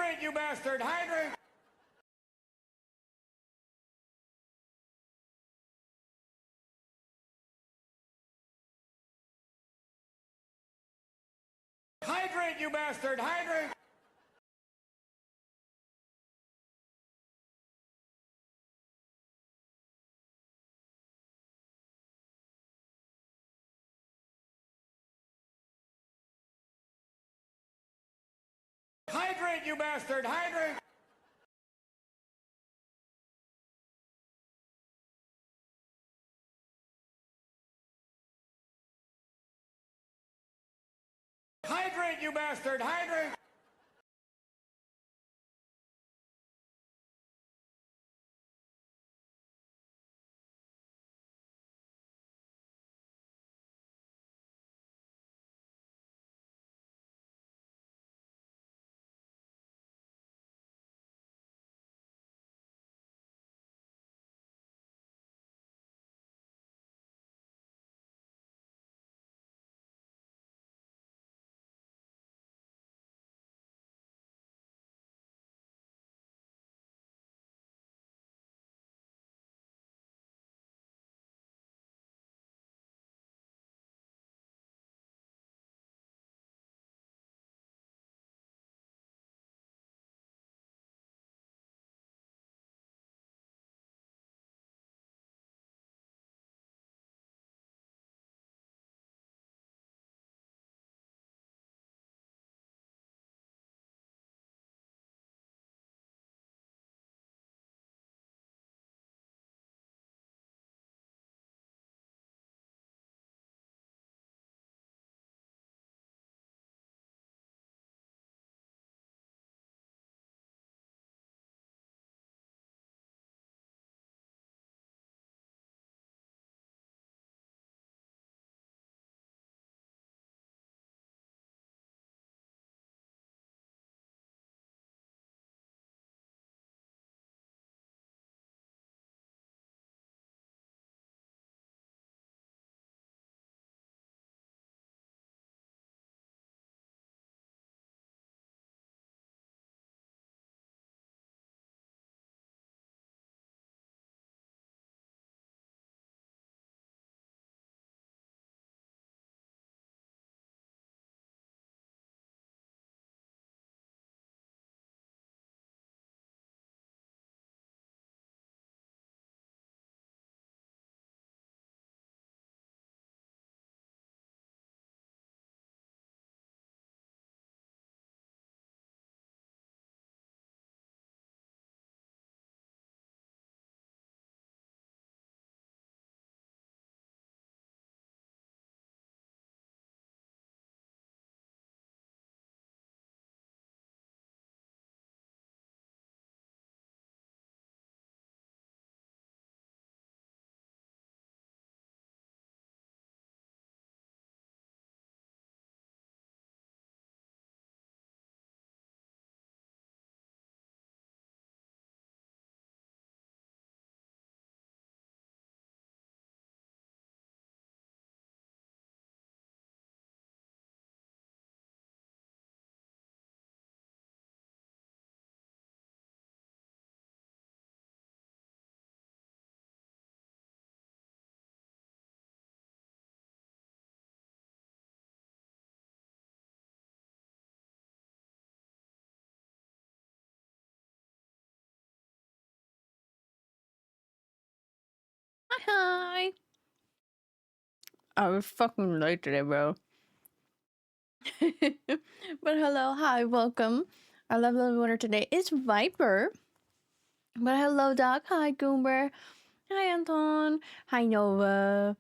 Hydrate, you bastard! Hydrate! Hydrate, you bastard! Hydrate! Hydrate, you bastard! Hydrate! Hydrate, you bastard! Hydrate! Hi. I was fucking late today, bro. But hello, hi, welcome. Our lovely winner today is Viper. But hello, Doc. Hi, Goomer. Hi, Anton. Hi, Nova.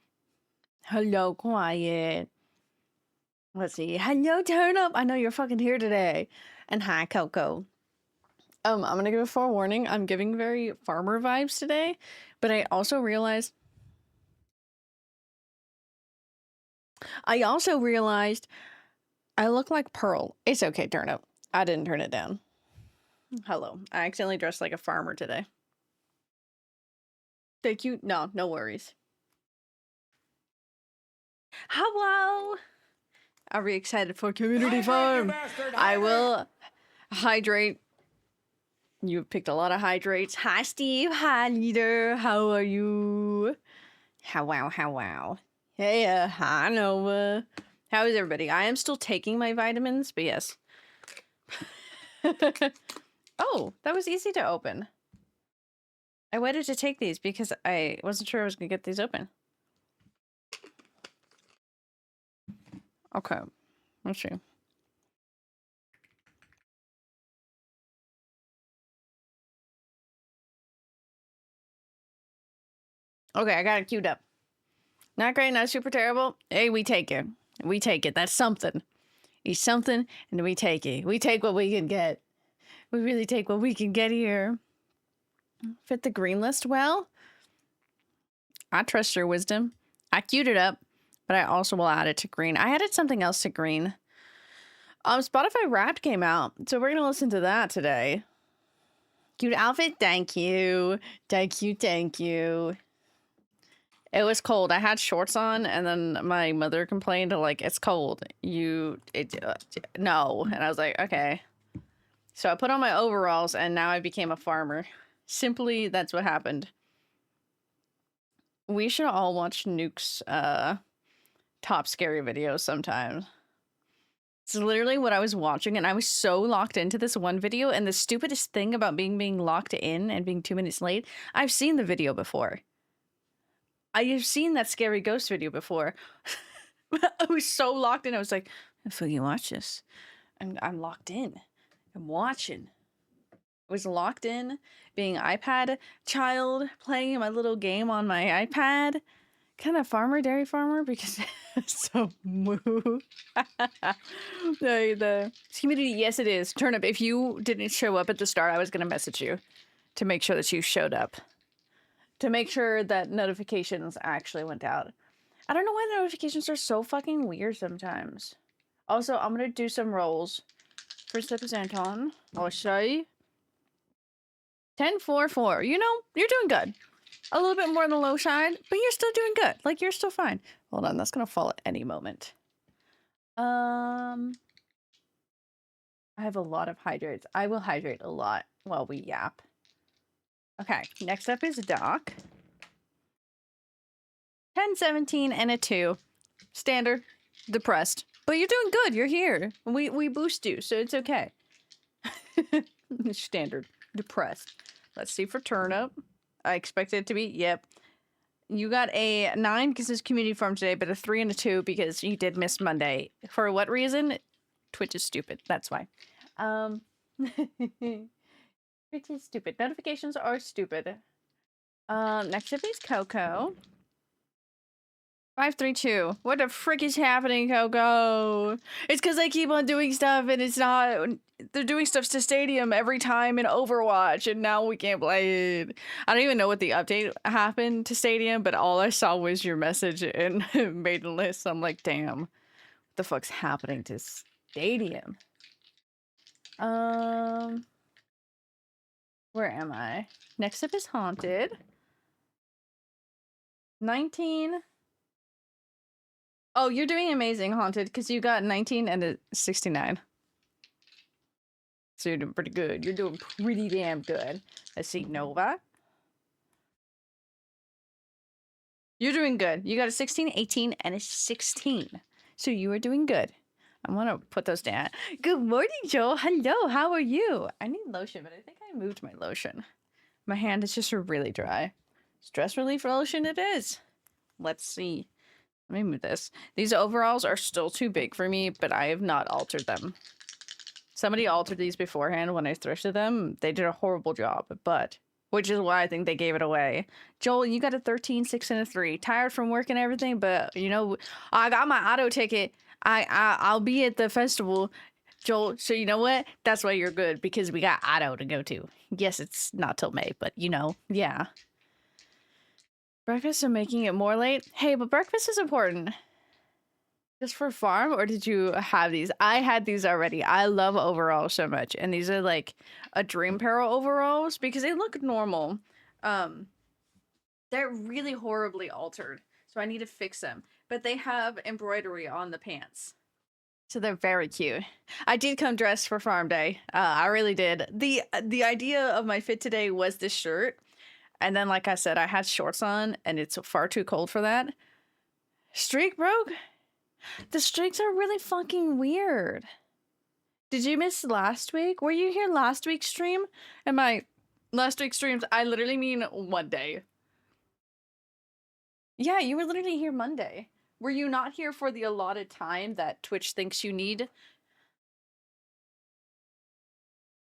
Hello, Quiet. Let's see. Hello, Turnip. I know you're fucking here today. And hi, Coco. I'm gonna give a forewarning. I'm giving very farmer vibes today, but I also realized I look like Pearl. It's okay, Turnip. I didn't turn it down. Hello. I accidentally dressed like a farmer today. Thank you. No worries. Hello. Are we excited for community farm? I will hydrate You picked a lot of hydrates. Hi, Steve. Hi, leader. How are you? How wow. Hey, hi, Nova. How is everybody? I am still taking my vitamins, but yes. Oh, that was easy to open. I waited to take these because I wasn't sure I was gonna get these open. Okay, let's see. Okay, I got it queued up. Not great, not super terrible. Hey, we take it. We take it. That's something. It's something, and we take it. We take what we can get. We really take what we can get here. Fit the green list well? I trust your wisdom. I queued it up, but I also will add it to green. I added something else to green. Spotify Wrapped came out, so we're gonna listen to that today. Cute outfit, thank you. Thank you. It was cold. I had shorts on, and then my mother complained, like, it's cold. No. And I was like, okay. So I put on my overalls, and now I became a farmer. Simply, that's what happened. We should all watch Nuke's top scary videos sometimes. It's literally what I was watching, and I was so locked into this one video, and the stupidest thing about being locked in and being 2 minutes late, I've seen the video before. I have seen that scary ghost video before. I was so locked in, I was like, I fucking watch this. I'm locked in. I'm watching. I was locked in, being iPad child, playing my little game on my iPad. Kind of dairy farmer, because it's so moo. the community, yes it is. Turnip, if you didn't show up at the start, I was going to message you to make sure that you showed up. To make sure that notifications actually went out. I don't know why the notifications are so fucking weird sometimes. Also, I'm going to do some rolls. First up is Anton. I'll show you. 10-4-4. You know, you're doing good. A little bit more on the low side, but you're still doing good. Like, you're still fine. Hold on, that's gonna fall at any moment. I have a lot of hydrates. I will hydrate a lot while we yap. Okay, next up is Doc. 10-17 and a 2. Standard. Depressed. But you're doing good. You're here. We boost you, so it's okay. Standard. Depressed. Let's see for Turnip. I expected it to be. Yep. You got a 9 because it's community farm today, but a 3 and a 2 because you did miss Monday. For what reason? Twitch is stupid. That's why. Twitch is stupid. Notifications are stupid. Next up is Coco. 532. What the frick is happening, Coco? It's because they keep on doing stuff and it's not... They're doing stuff to Stadium every time in Overwatch and now we can't play it. I don't even know what the update happened to Stadium, but all I saw was your message in Maiden List. I'm like, damn. What the fuck's happening to Stadium? Where am I? Next up is Haunted. 19... Oh, you're doing amazing, Haunted, because you got 19 and a 69. So you're doing pretty good. You're doing pretty damn good. Let's see, Nova. You're doing good. You got a 16, 18, and a 16. So you are doing good. I'm gonna put those down. Good morning, Joel. Hello, how are you? I need lotion, but I think I moved my lotion. My hand is just really dry. Stress relief lotion it is. Let's see. Let me move this. These overalls are still too big for me, but I have not altered them. Somebody altered these beforehand when I thrifted them. They did a horrible job, but... Which is why I think they gave it away. Joel, you got a 13, 6, and a 3. Tired from work and everything, but, you know, I got my auto ticket. I'll be at the festival. Joel, so you know what? That's why you're good, because we got auto to go to. Yes, it's not till May, but, you know, yeah. Breakfast and making it more late? Hey, but breakfast is important. Just for farm, or did you have these? I had these already. I love overalls so much, and these are like a dream pair of overalls because they look normal. They're really horribly altered, so I need to fix them. But they have embroidery on the pants. So they're very cute. I did come dressed for farm day. I really did. The idea of my fit today was this shirt. And then, like I said, I had shorts on and it's far too cold for that. Streak broke? The streaks are really fucking weird. Did you miss last week? Were you here last week's stream? And my last week's streams, I literally mean one day. Yeah, you were literally here Monday. Were you not here for the allotted time that Twitch thinks you need?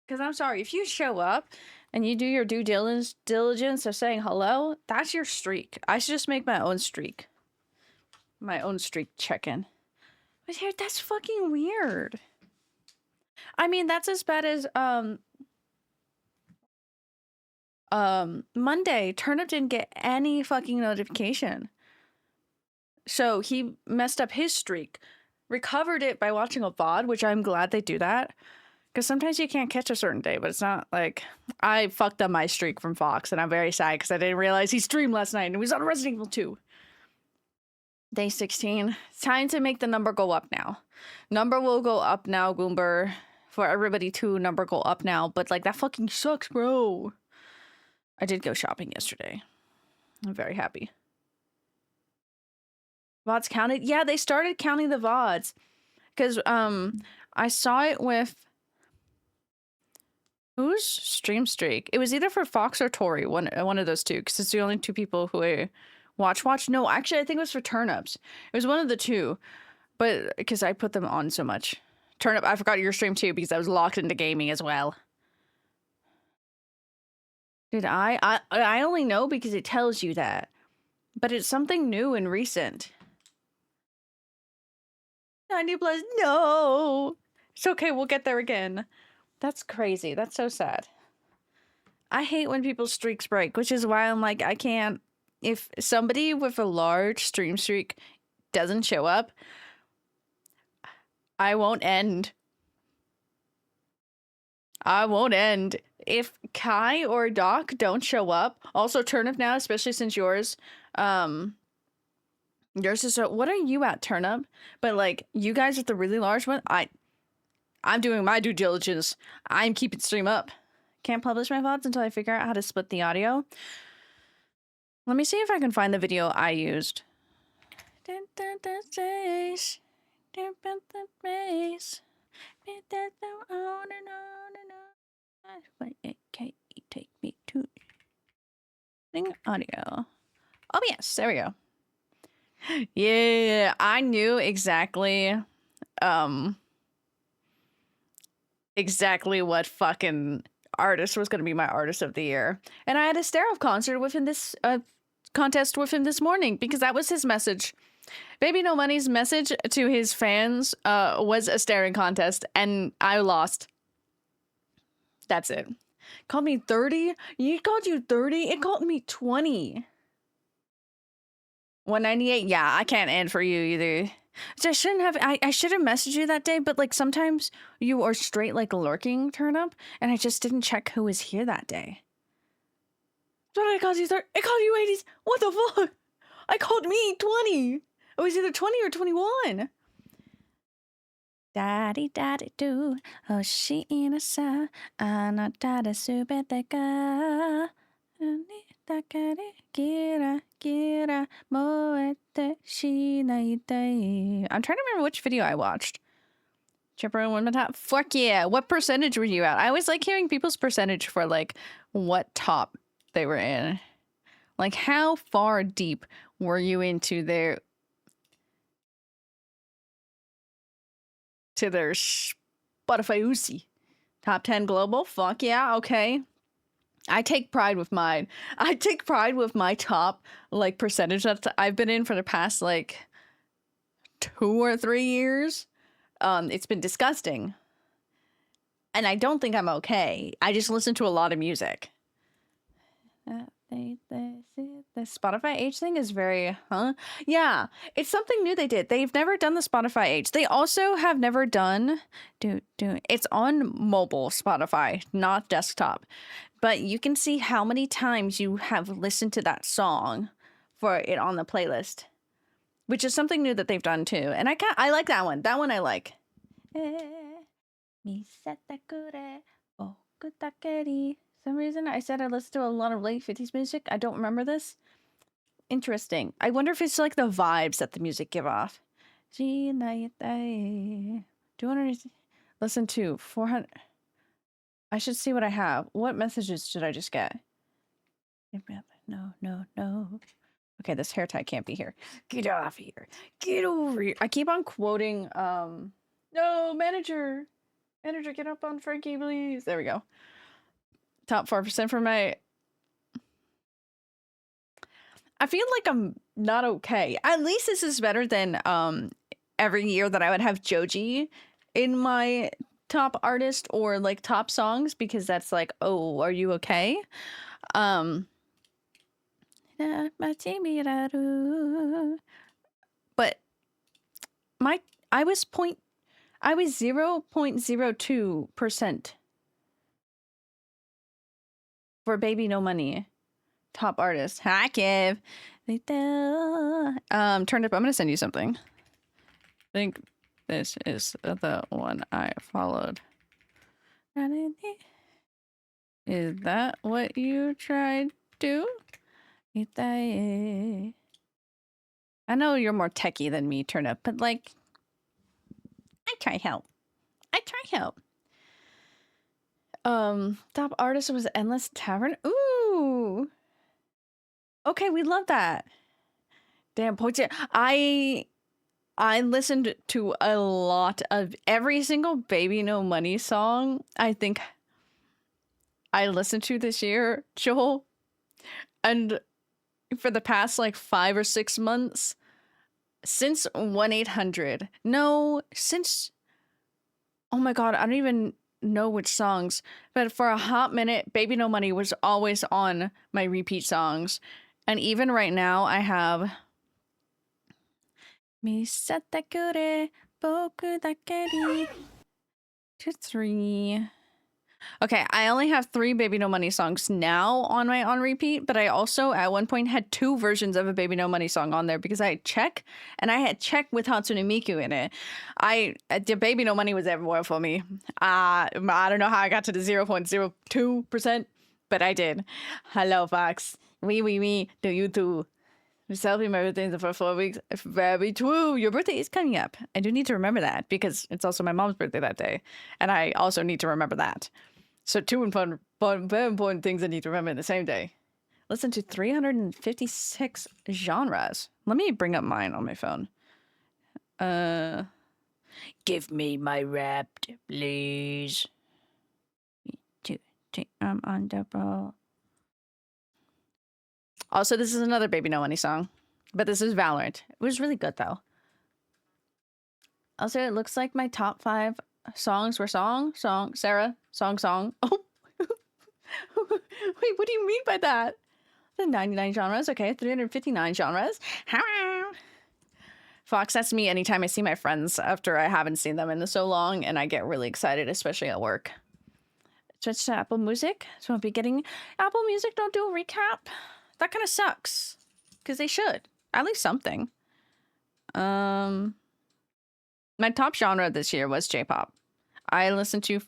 Because I'm sorry, if you show up and you do your due diligence of saying hello, that's your streak. I should just make my own streak. My own streak check-in. But here, that's fucking weird. I mean, that's as bad as Monday. Turnip didn't get any fucking notification. So he messed up his streak. Recovered it by watching a VOD, which I'm glad they do that. Because sometimes you can't catch a certain day, but it's not like... I fucked up my streak from Fox, and I'm very sad because I didn't realize he streamed last night and he was on Resident Evil 2. Day 16. It's time to make the number go up now. Number will go up now, Goomber. For everybody to number go up now. But, like, that fucking sucks, bro. I did go shopping yesterday. I'm very happy. VODs counted? Yeah, they started counting the VODs. Because, I saw it with... Who's stream streak? It was either for Fox or Tori, one of those two, because it's the only two people who I watch. No, actually, I think it was for Turnips. It was one of the two, but because I put them on so much. Turnip, I forgot your stream too, because I was locked into gaming as well. Did I? I only know because it tells you that. But it's something new and recent. 90 plus, no! It's okay, we'll get there again. That's crazy. That's so sad. I hate when people's streaks break, which is why I'm like, I can't... If somebody with a large stream streak doesn't show up, I won't end. I won't end. If Kai or Doc don't show up, also Turnip now, especially since yours is so... What are you at, Turnip? But like, you guys with the really large one, I'm doing my due diligence. I'm keeping stream up. Can't publish my VODs until I figure out how to split the audio. Let me see if I can find the video I used. Take me to audio. Oh yes, there we go. Yeah, I knew exactly what fucking artist was going to be my artist of the year. And I had a stare-off concert with him this contest with him this morning because that was his message. Baby No Money's message to his fans was a staring contest, and I lost. That's it. Called me 30? You called you 30? It called me 20. 198? Yeah, I can't end for you either. So I shouldn't have, I should have messaged you that day, but like sometimes you are straight like lurking Turnip, and I just didn't check who was here that day. What did I call you 30? I called you 80s. What the fuck? I called me 20. It was either 20 or 21. Daddy do, Hoshina-sa, anata de subete ga, kira moete shinaitai. I'm trying to remember which video I watched. Chipper one more top. Fuck yeah. What percentage were you at? I always like hearing people's percentage for like what top they were in. Like how far deep were you into their Spotify Uzi? Top 10 global? Fuck yeah, okay. I take pride with mine. I take pride with my top like percentage that I've been in for the past like 2 or 3 years. It's been disgusting. And I don't think I'm okay. I just listen to a lot of music. The Spotify age thing is very, Yeah, it's something new they did. They've never done the Spotify age. They also have never done, it's on mobile Spotify, not desktop. But you can see how many times you have listened to that song for it on the playlist. Which is something new that they've done too. And I like that one. That one I like. Misatakure okutakeri. Some reason I said I listened to a lot of late 50s music. I don't remember this. Interesting. I wonder if it's like the vibes that the music give off. 200 listen to 400. I should see what I have. What messages did I just get? No. Okay, this hair tie can't be here. Get off here. Get over here. I keep on quoting, no, manager. Manager, get up on Frankie, please. There we go. Top 4% for my... I feel like I'm not okay. At least this is better than every year that I would have Joji in my top artist or like top songs, because that's like, oh, are you okay? But I was 0.02% for Baby No Money. Top artist. Hi, Kev. Turn up. I'm gonna send you something. I think this is the one I followed. Is that what you tried to? I know you're more techie than me, Turnip, but like, I try help. Top artist was Endless Tavern. Ooh. Okay, we love that. Damn, Poche. I listened to a lot of every single Baby No Money song I think I listened to this year, Joel. And for the past like 5 or 6 months, since 1-800. No, since... Oh my god, I don't even know which songs. But for a hot minute, Baby No Money was always on my repeat songs. And even right now, I have... Misatakure boku dakeri. 2, 3. Okay, I only have 3 Baby No Money songs now on my on repeat, but I also at one point had 2 versions of a Baby No Money song on there because I had Check and I had Check with Hatsune Miku in it. The Baby No Money was everywhere for me. I don't know how I got to the 0.02%, but I did. Hello, Fox. We, do you too. Celebrating my birthday in the first 4 weeks. Very true. Your birthday is coming up. I do need to remember that because it's also my mom's birthday that day. And I also need to remember that. So 2 very important things I need to remember in the same day. Listen to 356 genres. Let me bring up mine on my phone. Give me my Wrapped, please. I'm on double. Also, this is another Baby No Money song. But this is Valorant. It was really good, though. Also, it looks like my top 5 songs were song. Sarah, song. Oh. Wait, what do you mean by that? The 99 genres. Okay, 359 genres. Fox, that's me anytime I see my friends after I haven't seen them in so long, and I get really excited, especially at work. Switch to Apple Music. So I'll be getting... Apple Music don't do a recap. That kind of sucks. Because they should. At least something. My top genre this year was J-pop. I listened to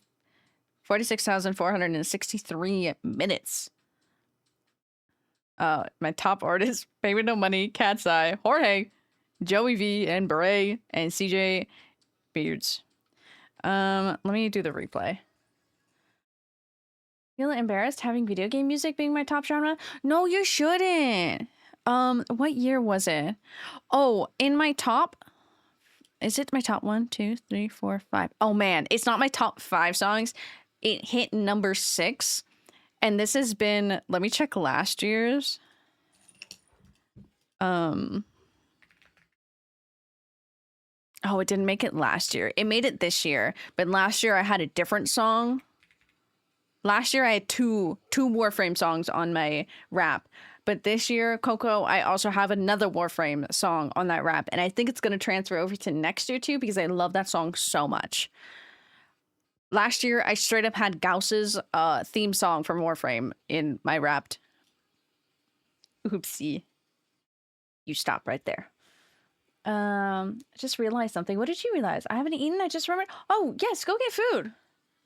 46,463 minutes. My top artists, Baby No Money, Cat's Eye, Jorge, Joey V, and Beret, and CJ Beards. Let me do the replay. Feel embarrassed having video game music being my top genre? No, you shouldn't. What year was it? Oh, in my top... Is it my top 1, 2, 3, 4, 5? Oh man, it's not my top 5 songs. It hit number 6. And this has been... Let me check last year's. Oh, it didn't make it last year. It made it this year. But last year I had a different song. Last year I had two Warframe songs on my rap. But this year, Coco, I also have another Warframe song on that rap. And I think it's going to transfer over to next year, too, because I love that song so much. Last year, I straight up had Gauss's theme song from Warframe in my Wrapped. Oopsie. You stop right there. I just realized something. What did you realize? I haven't eaten. I just remembered. Oh, yes, go get food.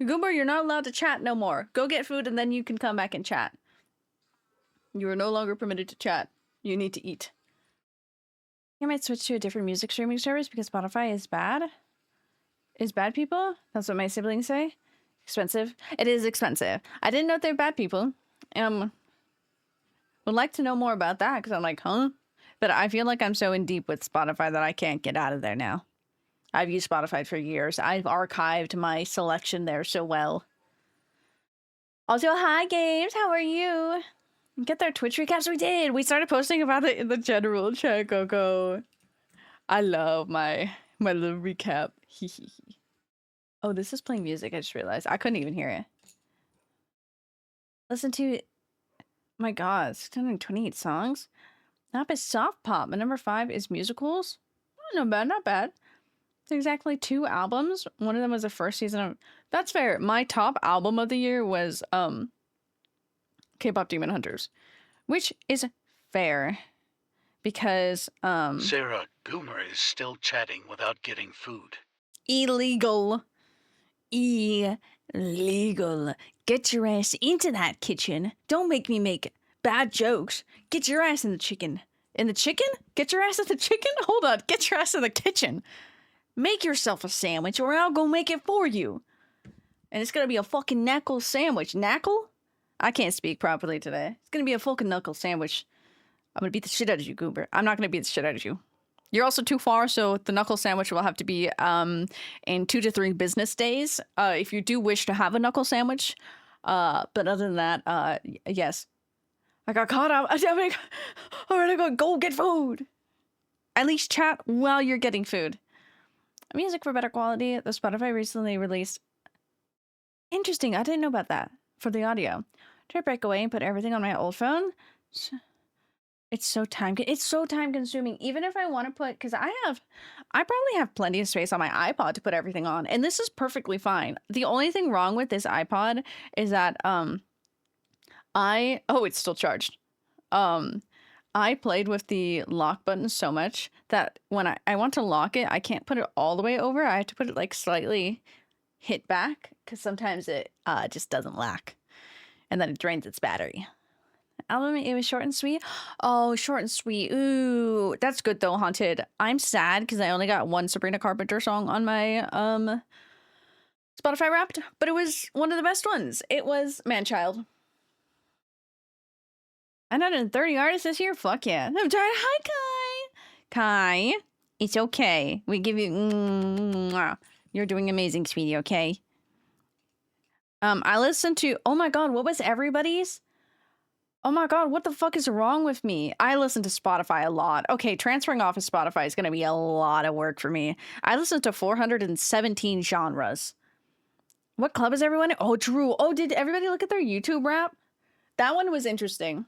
Goober, you're not allowed to chat no more. Go get food and then you can come back and chat. You are no longer permitted to chat. You need to eat. I might switch to a different music streaming service because Spotify is bad. Is bad people? That's what my siblings say. Expensive. It is expensive. I didn't know they're bad people. Would like to know more about that because I'm like, huh? But I feel like I'm so in deep with Spotify that I can't get out of there now. I've used Spotify for years. I've archived my selection there so well. Also, hi Games, how are you? Get their Twitch recaps. We did. We started posting about it in the general chat, Coco. I love my little recap. Oh, this is playing music. I just realized. I couldn't even hear it. Listen to... My god, 628 songs? Top is soft pop, but number 5 is musicals. Oh, not bad, not bad. It's exactly 2 albums. One of them was the first season of... That's fair. My top album of the year was K-pop Demon Hunters, which is fair because Sarah, Goomer is still chatting without getting food. Illegal. Illegal. Get your ass into that kitchen. Don't make me make bad jokes. Get your ass in the chicken. In the chicken? Get your ass in the chicken? Hold on. Get your ass in the kitchen. Make yourself a sandwich or I'll go make it for you. And it's gonna be a fucking knuckle sandwich. Knuckle? I can't speak properly today. It's gonna be a fucking knuckle sandwich. I'm gonna beat the shit out of you, Goober. I'm not gonna beat the shit out of you. You're also too far, so the knuckle sandwich will have to be in 2 to 3 business days. If you do wish to have a knuckle sandwich. But other than that, yes. I got caught up. I'm gonna go get food. At least chat while you're getting food. Music for better quality. The Spotify recently released. Interesting. I didn't know about that for the audio. Try to break away and put everything on my old phone. It's so time consuming. Even if I want to put, because I probably have plenty of space on my iPod to put everything on, and this is perfectly fine. The only thing wrong with this iPod is that it's still charged. I played with the lock button so much that when I want to lock it, I can't put it all the way over. I have to put it like slightly hit back because sometimes it just doesn't lock, and then it drains its battery. Album, it was short and sweet. Oh, short and sweet. Ooh, that's good though, Haunted. I'm sad because I only got 1 Sabrina Carpenter song on my Spotify Wrapped, but it was one of the best ones. It was Manchild. 130 artists this year? Fuck yeah. I'm tired. Hi, Kai. Kai, it's okay. We give you... You're doing amazing, sweetie, okay? I listened to... Oh my god, what was everybody's? Oh my god, what the fuck is wrong with me? I listen to Spotify a lot. Okay, transferring off of Spotify is going to be a lot of work for me. I listen to 417 genres. What club is everyone in? Oh, Drew. Oh, did everybody look at their YouTube rap? That one was interesting.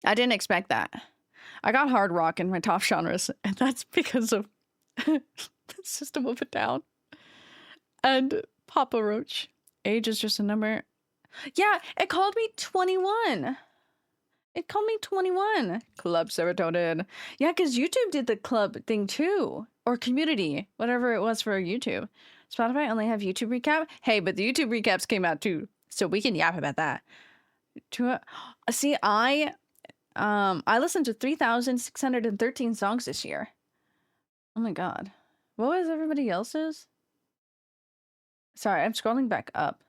I didn't expect that. I got hard rock in my top genres, and that's because of the System of a Down and Papa Roach. Age is just a number. Yeah, it called me 21. It called me 21. Club Serotonin. Yeah, because YouTube did the club thing too. Or community. Whatever it was for YouTube. Spotify only have YouTube recap. Hey, but the YouTube recaps came out too. So we can yap about that. See, I listened to 3,613 songs this year. Oh my god. What was everybody else's? Sorry, I'm scrolling back up.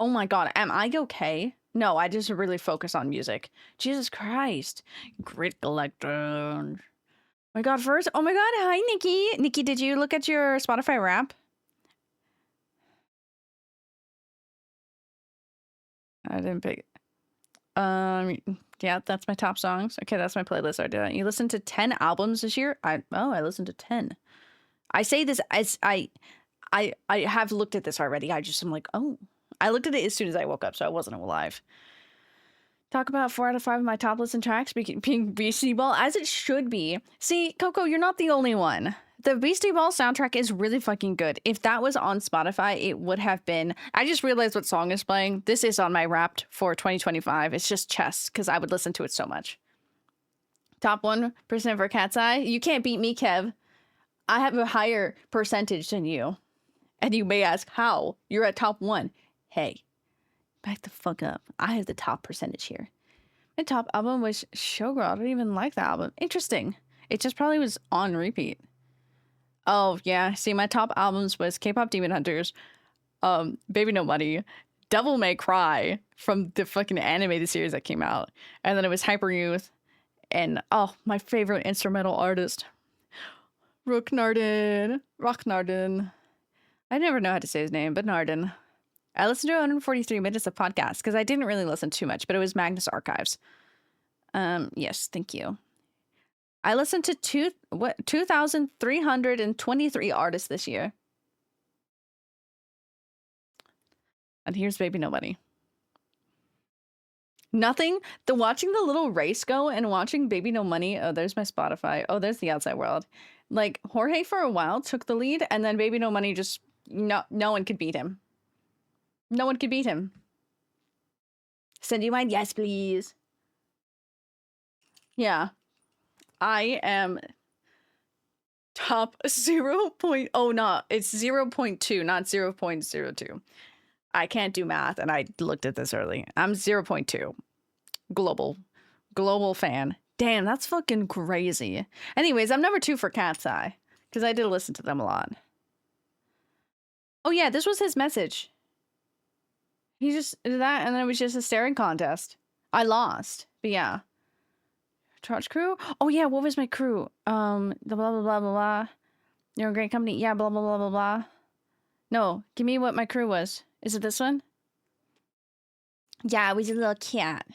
Oh my god, am I okay? No, I just really focus on music. Jesus Christ. Grit collector. My god, first. Oh my god, hi Nikki. Nikki, did you look at your Spotify Wrap? I didn't pick. Yeah, that's my top songs. Okay, that's my playlist. I did. You listened to 10 albums this year? I listened to 10. I say this as I have looked at this already. I'm like, oh. I looked at it as soon as I woke up, so I wasn't alive. Talk about 4 out of 5 of my top listen tracks being BC Ball, as it should be. See, Coco, you're not the only one. The Beastie Ball soundtrack is really fucking good. If that was on Spotify, it would have been. I just realized what song is playing. This is on my Wrapped for 2025. It's just Chess, because I would listen to it so much. Top 1% for Cat's Eye. You can't beat me, Kev. I have a higher percentage than you. And you may ask, how? You're at top 1. Hey, back the fuck up. I have the top percentage here. My top album was Showgirl. I don't even like the album. Interesting. It just probably was on repeat. Oh, yeah. See, my top albums was K-Pop Demon Hunters, Baby No Money, Devil May Cry from the fucking animated series that came out. And then it was Hyper Youth. And, oh, my favorite instrumental artist, Rook Nardin. Rock Nardin. I never know how to say his name, but Nardin. I listened to 143 minutes of podcast because I didn't really listen too much, but it was Magnus Archives. Yes, thank you. I listened to 2,323 artists this year. And here's Baby Nobody. Nothing. Watching the little race go and watching Baby No Money. Oh, there's my Spotify. Oh, there's the outside world. Like, Jorge for a while took the lead, and then Baby No Money just... No one could beat him. No one could beat him. Send you mine? Yes, please. Yeah. I am top 0. Oh, no. It's 0.2, not 0.02. I can't do math, and I looked at this early. I'm 0.2. Global fan. Damn, that's fucking crazy. Anyways, I'm number 2 for Cat's Eye, because I did listen to them a lot. Oh, yeah, this was his message. He just did that, and then it was just a staring contest. I lost, but yeah. Charge crew? Oh, yeah, what was my crew? The blah, blah, blah, blah, blah. You're a great company. Yeah, blah, blah, blah, blah, blah. No, give me what my crew was. Is it this one? Yeah, it was a little cat.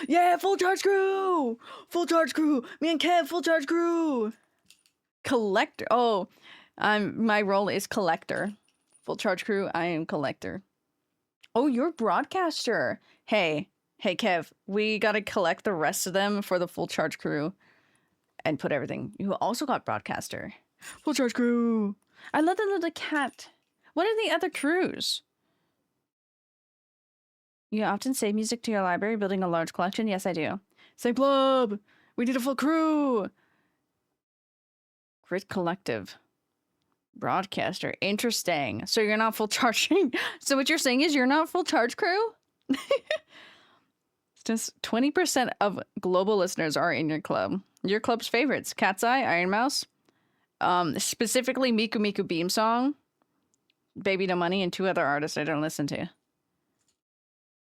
Yeah, full charge crew! Full charge crew! Me and Kev, full charge crew! Collector. Oh, my role is collector. Full charge crew, I am collector. Oh, you're broadcaster. Hey, Kev, we gotta collect the rest of them for the full charge crew and put everything. You also got broadcaster. Full charge crew. I love the little cat. What are the other crews? You often save music to your library, building a large collection? Yes, I do. Say blub! We need a full crew! Grid Collective. Broadcaster. Interesting. So you're not full charging. So what you're saying is you're not full charge crew? Just 20% of global listeners are in your club. Your club's favorites. Cat's Eye, Iron Mouse. Specifically Miku Miku Beam Song. Baby No Money, and 2 other artists I don't listen to.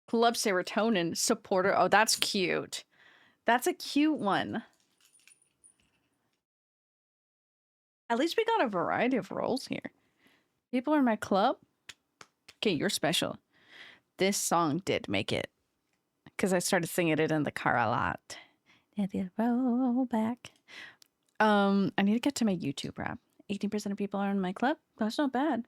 Club Serotonin supporter. Oh, that's cute. That's a cute one. At least we got a variety of roles here. People in my club. Okay, you're special. This song did make it. Because I started singing it in the car a lot. Roll back. I need to get to my YouTube rap. 18% of people are in my club. That's not bad.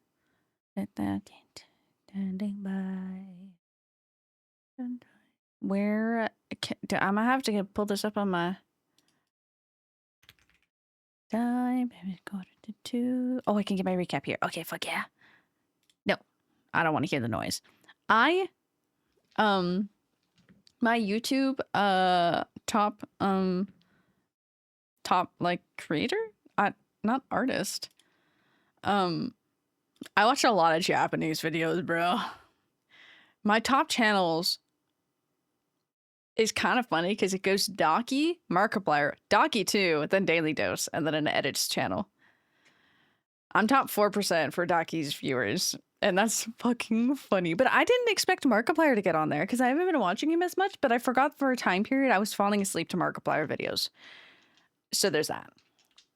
Where I'm gonna have to pull this up on my time. Oh, I can get my recap here. Okay, fuck yeah. No, I don't want to hear the noise. My YouTube top like creator, not artist. I watch a lot of Japanese videos, bro. My top channels is kind of funny because it goes Daki, Markiplier, Daki 2, then Daily Dose, and then an edits channel. I'm top 4% for Daki's viewers, and that's fucking funny. But I didn't expect Markiplier to get on there because I haven't been watching him as much, but I forgot for a time period I was falling asleep to Markiplier videos. So there's that.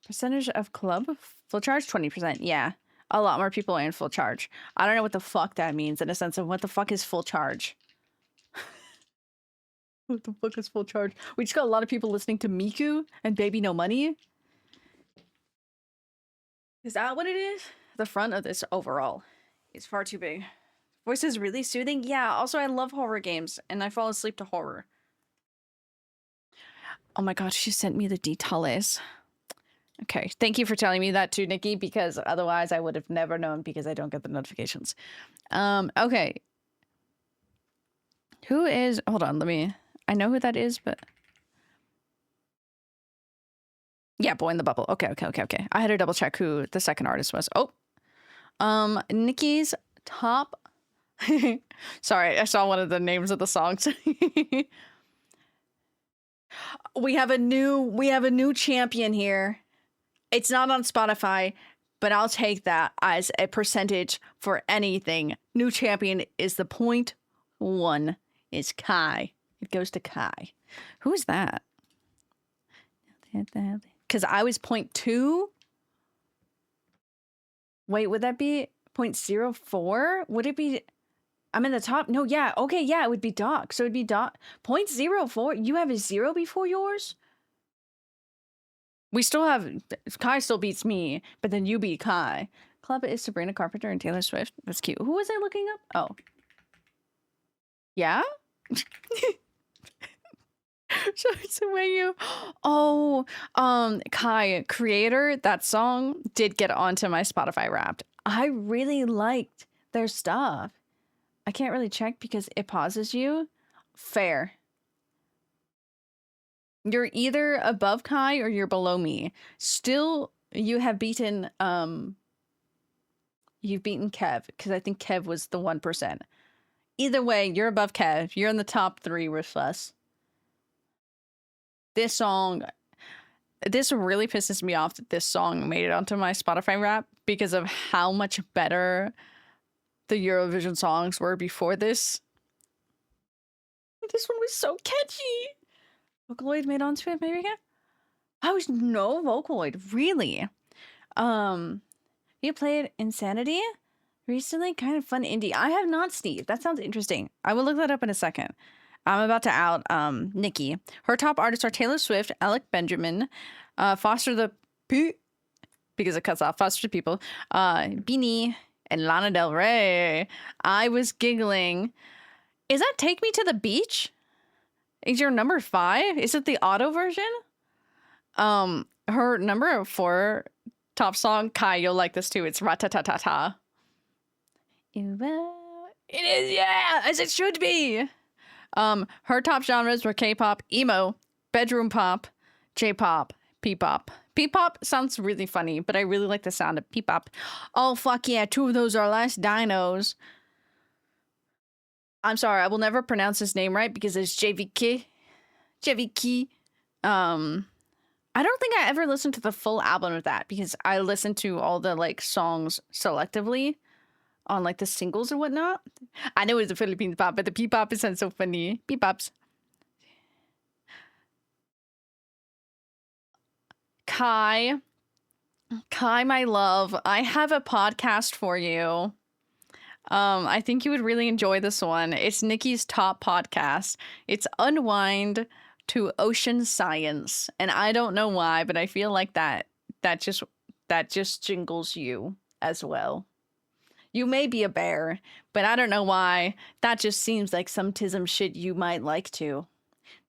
Percentage of club full charge, 20%. Yeah, a lot more people are in full charge. I don't know what the fuck that means in a sense of what the fuck is full charge. What the fuck is full charge? We just got a lot of people listening to Miku and Baby No Money. Is that what it is? The front of this overall is far too big. Voice is really soothing. Yeah, also I love horror games and I fall asleep to horror. Oh my god, she sent me the details. Okay, thank you for telling me that too, Nikki, because otherwise I would have never known because I don't get the notifications. Okay. Who is... Hold on, let me... I know who that is, but... Yeah, Boy in the Bubble. Okay. I had to double check who the second artist was. Oh. Nikki's top... Sorry, I saw one of the names of the songs. We have a new champion here. It's not on Spotify, but I'll take that as a percentage for anything. New champion is the 0.1 is Kai. It goes to Kai. Who is that? Because I was 0.2. Wait, would that be 0.04? Would it be... I'm in the top? No, yeah. Okay, yeah, it would be Doc. So it'd be Doc. 0.04? You have a 0 before yours? We still have... Kai still beats me, but then you beat Kai. Club is Sabrina Carpenter and Taylor Swift. That's cute. Who was I looking up? Oh. Yeah? So when you... Oh, Kai, Creator, that song did get onto my Spotify Wrapped. I really liked their stuff. I can't really check because it pauses you. Fair. You're either above Kai or you're below me. Still, you have beaten, you've beaten Kev, because I think Kev was the 1%. Either way, you're above Kev. You're in the top 3 with us. This song, this really pisses me off that this song made it onto my Spotify Wrap because of how much better the Eurovision songs were before this. This one was so catchy. Vocaloid made onto it, maybe again? I was no Vocaloid, really. You played Insanity recently? Kind of fun indie. I have not, Steve. That sounds interesting. I will look that up in a second. I'm about to out Nikki. Her top artists are Taylor Swift, Alec Benjamin, Foster the P, because it cuts off Foster the People, Beanie, and Lana Del Rey. I was giggling. Is that Take Me to the Beach? Is your number 5? Is it the auto version? Her number 4 top song, Kai, you'll like this too. It's Ratatatata. It is, yeah, as it should be. Her top genres were K-pop, emo, bedroom pop, J-pop, P-pop. P-pop sounds really funny, but I really like the sound of P-pop. Oh, fuck yeah, 2 of those are less dinos. I'm sorry, I will never pronounce his name right because it's JVK. JVK. I don't think I ever listened to the full album of that because I listened to all the, like, songs selectively on, like, the singles or whatnot. I know it's a Philippine pop, but the P-pop sounds so funny. P-pops. Kai, my love, I have a podcast for you. I think you would really enjoy this one. It's Nikki's top podcast. It's Unwind to Ocean Science. And I don't know why, but I feel like that just jingles you as well. You may be a bear, but I don't know why. That just seems like some tism shit you might like to.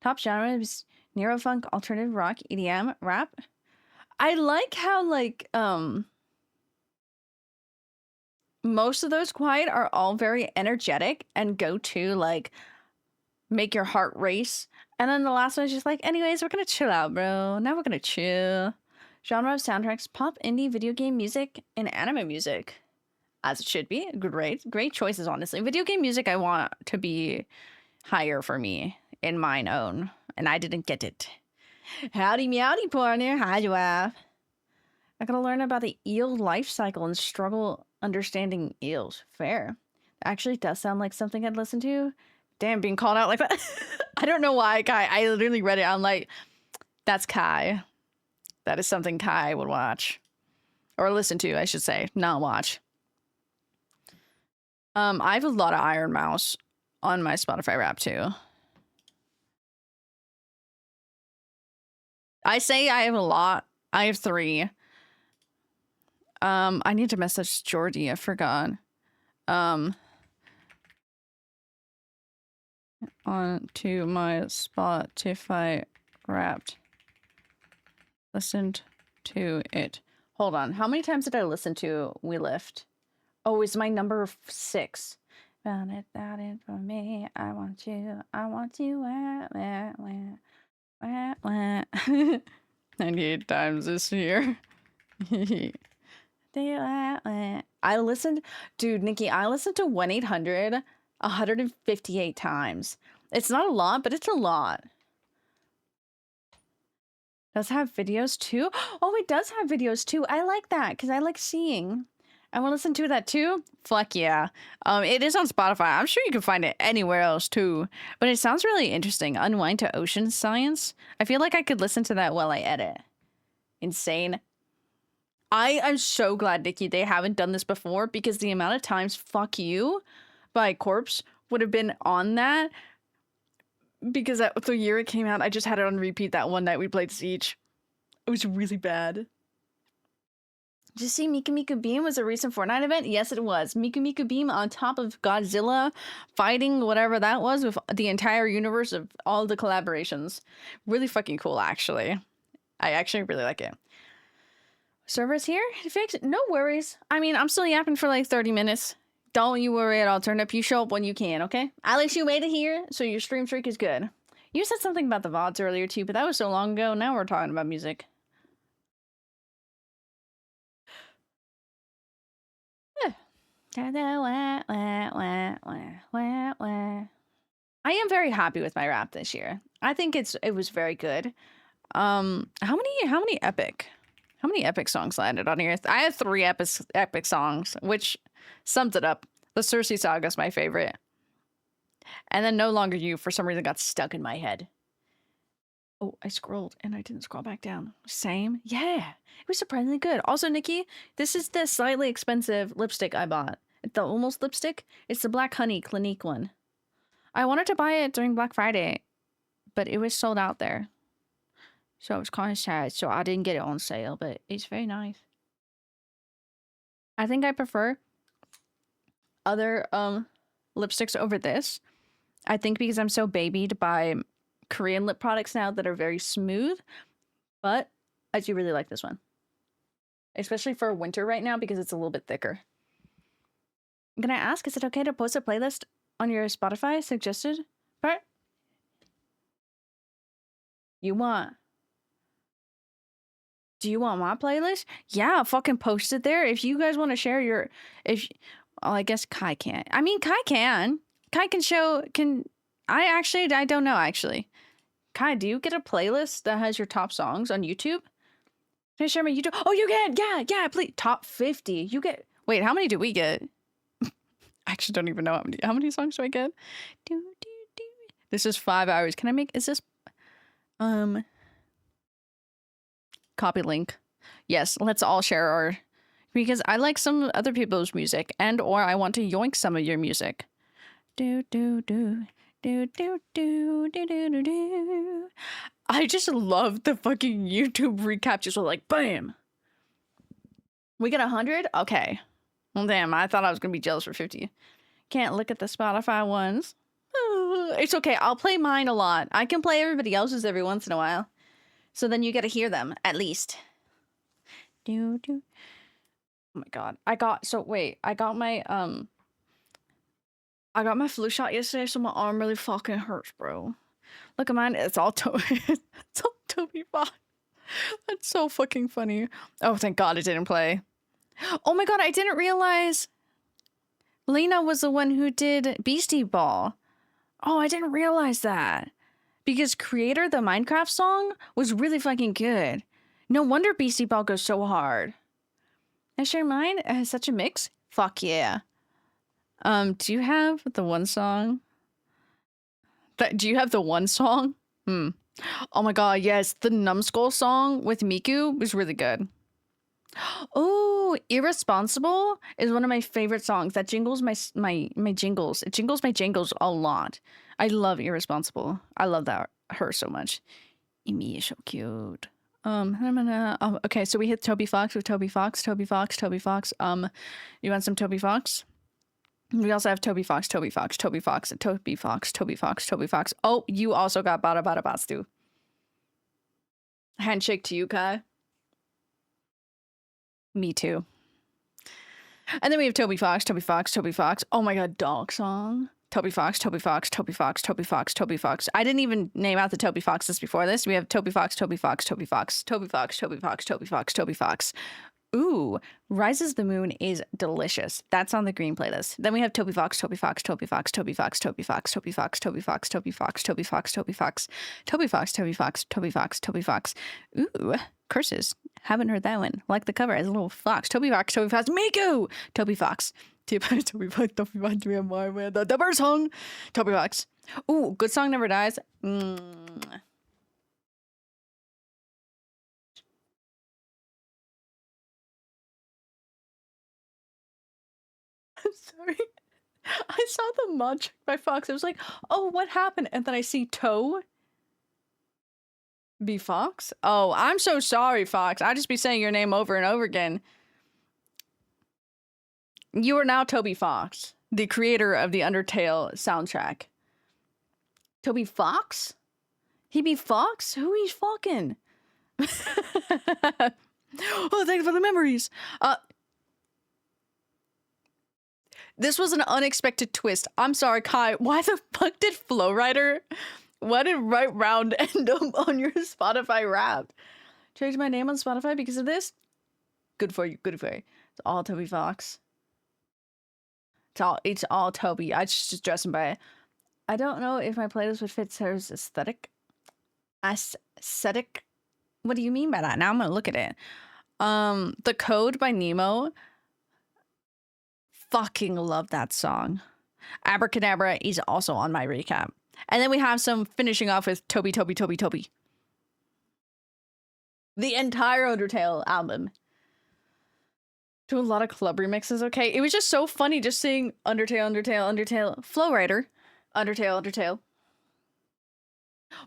Top genres, neurofunk, alternative rock, EDM, rap. I like how, like, most of those quiet are all very energetic and go to, like, make your heart race. And then the last one is just like, anyways, we're gonna chill out, bro. Now we're gonna chill. Genre of soundtracks, pop, indie, video game music, and anime music. As it should be. Great choices, honestly. Video game music I want to be higher for me in mine own. And I didn't get it. Howdy meowdy, partner. Hi, Joab. I gotta learn about the eel life cycle and struggle understanding eels. Fair. Actually, does sound like something I'd listen to. Damn, being called out like that. I don't know why, Kai. I literally read it. I'm like, that's Kai. That is something Kai would watch. Or listen to, I should say. Not watch. I have a lot of Iron Mouse on my Spotify Wrap too. I say I have a lot. I have 3. I need to message Jordy. I forgot. On to my Spotify Wrapped. Listened to it. Hold on. How many times did I listen to We Lift? Oh, it's my number 6. Found it, that it for me. I want you. I want you. Wah, wah, wah, wah, wah. 98 times this year. I listened, dude, Nikki, I listened to 1-800 158 times. It's not a lot, but it's a lot. Does it have videos too? Oh, it does have videos too. I like that because I like seeing. I want to listen to that too. Fuck yeah. It is on Spotify. I'm sure you can find it anywhere else too. But it sounds really interesting. Unwind to Ocean Science. I feel like I could listen to that while I edit. Insane. I'm so glad, Nikki, they haven't done this before because the amount of times Fuck You by Corpse would have been on that. Because the year it came out, I just had it on repeat that one night we played Siege. It was really bad. Did you see Miku Miku Beam was a recent Fortnite event? Yes, it was. Miku Miku Beam on top of Godzilla fighting whatever that was with the entire universe of all the collaborations. Really fucking cool, actually. I actually really like it. Servers here? Fix it? No worries. I mean, I'm still yapping for like 30 minutes. Don't you worry at all. Turn up. You show up when you can, okay? At least you made it here, so your stream streak is good. You said something about the VODs earlier too, but that was so long ago. Now we're talking about music. I am very happy with my rap this year. I think it was very good. How many epic songs landed on here? I have 3 epic songs, which sums it up. The Cersei Saga is my favorite. And then No Longer You, for some reason, got stuck in my head. Oh, I scrolled and I didn't scroll back down. Same? Yeah. It was surprisingly good. Also, Nikki, this is the slightly expensive lipstick I bought. The Almost lipstick. It's the Black Honey Clinique one. I wanted to buy it during Black Friday, but it was sold out there. So it was kind of sad. So I didn't get it on sale, but it's very nice. I think I prefer other lipsticks over this. I think because I'm so babied by Korean lip products now that are very smooth, but I do really like this one. Especially for winter right now because it's a little bit thicker. Can I ask, is it okay to post a playlist on your Spotify suggested part? Do you want my playlist? Yeah, fucking post it there. If you guys want to share your, well, I guess Kai can't. I mean, Kai can. Kai can show, I don't know, actually. Kai, do you get a playlist that has your top songs on YouTube? Can I share my YouTube? Oh, you get, yeah, please. Top 50. You get, wait, how many do we get? I actually don't even know how many songs do I get? This is 5 hours. Can I make, is this, copy link. Yes, let's all share our, because I like some other people's music and or I want to yoink some of your music. Do do do do do do do do do. I just love the fucking YouTube recap, just like bam. We get 100? Okay. Well, damn, I thought I was gonna be jealous for 50. Can't look at the Spotify ones. It's okay, I'll play mine a lot. I can play everybody else's every once in a while. So then you get to hear them, at least. Do do. Oh my god. I got my flu shot yesterday, so my arm really fucking hurts, bro. Look at mine. It's all it's all Toby Fox. That's so fucking funny. Oh, thank God it didn't play. Oh my god, I didn't realize Lena was the one who did Beastie Ball. Oh, I didn't realize that. Because Creator, the Minecraft song, was really fucking good. No wonder Beastie Ball goes so hard. I share mine. It has such a mix. Fuck yeah. Do you have the one song? Do you have the one song? Oh my god, yes. The Numbskull song with Miku was really good. Oh, Irresponsible is one of my favorite songs. That jingles my jingles. It jingles my jingles a lot. I love Irresponsible. I love her so much. Imi is so cute. Okay, so we hit Toby Fox with Toby Fox. You want some Toby Fox? We also have Toby Fox. Oh, you also got Bada Bada Bastu. Handshake to you, Kai. Me too. And then we have Toby Fox, Toby Fox, Toby Fox. Oh my god, dog song. Toby Fox, Toby Fox, Toby Fox, Toby Fox, Toby Fox. I didn't even name out the Toby Foxes before this. We have Toby Fox, Toby Fox, Toby Fox, Toby Fox, Toby Fox, Toby Fox, Toby Fox. Ooh, Rises the Moon is delicious. That's on the green playlist. Then we have Toby Fox, Toby Fox, Toby Fox, Toby Fox, Toby Fox, Toby Fox, Toby Fox, Toby Fox, Toby Fox, Toby Fox, Toby Fox, Toby Fox, Toby Fox, Toby Fox. Ooh, Curses. Haven't heard that one. Like the cover as a little fox. Toby Fox, Toby Fox, Miku! Toby Fox. Toby Fox, Toby Fox, Toby Fox, the bird song. Toby Fox. Ooh, Good Song Never Dies. I'm sorry. I saw the mod check by Fox. I was like, oh, what happened? And then I see Toe be Fox. Oh, I'm so sorry, Fox. I just be saying your name over and over again. You are now Toby Fox, the creator of the Undertale soundtrack. Toby Fox? He be Fox? Who he's fucking? Oh, thanks for the memories. This was an unexpected twist. I'm sorry, Kai. Why the fuck did Flowrider? Why did Right Round end up on your Spotify Wrapped? Change my name on Spotify because of this? Good for you. Good for you. It's all Toby Fox. It's all Toby. I just dress him by it. I don't know if my playlist would fit Sarah's aesthetic. Aesthetic? What do you mean by that? Now I'm gonna look at it. The Code by Nemo. Fucking love that song. Abracadabra is also on my recap. And then we have some finishing off with Toby, Toby, Toby, Toby. The entire Undertale album. Do a lot of club remixes, okay? It was just so funny just seeing Undertale, Undertale, Undertale. Flowrider. Undertale, Undertale.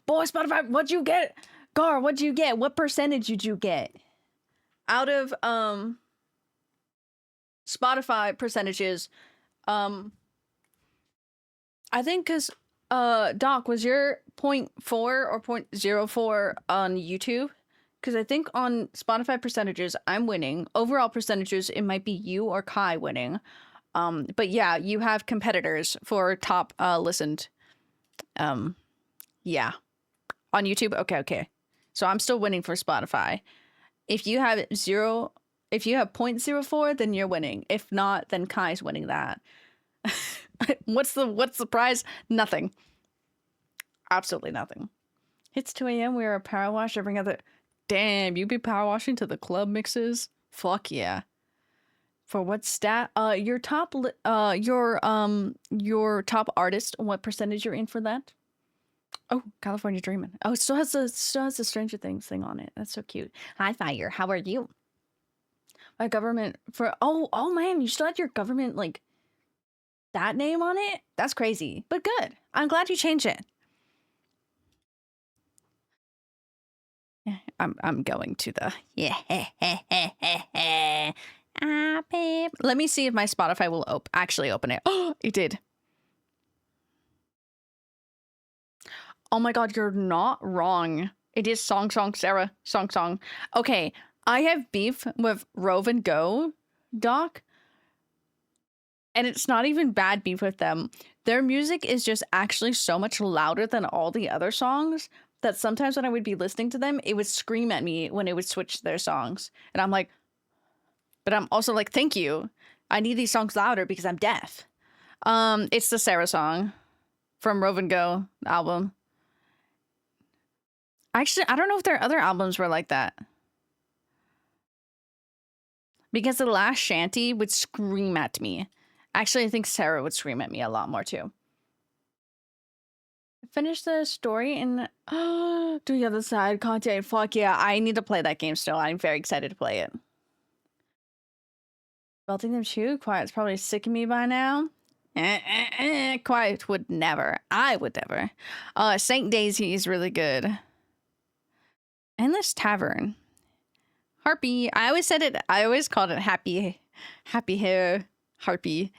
Boy, Spotify, what'd you get? Gar, what'd you get? What percentage did you get? Out of, Spotify percentages, I think because, Doc, was your 0.4 or 0.04 on YouTube? Because I think on Spotify percentages, I'm winning. Overall percentages, it might be you or Kai winning. But yeah, you have competitors for top listened. Yeah. On YouTube? Okay. So I'm still winning for Spotify. If you have 0.04, then you're winning. If not, then Kai's winning that. What's the prize? Nothing. Absolutely nothing. It's 2 a.m. We are a power wash every other. Damn, you be power washing to the club mixes? Fuck yeah. For what stat? Your top artist. What percentage you're in for that? Oh, California Dreamin'. Oh, it still has the Stranger Things thing on it. That's so cute. Hi, Fire. How are you? My government for oh man, you still had your government like that name on it? That's crazy, but good. I'm glad you changed it. Yeah, I'm going to the babe. Let me see if my Spotify will actually open it. Oh, it did. Oh my god, you're not wrong. It is song, Sarah. Song. Okay, I have beef with Rove and Go, Doc. And it's not even bad beef with them. Their music is just actually so much louder than all the other songs that sometimes when I would be listening to them, it would scream at me when it would switch their songs. And I'm like, but I'm also like, thank you. I need these songs louder because I'm deaf. It's the Sarah song from Rove and Go album. Actually, I don't know if their other albums were like that. Because the last shanty would scream at me. Actually, I think Sarah would scream at me a lot more too. Finish the story and do the other side content. Fuck yeah, I need to play that game still. I'm very excited to play it. Belting them too? Quiet's probably sick of me by now. Quiet would never. I would never. Saint Daisy is really good. Endless Tavern. Harpy. I always called it Happy Hair Harpy.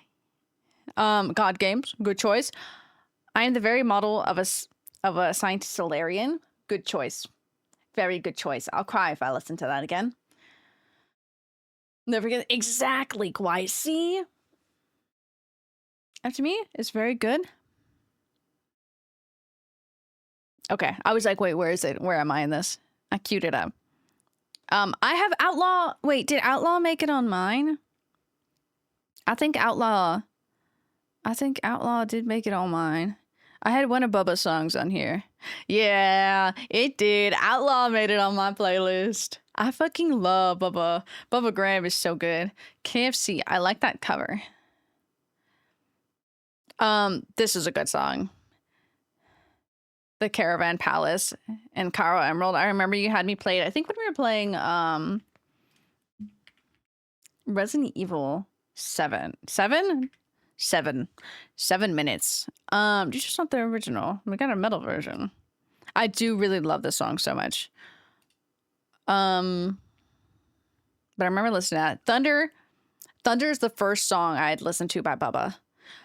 God Games. Good choice. I am the very model of a scientist Solarian. Good choice. Very good choice. I'll cry if I listen to that again. Never get exactly quite. See? After me, it's very good. Okay, I was like, wait, where is it? Where am I in this? I queued it up. I have Outlaw. Wait, did Outlaw make it on mine? I think Outlaw did make it on mine. I had one of Bubba's songs on here. Yeah, it did. Outlaw made it on my playlist. I fucking love Bubba. Bubba Graham is so good. KFC, I like that cover. This is a good song. The Caravan Palace and Cairo Emerald. I remember you had me play it. I think when we were playing Resident Evil 7 minutes. You just want the original. We got a metal version. I do really love this song so much. But I remember listening to that. Thunder is the first song I had listened to by Bubba.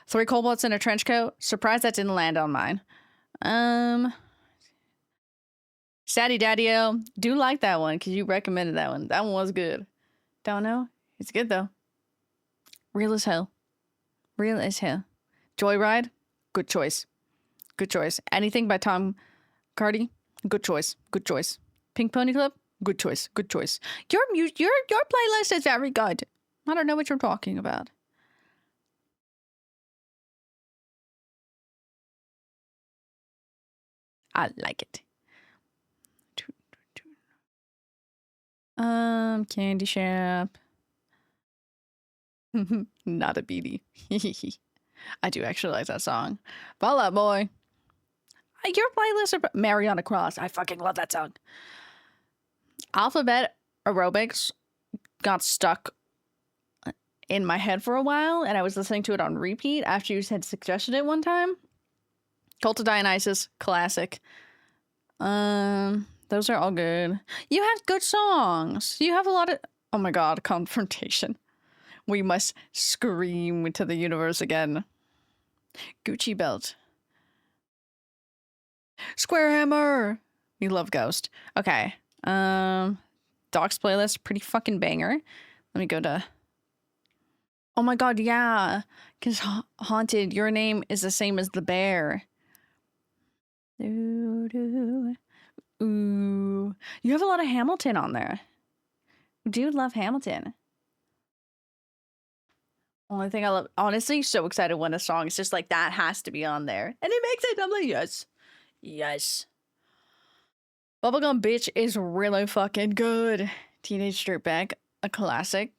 3 Cobalts in a Trench Coat. Surprised that didn't land on mine. Saddy Daddy-O. Do like that one because you recommended that one. That one was good. Don't know. It's good though. Real as hell. Real as hell. Joyride. Good choice. Good choice. Anything by Tom Cardy. Good choice. Good choice. Pink Pony Club. Good choice. Good choice. Your playlist is very good. I don't know what you're talking about. I like it. Candy Shop. Not a beatie. I do actually like that song. Fall Out Boy. Your playlist are Mariana Cross. I fucking love that song. Alphabet Aerobics got stuck in my head for a while, and I was listening to it on repeat after you had suggested it one time. Cult of Dionysus, classic. Those are all good. You have good songs. You have a lot of... Oh my god, Confrontation. We must scream to the universe again. Gucci Belt. Square Hammer. We love Ghost. Okay. Doc's playlist, pretty fucking banger. Let me go to... Oh my god, yeah. Because Haunted, your name is the same as the bear. Ooh. You have a lot of Hamilton on there. Dude, love Hamilton. Only thing I love, honestly, so excited when a song is just like that has to be on there. And it makes it, I'm like, yes. Yes. Bubblegum Bitch is really fucking good. Teenage Dirtbag, a classic.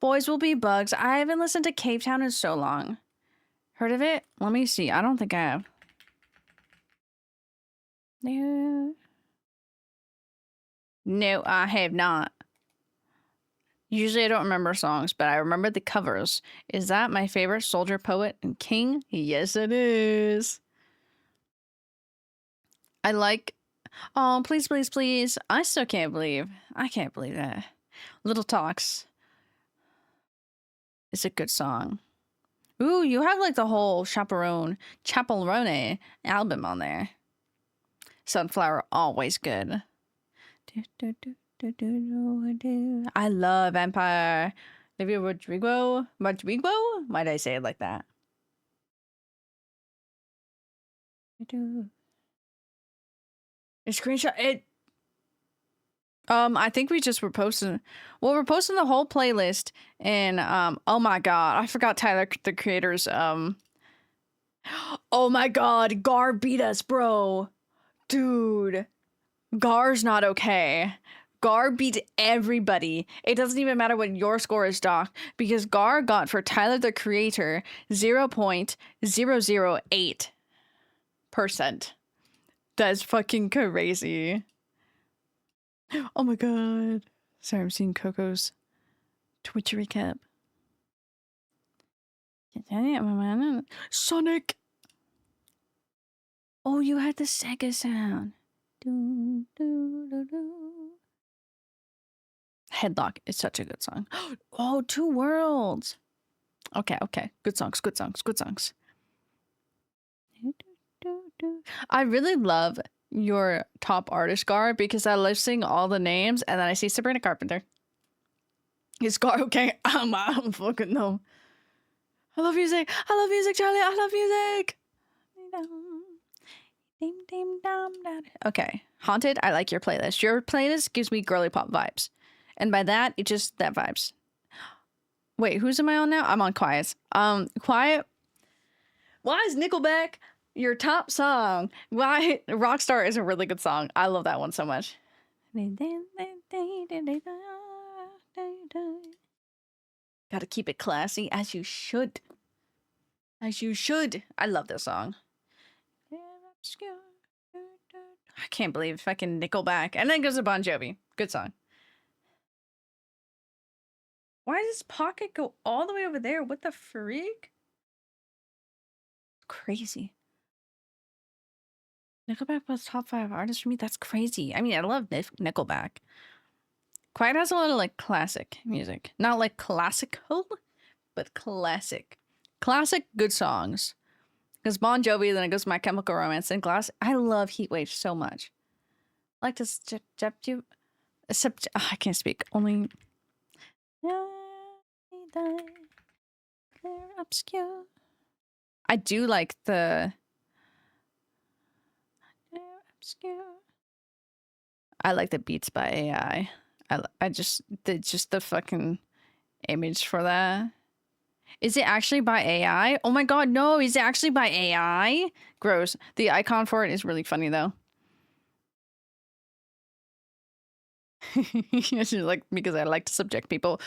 Boys Will Be Bugs. I haven't listened to Cave Town in so long. Heard of it? Let me see. I don't think I have. No, I have not. Usually I don't remember songs, but I remember the covers. Is that my favorite Soldier, Poet, and King? Yes, it is. I like... Oh, please, please, please. I still can't believe. I can't believe that. Little Talks. It's a good song. Ooh, you have like the whole Chaperone album on there. Sunflower, always good. I love Empire. Olivia Rodrigo? Why did I say it like that? A screenshot. I think we just were posting. Well, we're posting the whole playlist, and oh my god, I forgot Tyler the Creator's. Oh my god, Gar beat us, bro. Dude, Gar's not okay. Gar beat everybody. It doesn't even matter what your score is, Doc, because Gar got for Tyler the Creator 0.008%. That's fucking crazy. Oh my god. Sorry, I'm seeing Coco's Twitch recap. Sonic! Oh, you had the Sega sound. Headlock is such a good song. Oh, Two Worlds. Okay. Good songs. I really love your top artist, Gar, because I love seeing all the names and then I see Sabrina Carpenter. Is Scar okay? I don't fucking know. I love music. I love music, Charlie. I love music. Okay. Haunted, I like your playlist. Your playlist gives me girly pop vibes. And by that, it just that vibes. Wait, whose am I on now? I'm on Quiet's. Quiet. Why is Nickelback your top song? Why Rockstar is a really good song. I love that one so much. Gotta keep it classy, as you should. As you should. I love this song. I can't believe fucking Nickelback. And then goes to Bon Jovi. Good song. Why does Pocket go all the way over there? What the freak? Crazy. Nickelback was top 5 artists for me. That's crazy. I mean, I love Nickelback. Quiet has a lot of like classic music. Not like classical, but classic. Classic good songs. Because Bon Jovi, then it goes My Chemical Romance and Glass. I love Heatwave so much. I like to I can't speak. Only clear obscure. I do like the obscure. I like the Beats by AI. I just the fucking image for that. Is it actually by AI? Oh my god, no, is it actually by AI? Gross. The icon for it is really funny though. It's just like because I like to subject people.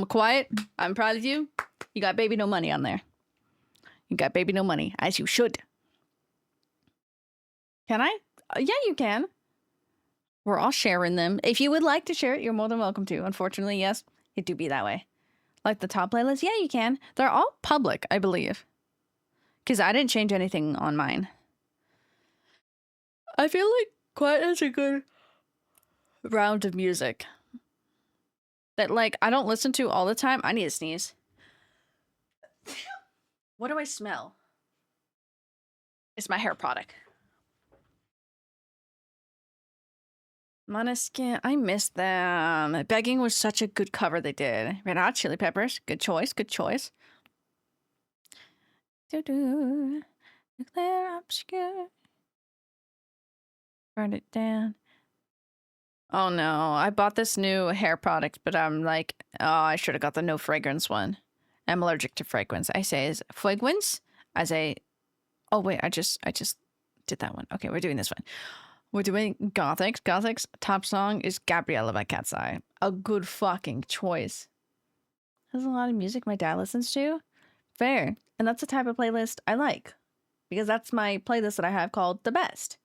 Quiet, I'm proud of you. You got Baby No Money on there. You got Baby No Money, as you should. Can I? Yeah, you can. We're all sharing them. If you would like to share it, you're more than welcome to. Unfortunately, yes, it do be that way. Like the top playlist? Yeah, you can. They're all public, I believe. Because I didn't change anything on mine. I feel like Quiet has a good round of music. That, like, I don't listen to all the time. I need to sneeze. What do I smell? It's my hair product. Måneskin, I miss them. Begging was such a good cover they did. Red Hot Chili Peppers, good choice, good choice. Nuclear obscure. Burn it down. Oh no, I bought this new hair product, but I'm like, oh, I should have got the no fragrance one. I'm allergic to fragrance. I say is fragrance as a. Oh wait, I just did that one. Okay, we're doing this one. We're doing Gothics. Gothics' top song is Gabriella by Cat's Eye. A good fucking choice. There's a lot of music my dad listens to. Fair. And that's the type of playlist I like. Because that's my playlist that I have called The Best.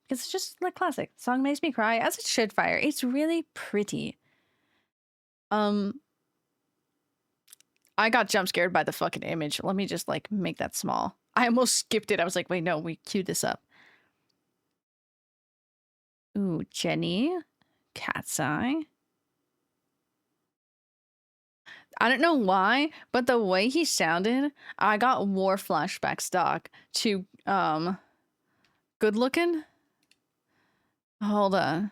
Because it's just like classic. The song makes me cry, as it should. Fire. It's really pretty. I got jump scared by the fucking image. Let me just like make that small. I almost skipped it. I was like, wait, no, we queued this up. Ooh, Jenny. Cat's Eye. I don't know why, but the way he sounded, I got war flashbacks, Doc, to, Good Looking. Hold on.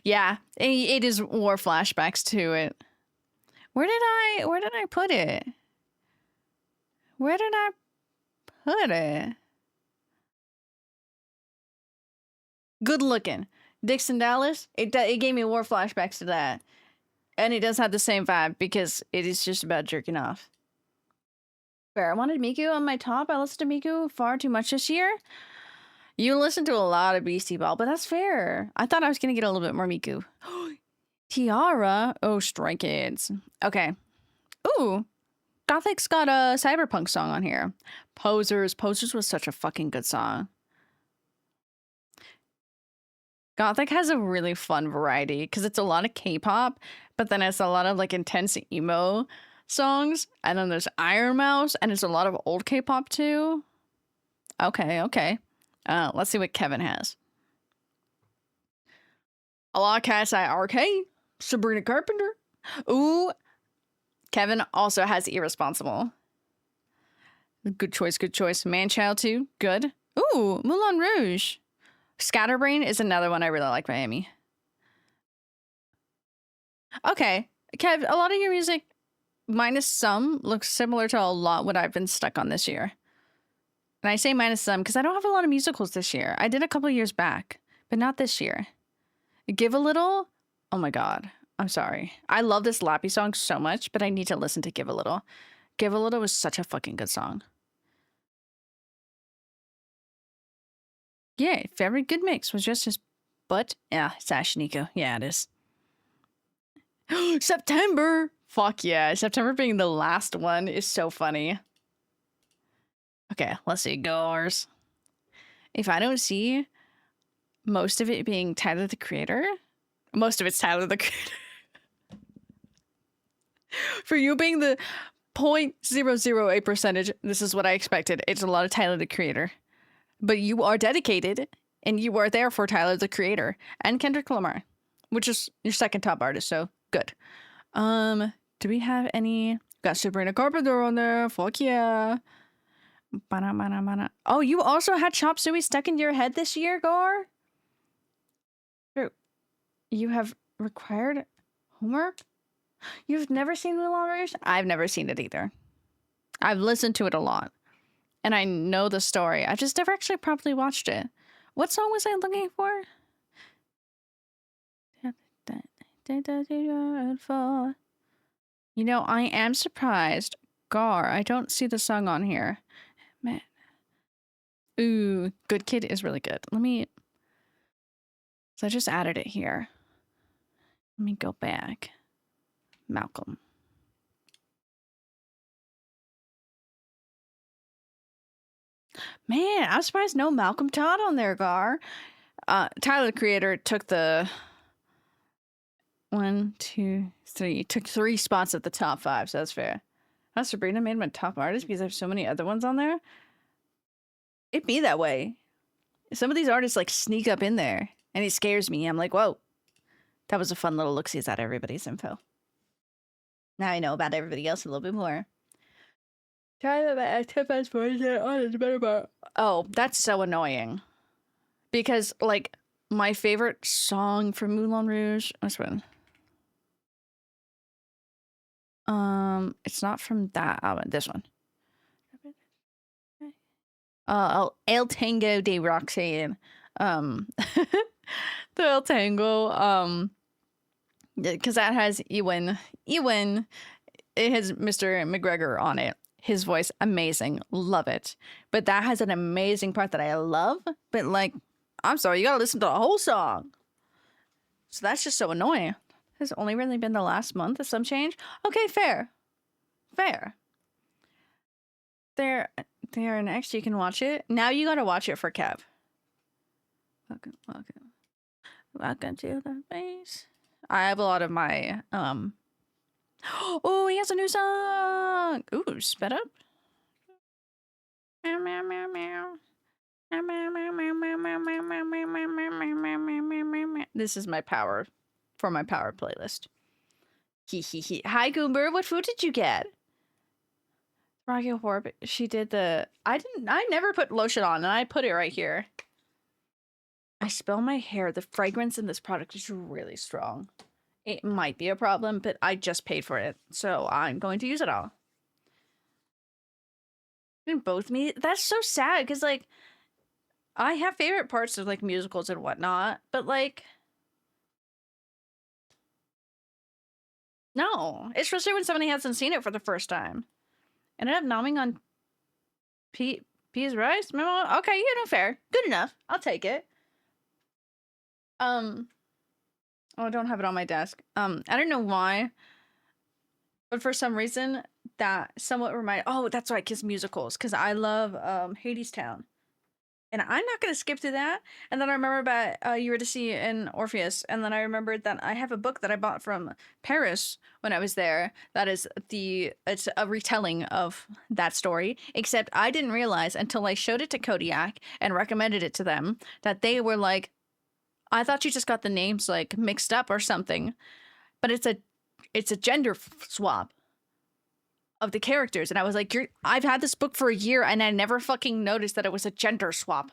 Yeah, it is war flashbacks to it. Where did I put it? Where did I put it? Good Looking. Dixon Dallas. It gave me war flashbacks to that. And it does have the same vibe because it is just about jerking off. Fair. I wanted Miku on my top. I listened to Miku far too much this year. You listen to a lot of Beastie Ball, but that's fair. I thought I was going to get a little bit more Miku. Tiara. Oh, Stray Kids. Okay. Ooh. Gothic's got a cyberpunk song on here. Posers. Posers was such a fucking good song. Gothic has a really fun variety because it's a lot of K-pop, but then it's a lot of like intense emo songs, and then there's Iron Mouse, and it's a lot of old K-pop too. Okay. Let's see what Kevin has. A lot of Cat's Eye Arcade, Sabrina Carpenter. Ooh, Kevin also has Irresponsible. Good choice. Manchild too, good. Ooh, Moulin Rouge. Scatterbrain is another one I really like by Amy. Okay, Kev, a lot of your music, minus some, looks similar to a lot what I've been stuck on this year. And I say minus some because I don't have a lot of musicals this year. I did a couple years back, but not this year. Give a Little. Oh my god. I'm sorry. I love this Lappy song so much, but I need to listen to Give a Little. Give a Little was such a fucking good song. Yeah, very good mix. Was just his butt. Yeah, it's Ashnico. Yeah, it is. September! Fuck yeah. September being the last one is so funny. Okay, let's see. Goers. If I don't see most of it being Tyler the Creator, most of it's Tyler the Creator. For you being the 0.008 percentage, this is what I expected. It's a lot of Tyler the Creator. But you are dedicated, and you are there for Tyler the Creator and Kendrick Lamar, which is your second top artist, so good. Do we have any? Got Sabrina Carpenter on there. Fuck yeah. Oh, you also had Chop Suey stuck in your head this year, Gar? You have required homework? You've never seen Moulin Rouge? I've never seen it either. I've listened to it a lot. And I know the story. I just never actually properly watched it. What song was I looking for? You know, I am surprised. Gar, I don't see the song on here. Man. Ooh, Good Kid is really good. So I just added it here. Let me go back. Malcolm. Man, I'm surprised no Malcolm Todd on there, Gar. Tyler the Creator took the 1, 2, 3. Took 3 spots at the top 5, so that's fair. How Sabrina made my top artist because I have so many other ones on there. It be that way. Some of these artists like sneak up in there, and it scares me. I'm like, whoa, that was a fun little look-sees at everybody's info. Now I know about everybody else a little bit more. Oh, that's so annoying. Because, like, my favorite song from Moulin Rouge... Which one? It's not from that album. This one. El Tango de Roxanne. The El Tango, because that has Ewan. It has Mr. McGregor on it. His voice, amazing. Love it. But that has an amazing part that I love. But, like, I'm sorry, you gotta listen to the whole song. So that's just so annoying. Has only really been the last month of some change. Okay, fair. There next you can watch it. Now you gotta watch it for Kev. Welcome to the base. I have a lot of my Oh, he has a new song. Ooh, sped up. Meow meow meow meow. This is my power for my power playlist. He. Hi Goomber, what food did you get? Rocky Horror, she did the I never put lotion on, and I put it right here. I spill my hair. The fragrance in this product is really strong. It might be a problem, but I just paid for it, so I'm going to use it all. And both me. That's so sad, because, like, I have favorite parts of, like, musicals and whatnot, but, like, no. Especially when somebody hasn't seen it for the first time. Ended up nomming on Peas Rice? Memo? Okay, yeah, no, fair. Good enough. I'll take it. Oh, I don't have it on my desk. I don't know why, but for some reason that somewhat oh, that's right, Kiss musicals, because I love Hadestown. And I'm not going to skip through that. And then I remember about Eurydice and Orpheus. And then I remembered that I have a book that I bought from Paris when I was there. That is it's a retelling of that story. Except I didn't realize until I showed it to Kodiak and recommended it to them that they were like, I thought you just got the names like mixed up or something. But it's a gender swap of the characters, and I was like, I've had this book for a year and I never fucking noticed that it was a gender swap.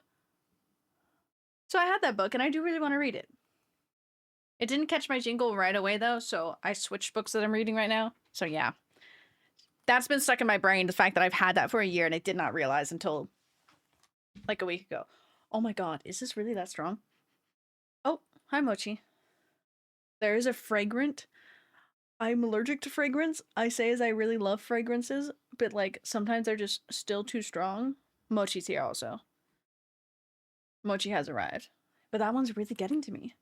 So I had that book and I do really want to read it. It didn't catch my jingle right away though, so I switched books that I'm reading right now. So yeah. That's been stuck in my brain, the fact that I've had that for a year and I did not realize until like a week ago. Oh my god, is this really that strong? Oh, hi Mochi. There is a fragrant. I'm allergic to fragrance. I say as I really love fragrances, but like sometimes they're just still too strong. Mochi's here also. Mochi has arrived. But that one's really getting to me.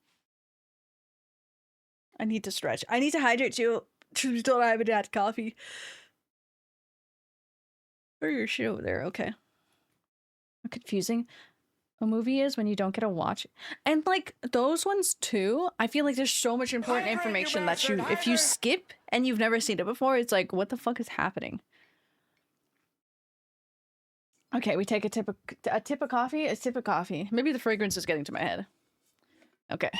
I need to stretch. I need to hydrate too. Don't have a coffee. Or your shit over there, okay. How confusing a movie is when you don't get to watch. And like those ones too, I feel like there's so much important information that you if you skip and you've never seen it before, it's like what the fuck is happening? Okay, we take a tip of coffee, a sip of coffee. Maybe the fragrance is getting to my head. Okay.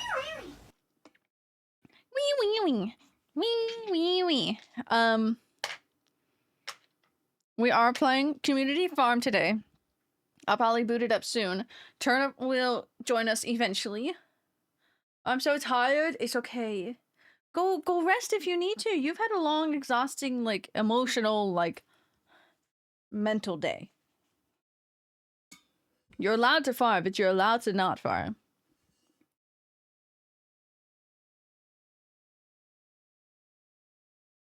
Wee wee wee. Wee wee wee. We are playing Community Farm today. I'll probably boot it up soon. Turnip will join us eventually. I'm so tired. It's okay. Go rest if you need to. You've had a long, exhausting, like, emotional, like, mental day. You're allowed to farm, but you're allowed to not farm.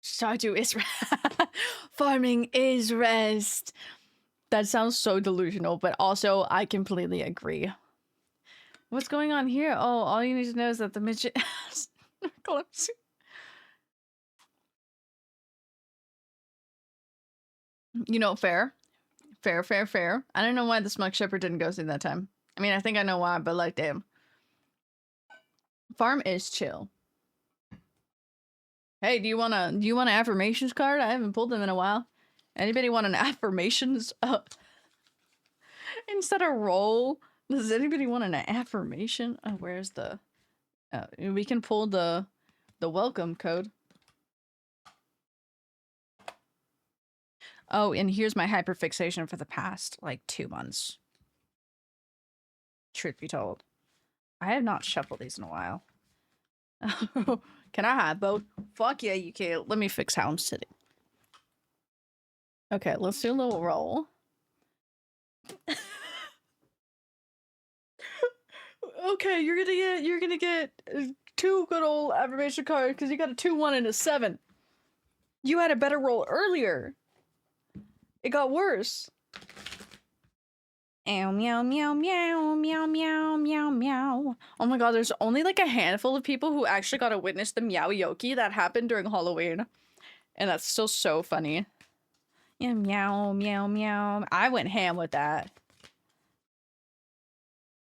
Stardew is farming is rest. That sounds so delusional, but also I completely agree. What's going on here? Oh, all you need to know is that the midget has narcolepsy. You know, fair. Fair, fair, fair. I don't know why the Smug Shepherd didn't go through that time. I mean, I think I know why, but like, damn. Farm is chill. Hey, do you want an affirmations card? I haven't pulled them in a while. Anybody want an affirmations instead of roll? Does anybody want an affirmation? Oh, where's the we can pull the welcome code. Oh, and here's my hyperfixation for the past like 2 months. Truth be told, I have not shuffled these in a while. Can I have both? Fuck yeah, you can. Let me fix how I'm sitting. Okay, let's do a little roll. Okay, you're gonna get 2 good old affirmation cards because you got a 2, 1, and a 7. You had a better roll earlier. It got worse. Meow, meow, meow, meow, meow, meow, meow, meow. Oh my god, there's only like a handful of people who actually got to witness the meow-yoki that happened during Halloween. And that's still so funny. Yeah, meow, meow, meow. I went ham with that.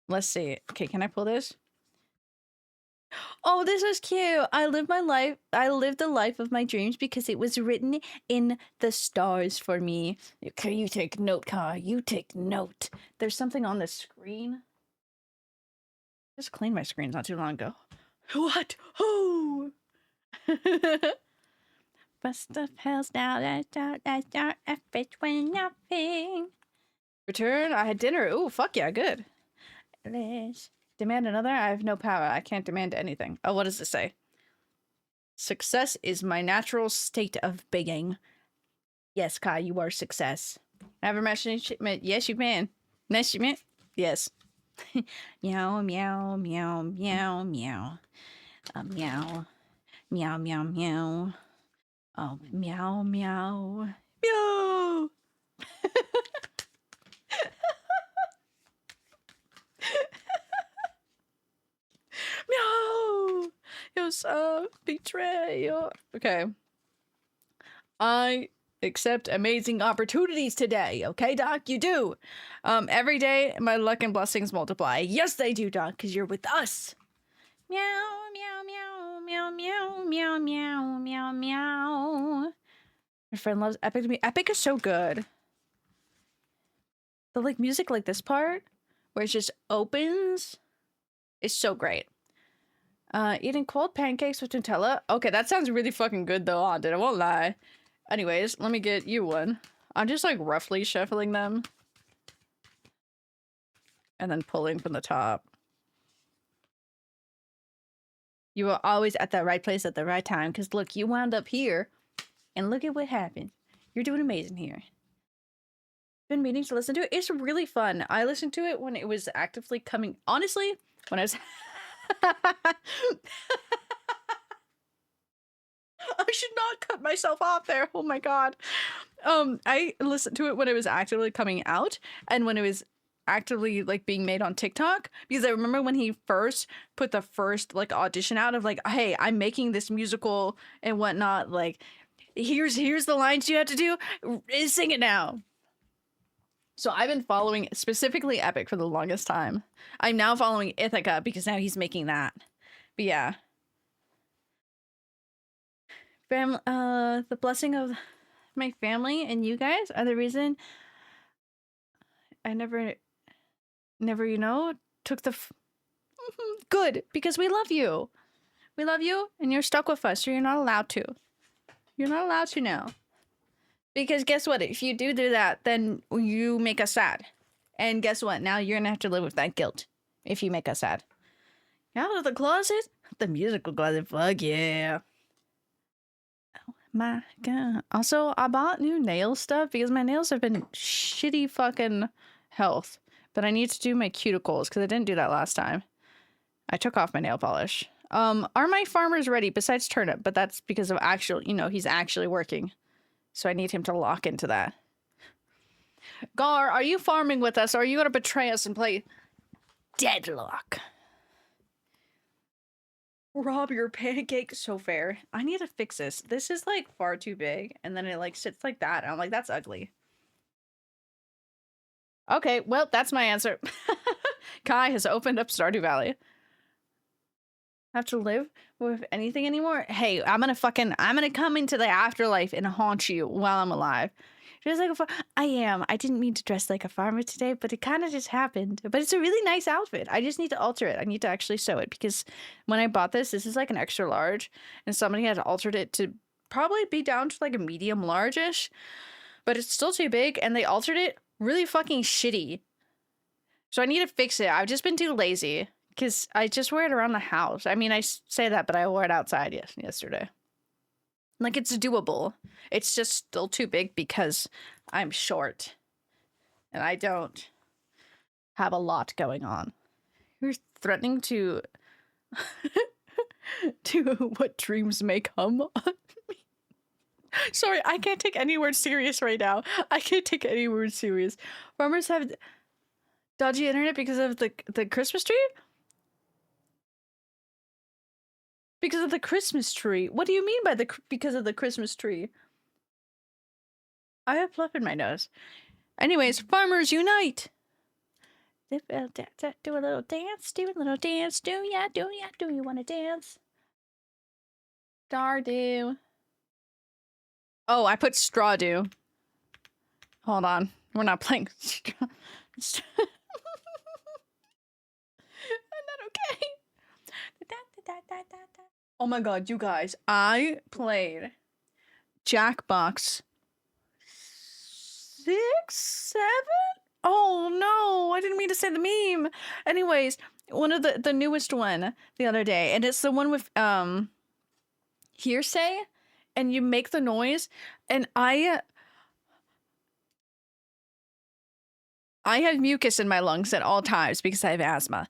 Let's see. Okay, can I pull this? Oh, this is cute. I lived the life of my dreams because it was written in the stars for me. Okay, you take note, Kai. You take note. There's something on the screen. Just cleaned my screens not too long ago. What? Who? Bust the pills now. That's our efforts when nothing. Return. I had dinner. Ooh, fuck yeah, good. Let's demand another. I have no power. I can't demand anything. Oh, what does this say? Success is my natural state of being. Yes, Kai, you are success. Affirmation. Yes, you can. Yes, you can. Yes. Meow, meow, meow, meow, meow. Meow. Meow, meow, meow. Oh, meow, meow. Meow! Meow! Yes, betrayal. Okay. I accept amazing opportunities today. Okay, Doc? You do. Every day, my luck and blessings multiply. Yes, they do, Doc, because you're with us. Meow, meow, meow, meow, meow, meow, meow, meow, meow. My friend loves Epic to me. Epic is so good. The like music like this part, where it just opens, is so great. Eating cold pancakes with Nutella. Okay, that sounds really fucking good though, I won't lie. Anyways, let me get you one. I'm just like roughly shuffling them. And then pulling from the top. You were always at the right place at the right time. Because look, you wound up here, and look at what happened. You're doing amazing here. Been meaning to listen to it. It's really fun. I listened to it when it was actively coming. Honestly, when I was... I should not cut myself off there. Oh my god. I listened to it when it was actively coming out and when it was actively like being made on TikTok, because I remember when he first put the first like audition out of like, hey, I'm making this musical and whatnot, like here's the lines you have to do, sing it now. So I've been following specifically Epic for the longest time. I'm now following Ithaca because now he's making that. But yeah. The blessing of my family and you guys are the reason I never, you know, took the good, because we love you. We love you and you're stuck with us, so you're not allowed to. You're not allowed to now. Because guess what? If you do that, then you make us sad. And guess what? Now you're gonna have to live with that guilt if you make us sad. Out of the closet? The musical closet, fuck yeah. Oh my god. Also, I bought new nail stuff because my nails have been shitty fucking health. But I need to do my cuticles because I didn't do that last time. I took off my nail polish. Are my farmers ready besides Turnip? But that's because of actual, you know, he's actually working. So I need him to lock into that. Gar, are you farming with us or are you gonna betray us and play Deadlock? Rob your pancake. So fair. I need to fix this. This is like far too big and then it like sits like that and I'm like, that's ugly. Okay, well, that's my answer. Kai has opened up Stardew Valley. Have to live with anything anymore? Hey, I'm gonna come into the afterlife and haunt you while I'm alive. Just like I am. I didn't mean to dress like a farmer today, but it kind of just happened. But it's a really nice outfit. I just need to alter it. I need to actually sew it because when I bought this is like an extra large and somebody had altered it to probably be down to like a medium large-ish, but it's still too big and they altered it really fucking shitty. So I need to fix it. I've just been too lazy. Because I just wear it around the house. I mean, I say that, but I wore it outside yesterday. Like, it's doable. It's just still too big because I'm short. And I don't have a lot going on. You're threatening to... to what dreams may come on me. Sorry, I can't take any word serious right now. I can't take any word serious. Farmers have dodgy internet because of the Christmas tree? Because of the Christmas tree. What do you mean by because of the Christmas tree? I have fluff in my nose. Anyways, farmers unite. Do a little dance. Do a little dance. Do ya? Do you want to dance? Stardew. Oh, I put Strawdew. Hold on. We're not playing. I'm not okay. Oh my god, you guys. I played Jackbox 6, 7? Oh no, I didn't mean to say the meme. Anyways, one of the newest one the other day, and it's the one with hearsay, and you make the noise, and I have mucus in my lungs at all times because I have asthma.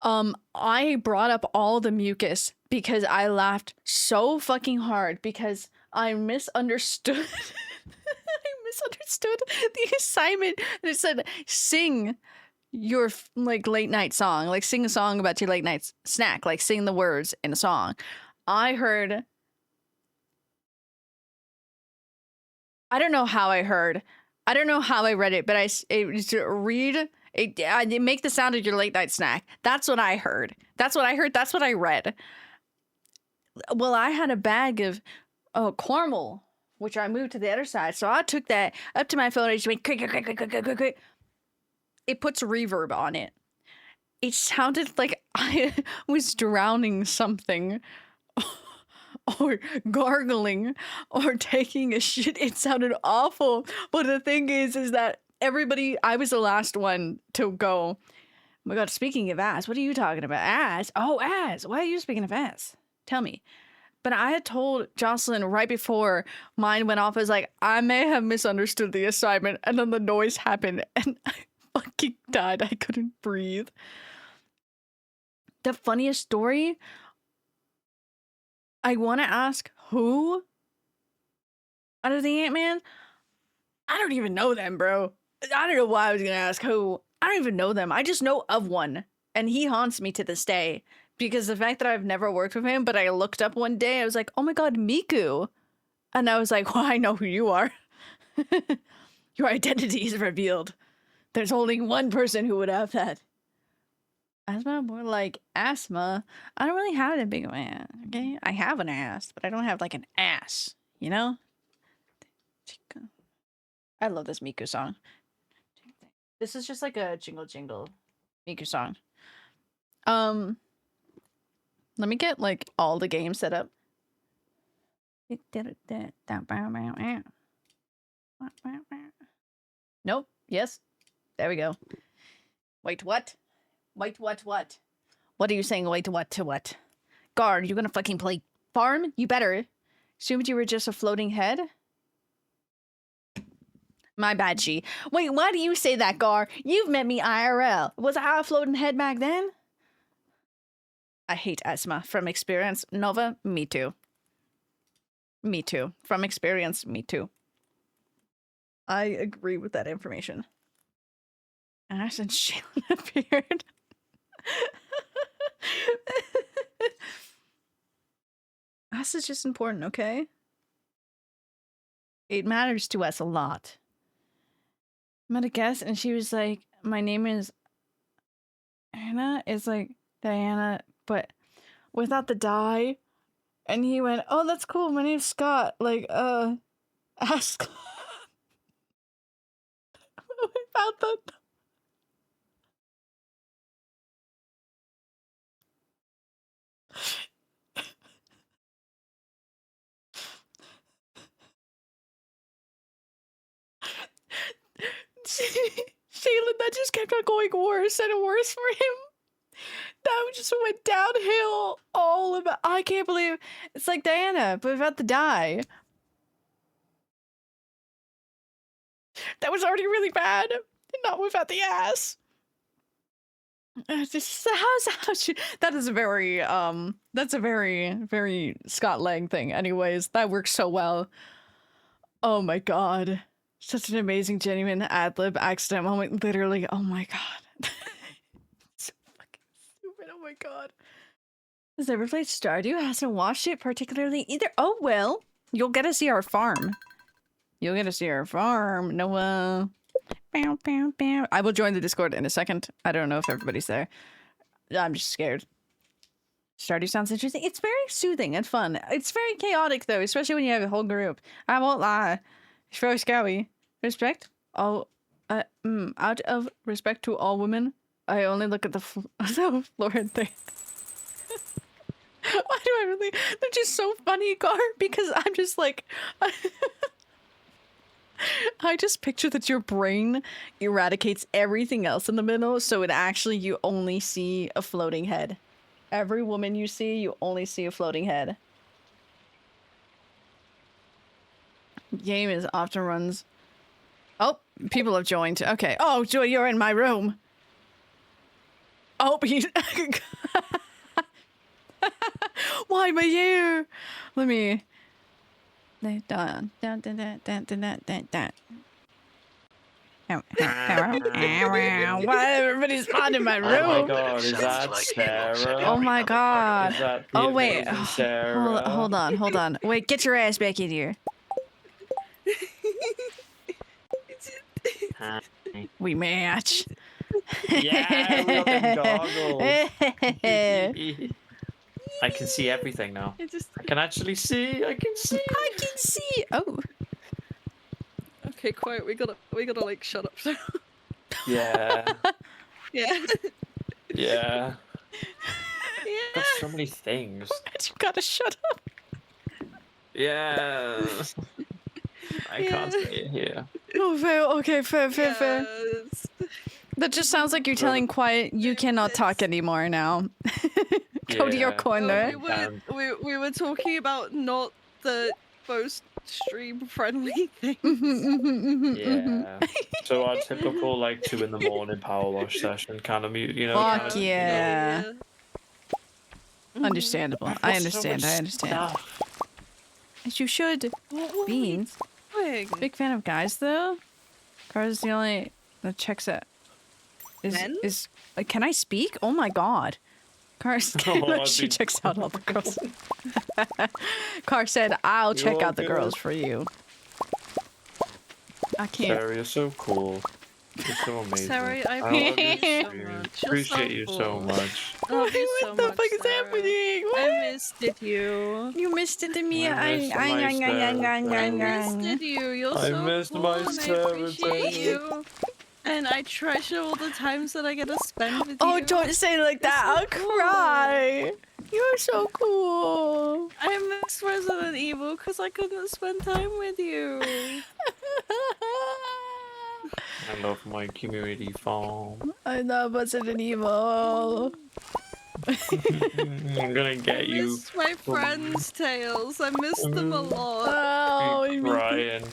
I brought up all the mucus because I laughed so fucking hard because I misunderstood. I misunderstood the assignment. And it said, sing your like late night song, like sing a song about your late night snack, like sing the words in a song. I heard. I don't know how I heard. I don't know how I read it, but read. It make the sound of your late night snack. That's what I heard. That's what I heard. That's what I read. Well, I had a bag of caramel, which I moved to the other side. So I took that up to my phone and just went click, click, click, click, click, click, click. It puts reverb on it. It sounded like I was drowning something or gargling or taking a shit. It sounded awful. But the thing is that everybody, I was the last one to go. my god, speaking of ass, what are you talking about? Ass? Oh, ass. Why are you speaking of ass? Tell me. But I had told Jocelyn right before mine went off, I was like, I may have misunderstood the assignment, and then the noise happened, and I fucking died. I couldn't breathe. The funniest story, I want to ask who out of the Ant-Man? I don't even know them, bro. I don't know why I was going to ask who. I don't even know them. I just know of one, and he haunts me to this day. Because the fact that I've never worked with him, but I looked up one day, I was like, oh my god, Miku. And I was like, well, I know who you are. Your identity is revealed. There's only one person who would have that. Asthma? More like asthma. I don't really have that big of an ass, okay? I have an ass, but I don't have like an ass, you know? I love this Miku song. This is just like a jingle jingle Miku song. Let me get like all the games set up. Nope. Yes. There we go. Wait, what? Wait, what? What are you saying? Wait, what to what? Guard, you gonna fucking play farm? You better. Assumed you were just a floating head? My bad, G. Wait, why do you say that, Gar? You've met me IRL. Was I a floating head back then? I hate asthma. From experience, Nova, me too. Me too. From experience, me too. I agree with that information. Ash and Shayla appeared. Ash is just important, okay? It matters to us a lot. I met a guest and she was like, my name is Anna. It's like Diana, but without the die. And he went, oh, that's cool. My name's Scott. Like, ask. Without the. Shayla, that just kept on going worse and worse for him. That just went downhill all about. I can't believe it's like Diana, but without the die. That was already really bad, not without the ass. Just, that is a very that's a very Scott Lang thing. Anyways, that works so well. Oh my god, such an amazing, genuine ad-lib accident moment. Literally, oh my god. So fucking stupid. Oh my god. Has ever played Stardew? Hasn't watched it particularly either. Oh well, you'll get to see our farm. You'll get to see our farm. Noah. Bow, bow, bow. I will join the Discord in a second. I don't know if everybody's there. I'm just scared. Stardew sounds interesting. It's very soothing and fun. It's very chaotic though, especially when you have a whole group. I won't lie. It's very scary. Respect all. Out of respect to all women, I only look at the florid thing. Why do I really? They're just so funny, Gar. Because I'm just like. I just picture that your brain eradicates everything else in the middle, so it actually you only see a floating head. Every woman you see, you only see a floating head. Game is often runs. Oh, people have joined. Okay. Oh, Joy, you're in my room. Oh, he's. Why am I here? Let me. Why everybody's on in my room? Oh my god, is that Sarah? Oh my god. Is that the Oh wait, amazing Sarah? hold on. Wait, get your ass back in here. We match. Yeah, we got them goggles. I can see everything now. I can actually see. I can see. I can see. Oh. Okay, quiet. We gotta like shut up. Yeah. Yeah. Yeah. Got so many things. You gotta shut up. Yeah. I can't stay here. Oh, fair. Okay, fair. Yes. That just sounds like you're telling Quiet you cannot talk anymore now. Go to your corner. We were talking about not the most stream friendly things. Yeah. So our typical like 2 in the morning power wash session kind of mute, you know. Fuck kind of, yeah. Mhm. Understandable. I understand. I understand. As you should. Beans. Big fan of guys though. Car's the only that checks it. Is can I speak? Oh my god. Car's she checks out all the girls. Car said, "I'll check out the girls for you." I can't. Sarah, you're so cool. You're so amazing. Sarah, I love your so stream. much. Appreciate you so much. I love you so What the much, fuck is Sarah. happening? What? I misted you. You missed it to me. I misted you. You're I so missed cool my and I Sarah, appreciate thank you. And I treasure all the times that I get to spend with you. Oh, don't say it like that. I'll cry. You're so cool. I miss Resident Evil because I couldn't spend time with you. I love my community farm. I love Resident Evil. I'm gonna get I you. miss my friends' tales. I miss them a lot. Oh, Keep crying.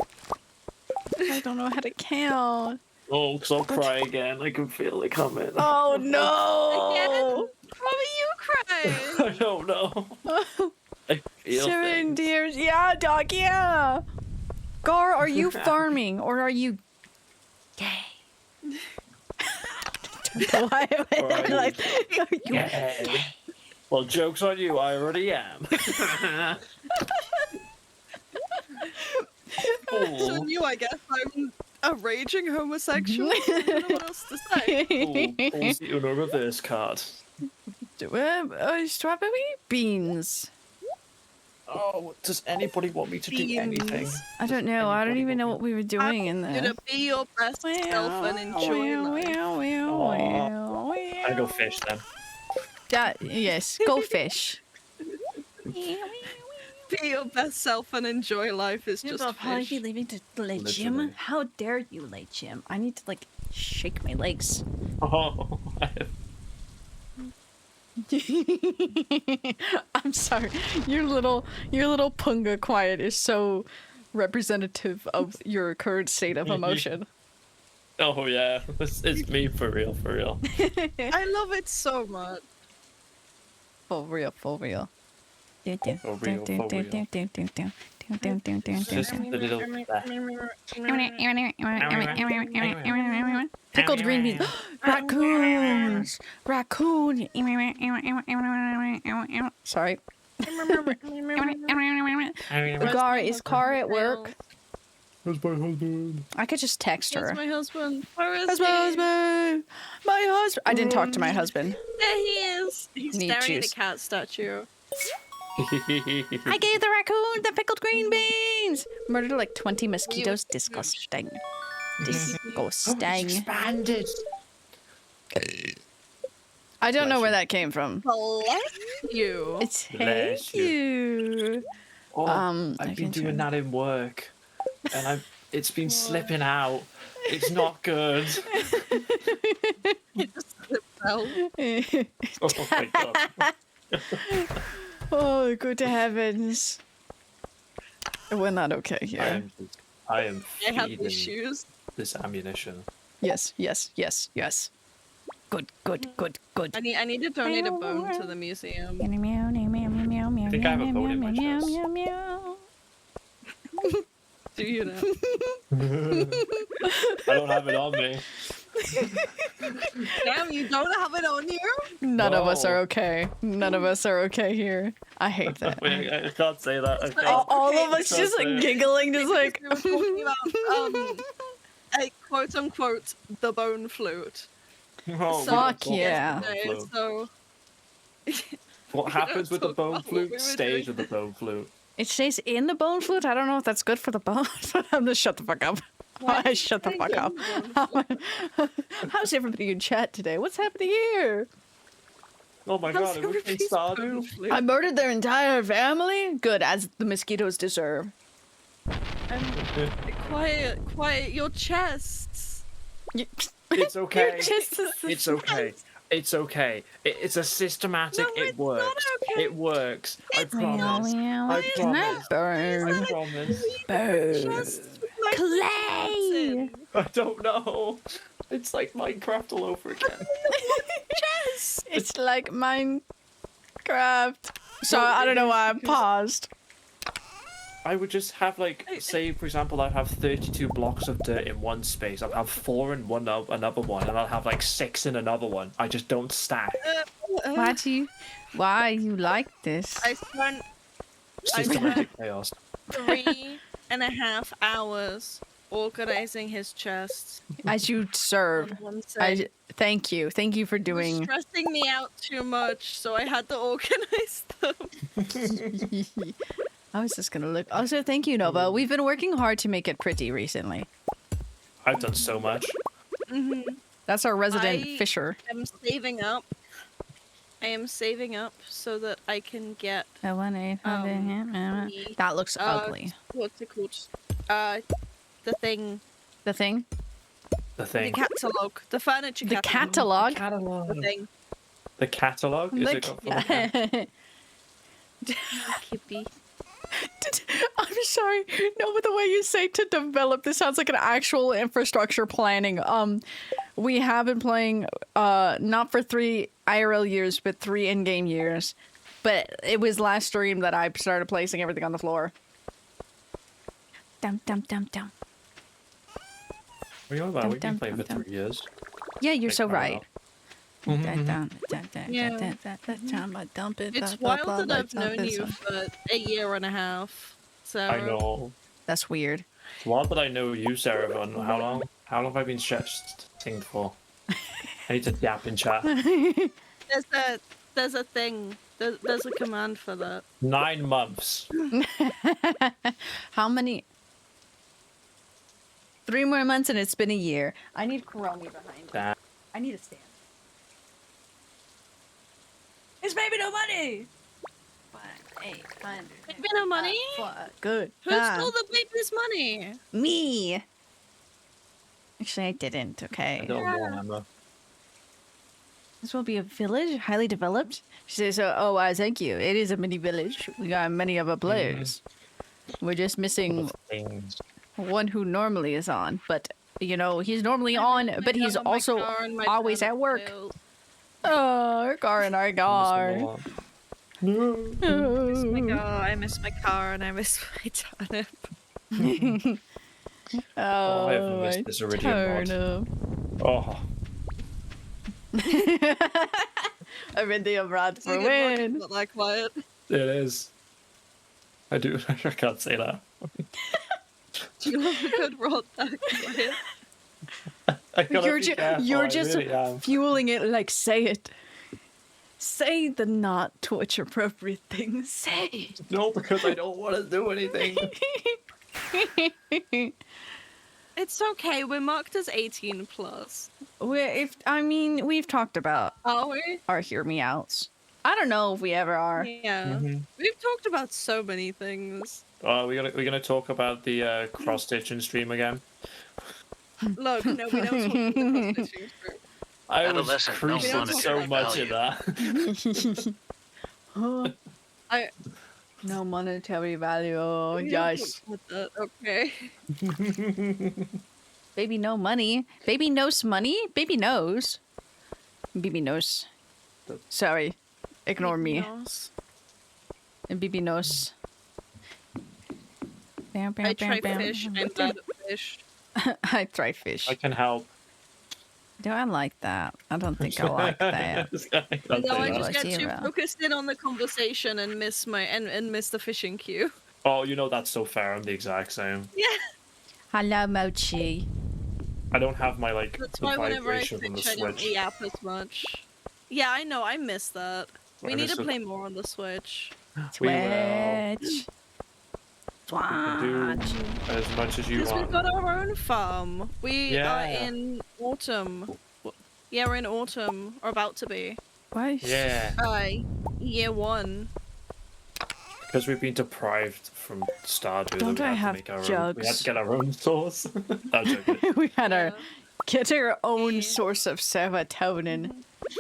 I don't know how to count. Oh, because I'll cry again. I can feel it coming. Oh no! What are you crying? I don't know. I feel 7 things. years. Yeah, dog. Yeah. Gar, are you farming or are you gay? Why am Or are I you like? Are you gay? Well, joke's on you. I already am. So Oh. new, I guess. I'm a raging homosexual. I don't know what else to say. Oh, pulls you on a reverse card. Strawberry beans. Oh, does anybody want me to do anything? I don't know. I don't even know what we were doing in I'm there. gonna be your best self and enjoy life. I go fish then. Yes, go fish. Be your best self and enjoy life is just fish. leaving to lay Literally. gym? How dare you lay gym? I need to like shake my legs. Oh, I'm sorry. Your little punga quiet is so representative of your current state of emotion. oh yeah, it's me for real, for real. I love it so much. For real, for real. For real, for real. Just the little. Pickled green beans. Raccoons. Raccoon. Sorry. Gar, is Car at work? Where's my husband? I could just text her. That's my husband. Where is That's he? my husband. My husband. I didn't talk to my husband. There he is. He's Need staring at juice. the cat statue. I gave the raccoon the pickled green beans. Murdered like 20 mosquitoes. Disgusting. Disgusting. Expanded. I don't know where that came from. Bless you. It's Bless thank you. Oh, I I've can been doing turn- that in work, and it's been slipping out. It's not good. It just slipped out. Oh my god. Oh, good heavens. We're not okay here. I am I have feeding issues. this ammunition. Yes, yes, yes, yes. Good, good, good, good. I need to donate a bone to the museum. I think I have a bone in my chest. Do you know? I don't have it on me. Damn, you don't have it on you? None of us No. are okay. None of us are okay here. I hate that. Wait, I can't say that. I can't. All of us just like giggling, just like. We were talking about, a quote unquote, the bone flute. Oh, Fuck we don't talk yeah. about the Okay, bone flute. so What happens with the talk bone about what flute we were stays doing. with the bone flute. It stays in the bone flute. I don't know if that's good for the bone, but I'm gonna shut the fuck up. I shut the fuck up. How's everybody in chat today? What's happening here? Oh my How's god, it was everybody's bone Stardew. flute? I murdered their entire family. Good, as the mosquitoes deserve. Quiet your chests. It's okay. Just It's okay. It's okay. It's a systematic. No, it it's works. not okay. It works. I It's promise. I Can I promise. burn? I promise. Just like Clay! I don't know. It's like Minecraft all over again. Yes. It's like Minecraft. So I don't know why I paused. I would just have like, say for example, I'd have 32 blocks of dirt in one space. I'd have 4 in another one, and I'll have like 6 in another one. I just don't stack. Why you like this? I spent Systematic chaos. 3.5 hours organizing his chest. As you serve. on one side. Thank you. Thank you for It was doing. stressing me out too much, so I had to organize them. I was just gonna look. Also, thank you, Nova. We've been working hard to make it pretty recently. I've done so much. That's our resident I- fisher. I'm saving up. I am saving up so that I can get That looks ugly. what's it called? The thing. The thing? The The thing. catalog. The furniture The catalog. catalog? The thing. The catalog? Is it got full of Kippy. I'm sorry. No, but the way you say to develop, this sounds like an actual infrastructure planning. We have been playing, not for 3 IRL years, but 3 in-game years. But it was last stream that I started placing everything on the floor. Dum dum dum dum. What are you on about? We've been Dum, playing for dum, 3 years. Yeah, you're Like, so I don't right. Yeah. It's wild that I've known you for a year and a half. So I know. That's weird. It's wild that I know you, Sarah, on how long? How long have I been chatting for? I need to dap in chat. there's a thing. There's a command for that. 9 months. How many? 3 more months and it's been a year. I need Kuromi behind me. Damn. I need a stand. It's baby no money! 800. Baby no money? Good. Who stole the baby's money? Me! Actually, I didn't, I okay. don't know, Emma. This will be a village, highly developed. She says, oh, why, thank you. It is a mini village. We got many of our players. We're just missing Things. one who normally is on, but you know, he's normally on, but he's also always at work. Oh, our car and our car. I miss my car and I miss my turnip. Oh, I haven't missed this Iridium mod. Oh, Iridium rod for It's win. not that quiet. it is. I do. I can't say that. Do you have a good rod that quiet? I gotta You're, be ju- careful, you're I just really am. fueling it like, say it. Say the not Twitch appropriate thing. Say it. No, because I don't want to do anything. It's okay. We're marked as 18 plus. We've talked about Are we? our hear me outs. I don't know if we ever are. Yeah. We've talked about so many things. We're gonna talk about the cross stitching stream again. Look, no, we don't talk about the cross-stitching group. I was Adolescent, no creasing so monetary much in value. that. No monetary value. Oh, We don't yes. talk about that, okay. Baby, no money. Baby knows money. Baby knows. Baby knows. Sorry. Ignore me. Knows. And Baby knows. Bam, bam, I bam, try bam. fish. I'm bad at fish. I try fish. I can help. Do I like that? I don't think I like that. Don't No, say I that. just get too Zero. focused in on the conversation and miss the fishing queue. Oh, you know that's so fair. I'm the exact same. Yeah. Hello, Mochi. I don't have my That's the why whenever I vibration from the fish, I don't Switch. yap as much. Yeah, I know. I miss that. We I need miss to it. play more on the Switch. We will. Twitch. You can do as much as you Because we've want. got our own farm. We are Yeah. in autumn. Yeah, we're in autumn, or about to be. What? Yeah, Year 1. because we've been deprived from Stardew. Don't that we I had have to make our own. We had jugs? to get our own sauce. I'm joking. We had our Get her own Yeah. source of serotonin.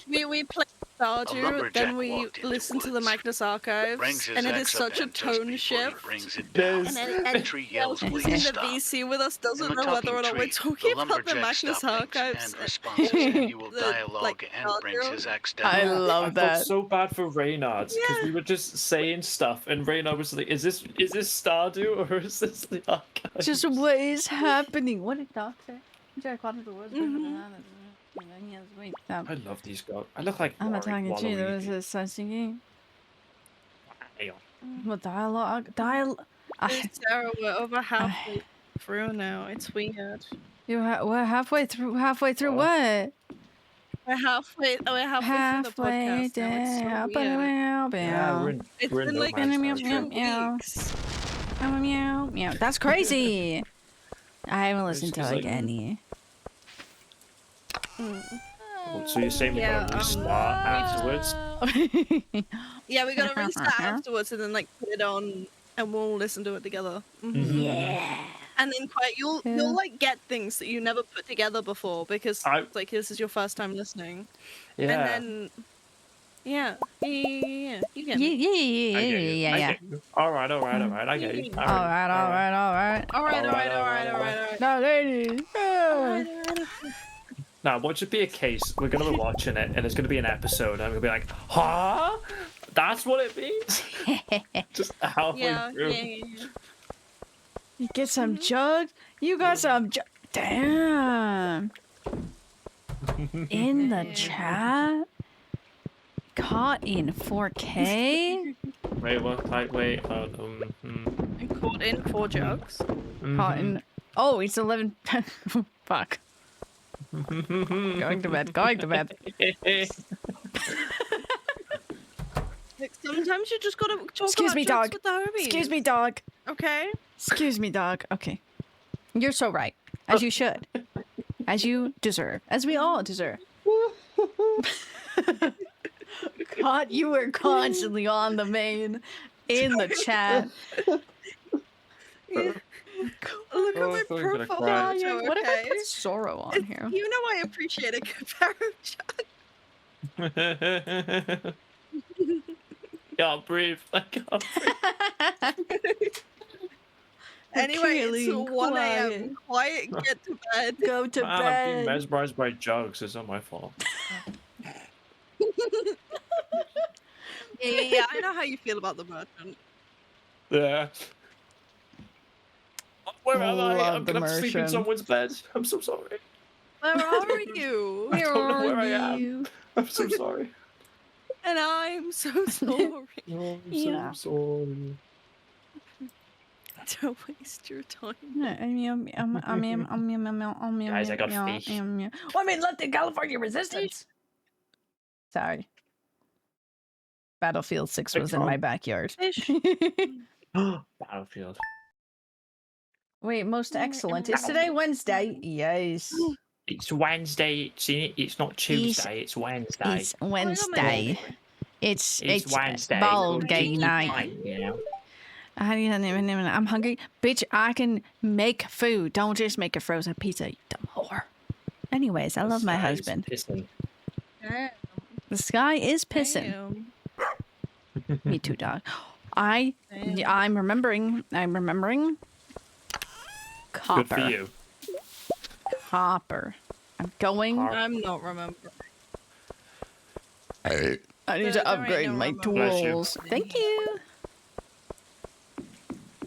We play Stardew, lumberjack then we walked into listen to the woods, Magnus brings Archives, his and it is axe such a up, and just tone before he shift. brings it Yes. down, And the tree yells, who's "Please in the stop!" VC with us In doesn't the know whether or talking not we're tree, talking the about the lumberjack Magnus stops Archives. and responds with annual the, dialogue like, and brings Stardew. his axe I down. love I felt that. so bad for Reynard because Yeah. we were just saying stuff, and Reynard was like, "Is this Stardew or is this the archive?" Just what is happening? What did Doc say? I love these guys. I look like I'm not talking to you. There was Waluigi. a such thing. Hang on. What dialogue? Sarah, we're over halfway through now. It's weird. We're halfway through. Halfway through what? We're halfway through the Halfway podcast now. It's so down. weird. Yeah, It's we're in been no like man's meow, land. meow, 2 meow. weeks. Meow. That's crazy. I haven't listened to It's it like- again. Oh, so you're saying we Yeah, gotta restart afterwards? Yeah, we gotta restart afterwards and then like put it on and we'll listen to it together. Mhm. Yeah. And then you'll like get things that you never put together before because like this is your first time listening. Yeah. And then yeah. You get Yeah, me. I get you. yeah. I get you. All right. I get you. All right. Alright. No, ladies. Now, what should be a case? We're gonna be watching it, and it's gonna be an episode, and I'm gonna be like, "Huh? That's what it means." Just halfway Yeah. through. You get some jugs. You got some jugs. Damn. In the chat. Caught in 4K. Wait, what? Wait. And caught in 4 jugs. Caught in. Oh, it's 11. Fuck. Going to bed. Like, sometimes you just gotta talk Excuse about me, jokes dog. with the homies. Excuse me, dog. Okay. Excuse me, dog. Okay. You're so right. As you should. As you deserve. As we all deserve. God, you were constantly on the main in the chat. Yeah. Look at my I'm gonna profile cry. photo, What if I okay? put sorrow on here? You know I appreciate a good pair of jugs. Can't breathe. I can't breathe. Anyway, Really it's 1 a.m. Quiet, get to bed. Go to Man, I'm being bed. mesmerized by jugs. It's not my fault. Yeah, I know how you feel about the merchant. Yeah. Where am I? Love I'm the gonna have to sleep in merchant. someone's bed. I'm so sorry. Where are you? I don't know where I am. I'm so sorry. And I'm so sorry. Oh, I'm Yeah. so sorry. Don't waste your time. Guys, I got fish. I mean, let the California Resistance. Sorry. Battlefield 6 was in my backyard. Fish. Battlefield. Wait, most excellent. Is today Wednesday? Yes. It's Wednesday. It's not Tuesday. It's Wednesday. It's Wednesday. It's Wednesday. ball It's game night. fine, you know? I'm hungry. Bitch, I can make food. Don't just make a frozen pizza, you dumb whore. Anyways, I love my This guy's husband. pissing. The sky is pissing. Damn. Me too, dog. I'm remembering. Copper. Good for you. Copper. I'm going. Copper. I'm not remembering. I need to There ain't upgrade no my remember. Bless you. tools. Thank you.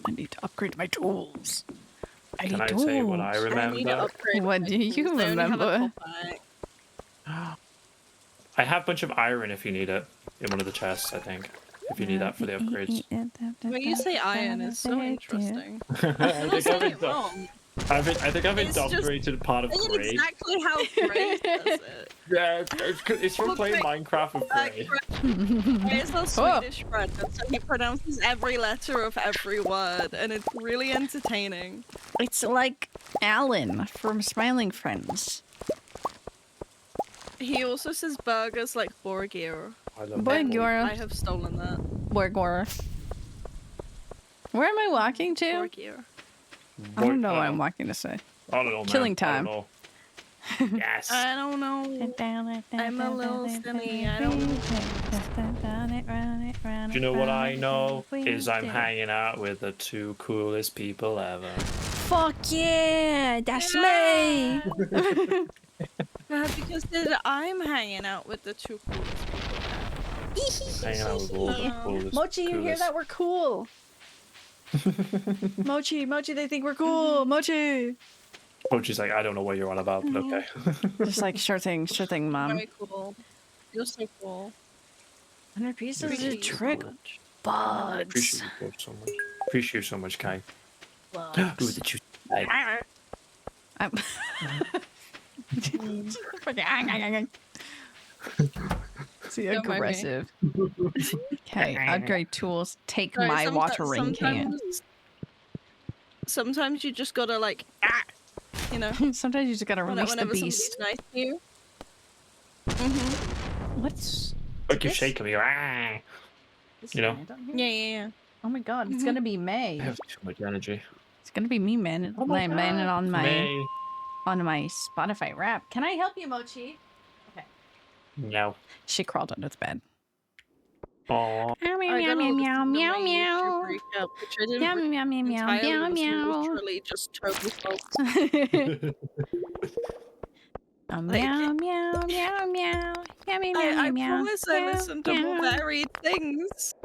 I need to upgrade my tools. I Can need I tools. say what I I need to remember? upgrade What my do you tools. I only have a remember? copper. I have a bunch of iron if you need it in one of the chests, I think. If you need that for the upgrades. When you say iron, it's so interesting. I think I've Saying been it wrong. I think I've It's just- indoctrinated part of Say it grade. exactly how Gray does it. Yeah, it's from Look, playing like, Minecraft with grade. Gray is a Swedish friend, and so he pronounces every letter of every word, and it's really entertaining. It's like Alan from Smiling Friends. He also says burgers like Borgir. I love Boy, that. you're I have stolen that. Borgor. Where am I walking to? Borgir. I don't know what I'm walking to say. I don't know, man. Killing I don't time. know. Yes. I don't know. I'm a little silly. I don't know. Do you know what I know? Is I'm hanging out with the two coolest people ever. Fuck yeah, that's me. Because then I'm hanging out with the two coolest people. Hanging out with all the coolest. Mochi, you hear coolest. that? We're cool. Mochi, they think we're cool. Mochi. Mochi's like, I don't know what you're on about, but okay. Just like, sure thing, mom. Very cool. You're so cool. 100 pieces is a Appreciate you so trick. much. Buds. Appreciate you both so much. Appreciate you so much, Kai. Bugs. Ooh, the juice. Kai. I'm... See, Don't mind me. aggressive. Okay, upgrade tools. Take Sorry, my watering can. Sometimes you just gotta like, you know, Sometimes you just gotta release the whenever beast. somebody's nice to you. What's... Like you're this? shaking me. Ah. You know? Yeah. Oh my god, it's gonna be May. I have too much energy. It's gonna be me, man. Oh my I'm landing on my May. Spotify rap. Can I help you, Mochi? Okay. No. She crawled under the bed. Aww. Meow I meow got meow all meow this meow into my meow. YouTube recap, which I didn't Meow meow meow meow meow entirely meow listen to, meow. literally just totally false. Meow meow meow meow meow. Meow meow I meow. promise I listen to more varied things.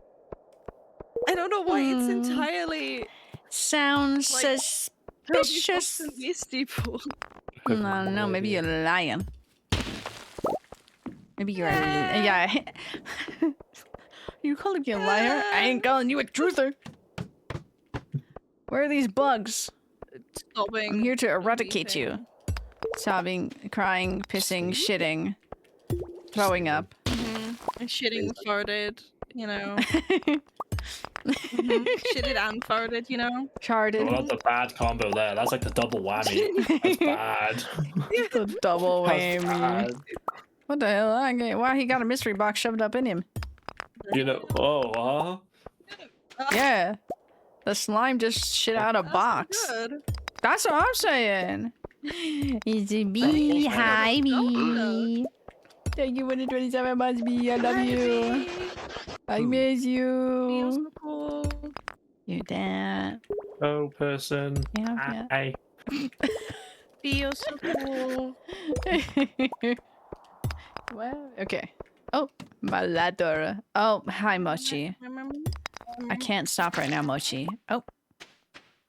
I don't know why it's entirely Sounds like, suspicious. Toby Fox and Beastie Boys. No, maybe you're lying. Maybe you're yeah. You calling me a liar? I ain't calling you a truther. Where are these bugs? Sobbing. I'm here to and eradicate you. weeping. Sobbing, crying, pissing, shitting, throwing up. And shitting farted, you know. Shitted and farted, you know. Sharded. Well, that's a bad combo there. That's like the double whammy. That's bad. The double That's whammy. bad. What the hell? Why he got a mystery box shoved up in him? You know, oh, Yeah. The slime just shit out a box. Good. That's what I'm saying. It's a bee. Hi, bee. Thank you for the 27 months, bee. I love you. I miss Feels you. so cool. You're that. oh, person. Yeah, Hi. Feels so cool. Well, okay. Oh, my ladder. Oh, hi, Mochi. I can't stop right now, Mochi. Oh.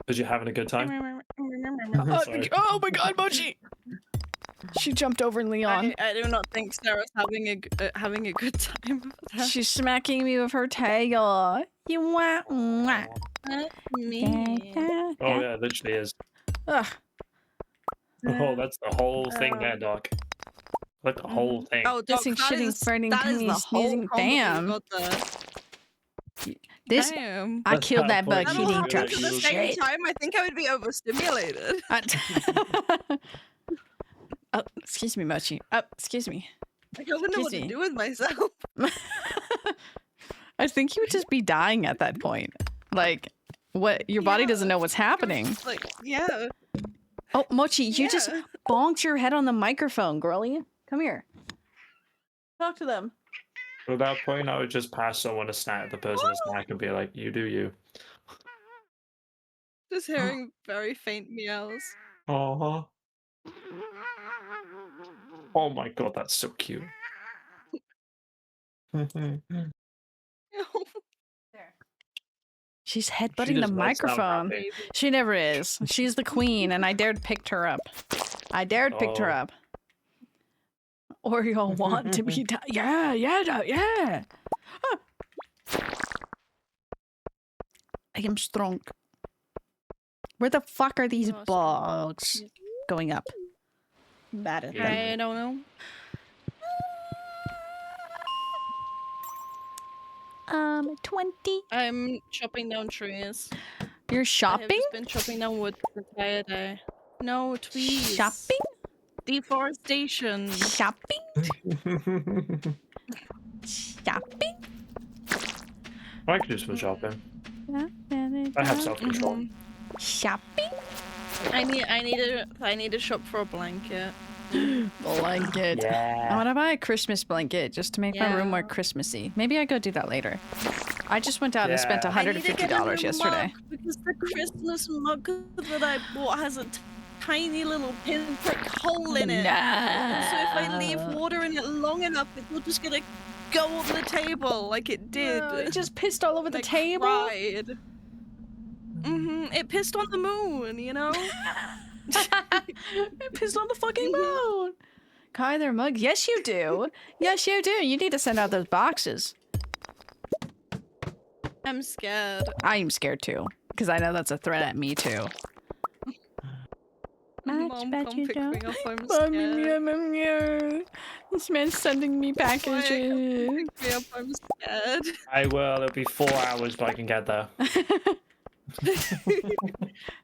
Did you having a good time? Sorry. Oh my god, Mochi! She jumped over Leon. I do not think Sarah's having a good time with that. She's smacking me with her tail. You want? Me. Oh yeah, it literally is. Ugh. Oh, that's the whole thing there, Doc. Like the whole thing. Oh, Doc, Pissing, that shitting, is- farting, that is the sneezing, whole sneezing. combo you Damn. got there. This Damn. I That's killed how that bug. point He you didn't do drop it. At the You same shit. time, I think I would be overstimulated. Oh, excuse me, Mochi. Oh, excuse me. Like, I wouldn't know what Excuse to me. do with myself. I think you would just be dying at that point. Like, what? Your body doesn't know what's happening. Like, yeah. Oh, Mochi, you just Yeah. bonked your head on the microphone, girlie. Come here. Talk to them. At that point, I would just pass someone a snack, the person a snack, and be like, "You do you." Just hearing very faint meows. Oh. Oh my god, that's so cute. She's She headbutting the does not sound microphone. happy. She never is. She's the queen, and I dared picked her up. I dared picked her Oh. up. Or you'll want to be yeah. Ah. I am strong. Where the fuck are these Awesome. bugs going up? Mad at them. I don't know. 20. I'm chopping down trees. You're I have shopping? just been chopping down wood the entire day. No, trees. Shopping? Deforestation. Shopping? Shopping? I could do some shopping. I have self-control. Mhm. Shopping? I need to shop for a blanket. Blanket. I Yeah. want to buy a Christmas blanket just to make my room more Yeah. Christmassy. Maybe I go do that later. I just went out and spent Yeah. I need to get a $150 new yesterday. mug because the Christmas mug that I bought has a tiny little pinprick hole in it. And so if I leave water in it long enough, it's not just gonna go on the table like it did. It just pissed all over the I table. cried. It pissed on the moon, you know? It pissed on the fucking moon. Kai, their mug. Yes, you do. Yes, you do. You need to send out those boxes. I'm scared. I am scared too, because I know that's a threat at me too. Mom, come pick me up, I'm scared. This man's sending me Why packages. pick me up, I'm scared. I will. It'll be 4 hours, but I can get there.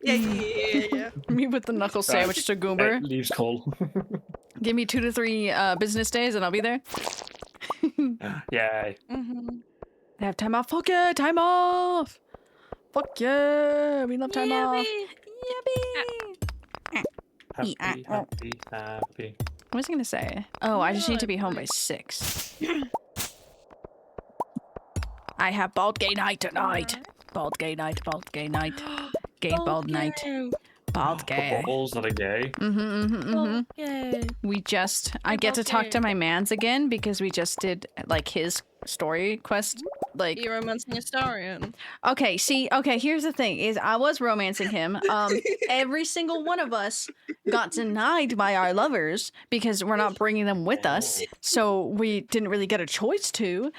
Yeah. Me with the knuckle sandwich to Goober. Leaves call. Give me 2 to 3 business days and I'll be there. Yay. They have time off. Fuck yeah, time off. Fuck yeah, we love time off. Happy, happy, happy. What was I gonna say? Oh, I just need to be home by 6. I have bald gay night tonight. Bald gay night, bald gay night. Gay bald night. Bald gay. Balls that are gay. We just, I get to talk to my mans again because we just did like his story quest. Like, You're romancing a historian. okay, see, okay, here's the thing is I was romancing him. Every single one of us got denied by our lovers because we're not bringing them with us. So we didn't really get a choice to,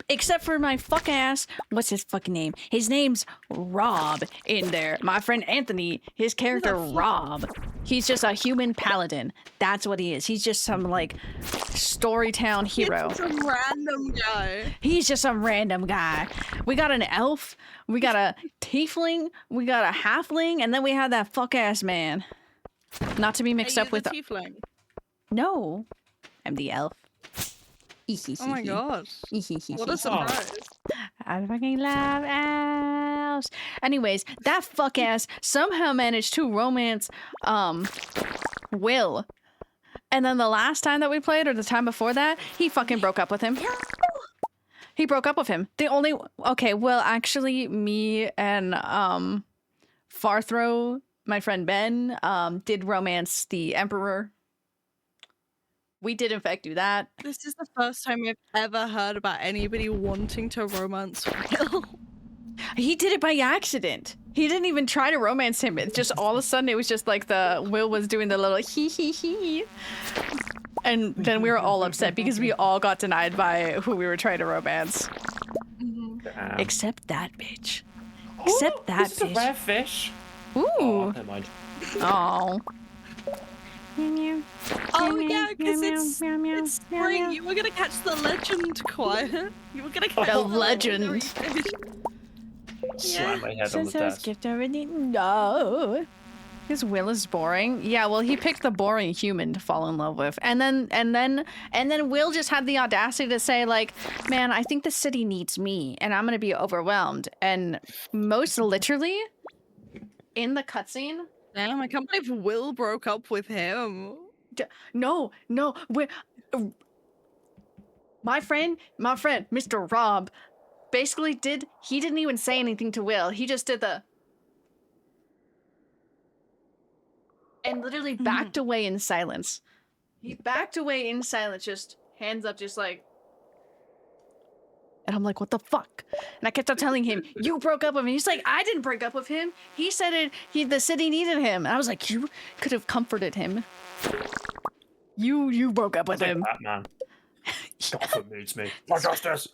except for my fuck ass. What's his fucking name? His name's Rob in there. My friend Anthony, his character Rob. He's just a human paladin. That's what he is. He's just some like Storytown hero. It's some random guy. He's just some random guy. We got an elf, we got a tiefling, we got a halfling, and then we have that fuck ass man. Not to be mixed Are up you with. the tiefling? No, I'm the elf. Oh my god. What a surprise. I fucking love elves. Anyways, that fuck ass somehow managed to romance Will. And then the last time that we played, or the time before that, he fucking broke up with him. He broke up with him. The only okay, well, actually, me and Farthrow, my friend Ben, did romance the Emperor. We did in fact do that. This is the first time I've ever heard about anybody wanting to romance Will. He did it by accident. He didn't even try to romance him. It just all of a sudden it was just like the Will was doing the little hee hee hee. And then we were all upset because we all got denied by who we were trying to romance. Damn. Except that bitch. Except that This is a bitch. rare fish. Ooh. Oh, never mind. Oh. Oh yeah, because it's spring. You were gonna catch the legend, Quiet. You were gonna catch The the legend. legendary fish. Slam my head on the Since desk. gift already no. His Will is boring. Yeah, well, he picked the boring human to fall in love with, and then Will just had the audacity to say like, "Man, I think the city needs me, and I'm gonna be overwhelmed." And most literally, in the cutscene, Damn, I can't believe Will broke up with him. no, my friend, Mr. Rob, basically he didn't even say anything to Will. He just did the. And literally backed away in silence. He backed away in silence, just hands up, just like. And I'm like, what the fuck? And I kept on telling him, you broke up with him. He's like, I didn't break up with him. He said the city needed him. And I was like, you could have comforted him. You broke up with him. Batman. Gotham needs me. For justice.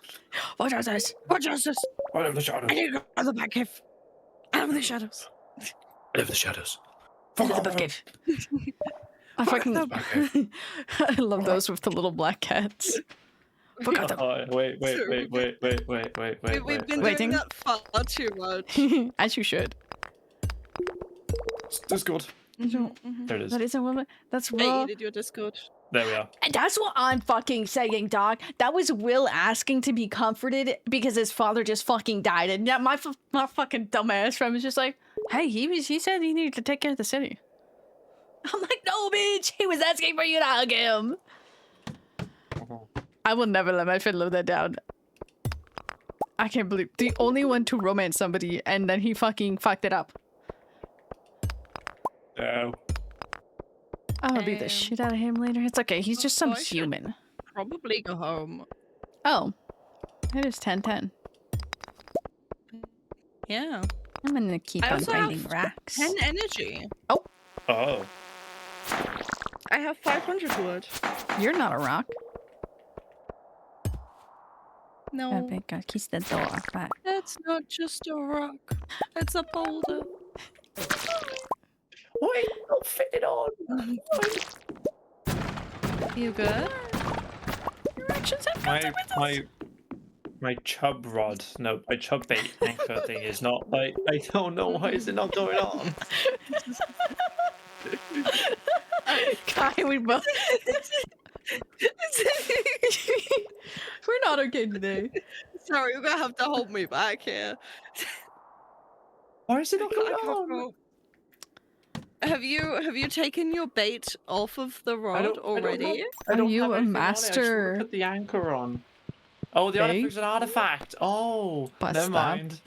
What is this? For justice! I live in the shadows. I need to go to the back cave. I'm in the shadows. I live in the shadows. Elizabeth. I fucking I love those with the little black cats. Forgot them. Oh, wait. We've been Waiting. doing that far too much. As you should. Discord. There it is. That isn't what. That's I Will. aided your Discord. There we are. And that's what I'm fucking saying, dog. That was Will asking to be comforted because his father just fucking died, and yeah, my fucking dumbass friend was just like, "Hey, he said he needed to take care of the city." I'm like, no, bitch. He was asking for you to hug him. I will never let my friend live that down. I can't believe the only one to romance somebody and then he fucking fucked it up. No. I'll beat the shit out of him later. It's okay. He's just some I should human. probably go home. Oh, it is 10:10. Yeah. I'm gonna keep I on also finding have racks. 10 energy. Oh. I have 500 wood. You're not a rock. No, That big guy keeps the door back. that's not just a rock. It's a boulder. Why don't fit it on? You good? Directions have consequences. My chub rod, no, my chub bait anchor thing is not like, I don't know, why is it not going on? Kai, we both. We're not okay today. Sorry, you're gonna have to hold me back here. Why is it not going I can't on? go. Have you taken your bait off of the rod already? I don't Are you have a anything on it, I just wanna master put the anchor on. Oh, the artifact's an artifact. Oh, Bust never up. mind.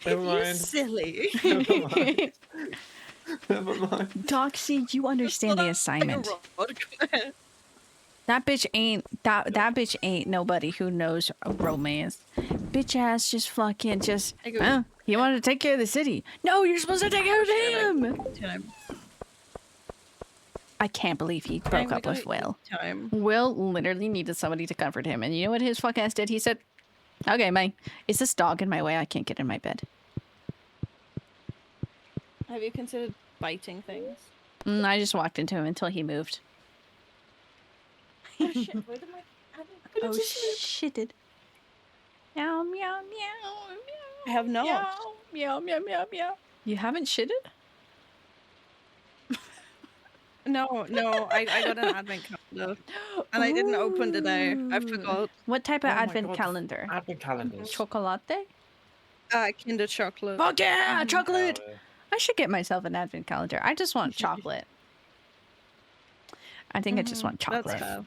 Never You mind. silly. Never mind. Never mind. Doxy, you understand the assignment. That bitch ain't that bitch ain't nobody who knows romance. Bitch ass just fucking just he wanted to take care of the city. No, you're supposed to take care of him. I can't believe he broke up with Will. Will literally needed somebody to comfort him, and you know what his fuck ass did? He said, okay, man, is this dog in my way? I can't get in my bed. Have you considered biting things? I just walked into him until he moved. Oh shit, where did my... Oh shit. Meow, meow, meow, meow. I have not. Meow, meow, meow, meow. You haven't shitted? No, I got an advent calendar. And I didn't open today. I forgot. What type of Oh my advent God, calendar? Advent calendars. Chocolate? Kinder chocolate. Fuck yeah, chocolate! Oh, yeah. I should get myself an advent calendar. I just want chocolate. I think I just want chocolate. That's fair.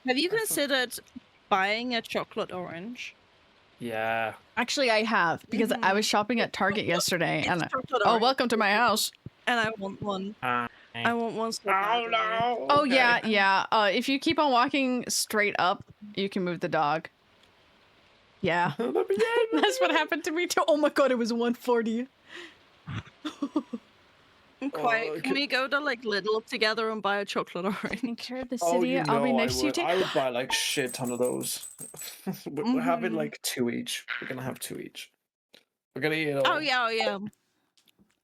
Have you considered buying a chocolate orange? Yeah. Actually, I have, because I was shopping at Target yesterday, It's and chocolate oh, orange. welcome to my house. And I want one. I want one so Oh badly. no! Oh Okay. yeah. If you keep on walking straight up, you can move the dog. Yeah. Let me in. That's what happened to me too. Oh my god, it was 140. I'm quiet. Oh, Can we go to like Lidl together and buy a chocolate orange? Take care of the Oh, city. you I'll be know next to you. I would buy like shit ton of those. We're having Mhm. like 2 each. We're gonna have 2 each. We're gonna eat it all. Oh yeah, yeah.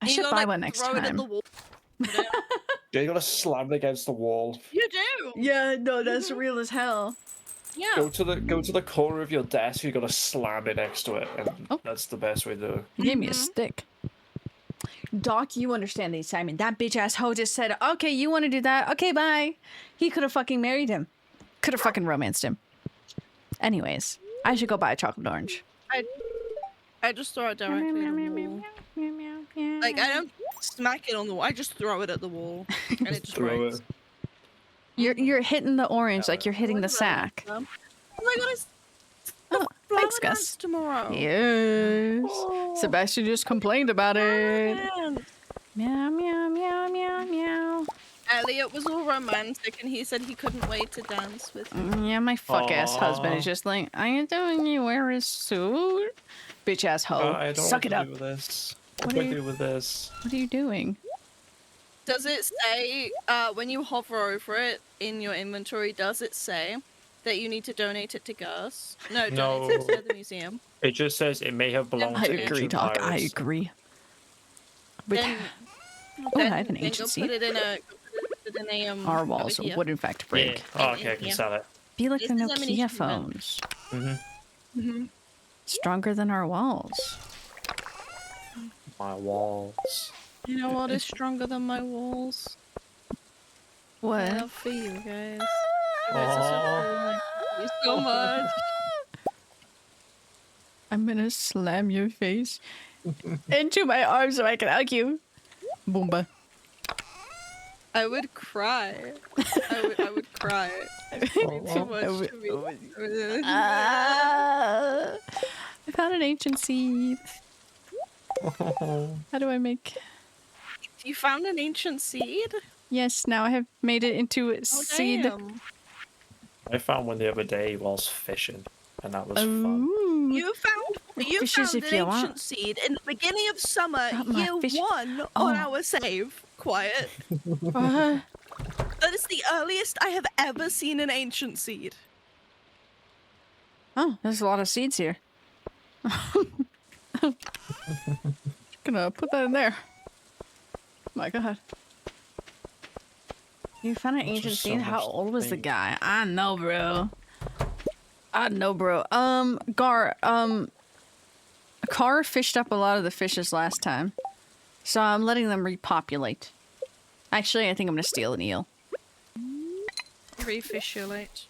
I You should gotta, buy like, one next throw it at time. the wall. Yeah, you gotta slam it against the wall. You do. Yeah, no, that's real as hell. Yeah. Go to the corner of your desk. You gotta slam it next to it, and Oh. that's the best way to do it. You gave me a stick. Doc, you understand the assignment. That bitch ass hoe just said, okay, you want to do that? Okay, bye. He could have fucking married him. Could have fucking romanced him. Anyways, I should go buy a chocolate orange. I just throw it directly at the wall. Like I don't smack it on the wall. I just throw it at the wall, and it just Throw breaks. it. You're hitting the orange like you're hitting the sack. Oh my god, it's Oh, flower thanks, dance Gus. tomorrow. Yes. Oh. Sebastian just complained about it. Man. Meow, meow, meow, meow, meow. Elliot was all romantic, and he said he couldn't wait to dance with me. Yeah, my fuck ass husband Aw. is just like, I ain't doing you wear a suit. Bitch ass hoe. I don't Suck it know up. what to do with this. What What do do I you- do with this? What are you doing? Does it say when you hover over it in your inventory? Does it say that you need to donate it to Gus? No, donate it to the museum. It just says it may have belonged I to agree, ancient Doc. I pirates. agree. But Then, I have an then ancient go seat. put it in a. Put it in a, our over walls here. would in fact Yeah. break. Oh, okay, I can Yeah. sell it. Be like This the is Nokia ammunition, man. phones. Mhm. Stronger than our walls. My walls. You know what is stronger than my walls? What? Love for you guys. You guys are so cool. I love you so much. I'm gonna slam your face into my arms so I can hug you. Boomba. I would cry. I would cry. It's too much to me. I found an ancient seed. How do I make? You found an ancient seed? Yes, now I have made it into a Oh, seed. damn. I found one the other day whilst fishing, and that was fun. Ooh. You found Fishes an if you ancient want. seed in the beginning of summer, Got my year fish- 1 on Oh. our save. Quiet. Uh, That is the earliest I have ever seen an ancient seed. oh, there's a lot of seeds here. Gonna put that in there. My god. You found an There's ancient just so seed? How much old was the thing. guy? I know, bro. Gar, Car fished up a lot of the fishes last time. So I'm letting them repopulate. Actually, I think I'm gonna steal an eel. Refishulate.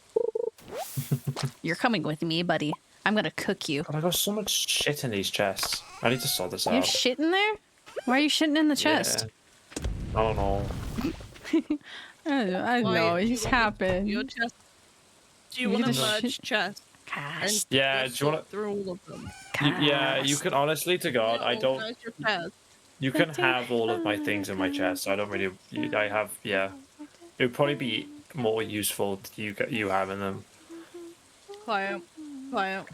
You're coming with me, buddy. I'm gonna cook you. God, I got so much shit in these chests. I need to sort this You have out. shit in there? Why are you shitting in the chest? Yeah. I don't know. I Why, know, do you it's want happened. Your chest. Do you You want to need to merge shit- chests? Cast. Yeah, Just do you want sort through all of them? Yeah, you can honestly to God, I don't. Organize your chest. You can have all of my things in my chest. I don't really. I have. Yeah, it would probably be more useful to you having them. Quiet. Quiet.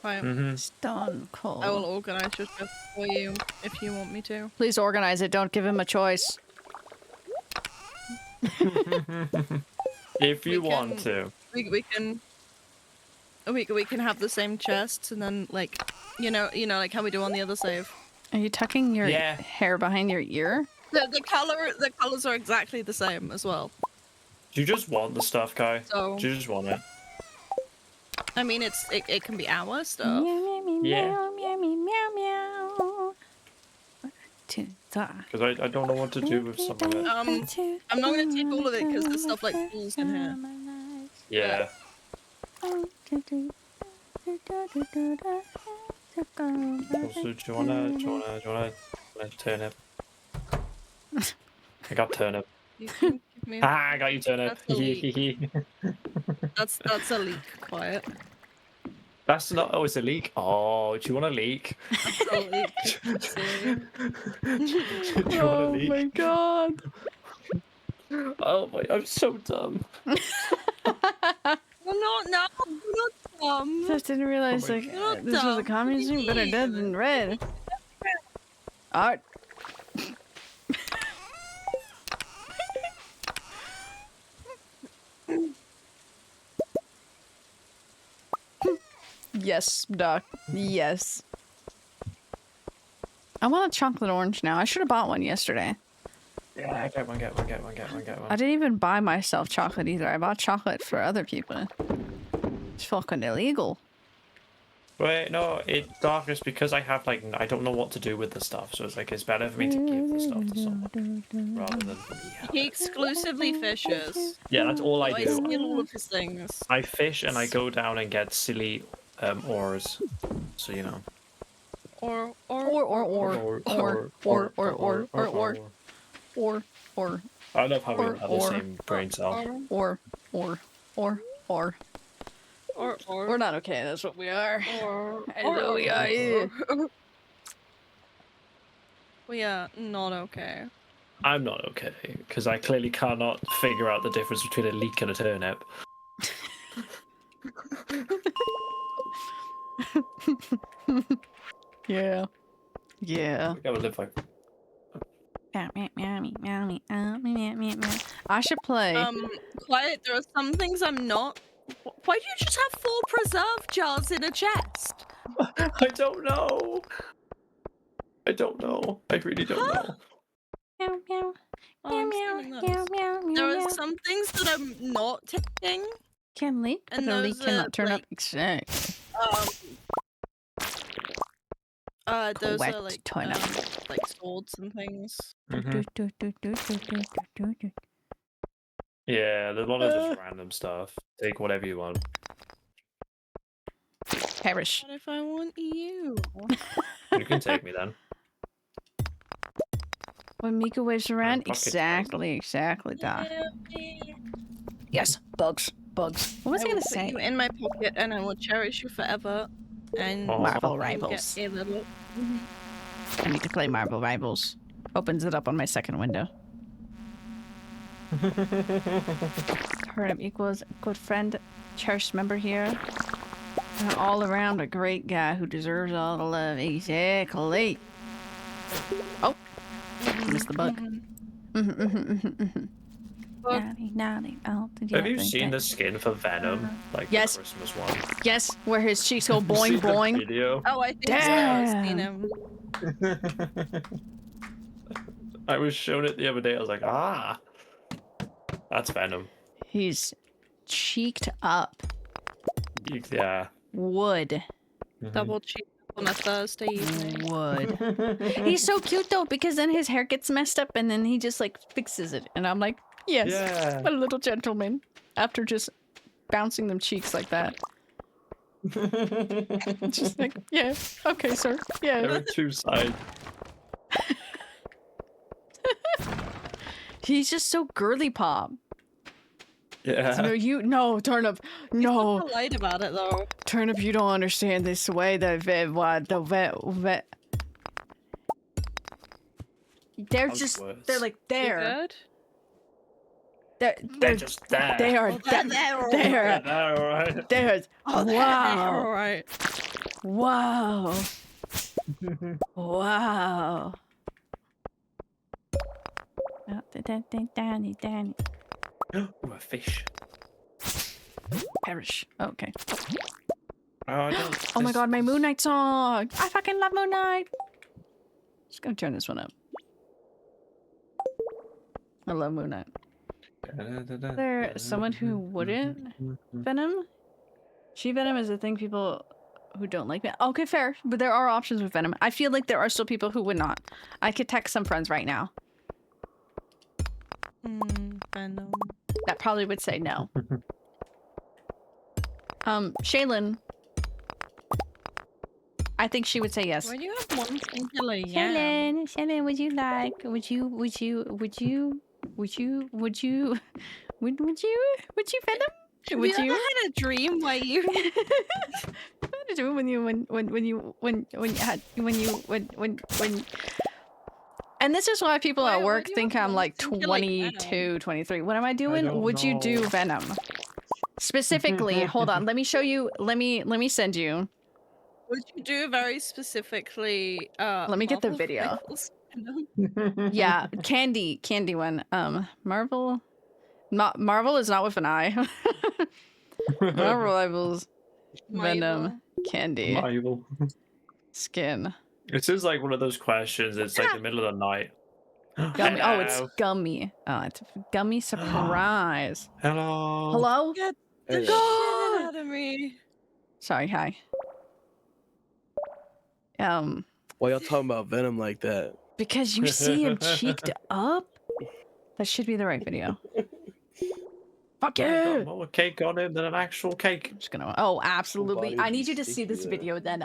Mm-hmm. Stone cold. I will organize your chest for you if you want me to. Please organize it. Don't give him a choice. If you We want can- to. We can have the same chests and then like like how we do on the other save. Are you tucking your Yeah. hair behind your ear? The colors are exactly the same as well. Do you just want the stuff, Kai? So Do you just want it? I mean it can be our stuff. Meow, meow, Yeah. meow, meow, meow, meow, meow. To the- Because I don't know what to do with some of it. I'm not gonna take all of it because there's stuff like tools in here. Yeah. Also, do you wanna turnip? I got turnip. You can give me Ah, I got you turnip. That's a leak. that's a leak. Quiet. That's not. Oh, it's a leak. Oh, do you want a leak? That's a leak. See? Do you want a Oh leak? my god. Oh my! I'm so dumb. I'm not dumb. Just didn't realize my like God. this was a Dumb. communism better dead than red. Art. Yes, Doc. Yes. I want a chocolate orange now. I should have bought one yesterday. Yeah, get one. I didn't even buy myself chocolate either. I bought chocolate for other people. It's fucking illegal. Wait, no, darkness because I have like I don't know what to do with the stuff, so it's like it's better for me to give the stuff to someone rather than me. have He it. exclusively fishes. Yeah, that's all I I do. steal all of his things. I fish and I go down and get silly ores. So you know. Or. I love how we Or- have the same brain cell. Or. We're Or not okay. That's what we are. I or know we are. Yeah. We are not okay. I'm not okay because I clearly cannot figure out the difference between a leek and a turnip. Yeah. Yeah. I gotta live like. I should play. Quiet. There are some things I'm not. Why do you just have 4 preserve jars in a chest? I don't know. I don't know. I really don't know. Oh, I'm stealing those. There are some things that I'm not taking. Can leak, but and the leak those cannot are, turn like- up exact. Those are Correct, turn up. like swords and things. Mhm. Yeah, there's a lot of just random stuff. Take whatever you want. Perish. What if I want you? You can take me then. When Mika waves around, pocket exactly, Doc. Yes, bugs. What was I will gonna put say? you in my pocket, and I will cherish you forever. And Aw. Marvel you will Rivals. get a little. I need to play Marvel Rivals. Opens it up on my second window. Turnip equals good friend, cherished member here. And all around a great guy who deserves all the love. Exactly. Oh, missed the bug. Naughty. Oh, did Have you seen the skin for Venom? Like Yes. the Christmas one? Yes, where his cheeks go You boing seen the boing. video? Oh, I think so. I've seen Damn. him. I was shown it the other day. I was like, ah, that's Venom. He's cheeked up. Yeah. Wood. Double cheek on a Thursday evening. Wood. He's so cute though, because then his hair gets messed up and then he just like fixes it. And I'm like, yes, Yeah. a little gentleman. After just bouncing them cheeks like that. Just like, yeah, okay, sir. There Yeah. are two sides. He's just so girly pop. Yeah. No, Turnip. No. He's polite about it though. Turnip, you don't understand this way. They're just, worse. they're like You there. good? They're just there. They are, Oh, they're all they're, They're alright. there's, Oh, they're wow, alright. wow, wow. Oh, Danny, Ooh, a fish. perish. Okay. I don't, Oh my this- god, my Moon Knight song! I fucking love Moon Knight! Just gonna turn this one up. I love Moon Knight. There's someone who wouldn't Venom? She Venom is a thing people who don't like Venom. Okay, fair. But there are options with Venom. I feel like there are still people who would not. I could text some friends right now Venom. that probably would say no. Shaylin. I think she would say yes. Why do you have one singular yam? Shaylin, would you like, would you Venom? Have Would you ever you? had a dream where you What did you do when and this is why people Why- at why work do you think have I'm one like singular 22, 23. What am I doing? don't Would you do know. Venom? Specifically, hold on, let me show you, let me send you. would you do very specifically Let me get the Marvel video. Rivals Venom? Yeah, candy one. Marvel is not with an I. Marvel Rivals Venom Marvel. candy Bible. skin. It is like one of those questions. It's like the middle of the night. Gummy. Oh, it's Hello. gummy. Oh, it's a gummy surprise. Hello. Hello? Get the Hey. shit out of me. Sorry, hi. Why y'all talking about Venom like that? Because you see him cheeked up? That should be the right video. Fuck Yeah, yeah! got more cake on it than an actual cake. I'm just gonna. Oh, absolutely. body I is need you to see sticky, this though. video then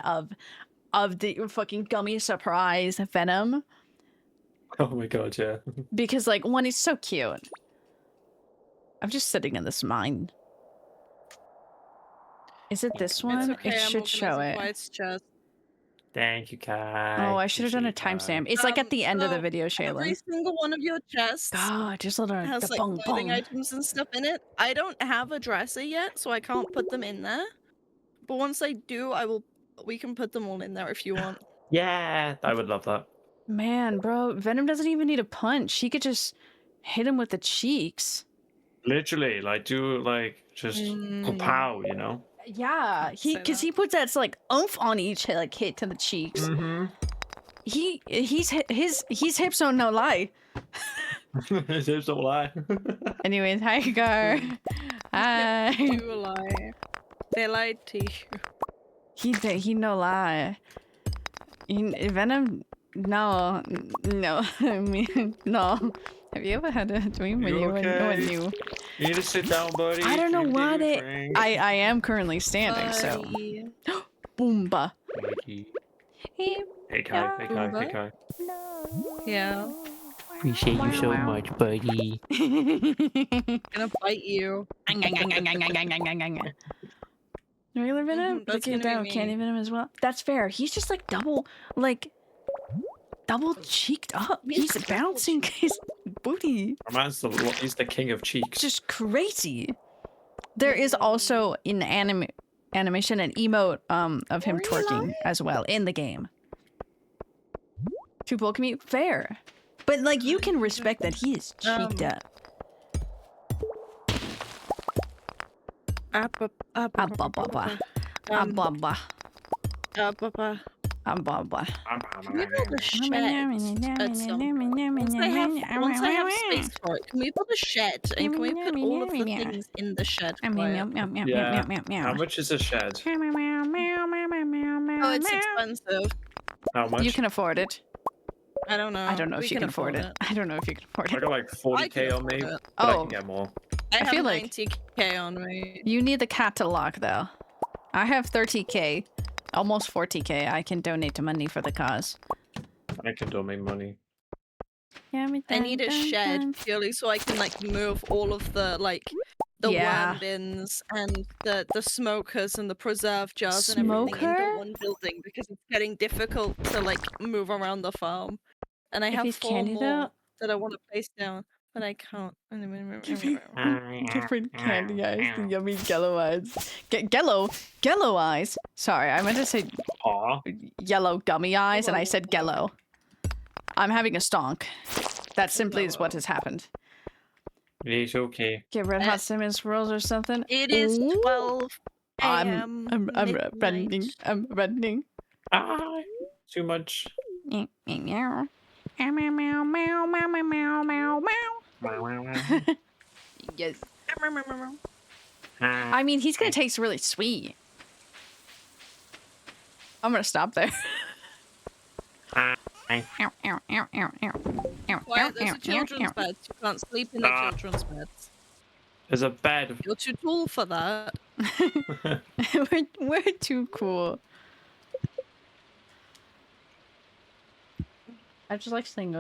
of the fucking gummy surprise Venom, Oh my god, yeah. because like one, he's so cute. I'm just sitting in this mine. Is it this one? It's okay, It I'm should show organizing it. White's chest. Thank you, Kai. Oh, I should have done a Appreciate timestamp. that. It's like at the end of the so video, Every Shaylin. single one of your chests God, just let her has the like bong clothing bong. items and stuff in it. I don't have a dresser yet, so I can't put them in there. But once I do, I will. We can put them all in there if you want. Yeah, I would love that. Man, bro, Venom doesn't even need a punch. He could just hit him with the cheeks. Literally, like, do, like, just pow, you know? Yeah, Say because that. he puts that like oomph on each like hit to the cheeks. Mm-hmm. His hips don't no lie. His hips don't lie. Anyways, hi Gar. Hi. You lie. They lied to you. He no lie. Venom, no. I mean, no. Have you ever had a dream when You when okay? you? You need to sit down, buddy. I don't know You why need a they. drink. I am currently standing, so Buddy. boomba. Mikey. Hey, Kai. Hey, Kai. Hey, Kai. Yeah. Appreciate you so much, buddy. Gonna bite you. Regular venom? That's Liquid gonna venom, be candy me. venom as well. That's fair. He's just like double cheeked up. He's He's bouncing his booty. My man's he's the king of cheeks. Just crazy. There is also in animation an emote of him twerking as well in the game. Two bulk meat, fair. But like you can respect that he is cheeked up. Ababa. Ababa. Ababa. Can we build a shed at some point? Once I have space for it, can we build a shed? And can we put all of the things in the shed? Yeah. How much is a shed? Oh, it's expensive. How much? You can afford it. I don't know. I don't know We if you can afford it. I don't know if you can afford I it. got like 40k on me, but I can get more. I have feel like 90k on me. you need the catalog though. I have 30k, almost 40k. I can donate to money for the cause. I can donate money. I need a shed purely so I can like move all of the the Yeah. wham bins and the smokers and the preserve jars and everything Smoker? into one building because it's getting difficult to like move around the farm. And I If have it's 4 candy more though- that I want to place down, but I can't. Different candy eyes, the yummy yellow eyes. Gello eyes. Sorry, I meant to say Aw. yellow gummy eyes, and I said gello. I'm having a stonk. That simply is what has happened. It's okay. Get red hot cinnamon swirls or something. It is Ooh. 12 I'm a.m. running. I'm running. Ah, too much. Meow, meow, meow, meow, meow, meow, meow, meow, meow. Yes. I mean, he's gonna taste really sweet. I'm gonna stop there. Why? Those are children's beds. You can't sleep in the children's beds. There's a bed. You're too tall for that. we're too cool. I just like saying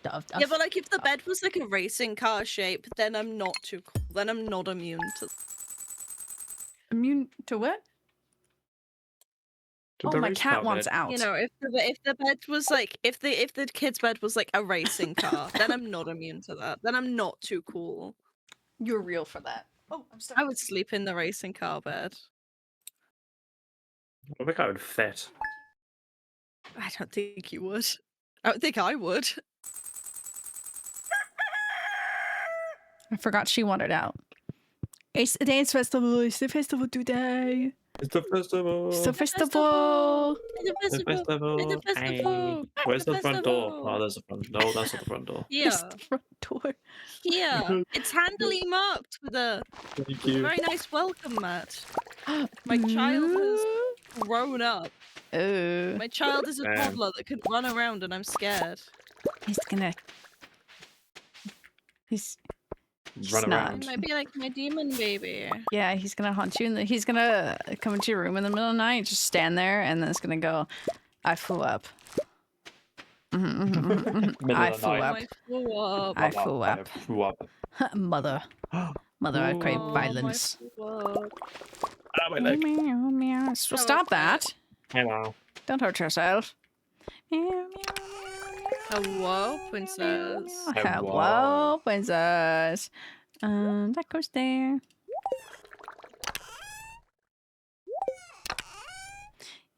Yeah, but like if the bed was like a racing car shape, then I'm not too cool. Then I'm not immune to. Immune to what? Oh, my cat wants out. You know, if the bed was like if the kid's bed was like a racing car, then I'm not immune to that. Then I'm not too cool. You're real for that. Oh, I'm sorry. I would sleep in the racing car bed. I think I would fit. I don't think you would. I don't think I would. I forgot she wanted out. It's the dance festival. It's the festival today. It's the festival. It's the festival. It's a festival. It's a festival. Where's the front door? festival. Oh, there's the front. No, that's not the front door. Here, It's the front door. here. It's handily marked with a Thank very you. nice welcome mat. My child has grown up. Oh, My child is a Damn. toddler that can run around and I'm scared. he's gonna. He's Run not. around. He might be like my demon baby. yeah. He's gonna haunt you, and he's gonna come into your room in the middle of the night, just stand there, and then it's gonna go. I flew up. Middle I of the flew night. up. I flew up. I flew up. Flew up. Mother, I crave Oh, violence. I flew up. Ah, my leg. Meow, meow. So stop that! Hello. Don't hurt yourself. Meow, meow, Hello, princess. meow. Hello, princess. That goes there.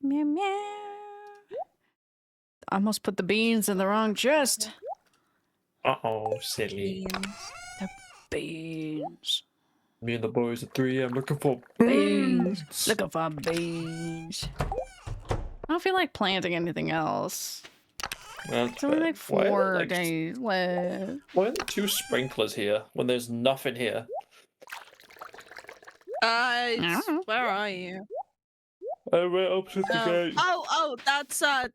Meow, meow. I almost put the beans in the wrong chest. Uh-oh, silly. Beans. Me and the boys at 3 I'm looking for Beans. Looking for beans. I don't feel like planting anything else. Well, It's only like why are 4 there, like, days left. Why are there 2 sprinklers here when there's nothing here? Where are you? We're opposite the gate. That's I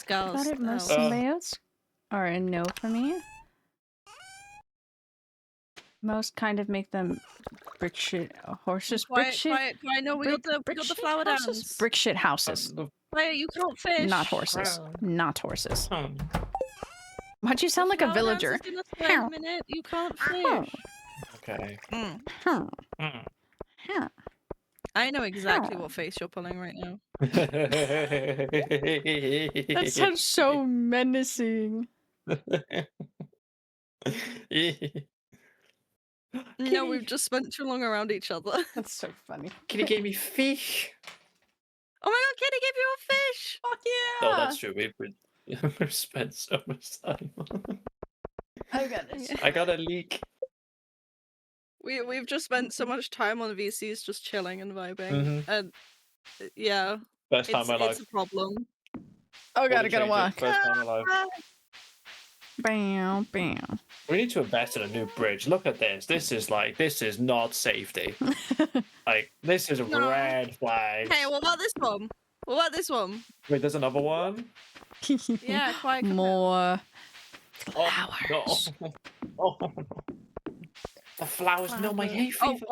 girls. thought it most Oh. layouts are a no for me. Most kind of make them brick shit horses. Brick shit. Quiet. No, we got the shit flower houses? downs. Brick shit houses. Quiet, you can't fish. Not horses. Not horses. Why'd you sound like a Flower villager? dance is gonna start in a minute. You can't fish. Okay. Huh. Mm. Huh. I know exactly what face you're pulling right now. That sounds so menacing. No, we've just spent too long around each other. That's so funny. Kitty gave me fish. Oh my god, Kitty gave you a fish! Fuck yeah! No, that's true. We've spent so much time. I got it. I got a leak. We've just spent so much time on VCs just chilling and vibing. Mhm. And yeah, Best time it's, of my it's life. a problem. Oh god, I Wouldn't gotta change it. walk. Best time of my life. Bam, bam. We need to invest in a new bridge. Look at this. This is not safety. Like, this is No. red flags. Hey, what about this one? What about this one? Wait, there's another one? Yeah, quite. More Oh, flowers. no. Oh, no. The flowers know my hay Oh, fever.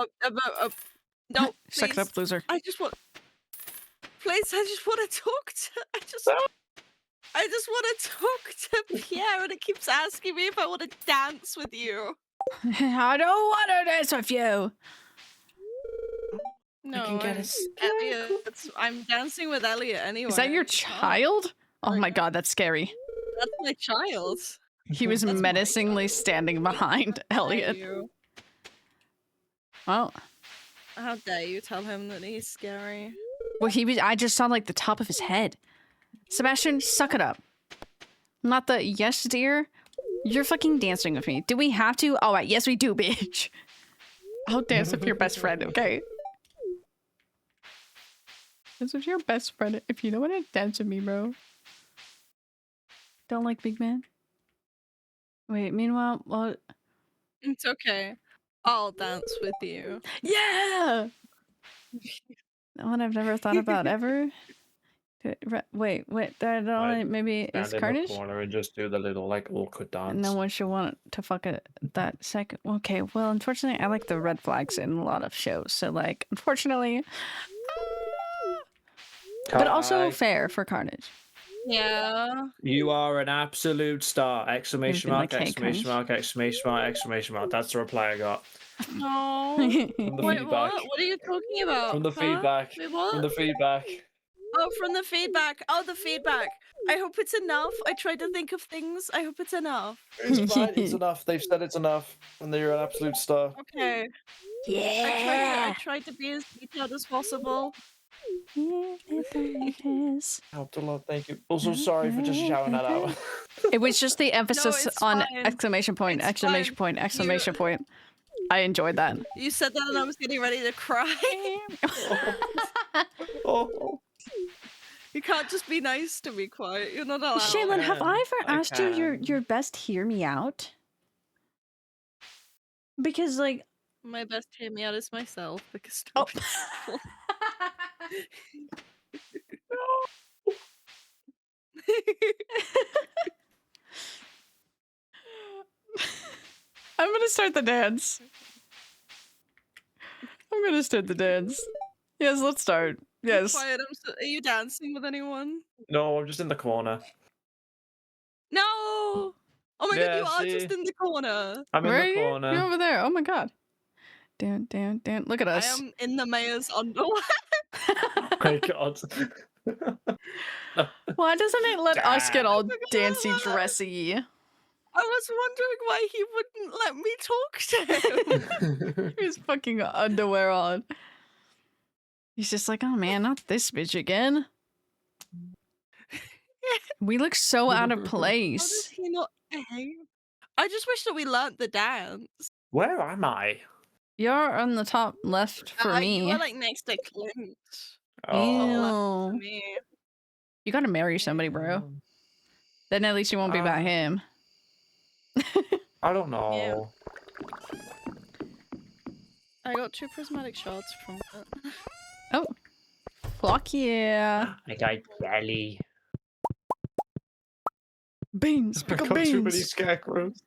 no, Suck it please. up, loser. I just want. Please, I just want to talk to. I just want to talk to Pierre, and it keeps asking me if I want to dance with you. I don't want to dance with you. No, can get I'm, a Elliot. I'm dancing with Elliot anyway. Is that your You can't. child? Oh my god, that's scary. That's my child. He was That's my menacingly standing behind Elliot. You. Well, How dare you tell him that he's scary? I just saw like the top of his head. Sebastian, suck it up. Not the yes, dear. You're fucking dancing with me. Do we have to? All right, yes, we do, bitch. I'll dance with your best friend, okay? Dance with your best friend if you don't want to dance with me, bro. Don't like big man? Wait, meanwhile, what? It's okay. I'll dance with you. Yeah! One I've never thought about ever. Wait, maybe it's Stand in Carnage? the corner and just do the little, like, awkward dance. No one should want to fuck it that second. Okay, well, unfortunately, I like the red flags in a lot of shows. So, like, unfortunately. But also Kai, fair for Carnage. Yeah. you are an absolute star! Exclamation Anything mark! like Exclamation mark! Exclamation mark! Exclamation mark! That's the reply I got No. from the Wait, feedback. what are you talking about? From the Huh? feedback. Wait, what? From the feedback. Oh, from the feedback. Oh, the feedback. I hope it's enough. I tried to think of things. I hope it's enough. It's fine. It's enough. They've said it's enough, and that you're an absolute star. Okay. Yeah! I tried to be as detailed as possible. Helped a lot. Thank you. Also, sorry for just shouting that out. It was just the emphasis it's on fine. exclamation point, It's exclamation fine. point, exclamation point. I enjoyed that. You said that and I was getting ready to cry. Oh. You can't just be nice to me, quiet. You're not allowed. Shaylin, have I ever I asked you can. your best hear me out? Because, like, My best hear me out is myself because oh. I'm gonna start the dance. I'm gonna start the dance. Yes, let's start. Yes. Quiet. Are you dancing with anyone? No, I'm just in the corner. No! Oh my god, you are just see? in the corner. I'm Where in are the you? corner. You're over there. Oh my god. Down, down, down. Look at I us. am in the mayor's underwear. Oh my god. Why doesn't it let us get all Look at dancy that. dressy? I was wondering why he wouldn't let me talk to him. His fucking underwear on. He's just like, oh man, not this bitch again. We look so out of How does place. he not? I just wish that we learnt the dance. Where am I? You're on the top left for me. You are like next to Clint. Oh. Ew. Me. You gotta marry somebody, bro. Then at least you won't be by him. I don't know. I got 2 prismatic shards from it. Oh. Fuck yeah. I got jelly. Beans. I Pickle got too many beans. scarecrows.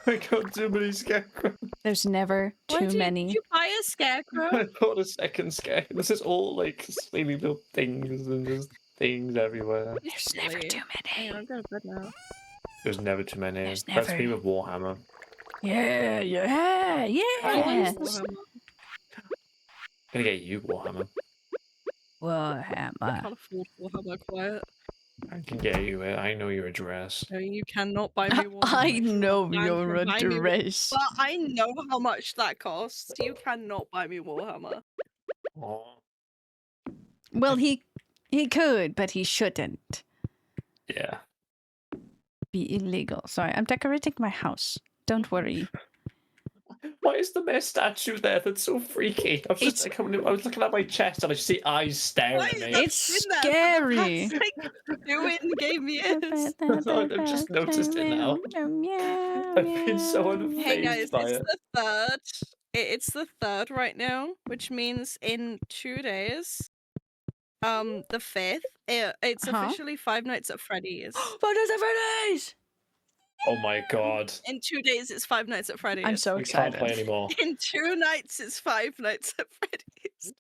I got too many scarecrows. There's never too many. Did you buy a scarecrow? I bought a second scarecrow. This is all like sleepy little things and just things everywhere. There's never Really? too many. Hang on, I'm going to bed now. There's never too many. There's That's never- me with Warhammer. Yeah. I Yeah. like Warhammer. Gonna get you Warhammer. I Warhammer. can't afford Warhammer quiet. I can get you it. I know your address. No, you cannot buy me Warhammer. I You know are banned your from buying me War- address. But I know how much that costs. You cannot buy me Warhammer. Oh. Well, he could, but he shouldn't. Yeah. Be illegal. Sorry, I'm decorating my house. Don't worry. Why is the mayor statue there? That's so freaky. I was just It's- like, I was looking at my chest and I just see eyes staring Why at is me. that It's in there for the scary. past, like, 2 in-game years? I've just noticed it now. I've been so unfazed Hey guys, by it's it. the third. It's the third right now, which means in 2 days, the 5th, it's Huh? officially Five Nights at Freddy's. Photos of Freddy's! Oh my god. In 2 days, it's Five Nights at Freddy's. I'm so We can't play excited. anymore. In 2 nights, it's Five Nights at Freddy's.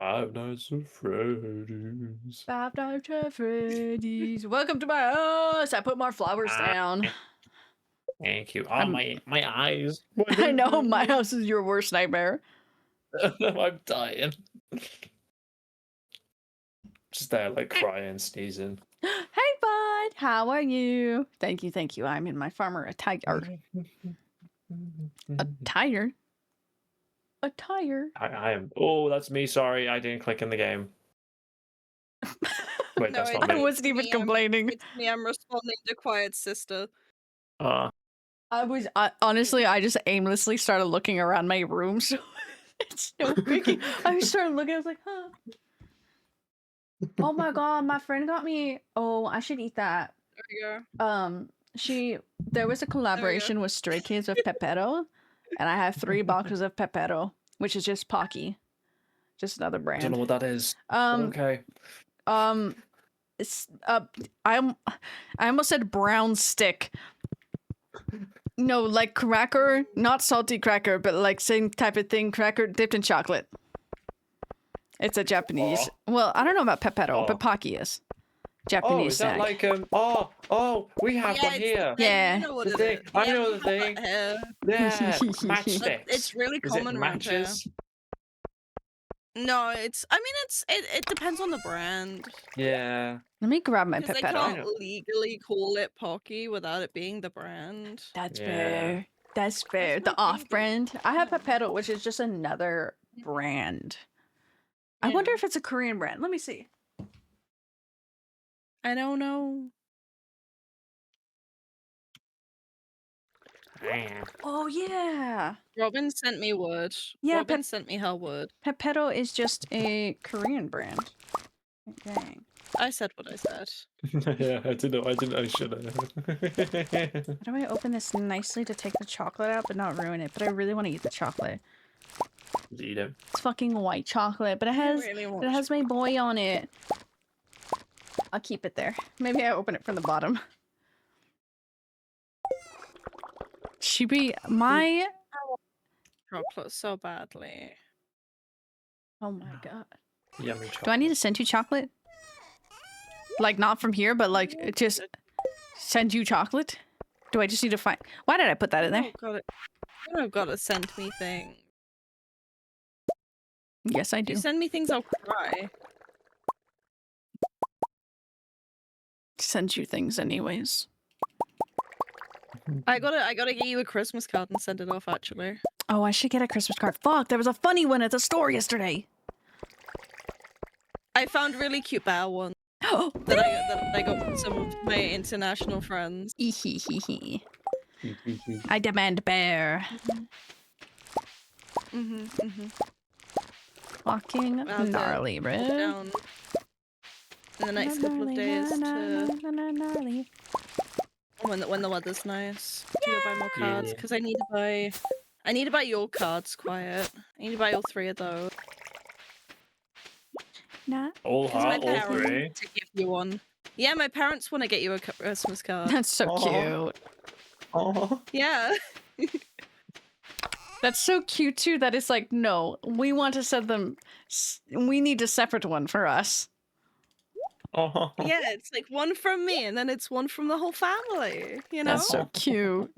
Five Nights at Freddy's. Five Nights at Freddy's. Welcome to my house. I put more flowers down. Thank you. Oh, I'm- my eyes. I know my house is your worst nightmare. I'm dying. Just there, like crying, sneezing. Hey, bud. How are you? Thank you, thank you. I'm in my farmer attire. Attire? Attire? I am. Oh, that's me. Sorry, I didn't click in the game. Wait, No, that's it's not I me. wasn't even me, I'm- complaining. It's me, I'm responding to Quiet's sister. Honestly, I just aimlessly started looking around my room, so it's no biggie. I started looking, I was like, huh. Oh my god, my friend got me. Oh, I should eat that. There we go. There was a collaboration with Stray Kids with Pepetto, and I have 3 boxes of Pepetto, which is just Pocky. Just another I don't know brand. what that is. Okay. It's I almost said brown stick. No, like cracker, not salty cracker, but like same type of thing, cracker dipped in chocolate. It's a Japanese. Well, I don't know about Pepetto, but Pocky is. Japanese Oh, is that snack. like we have Yeah, one it's here. the thing, Yeah. You know what The it thing. is. I Yeah, know we the have thing. that here. Yeah, But matchsticks. it's really Is it common around here. matches? No, it depends on the brand. Yeah. Let me grab my Because they Pepetto. can't legally call it Pocky without it being the brand. That's Yeah. fair. That's fair. That's The my off thinking. brand. I have Pepetto, which is just another brand. I wonder Yeah. if it's a Korean brand. Let me see. I don't know. Oh yeah. Robin sent me word. Yeah, Robin sent me her word. Pepetto is just a Korean brand. Okay. I said what I said. Yeah, I didn't know. I should have. How do I open this nicely to take the chocolate out but not ruin it? But I really want to eat the chocolate. Eat it. It's fucking white chocolate, but it I has really want it has my boy on it. I'll keep it there. Maybe I open it from the bottom. My chocolate so badly. oh my god. Yummy chocolate. Do I need to send you chocolate? Like not from here, but like just send you chocolate? Do I just need to find? Why did I put that in there? You don't gotta send me things. Yes, I If do. you send me things, I'll cry. Send you things anyways. I gotta get you a Christmas card and send it off. Actually, Oh, I should get a Christmas card. Fuck, there was a funny one at the store yesterday. I found really cute bear ones Oh, that I got from some of my international friends. I demand bear. Fucking I'll have to gnarly, pop bro. down in the next couple of days to Gnarly. when the weather's nice to go buy more cards Yeah. because I need to buy your cards. Quiet. I need to buy all 3 of those. Nah, All Because my hot, all parents three. want to give you one. Yeah, my parents want to get you a Christmas card. that's so Aw. cute. Oh. Yeah. That's so cute too. That it's like, no, we want to send them. We need a separate one for us. Oh, Yeah, it's like one from me, and then it's one from the whole family. You know? That's so cute.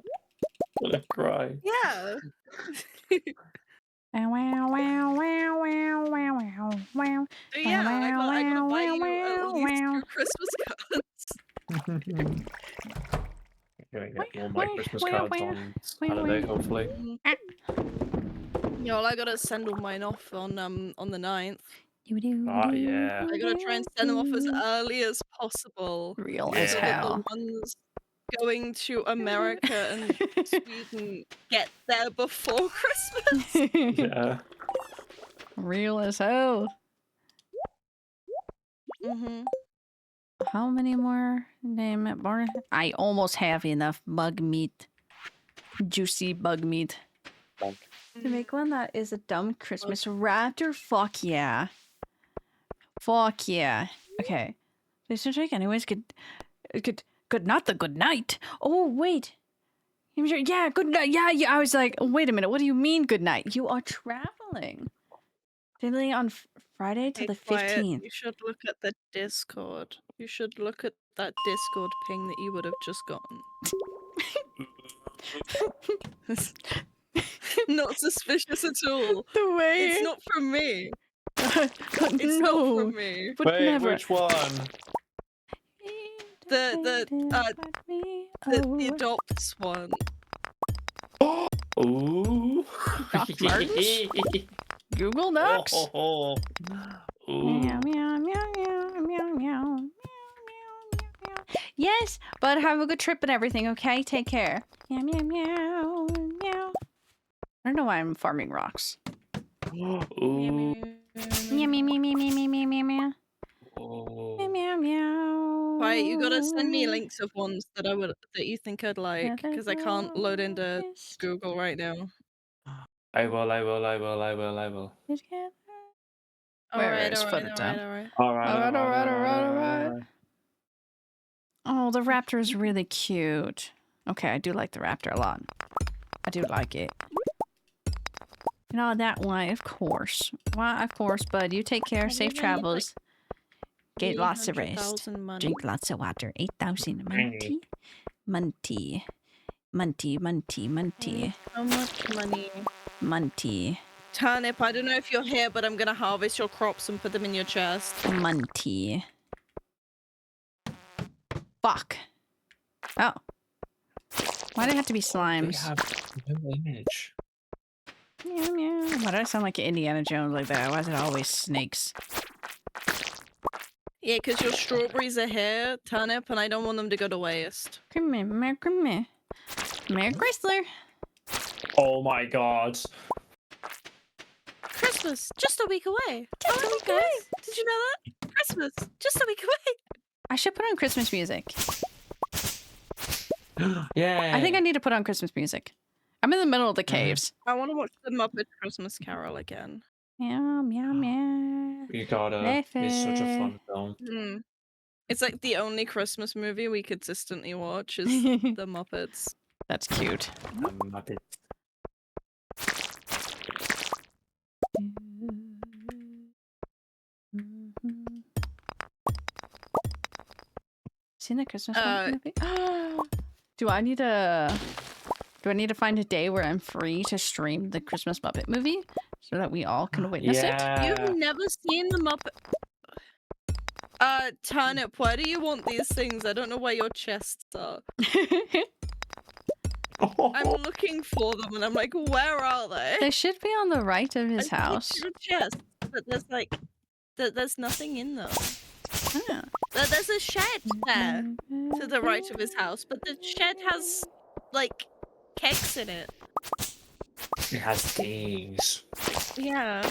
I'm gonna cry. Yeah. Wow, wow, wow, wow, wow, wow, wow. So yeah, I gotta buy you at least 2 Christmas cards. Gonna get all my Christmas cards on Saturday, hopefully. Yeah, well, I gotta send all mine off on the 9th. Ah, yeah. I gotta try and send them off as early as possible. Real Yeah. as So that the hell. ones going to America and Sweden get there before Christmas. Yeah. Real as hell. Mm-hmm. How many more? Name it, bar. I almost have enough bug meat. Juicy bug meat. To make one that is a dumb Christmas raptor? Fuck yeah. Fuck yeah. Okay. Please don't drink anyways. Good, not the good night. Oh, wait. I'm sure. Yeah, good night. Yeah, yeah. I was like, wait a minute. What do you mean good night? You are traveling. Traveling on Friday to Hey, the quiet. 15th. You should look at the Discord. You should look at that Discord ping that you would have just gotten. Not suspicious at all. The way It's not from me. but It's no, not from me. but Wait, never. which one? The adopts one. Ooh. Doc Martens? Google Docs. Oh. Ooh. Meow, meow, meow, meow, meow, meow, meow, meow. Yes, but have a good trip and everything, okay? Take care. Meow, meow, meow, meow. I don't know why I'm farming rocks. Ooh. Meow, meow, meow, meow, meow, meow, meow, meow, meow. Oh. Meow, meow, meow. Right, you gotta send me links of ones that you think I'd like, because I can't load into Google right now. I will. Together. Alright, is alright, put it down. alright. Alright. Oh, the raptor is really cute. Okay, I do like the raptor a lot. I do like it. You know that why, of course. Why, of course, bud. You take care. Safe travels. Get lots of rest. 300,000 money. Drink lots of water. 8,000 Munty. Munty. Munty, Munty, Munty. How much money? Munty. Turnip, I don't know if you're here, but I'm gonna harvest your crops and put them in your chest. Munty. Fuck. Oh. Why do it have to be They slimes? have no image. Meow, meow. Why do I sound like Indiana Jones like that? Why is it always snakes? Yeah, because your strawberries are here, Turnip, and I don't want them to go to waste. Come here, Merry Chrysler. Oh my god. Christmas, just a week away. Just a week away. Did you know that? Christmas, just a week away. I should put on Christmas music. Yeah. I think I need to put on Christmas music. I'm in the middle of the caves. I want to watch the Muppet Christmas Carol again. Meow, meow, meow. You gotta. It's such a fun film. It's like the only Christmas movie we consistently watch is the Muppets. That's cute. Muppet. Seen the Christmas movie? Do I need to find a day where I'm free to stream the Christmas Muppet movie so that we all can witness Yeah. You've never seen the Muppet. Turnip, why do you want these things? I don't know where your chests are. it? I'm looking for them and I'm like, where are they? They should be on the right of his I see house. your chest, but there's like, there's nothing in them. Ah. There's a shed there to the right of his house, but the shed has like kegs in it. It has things. Yeah.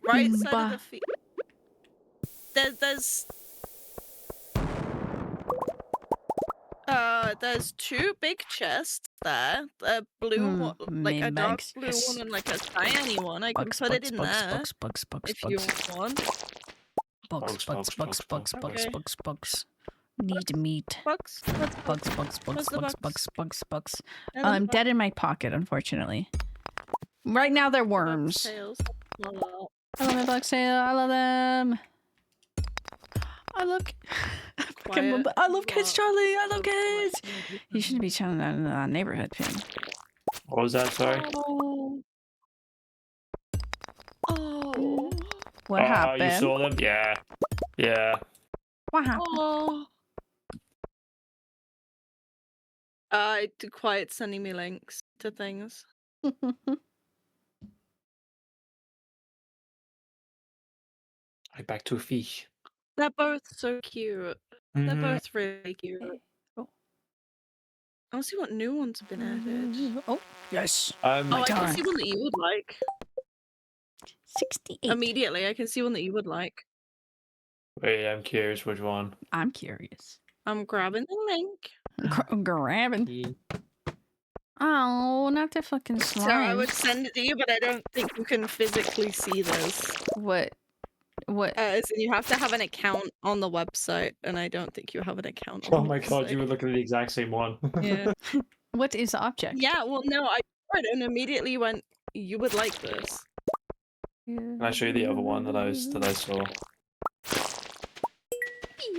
Right side Oomba. of the feet. There's two big chests there. A blue one, like a dark bags. blue Yes. one and like a shiny one. I can Bugs, put it bugs, in bugs, there bugs, bugs, bugs, if you bugs. want. Bugs, bugs, bugs, bugs, bugs, Okay. bugs, bugs. Need meat. Bugs. Bugs, bugs, bugs, Where's the bugs, bugs? bugs, bugs. And the I'm bugs- dead in my pocket, unfortunately. Right now they're worms. tails. I love my bug tail. I love them. I love. Quiet. I love kids, Charlie. I love Quiet. kids. You shouldn't be telling that in the neighborhood, Pin. What was that? Sorry. Oh. Oh. What happened? You saw them? Yeah. Yeah. What happened? Oh. Quiet sending me links to things. I back to fish. They're both so cute. They're both really cute. Oh. I'll see what new ones have been added. Oh, yes. Oh, My I can turn. see one that you would like. 68. Immediately, I can see one that you would like. Wait, I'm curious which one. I'm curious. I'm grabbing the link. Grabbing. Oh, not the fucking slime. So I would send it to you, but I don't think you can physically see this. What? What? So you have to have an account on the website, and I don't think you have an account on Oh the my god, website. you were looking at the exact same one. Yeah. What is the object? Yeah, well, no, I saw it and immediately went, you would like this. Can I show you the other one that I saw?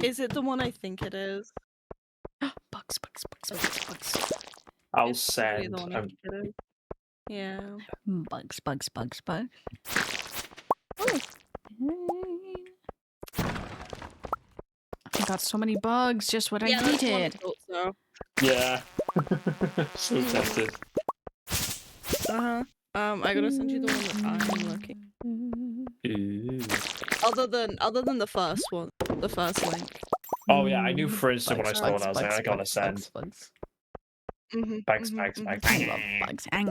Is it the one I think it is? Bugs. I'll It's probably send. the one I think it is. Yeah. Bugs. I got so many bugs, just what I That's the one I needed. thought so. Yeah. So tempted. Uh-huh. I gotta send you the one that I'm looking. Ooh. Other than the first one, the first link. Oh yeah, I knew for instance when I Bugs, saw it, I was like, I gotta send. Bugs. Bags. I love bugs. I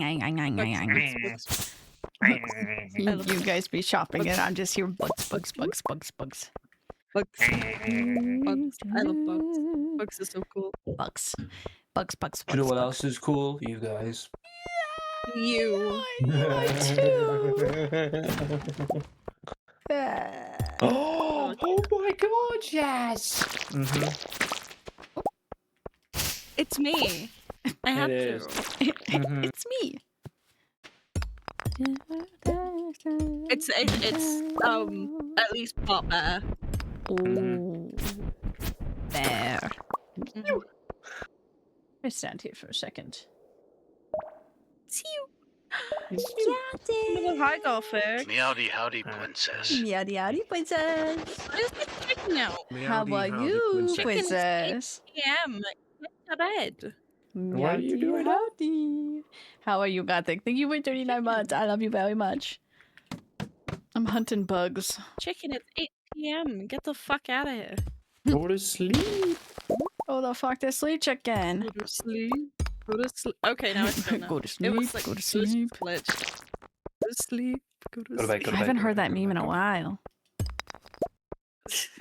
love You guys be shopping and I'm just here bugs. Bugs. I love bugs. Bugs are so cool. Bugs. You know what else is cool? You guys. You. Oh my god, yes! It's me. I have It to. is. It's me. It's at least part better. Oh, there. Mhm. Let's stand here for a second. Little hi, Golfer. Meowdy howdy, princess. Meowdy princess. What is this chicken now? How are you, Chicken princess? PM. Get to bed. What are you doing up? Howdy. How are you, Gothic? Thank you for 39 months. I love you very much. I'm hunting bugs. Chicken, it's 8 PM. Get the fuck out of here. Go to sleep. Oh, the fuck, this sleep chicken. Go to sleep. Go to sleep. Okay, now it's done. Now. Go to It sleep. was like, Go to it was sleep. glitched. Go to sleep. Go to Go to bed, sleep. go I haven't heard that meme in a while.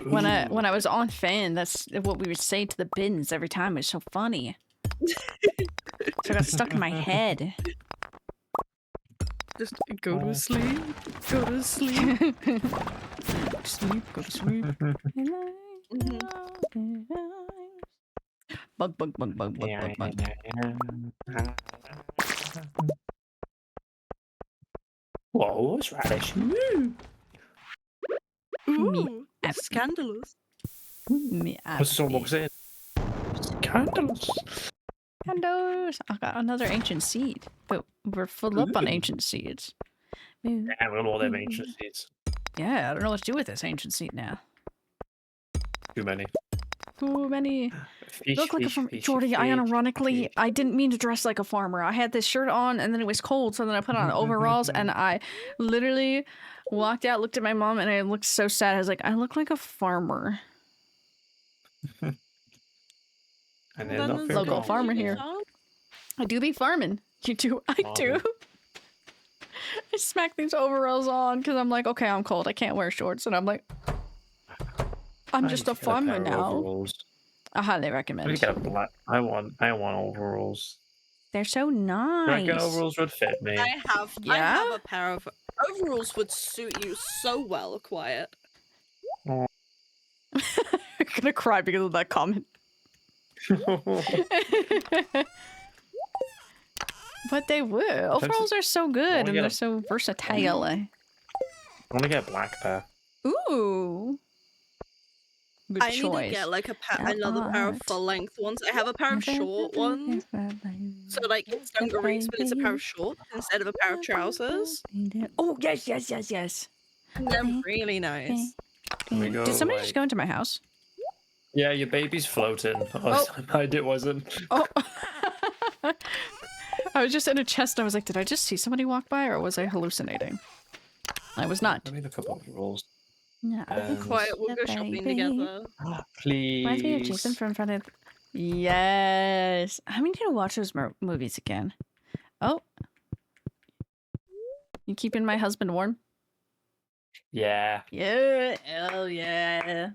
When I was on Fan, that's what we would say to the bins every time. It's so funny. So it got stuck in my head. Just go to sleep. Go to sleep. Go to sleep. Bug. Whoa, what's radish? Ooh, scandalous. Me What's the box in? Candles. Candles. I got another ancient seed, but we're full up on ancient seeds. Yeah, we'll all them ancient seeds. Yeah, I don't know what to do with this ancient seed now. Too many. Too many. Fish, Look like a fish, farmer. fish, Jordy, I fish, unironically, fish. I didn't mean to dress like a farmer. I had this shirt on and then it was cold, so then I put on overalls and I literally walked out, looked at my mom, and I looked so sad. I was like, I look like a farmer. And then Well, not then very Local long. farmer here. I do be farming. You do? I do. Farming. I smack these overalls on because I'm like, okay, I'm cold. I can't wear shorts. And I'm like, I'm I just need a to get pair farmer of now. overalls. I highly Let me recommend. get a black. I want overalls. They're so Do you reckon nice. overalls would fit me? I have Yeah? a pair of overalls would suit you so well, Quiet. I'm gonna cry because of that comment. But they would. Overalls are so good and get they're a- so versatile. I want to get a black pair. Ooh. Good I need choice. to get like another pair of full length ones. I have a pair of short ones, so like it's dungarees, but it's a pair of shorts instead of a pair of trousers. Oh yes, yes, yes, yes. And they're really nice. There we go, Did somebody just like- go into my house? Yeah, your baby's floating. Oh. It wasn't. Oh. I was just in a chest and I was like, did I just see somebody walk by or was I hallucinating? I was not. Let me look up all the rules. No. Quiet, we'll go shopping together. Please. Reminds me of Jason from Friday. Yes. I need to watch those movies again. Oh. You keeping my husband warm? Yeah, Yeah. Hell yeah.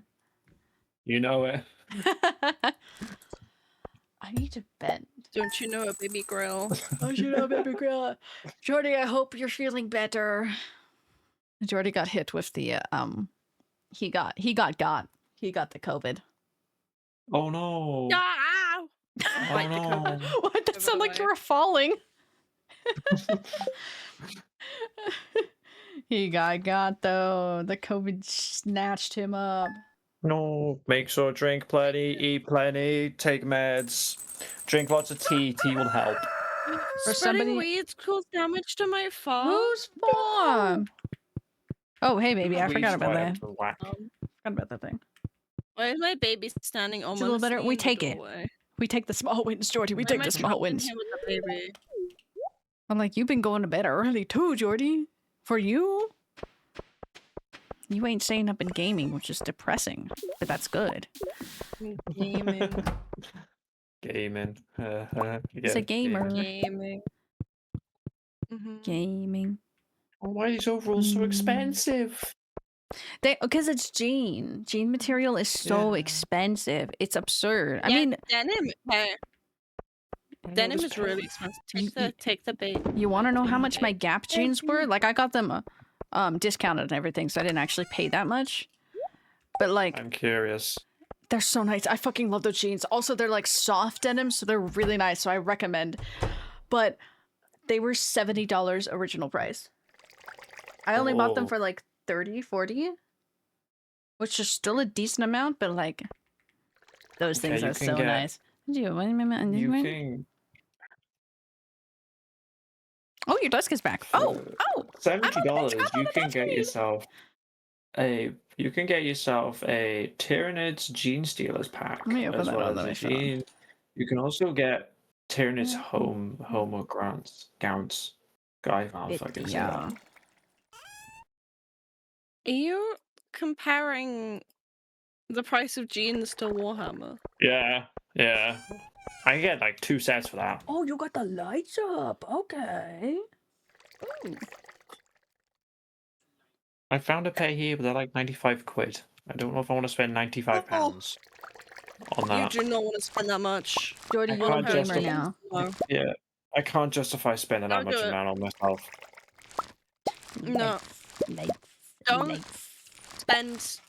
you know it. I need to bend. Don't you know a baby girl? Oh, you know, baby girl. Jordy, I hope you're feeling better. Jordy got hit with the he got the COVID. Oh no. Ah! Oh no. What? That Over sounded the like you way. were falling. He got though. The COVID snatched him up. No. Make sure drink plenty, eat plenty, take meds, drink lots of tea. Tea will help. Or Spreading somebody- weeds caused damage to my farm. Who's farm? Oh, hey, baby, I Weeds forgot about fly up that. to whack. Forgot about that thing. Why is my baby standing a almost? little better. We in the take it. doorway? We take the small wins, Jordy. We Why take am I the small trapped in wins. here with the baby? I'm like, you've been going to bed early too, Jordy. For you? You ain't staying up in gaming, which is depressing, but that's good. Gaming. Gaming. It's a gamer. Gaming. Mhm. Gaming. Oh, why are these overalls so Mm. expensive? Because it's jean. Jean material is so Yeah. expensive. It's absurd. I Yeah, mean, denim. Denim this is really expensive. You- Take the bait. you want to know how much my Gap jeans were? Like, I got them discounted and everything, so I didn't actually pay that much. But like, I'm curious. they're so nice. I fucking love those jeans. Also, they're like soft denim, so they're really nice. So I recommend. But they were $70 original price. I only bought them Oh. for like 30, 40, which is still a decent amount. But like, those Okay, things you are can so get- nice. You can Oh, your desk is back. Oh, $70. I'm on You the can get desk. yourself a Tyranids Gene Stealers pack Let me open as that well on as my a phone. Gene. You can also get Tyranids Homer Grants. I can't fucking say that. Are you comparing the price of jeans to Warhammer? Yeah. I can get like 2 sets for that. Oh, you got the lights up. Okay. I found a pair here, but they're like 95 quid. I don't know if I want to spend 95 pounds on that. You do not want to spend that much. Jordy, I you're a can't gamer justify- now. No. Yeah, I can't justify spending that Don't much do it. amount on myself. No. Don't spend.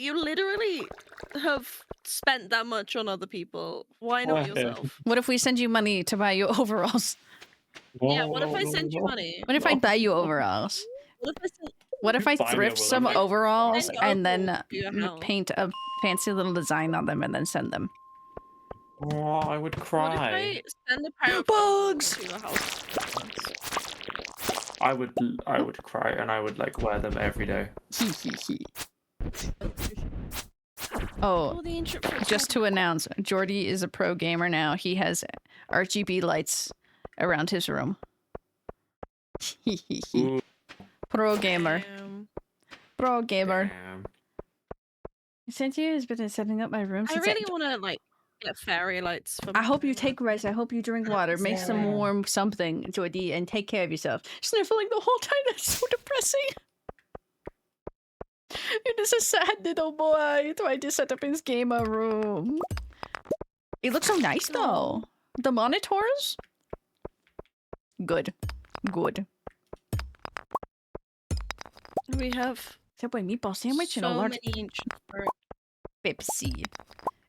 You literally have spent that much on other people. Why not Yeah. yourself? What if we send you money to buy you overalls? Yeah, what if I send you money? What if I buy you overalls? What if I send What if I Buy me thrift overalls. some Okay. overalls Send and then overalls to your house. paint a fancy little design on them and then send them? Oh, I would What if cry. I send a pair of Bugs! overalls to your house? I would cry, and I would like wear them every day. Oh, Oh, the ancient fruit just to announce, Jordy is a pro gamer now. He has RGB lights around his room. Ooh, Pro gamer. Damn. Pro gamer. damn. Cynthia has been setting up my room I since really want to get fairy lights for I my hope you room. take rest. I hope you drink water. Make some Yeah. warm something, Jordy, and take care of yourself. Sniffling the whole time. That's so depressing. It is a sad little boy trying to set up his gamer room. It looks so nice though. The monitors? Good. Good. We have Subway meatball sandwich and a so large many ancient fruit. Pepsi.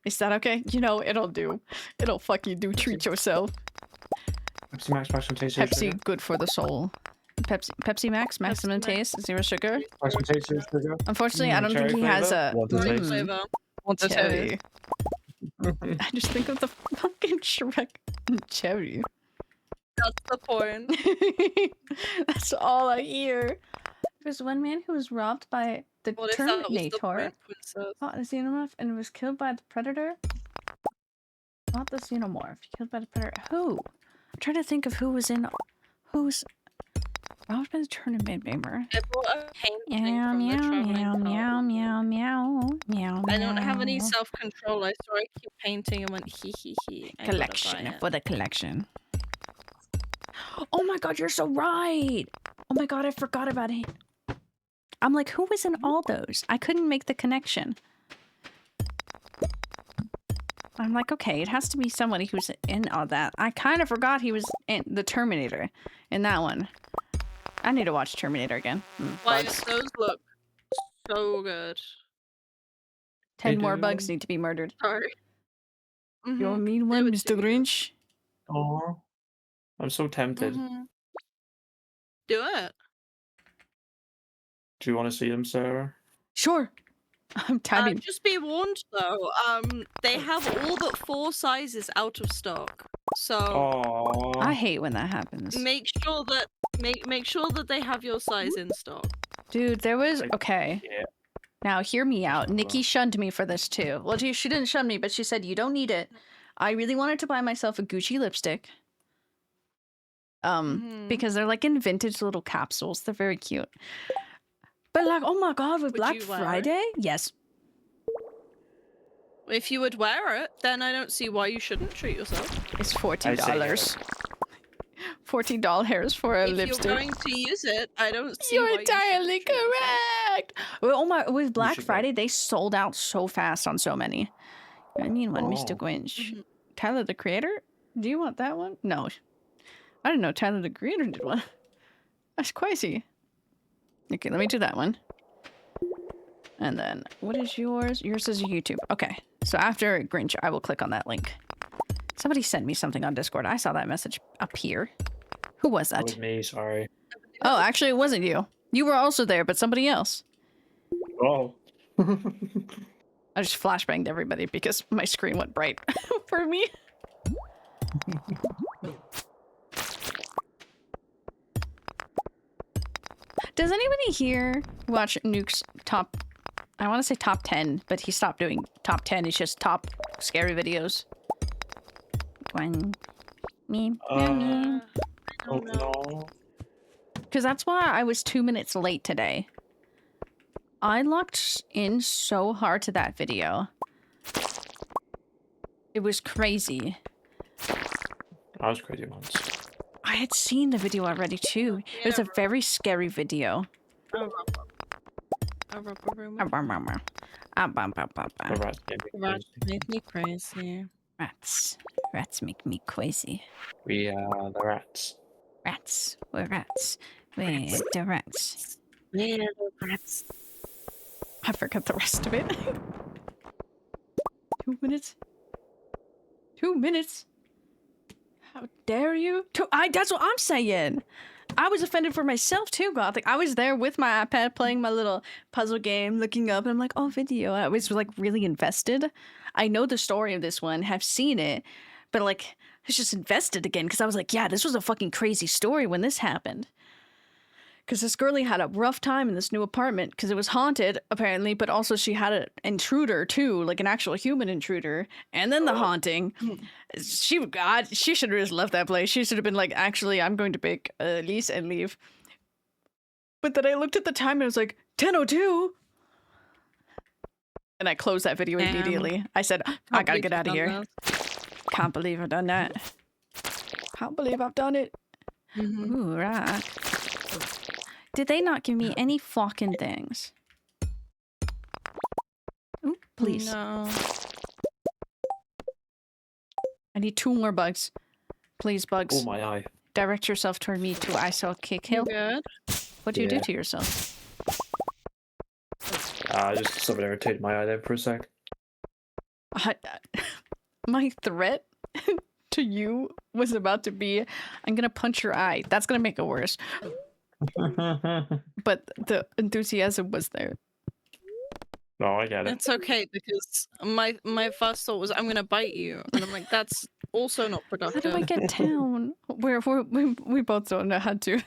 Is that okay? You know, it'll do. It'll fucking do. Treat yourself. Pepsi Max Passion Taste. Pepsi, good for the soul. Pepsi Max, maximum Max. taste, zero sugar. Maximum taste, zero sugar. Unfortunately, I don't Cherry think he has flavor? a Want the Orange taste? flavor. Want the cherry. taste. I just think of the fucking Shrek cherry. That's the point. That's all I hear. There's one man who was robbed by the What if that was the Terminator, point, princess? fought the xenomorph, and was killed by the predator. Not the xenomorph, killed by the predator. Who? I'm trying to think of who's robbed by the tournament member. I brought a painting Meow from the meow traveling meow cart. meow meow meow meow. I don't have any meow. self-control. I saw I keep painting and went hee hee hee. I gotta buy Collection it. for the collection. Oh my god, you're so right! Oh my god, I forgot about it. I'm like, who was in all those? I couldn't make the connection. I'm like, okay, it has to be somebody who's in all that. I kind of forgot he was in the Terminator in that one. I need to watch Terminator again. Why Bugs. those look so good. 10 They more do. bugs need to be murdered. Sorry. You're a Mhm. mean They one, would Mr. do. Grinch. Oh, I'm so tempted. Mhm. Do it. Do you want to see them, Sarah? Sure. I'm tabbing. Just be warned though. They have all but 4 sizes out of stock. So Oh, I hate when that happens. make sure that they have your size in stock. Dude, there was... Like, Okay. yeah. Now, hear me out. Sure. Nikki shunned me for this, too. Well, she didn't shun me, but she said, you don't need it. I really wanted to buy myself a Gucci lipstick. Mhm. Because they're, like, in vintage little capsules. They're very cute. But, like, oh my god, with Would Black you wear it? Friday? Yes. If you would wear it, then I don't see why you shouldn't treat yourself. It's I $14. say $14 for a If lipstick. you're going to use it, I don't see You're why entirely you shouldn't treat yourself. correct. Well, oh my! With Black should go. Friday, they sold out so fast on so many. I mean, one, Mr. Oh. Grinch, Mhm. Tyler the Creator. Do you want that one? No, I didn't know Tyler the Creator did one. That's crazy. Okay, let me do that one. And then, what is yours? Yours is YouTube. Okay, so after Grinch, I will click on that link. Somebody sent me something on Discord. I saw that message appear. Who was That that? was me. Sorry. Oh, actually, it wasn't you. You were also there, but somebody else. Oh. I just flashbanged everybody because my screen went bright for me. Does anybody here watch Nuke's top... I want to say top 10, but he stopped doing top 10. It's just top scary videos. One. Me. Me. Oh don't know. no. Because that's why I was 2 minutes late today. I locked in so hard to that video. It was crazy. I was crazy once. I had seen the video already too. It was a very scary video. A rubber room. Ah, bah, bah, bah. Ah, bah, bah, bah, bah. The rats made me Rats crazy. make me crazy. Rats. Rats make me crazy. We are the rats. Rats. We're rats. We're the rats. We're the rats. I forgot the rest of it. 2 minutes. 2 minutes. How dare you? That's what I'm saying. I was offended for myself too, Gothic. I was there with my iPad playing my little puzzle game, looking up, and I'm like, oh, video. I was like really invested. I know the story of this one, have seen it, but like, I was just invested again because I was like, yeah, this was a fucking crazy story when this happened. Because this girlie had a rough time in this new apartment because it was haunted, apparently, but also she had an intruder too, like an actual human intruder. And then the haunting. She should have just left that place. She should have been like, actually, I'm going to pick Elise and leave. But then I looked at the time and I was like, 10:02. And I closed that video Damn. immediately. I said, I gotta get out of here. Can't believe I've done that. Can't believe I've done it. Mm-hmm. Ooh, right. Did they not give me any fucking things? Ooh, please. No. I need 2 more bugs. Please, bugs. Oh my eye. Direct yourself toward me to I saw kick You hill. good? What do you do Yeah. to yourself? Just something irritated my eye there for a sec. My threat to you was about to be, I'm gonna punch your eye. That's gonna make it worse. but the enthusiasm was there. No, I get it. It's okay because my first thought was I'm gonna bite you, and I'm like that's also not How productive. do I get down? We both don't know how to.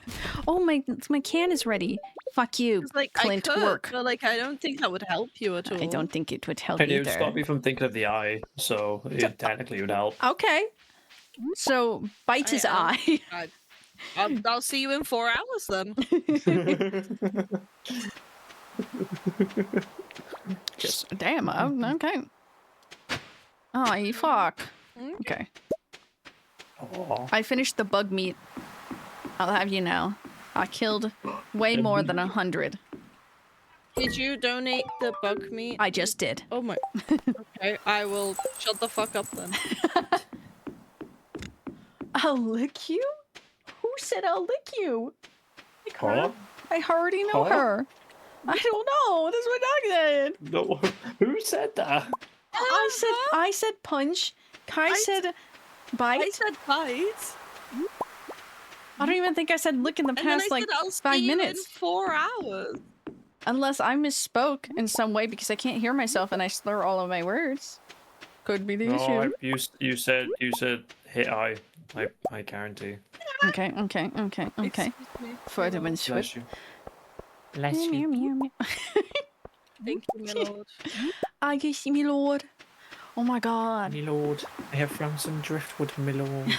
Oh, my can is ready. Fuck you, It's like Clint. I could, Work. but like I don't think that would help you at all. I don't think it would help And you either. stop me from thinking of the eye, so it technically would help. Okay. So bite his eye. I'll see you in 4 hours then. Just damn. Oh, okay. Oh, you fuck. Okay. Aw. I finished the bug meat. I'll have you know. I killed way more than 100. Did you donate the bug meat? I just did. Oh my. Okay, I will shut the fuck up then. I'll lick you? Who said I'll lick you? Like her? Huh? I already know Huh? her. I don't know. That's what I said. No, who said that? I said punch. Kai said bite. I said bite. I don't even think I said lick in the And then I past like said I'll 5 see you in minutes. 4 hours. Unless I misspoke in some way because I can't hear myself and I slur all of my words. Could be the No, issue. you said hit eye. I guarantee. Okay. Excuse me. For the wind Bless you. Bless you. Thank you, my lord. I guess me lord. Oh my god. My lord, I have found some driftwood, my lord.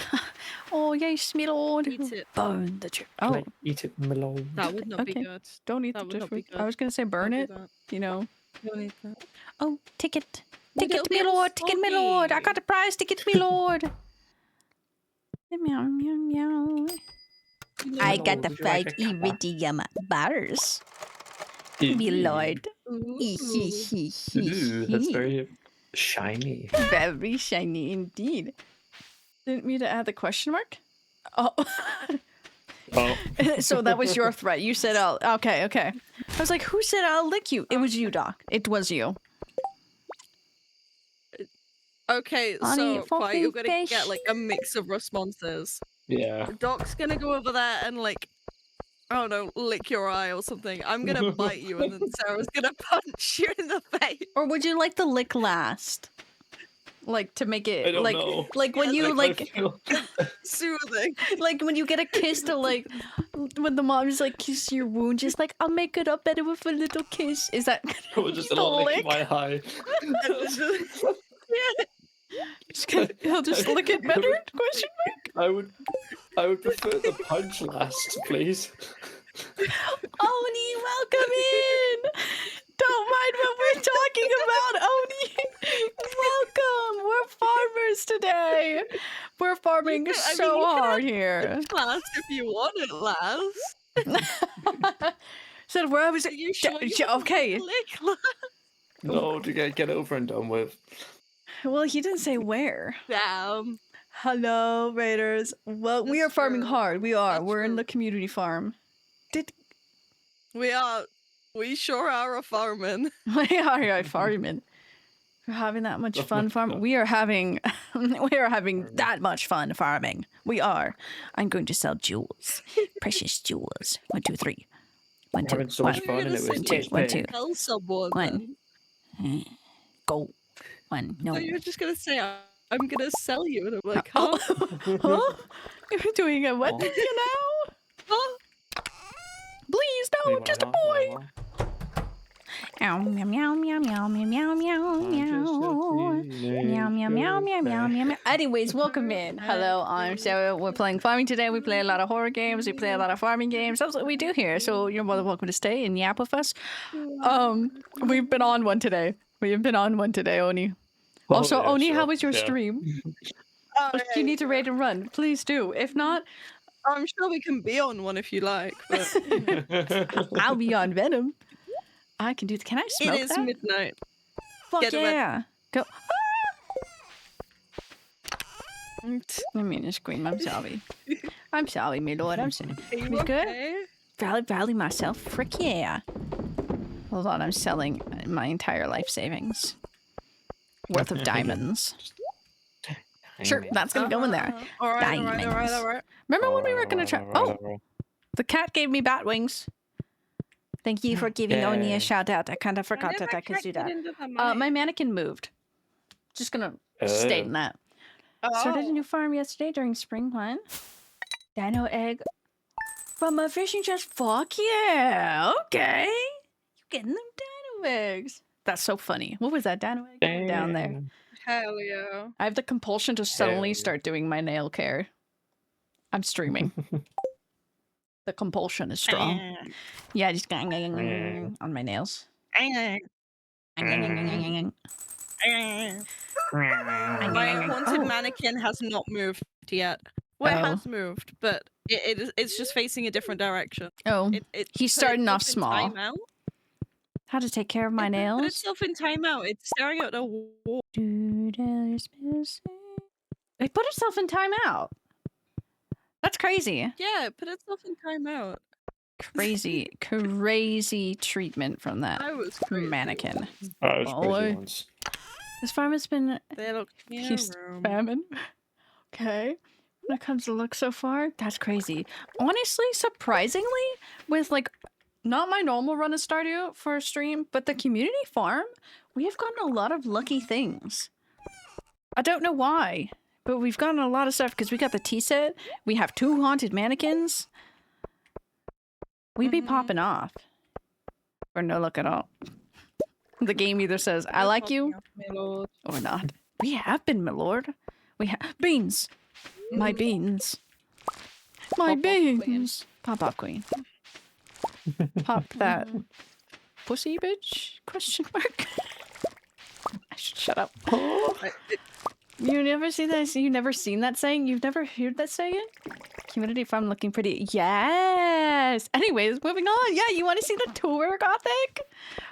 Oh yes, me lord. Eat it. Burn the drift. Can Oh, I eat it, my lord? That would not Okay. be good. don't eat That the would not be driftwood. good. I was gonna say burn Don't it. do that. You know. Don't eat that. Oh, ticket. But Ticket, it'll me be all lord. Ticket, me lord. I soggy. got the prize. Ticket, me lord. Meow, meow, meow. I got the Would you like 5 a cuppa? iridium bars. Me lord. Ooh. Ooh, that's very shiny. Very shiny indeed. Didn't mean to add the question mark? Oh. Oh, So that was your threat. You said I'll... Okay. I was like, who said I'll lick you? It was you, Doc. It was you. Okay, Honey, so Quiet, you're fluffy gonna fish. get like a mix of responses. yeah. Doc's gonna go over there and like, I don't know, lick your eye or something. I'm gonna bite you, and then Sarah's gonna punch you in the face. Or would you like the lick last? Like to make it I don't like know. like when you I like feel- Soothing. like when you get a kiss to like when the mom just like kiss your wound, just like I'll make it up better with a little kiss. Is that it was just a the little lick lick? my eye. He'll just lick it better? Question I would prefer the punch last, please. Oni, welcome in! Don't mind what we're talking about, Oni! Welcome! We're farmers today! We're farming You can- I mean, so you can hard here. Last if you want it last. Said where I was... Are you sure you Yeah, want okay. to lick last? No, to get over and done with. Well, he didn't say where. Damn. Hello, Raiders. Well, we are That's farming true. hard. We are. That's We're in true. the community farm. We are. We sure are a farming. We are farming. We're having that much fun farming. We are having that much fun farming. We are. I'm going to sell jewels. Precious jewels. 1, 2, 3. 1, 2. Having so much You're fun and gonna it was say One, two. Tell someone. One. then. Go. 1. No. So you're just gonna say I'm gonna sell you, and I'm like, huh? Huh? You're doing a what? Oh. You know? Huh? Please, no, just a boy. Meow meow meow meow meow meow meow meow meow. Meow meow meow meow meow meow meow. Anyways, welcome in. Hello, I'm Sarah. We're playing farming today. We play a lot of horror games. We play a lot of farming games. That's what we do here. So you're more than welcome to stay and yap with us. We've been on one today. We have been on one today, Oni. Also, yeah, Oni, sure. how was your Yeah. stream? Oh, If you need to raid and run, please do. If not, I'm sure we can be on one if you like, but I'll be on Venom. I can do. Can I it smoke is that? midnight. Fuck Get a red- yeah! Go. I mean, a scream. I'm sorry. I'm sorry, my lord. I'm sorry. Are you We good? okay? Valley myself. Frick yeah. Hold on, I'm selling my entire life savings worth of diamonds. Sure, that's gonna go in there. All right, all right, all right, Diamonds. all right. Remember when we were gonna try? Oh, The cat gave me bat wings. Thank you for giving Oni a Yay. shout out. I kind of forgot that I could do that. My mannequin moved. Just gonna state in that. Started a new farm yesterday during spring one. Dino egg from a fishing chest. Fuck yeah. Okay. You getting them dino eggs. That's so funny. What was that dino egg down there? Hell yeah. I have the compulsion to suddenly yeah. start doing my nail care. I'm streaming. The compulsion is strong. Yeah, just on my nails. My haunted mannequin has not moved yet. Well, it has moved, but it's just facing a different direction. Oh, It he's put starting off itself in small. timeout. How to take care of my It put nails? itself in timeout. It's staring at a wall. It put itself in timeout. That's crazy. Yeah, it put itself in timeout. Crazy treatment from that I was crazy. mannequin. That was Boy. crazy once. This farm has been They look he's spamming. Okay. When it comes to look so far, that's crazy. Honestly, surprisingly, with like not my normal run of Stardew for a stream, but the community farm, we have gotten a lot of lucky things. I don't know why, but we've gotten a lot of stuff because we got the tea set. We have 2 haunted mannequins. We be popping off. Or no luck at all. The game either says, I like you, or not. We have been, my lord. We have beans. My beans. My Pop off queen. beans. Pop off queen. Pop that. Pussy bitch? Question mark. I should shut up. You never see that? You never seen that saying? You've never heard that saying? Community farm looking pretty. Yes. Anyways, moving on. Yeah, you want to see the tour, Gothic?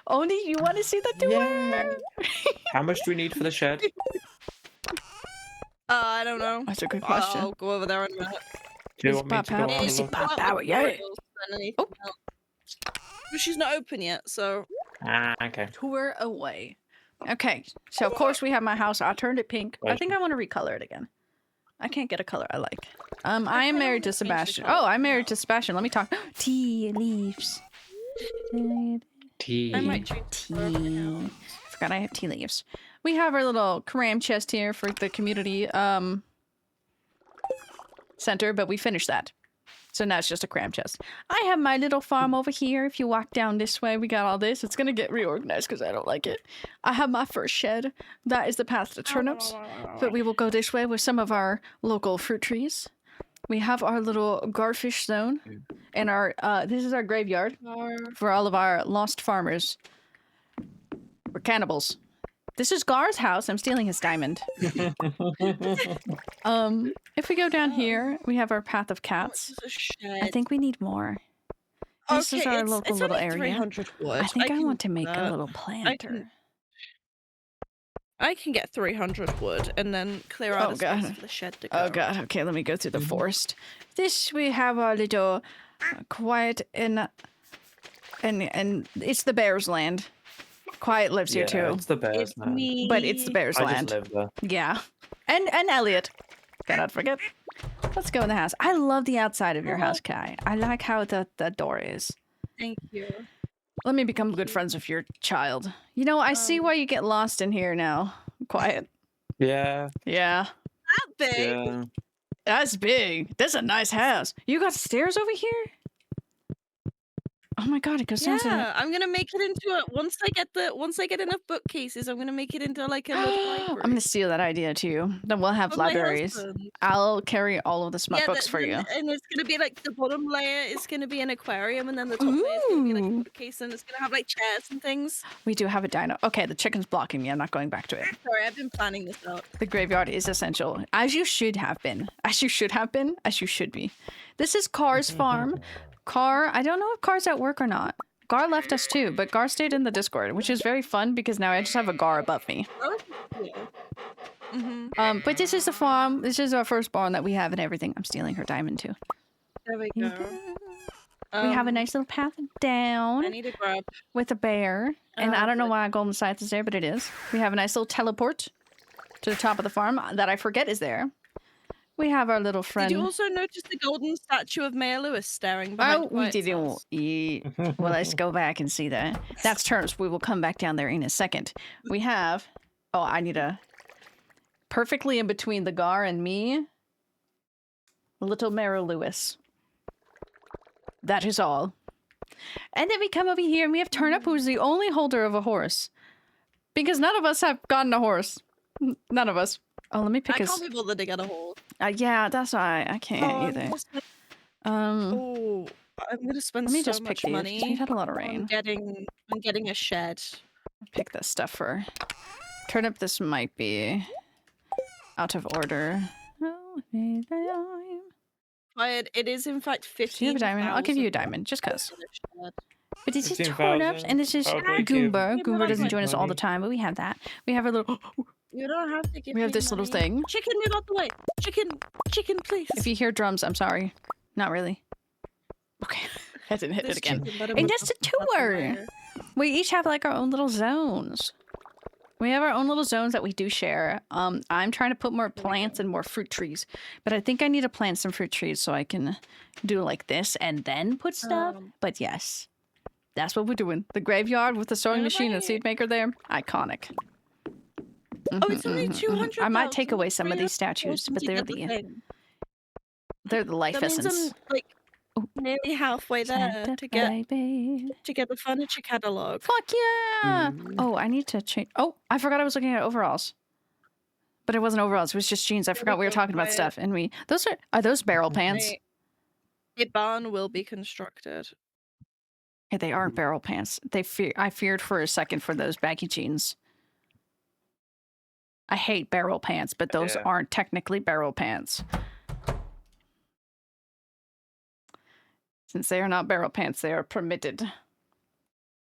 Oni, you want to see the tour? Yeah. How much do we need for the shed? I don't know. That's a good question. I'll go over there in a minute. Do you Is want me it to go pop have out? a Is it look? pop out? Yeah. Oh. But she's not open yet, so Okay. Tour away. Okay, so of course we have my house. I turned it pink. I think I want to recolor it again. I can't get a color I like. I am married to Sebastian. Oh, I'm married to Sebastian. Let me talk. Tea leaves. Tea. I might change Tea. Forgot I have tea leaves. We have our little cram chest here for the community center, but we finished that. So now it's just a cram chest. I have my little farm over here. If you walk down this way, we got all this. It's gonna get reorganized because I don't like it. I have my first shed. That is the path to turnips. But we will go this way with some of our local fruit trees. We have our little garfish zone. And our this is our graveyard for all of our lost farmers. We're cannibals. This is Gar's house. I'm stealing his diamond. If we go down here, we have our path of cats. I think we need more. This is our local little area. 300 wood. I think I can want to do make a that. little planter. I can get 300 wood and then clear out Oh, a space God. for the shed to go. Oh god, okay, let me go through the forest. This we have our little quiet and it's the bear's land. Quiet lives here too. It's the bears It's man. me. But it's the bear's I land. just live there. Yeah. And Elliot. Cannot forget. Let's go in the house. I love the outside of your house, Kai. I like how the door is. Thank you. Let me become good friends with your child. You know, I see why you get lost in here now. Quiet. Yeah. Yeah. That big. Yeah. That's big. That's a nice house. You got stairs over here? Oh my god, it goes down to Yeah, I'm gonna make it into a once I get enough bookcases, I'm gonna make it into like a little library. I'm gonna steal that idea too. Then we'll have For my libraries. husband. I'll carry all of the smart books for you. And it's gonna be like the bottom layer is gonna be an aquarium, and then the top layer is gonna be like a Ooh. bookcase, and it's gonna have like chairs and things. We do have a dino. Okay, the chicken's blocking me. I'm not going back to it. Sorry, I've been planning this out. The graveyard is essential, as you should have been. As you should have been. As you should be. This is Car's farm. Car, I don't know if Car's at work or not. Gar left us too, but Gar stayed in the Discord, which is very fun because now I just have a Gar above me. Oh, yeah. But this is the farm. This is our first barn that we have and everything. I'm stealing her diamond too. There we go. We have a nice little path down I need a grab. with a bear. And I don't know good. why Golden Scythe is there, but it is. We have a nice little teleport to the top of the farm that I forget is there. We have our little friend. Did you also notice the golden statue of Mayor Lewis staring behind Oh, we Quiet's didn't house? eat. Well, let's go back and see that. That's turnips. We will come back down there in a second. We have. Oh, I need a. Perfectly in between the Gar and me. Little Mayor Lewis. That is all. And then we come over here and we have Turnip, who's the only holder of a horse. Because none of us have gotten a horse. None of us. Oh, let me pick I his. can't be bothered to get a horse. Yeah, that's why I can't either. Oh, I'm gonna spend Let me so just pick much these, 'cause money we've had a lot of on rain. getting a shed. Pick this stuff for Turnip. This might be out of order. Quiet, it is in fact Do you have a diamond? I'll give you a 15,000 diamond, just cause. for the shed. But this is 15,000. Turnips, and this is I'll break you. Goomba. Yeah, Goomba but doesn't I join us all the money. time, but we have that. We have a little. You don't have to give We have me this little money. thing. Chicken, move out the way. Chicken, please. If you hear drums, I'm sorry. Not really. Okay, I didn't hit This it again. chicken better And move that's the the fuck tour. away. We each have like our own little zones. We have our own little zones that we do share. I'm trying to put more plants and more fruit trees, but I think I need to plant some fruit trees so I can do like this and then put stuff. But yes, that's what we're doing. The graveyard with the sewing machine and seed maker there, iconic. Oh, it's only 200. I might take away some of these statues, but they're the life That means essence. I'm like nearly halfway there Santa to get baby. the furniture catalog. Fuck yeah! Oh, I need to change. Oh, I forgot I was looking at overalls. But it wasn't overalls. It was just jeans. I forgot we were talking about stuff. And those are those barrel pants? A barn will be constructed. Yeah, they aren't barrel pants. I feared for a second for those baggy jeans. I hate barrel pants, but those Yeah. aren't technically barrel pants. Since they are not barrel pants, they are permitted.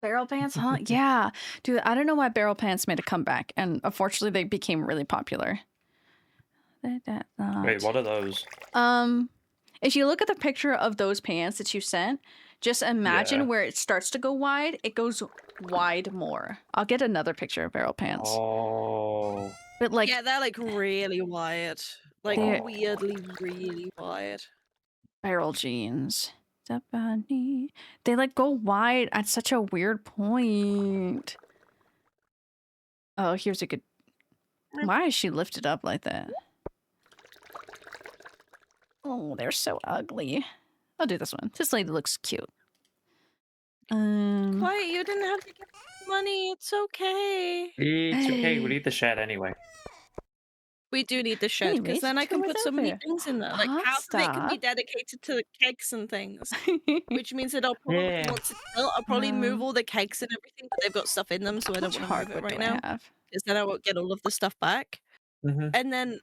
Barrel pants, huh? Yeah. Dude, I don't know why barrel pants made a comeback, and unfortunately they became really popular. Wait, what are those? If you look at the picture of those pants that you sent, just imagine Yeah. where it starts to go wide, it goes wide more. I'll get another picture of barrel pants. Oh. But like, Yeah, they're like really wide. Like They're- weirdly really wide. barrel jeans. They like go wide at such a weird point. Oh, here's a good. Why is she lifted up like that? Oh, they're so ugly. I'll do this one. This lady looks cute. Quiet, you didn't have to give me money. It's okay. It's okay. Hey. We need the shed anyway. We do need the shed because Anyways, then I can what's put so over many here? things in there. Like Hot half of it can be stuff. dedicated to the cakes and things, which means that I'll probably Yeah. once it's built, I'll probably move all the cakes and everything, but they've got stuff in them, so I don't Which want to move it hardwood right do I now have? because then I won't get all of the stuff back. Mm-hmm. And then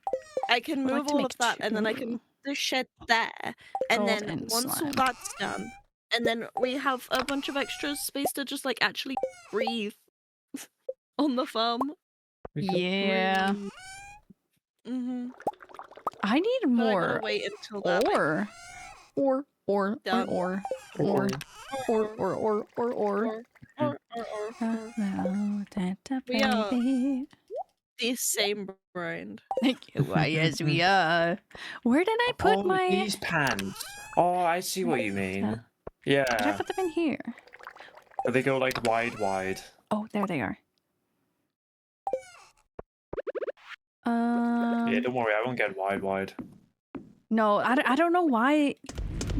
I can I'd like move to all make of that, and then I two. can put the shed there, and Gold then and once all slime. that's done, and then we have a bunch of extra space to just like actually breathe on the farm. Yeah. Mm-hmm. I need But I more gotta wait until that. like, or Done. or. or- We are- Baby. the same brand. Why, yes, we are. Where did I put Oh, my? these pants. Oh, I see what you mean. Did I Yeah. put them in here? But they go like wide. Oh, there they are. Yeah, don't worry. I won't get wide. No, I don't know why.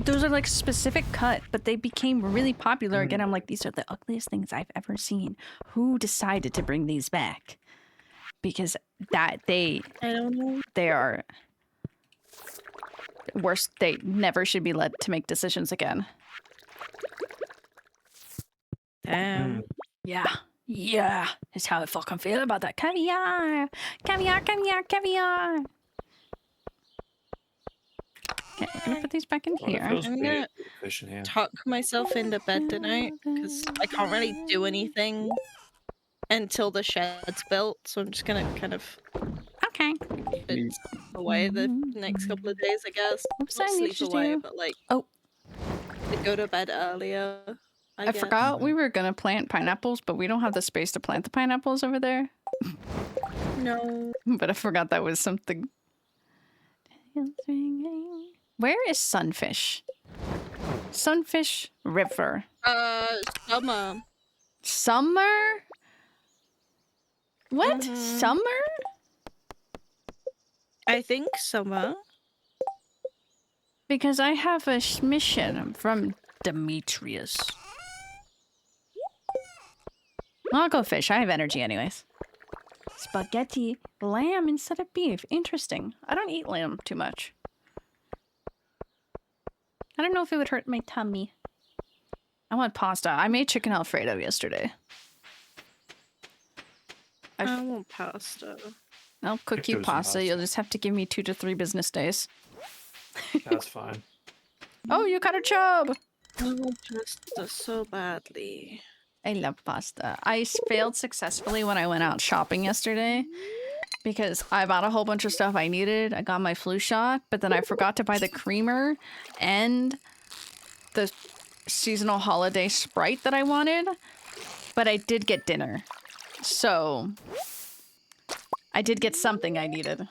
Those are like specific cut, but they became really popular again. I'm like, these are the ugliest things I've ever seen. Who decided to bring these back? Because I don't know. they are worse. They never should be led to make decisions again. Damn. Yeah. That's how I fucking feel about that. Caviar. Okay, we're gonna put these back in Oh, it here. feels I'm weird gonna with the cushion here. tuck myself into bed tonight because I can't really do anything until the shed's built. So I'm just gonna kind of Okay. keep it away the next couple of days, I guess. Oops, Not I need sleep to away, do- but like Oh. to go to bed earlier. I guess. forgot we were gonna plant pineapples, but we don't have the space to plant the pineapples over there. No. But I forgot that was something. Where is Sunfish? Sunfish River. Summer. Summer? What? Mhm. Summer? I think summer. Because I have a mission from Demetrius. I'll go fish. I have energy anyways. Spaghetti. Lamb instead of beef. Interesting. I don't eat lamb too much. I don't know if it would hurt my tummy. I want pasta. I made chicken Alfredo yesterday. I want pasta. I'll cook you do some pasta. You'll pasta. just have to give me 2 to 3 business days. That's fine. Oh, you got a chub! I want pasta so badly. I love pasta. I failed successfully when I went out shopping yesterday because I bought a whole bunch of stuff I needed. I got my flu shot, but then I forgot to buy the creamer and the seasonal holiday Sprite that I wanted. But I did get dinner. So I did get something I needed.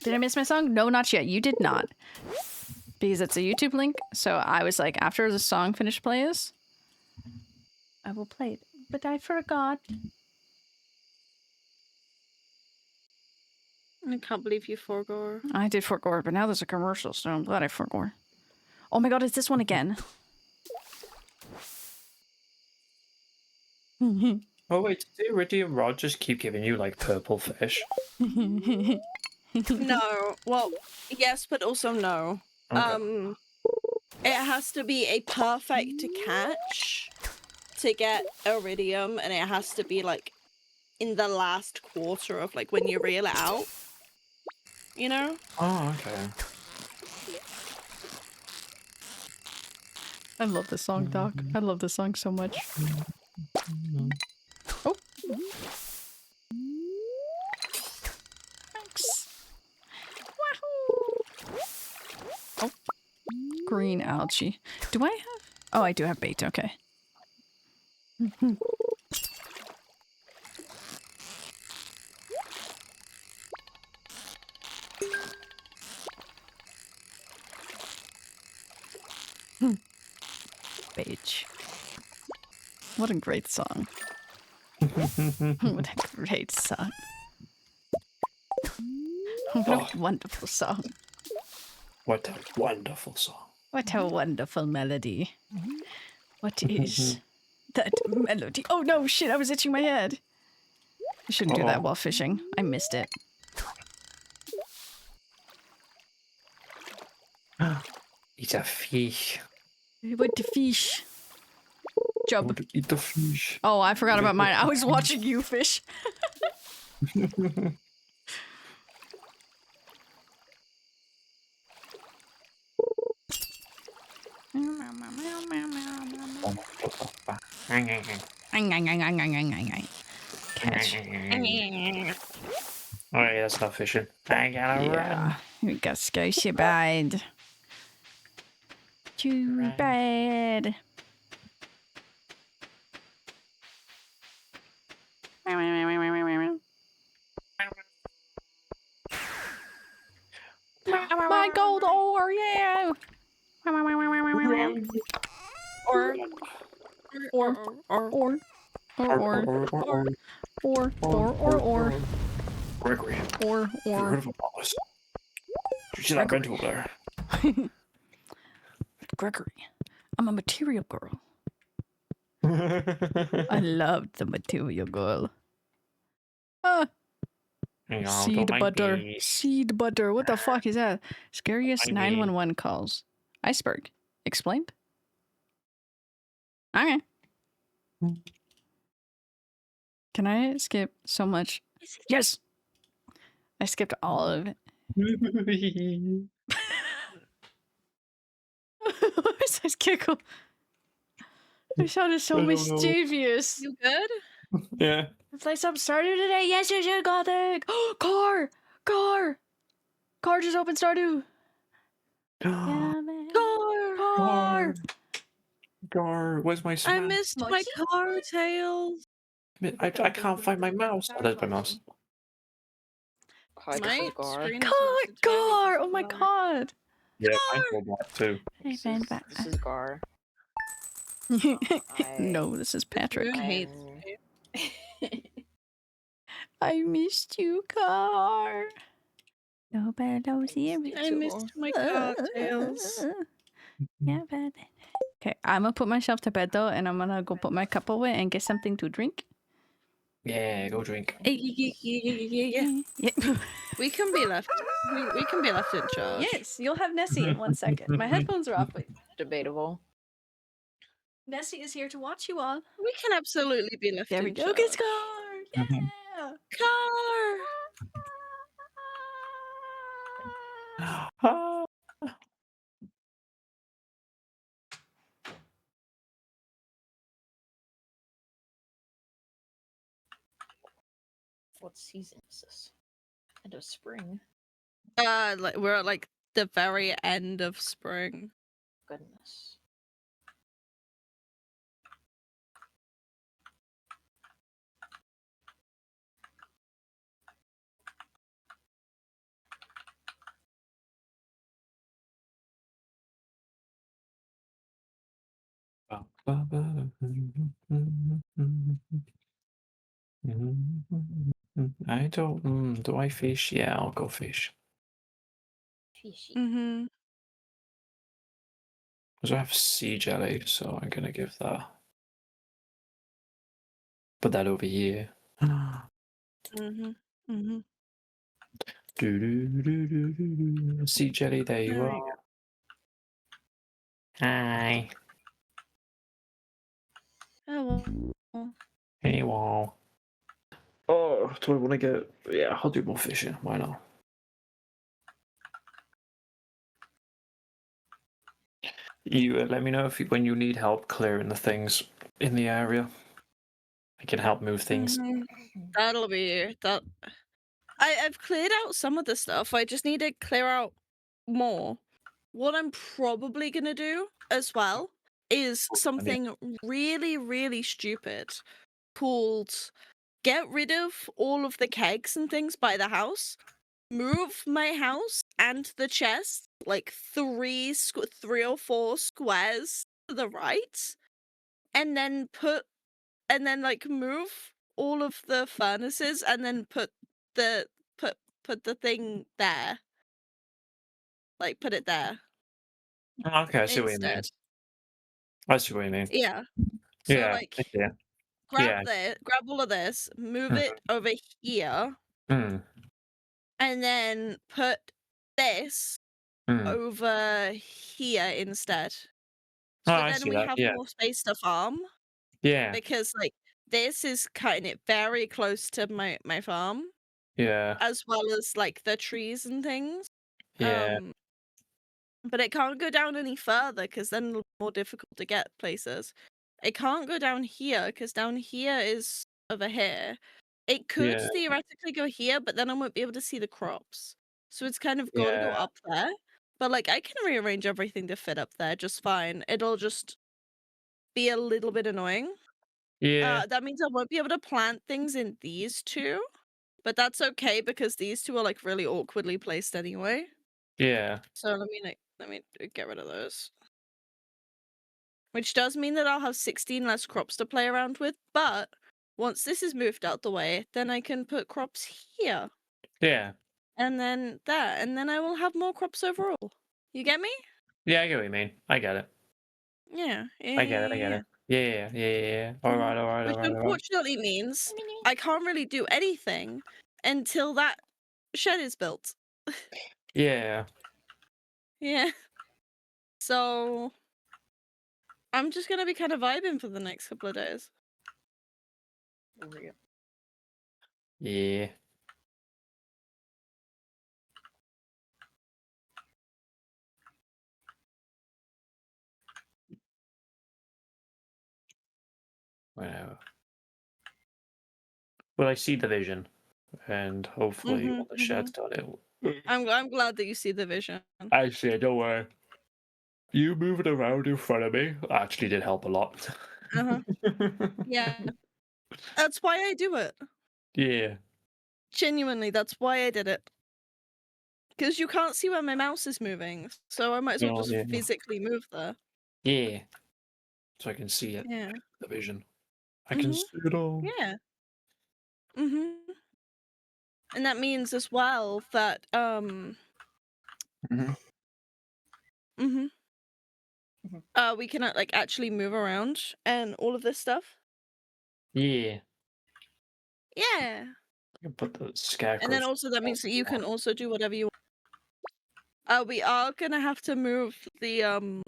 Did I miss my song? No, not yet. You did not. Because it's a YouTube link. So I was like, after the song finished plays, I will play it. But I forgot. I can't believe you forgot. I did forgot, but now there's a commercial, so I'm glad I forgot. Oh my god, it's this one again. Oh wait, did Riddy and Rod just keep giving you like purple fish? No. Well, yes, but also no. Okay. It has to be a perfect catch to get iridium, and it has to be like in the last quarter of like when you reel it out. You know? Oh, okay. I love this song, Doc. I love this song so much. Oh. Thanks. Wahoo! Oh. Green algae. Do I have... Oh, I do have bait. Okay. Beige. What a great song. What a great song. What a wonderful song. What a wonderful song. What a wonderful melody. What is that melody? Oh no, shit, I was itching my head. I shouldn't do that while fishing. I missed it. Eat a fish. What the fish? Job. Eat the fish. Oh, I forgot about mine. I was watching you fish. Catch. Alright, that's not fishing. I gotta Yeah. We got Scotia bad. Too bad. My gold ore, yeah. Or. Gregory, Or. you heard of a boss? You see that vent over there? Gregory, I'm a material girl. I loved the material girl. Seed butter. Seed butter. What the fuck is that? Scariest 911 calls. Iceberg. Explained? Okay. Can I skip so much? Yes! I skipped all of it. What was that giggle? I sounded so mischievous. You good? Yeah. Play some Stardew today? Yes, you should, Gothic! Car! Car! Car just opened Stardew! Yeah, man. Car! Gar, where's my I missed my car tails. I can't find my mouse. Oh, there's my mouse. Hi, this My is Gar. screen is Gar, not entirely Gar! Oh my black. god! Yeah, mine's all black too. Hey, This man, is, back. this is Gar. No, this is Patrick. Everyone hates I'm- I missed you, Gar. Nobody knows here. I missed my cocktails. Yeah, bad. Okay, I'm gonna put myself to bed though, and I'm gonna go put my cup away and get something to drink. Yeah, go drink. Yeah. Yeah. We can be left. We can be left in charge. Yes, you'll have Nessie in 1 second. My headphones are off. Wait. Debatable. Nessie is here to watch you all. We can absolutely be left There we in go. charge. Get Scar! Yeah! Car. What season is this? End of spring. Like we're at like the very end of spring. Goodness. I don't. Do I fish? Yeah, I'll go fish. Fishy. Mm-hmm. Because I have sea jelly, so I'm gonna give that. Put that over here. Mm-hmm. Mm-hmm. Sea jelly, there you There are. you go. Hi. Oh well. Hey, wow. Oh, do I want to get? Yeah, I'll do more fishing. Why not? You let me know when you need help clearing the things in the area. I can help move things. Mhm. That'll be that. I've cleared out some of the stuff. I just need to clear out more. What I'm probably gonna do as well is something really, really stupid called get rid of all of the kegs and things by the house, move my house and the chest like three or four squares to the right, and then like move all of the furnaces and then put the thing there. Like put it there Okay, I see what you mean. instead. I see what you mean. Yeah. So Yeah. like Yeah. grab all of this, move it over here, Mm. and then put this Mm. over here instead. Oh, So I then see we that. have Yeah. more space to farm. Yeah. Because like this is kind of very close to my farm, Yeah. as well as like the trees and things. Yeah. But it can't go down any further because then it'll be more difficult to get places. It can't go down here because down here is over here. It could Yeah. theoretically go here, but then I won't be able to see the crops. So it's kind of got to go Yeah. up there. But like I can rearrange everything to fit up there just fine. It'll just be a little bit annoying. Yeah. That means I won't be able to plant things in these two, but that's okay because these two are like really awkwardly placed anyway. Yeah. So let me get rid of those. Which does mean that I'll have 16 less crops to play around with, but once this is moved out the way, then I can put crops here. Yeah. And then there, and then I will have more crops overall. You get me? Yeah, I get what you mean. I get it. Yeah. I get it. Yeah. All right. Which unfortunately means I can't really do anything until that shed is built. Yeah. Yeah. So I'm just gonna be kind of vibing for the next couple of days. Yeah. Whatever. Well, I see the vision, and hopefully when the shed's done, it will. I'm glad that you see the vision. Actually, don't worry. You moving around in front of me actually did help a lot. Yeah. That's why I do it. Yeah. Genuinely, that's why I did it. Because you can't see where my mouse is moving, so I might as well Oh, just yeah. physically move there. Yeah. So I can see it. Yeah. The vision. I can Mhm. see it all. Yeah. Mhm. And that means as well that Mhm. mhm. Mhm. We can like actually move around and all of this stuff. Yeah. Yeah. I can put the And scarecrow. then also that means that you can also do whatever you want. We are gonna have to move the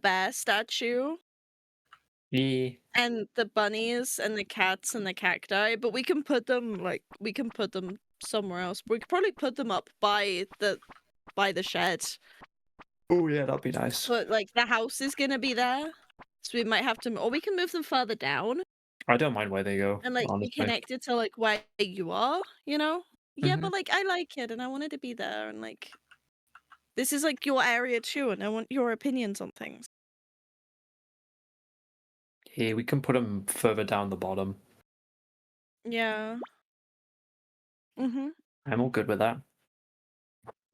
bear statue Yeah. and the bunnies and the cats and the cacti, but we can put them somewhere else. We could probably put them up by the shed. Oh yeah, that'd be nice. But like the house is gonna be there. So we might have to or we can move them further down I don't mind where they go. and like be honestly. connected to like where you are, you know? Yeah, Mhm. but like I like it and I wanted to be there and like this is like your area too and I want your opinions on things. Yeah, we can put them further down the bottom. Yeah. Mhm. I'm all good with that.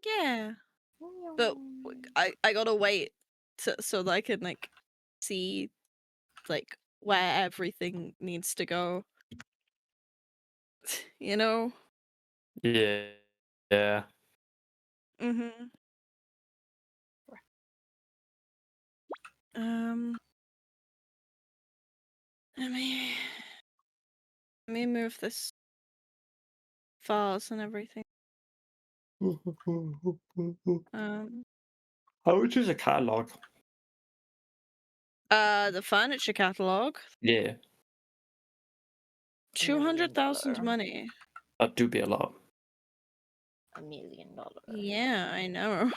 Yeah. But I gotta wait so that I can like see like where everything needs to go. You know? Yeah. Yeah. Mhm. Um let me move this vase and everything. Um How much is a catalog? the furniture catalog. Yeah, $200,000 money. that do be a lot. $1 million. Yeah, I know.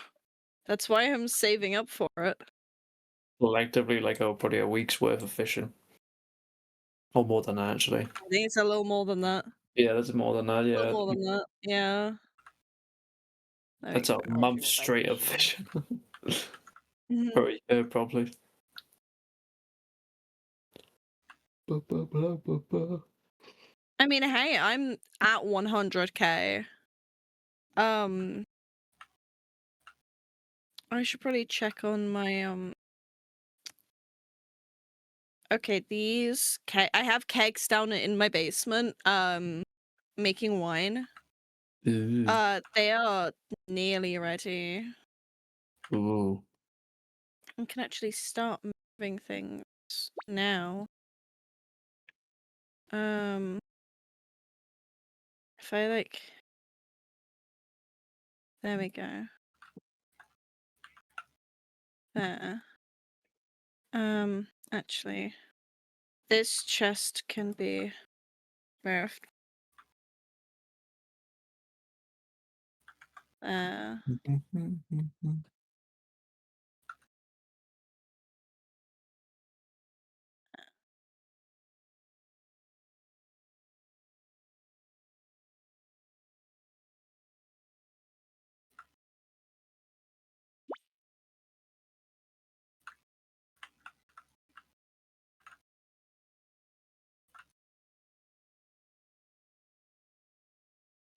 That's why I'm saving up for it. Collectively, like probably a week's worth of fishing, or more than that actually. I think it's a little more than that. Yeah, that's more than that. A Yeah, little more than that. Yeah. There that's we a go. month If you're straight of fishing. fishing. Mhm. For a year, probably. I mean, hey, I'm at 100K. I should probably check on my okay, these I have kegs down in my basement, making wine. Ooh. They are nearly ready. Ooh. I can actually start moving things now. If I like there we go. There. Actually, this chest can be moved. There.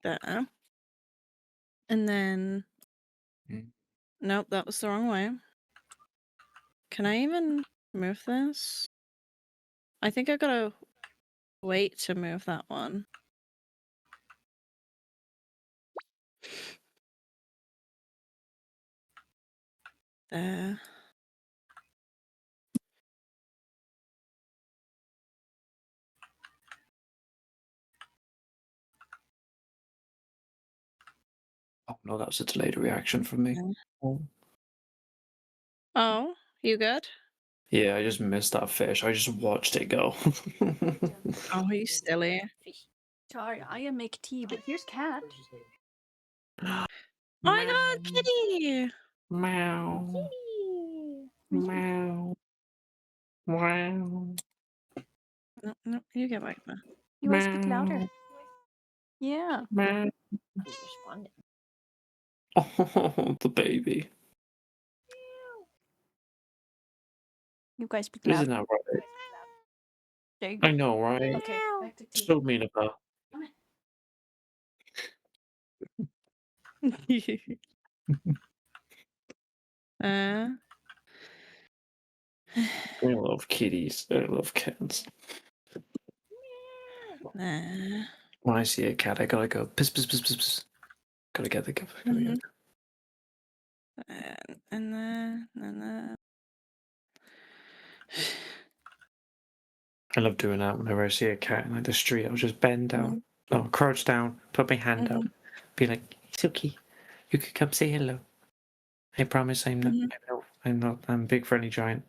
There. And then Mm. nope, that was the wrong way. Can I even move this? I think I gotta wait to move that one. There. Oh no, that was a delayed reaction from me. Yeah. Oh. Oh, you good? Yeah, I just missed that fish. I just watched it go. Oh, you silly. Fish. Sorry, I make tea, but here's cat. Oh my god, kitty! Meow. Meow. Meow. No, no, you get back there. You gotta speak louder. Yeah. Meow. He's responding. Oh, the baby. You guys speak Isn't louder. that right? There you I go. know, right? Okay, back to tea. So mean of her. uh, I love kitties. I love cats. nah. When I see a cat, I gotta go piss, piss, piss, piss, piss. Gotta get the cat. Mhm. And I love doing that whenever I see a cat in like the street. I'll just bend down, crouch down, put my hand out, be like, Suki, you could come say hello. I promise I'm not. I'm not. I'm a big friendly giant.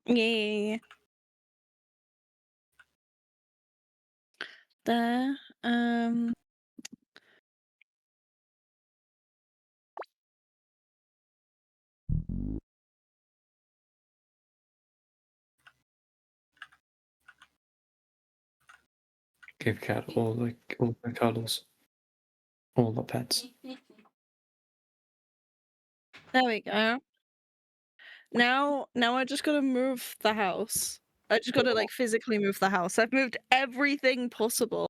Yeah. There. Give cat all the cuddles, all the pets. There we go. Now I just gotta move the house. I just gotta like physically move the house. I've moved everything possible,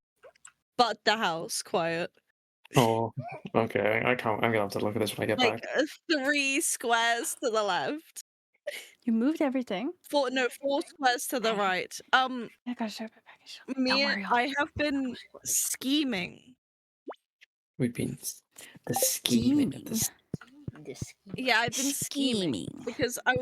but the house. Quiet. Oh, okay. I can't. I'm gonna have to look at this when I get Like back. 3 squares to the left. You moved everything. 4 squares to the right. I gotta show up a package. Don't worry. I have been scheming. We've been the scheming of this. Yeah, I've been scheming because I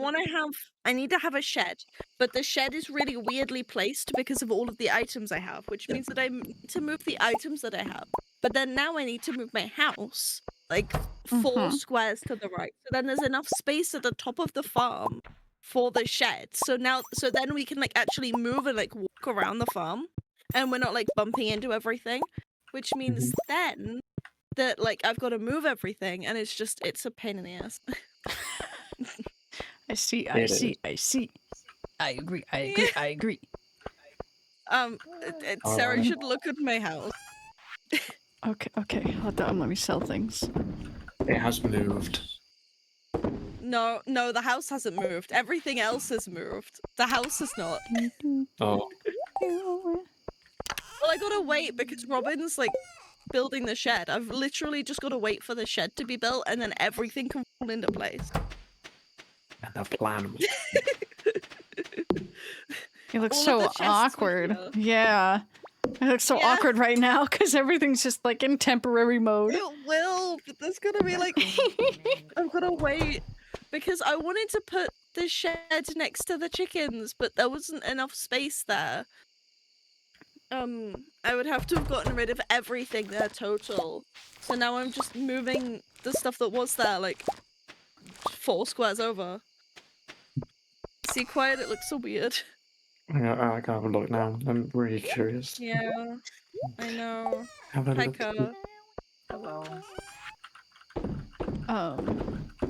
need to have a shed, but the shed is really weirdly placed because of all of the items I have, which means that I need to move the items that I have. But then now I need to move my house like 4 squares to the right. So then there's enough space at the top of the farm for the shed. So then we can like actually move and like walk around the farm, and we're not like bumping into everything, which means then that like I've got to move everything, and it's a pain in the ass. I see. I agree. Sarah should look at my house. Okay. Hold on. Let me sell things. It has moved. No, the house hasn't moved. Everything else has moved. The house has not. Oh. Well, I gotta wait because Robin's like building the shed. I've literally just gotta wait for the shed to be built, and then everything can fall into place. And the plan was It looks All so of the chests were awkward. here. Yeah. It looks so awkward right now because everything's just like in temporary mode. It will, but there's gonna be like I'm gonna wait because I wanted to put the shed next to the chickens, but there wasn't enough space there. I would have to have gotten rid of everything there total. So now I'm just moving the stuff that was there like 4 squares over. See, quiet, it looks so weird. I can't have a look now. I'm really curious. Yeah, I know. Have a Hi, look. Ka. Hello.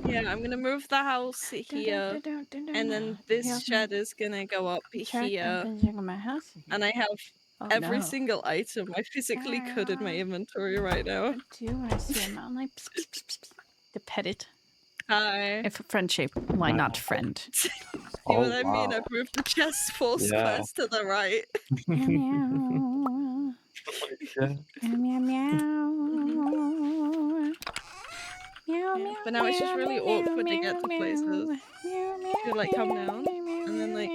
Yeah, I'm gonna move the house here, and then this shed is gonna go up here, and I have every single item I physically could in my inventory right now. When I see a mountain, like to pet it. Hi. If friend shape, why not friend? See what I mean? I've moved the chest 4 squares to the right. Meow. Meow meow. Yeah, but now it's just really awkward to get to places. You like come down, and then like.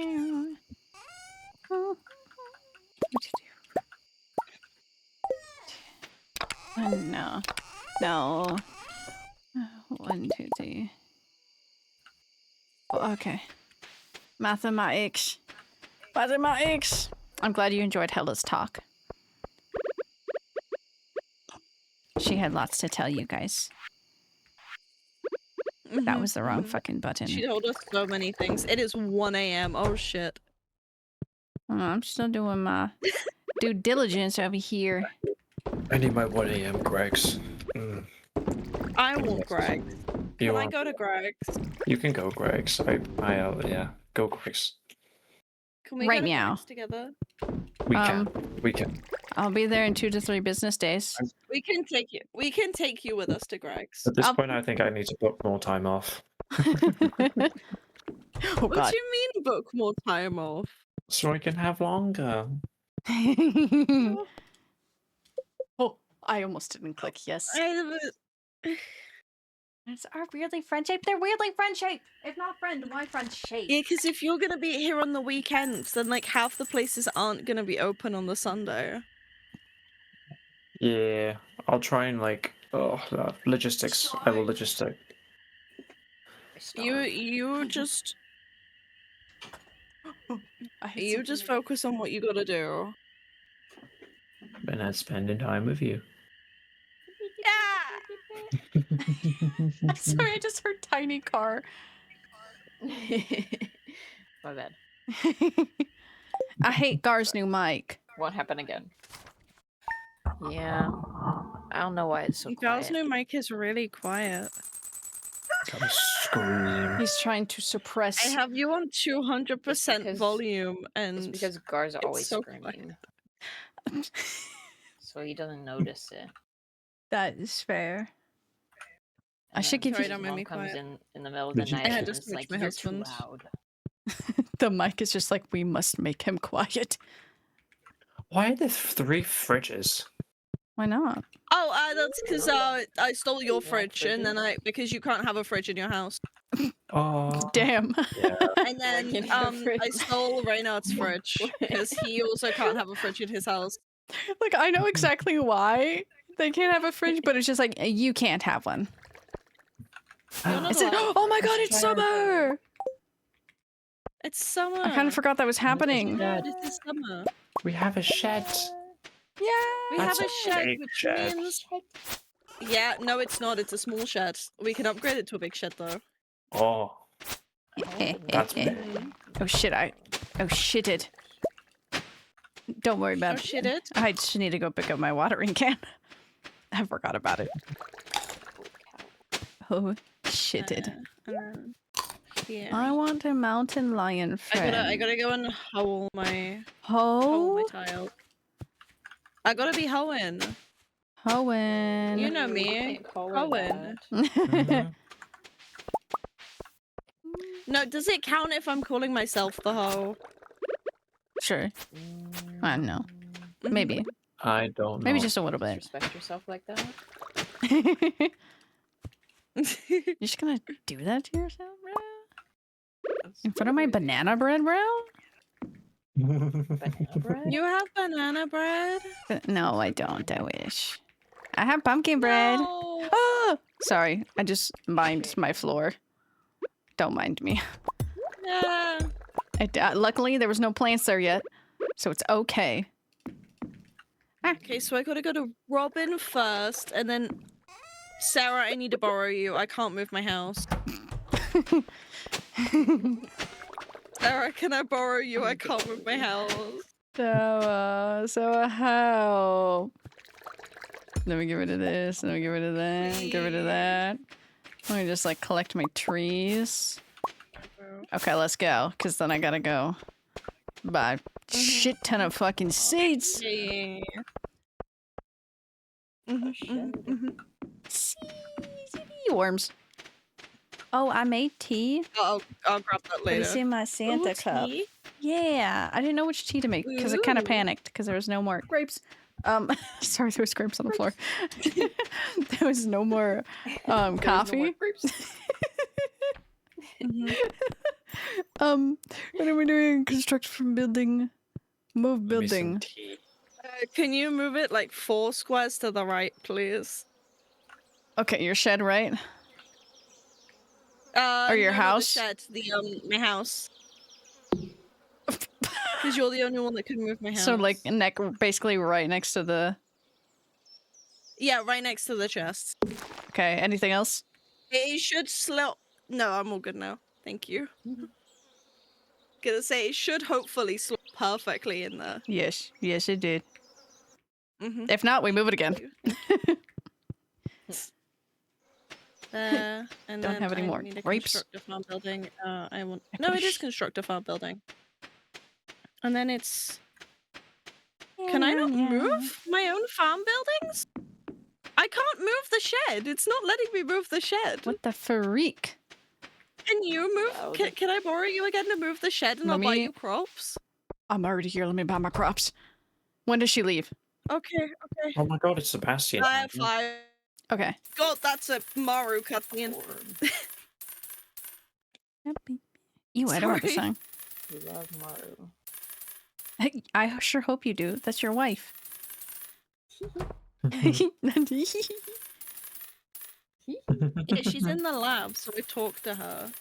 No. 1, 2, 3. Oh, okay. Mathematics. I'm glad you enjoyed Hella's talk. She had lots to tell you guys. That was the wrong fucking button. She told us so many things. It is 1 a.m. Oh shit. Oh, I'm still doing my due diligence over here. I need my 1 a.m. Greg's. I want Greg's. Can I go to Greg's? You can go Greg's. Yeah, go Greg's. Can we Right go to now. Greg's together? We can. I'll be there in 2 to 3 business days. We can take you with us to Greg's. At this point, I think I need to book more time off. Oh What god. do you mean book more time off? So I can have longer. I almost didn't click yes. I- It's our weirdly friend shape. They're weirdly friend shape. If not friend, why friend shape? Yeah, because if you're gonna be here on the weekends, then like half the places aren't gonna be open on the Sunday. Yeah, I'll try and like logistics. I will logistic. You just I hate you just focus on what you gotta do. And that's spending time with you. Yeah. I'm sorry, I just heard tiny car. My bad. I hate Gar's new mic. Won't happen again. Yeah. I don't know why it's so Gal's quiet. new mic is really quiet. Gotta scream. He's trying to suppress. I have you on 200% because- volume, It's and because Gar's always so screaming. So he doesn't notice it. That is fair. I And should then give Sorry, you- don't make mom me comes quiet. in the middle of the Did you- night I had and to it's switch like, my you're too husband. loud. The mic is just like, we must make him quiet. Why are there 3 fridges? Why not? Oh, that's because I stole your You like fridge, and then because you can't have a fridge in your house, Oh, Damn. and then Like in your fridge. I stole Reynard's fridge because he also can't have a fridge in his house. Like, I know exactly why they can't have a fridge, but it's just like, you can't have one. You're not Is it? allowed. Oh my god, it's summer! It's summer. I kind of forgot that was happening. Yeah, it is summer. we have a shed. Yeah. We That's have a a shed, big which shed. means. Yeah, no, it's not. It's a small shed. We can upgrade it to a big shed, though. Oh, that's big. Oh shit, oh shit it. Don't worry about Oh, it. shit it. I just need to go pick up my watering can. I forgot about it. Oh shit it. Yeah. I want a mountain lion friend. I gotta go and hoe my Ho? tile. I gotta be hoeing. Hoen. You know me. Can't call her Hoeing. that. Mhm. No, does it count if I'm calling myself the hoe? Sure. I don't know. Maybe. I don't know. Maybe just a little bit. Respect yourself like that. You're just gonna do that to yourself, bro? That's In front of my weird. banana bread, bro? Banana bread? You have banana bread? No, I don't. I wish. I have pumpkin bread. No. Oh! Sorry, I just mined my floor. Don't mind me. Yeah. Luckily, there was no plants there yet, so it's okay. Okay, so I gotta go to Robin first, and then Sarah, I need to borrow you. I can't move my house. Sarah, can I borrow you? I can't move my house. So how? Let me get rid of this. Let me get rid of that. Get rid of that. Let me just like collect my trees. Okay, let's go. Cause then I gotta go buy a shit ton of fucking seeds. Yeah. Worms. Oh, I made tea. I'll grab that Put later. this in my Santa Ooh, cup. tea? Yeah, I didn't know which tea to make because I kind of Ooh. panicked because there was no more grapes. Sorry, there was grapes on the floor. There was no more coffee. What are we doing? Construct from building. Move Give me some building. tea. Can you move it like 4 squares to the right, please? Okay, your shed, right? Or your house? The shed, my house. Because you're the only one that can move my house. So like basically right next to the. Yeah, right next to the chest. Okay. Anything else? It should slow. No, I'm all good now. Thank you. Gonna say it should hopefully slot perfectly in there. Yes. Yes, it did. Mm-hmm. If not, we move it again. And Don't then have any I more need to grapes. construct a farm building. I want. I No, put a it is sh- construct a farm building. And then it's. Can I not move my own farm buildings? I can't move the shed. It's not letting me move the shed. What the freak? Can you move? Oh, Can I borrow you again to move the shed and Let I'll buy me- you crops? I'm already here. Let me buy my crops. When does she leave? Okay. Oh my god, it's Sebastian. I have 5. Okay. God, that's a Maru cutscene. Ew, I don't want the Sorry. song. We love Maru. Hey, I sure hope you do. That's your wife. Yeah, she's in the lab, so I talked to her.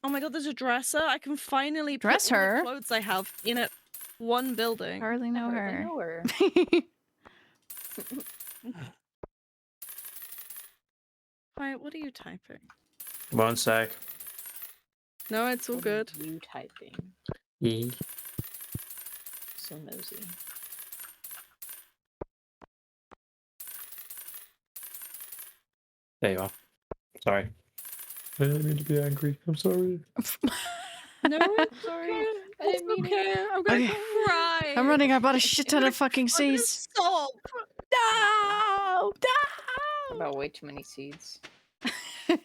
Oh my god, there's a dresser. I can finally Dress put all her? the clothes I have in it. One building. Hardly know I her. know her. Wait, what are you typing? 1 sec. No, it's all What good. are you typing? E. So nosy. There you are. Sorry. I didn't mean to be angry. I'm sorry. No, it's Sorry, okay. I didn't mean it. Okay, I'm gonna Okay. cry. I'm running. I bought a shit ton of fucking I'm gonna seeds. stop. No! About way too many seeds. No!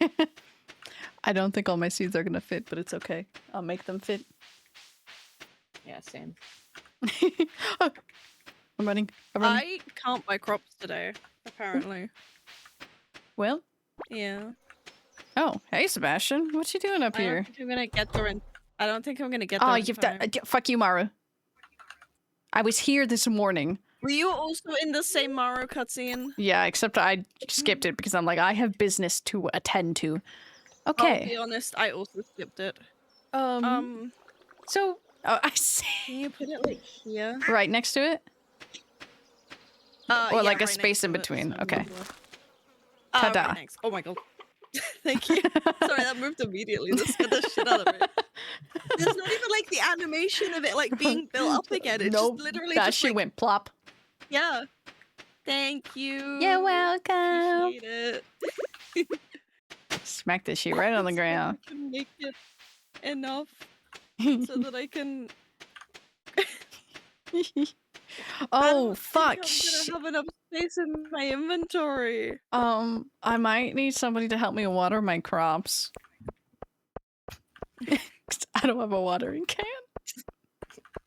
I don't think all my seeds are gonna fit, but it's okay. I'll make them fit. Yeah, same. Oh, I'm running. I'm running. I can't buy crops today, apparently. Well, Yeah. oh, hey Sebastian, what you doing up I don't here? think I'm gonna get there in. I don't think I'm gonna get there. Oh, in you've time. done. Fuck you, Maru. I was here this morning. Were you also in the same Maru cutscene? Yeah, except I skipped it because I'm like, I have business to attend to. I'll be Okay. honest, I also skipped it. So, oh, I see. Can you put it like here? Right next to it? Yeah, Or like a right space next in to it, between. so Okay. right Ta-da. next. Oh my god. Thank you. Sorry, that moved immediately. That scared the shit out of me. There's not even like the animation of it like being built up again. It's Nope, just literally that just shit like, went plop. yeah. Thank you. You're welcome. Appreciate it. Smack this shit right on the So ground. I can make it enough so that I can. Oh fuck! I'm gonna have enough space in my inventory. I might need somebody to help me water my crops. 'Cause I don't have a watering can.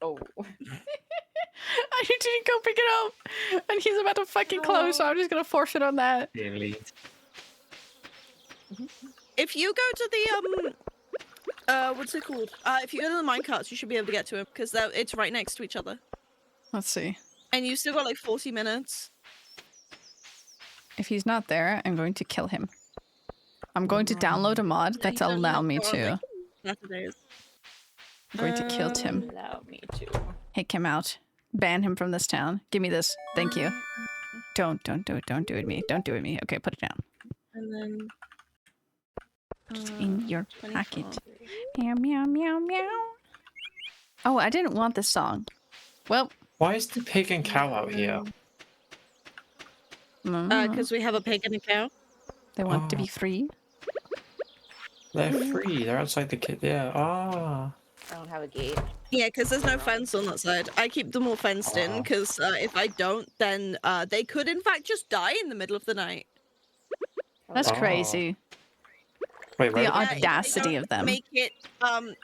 Oh. I need to go pick it up, and he's about to fucking close, so I'm just gonna forfeit on that. If you go to the what's it called? If you go to the minecarts, you should be able to get to him because it's right next to each other. Let's see. And you still got like 40 minutes. If he's not there, I'm going to kill him. I'm going to download a mod that's You don't allow have me to on, to. like, Saturdays. I'm going to kill Tim. Allow me to. Kick him out. Ban him from this town. Give me this. Thank you. Don't do it. Don't do it me. Don't do it me. Okay, put it down. And then Just in your 24. pocket. Meow meow meow meow. Oh, I didn't want this song. Well, Why is the pig and cow out here? Because we have a pig and a cow. they want to Oh. be free. They're free. They're outside the kit. Yeah. Ah. I don't have a gate. Yeah, because there's no fence on that side. I keep them all fenced in Oh. because if I don't, then they could in fact just die in the middle of the night. That's Oh. crazy. Wait, The where? Yeah, if they audacity don't of them. Make it.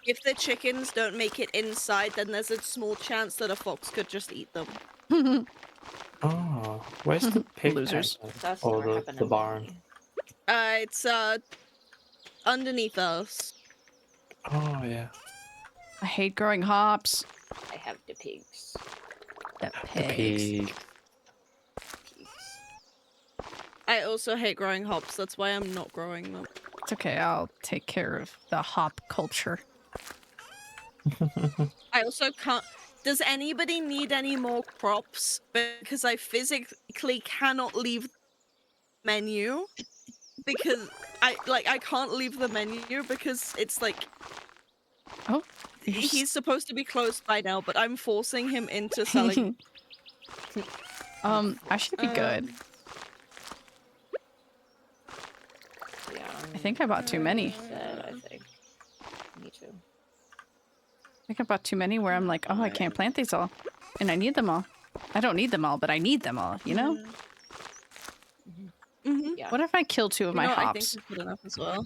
If the chickens don't make it inside, then there's a small chance that a fox could just eat them. Oh, where's the pig? Losers. pen? That's Or never happened the to barn. me. It's underneath us. Oh yeah. I hate growing hops. I have the pigs. The The pigs. pig. Pigs. I also hate growing hops. That's why I'm not growing them. It's okay. I'll take care of the hop culture. I also can't. Does anybody need any more crops? Because I physically cannot leave the menu because I can't leave the menu because it's like Oh, he's supposed to be closed by now, but I'm forcing him into selling. I should be good. Yeah, I think I bought too many. That, I think. Me too. I think I bought too many where I'm like, oh, I can't plant these all. And I need them all. I don't need them all, but I need them all, you know? Mm-hmm. Yeah. What if I kill two of my I think hops? we've got enough as well.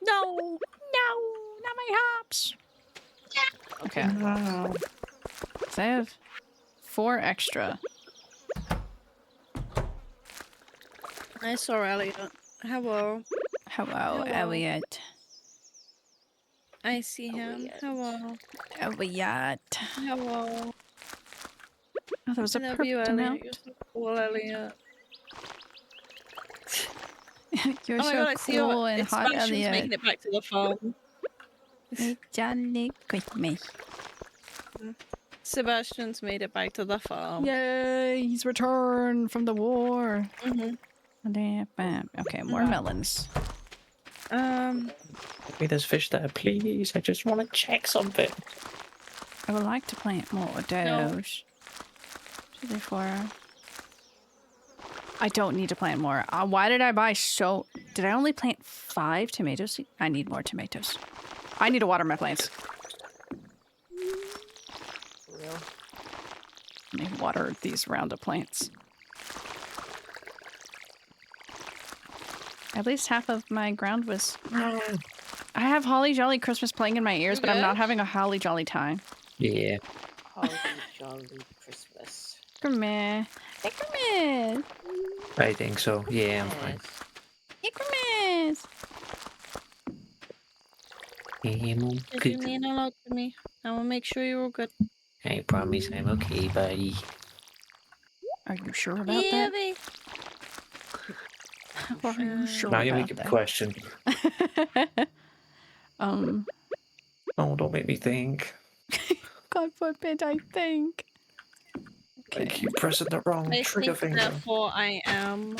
No! No! Not my hops! Okay. I have 4 extra. I saw Elliot. Hello. Hello, Hello. Elliot. I see him. Hello. Elliot. Hello. Oh, that was a I love perfect you, Elliot. amount. You're so cool, Elliot. You're Oh my so god, I see your cool and hot, expansion's Elliot. making it back to the farm. Jolly Christmas. Sebastian's made it back to the farm. Yay! He's returned from the war. Okay, more Wow. melons. Maybe there's fish there, please. I just want to check something. I would like to plant more of No. those. 2, 3, 4. I don't need to plant more. Why did I buy so... Did I only plant 5 tomatoes? I need more tomatoes. I need to water my plants. Real. Let me water these roundup plants. At least half of my ground was... I have Holly Jolly Christmas playing in my ears, You but I'm not good? having a Holly Jolly time. Yeah. Holly Jolly Christmas. Come here. Hey, Christmas! I think so. Yeah, I'm fine. Hey, Christmas! Yeah, I'm all Did you good. mean a lot to me? I will make sure you're all good. I promise I'm okay, buddy. Are you sure about that? babe. Are you sure Now you about make a that? question. Oh, don't make me think. God forbid I think. I keep pressing the wrong I trigger think finger. therefore I am.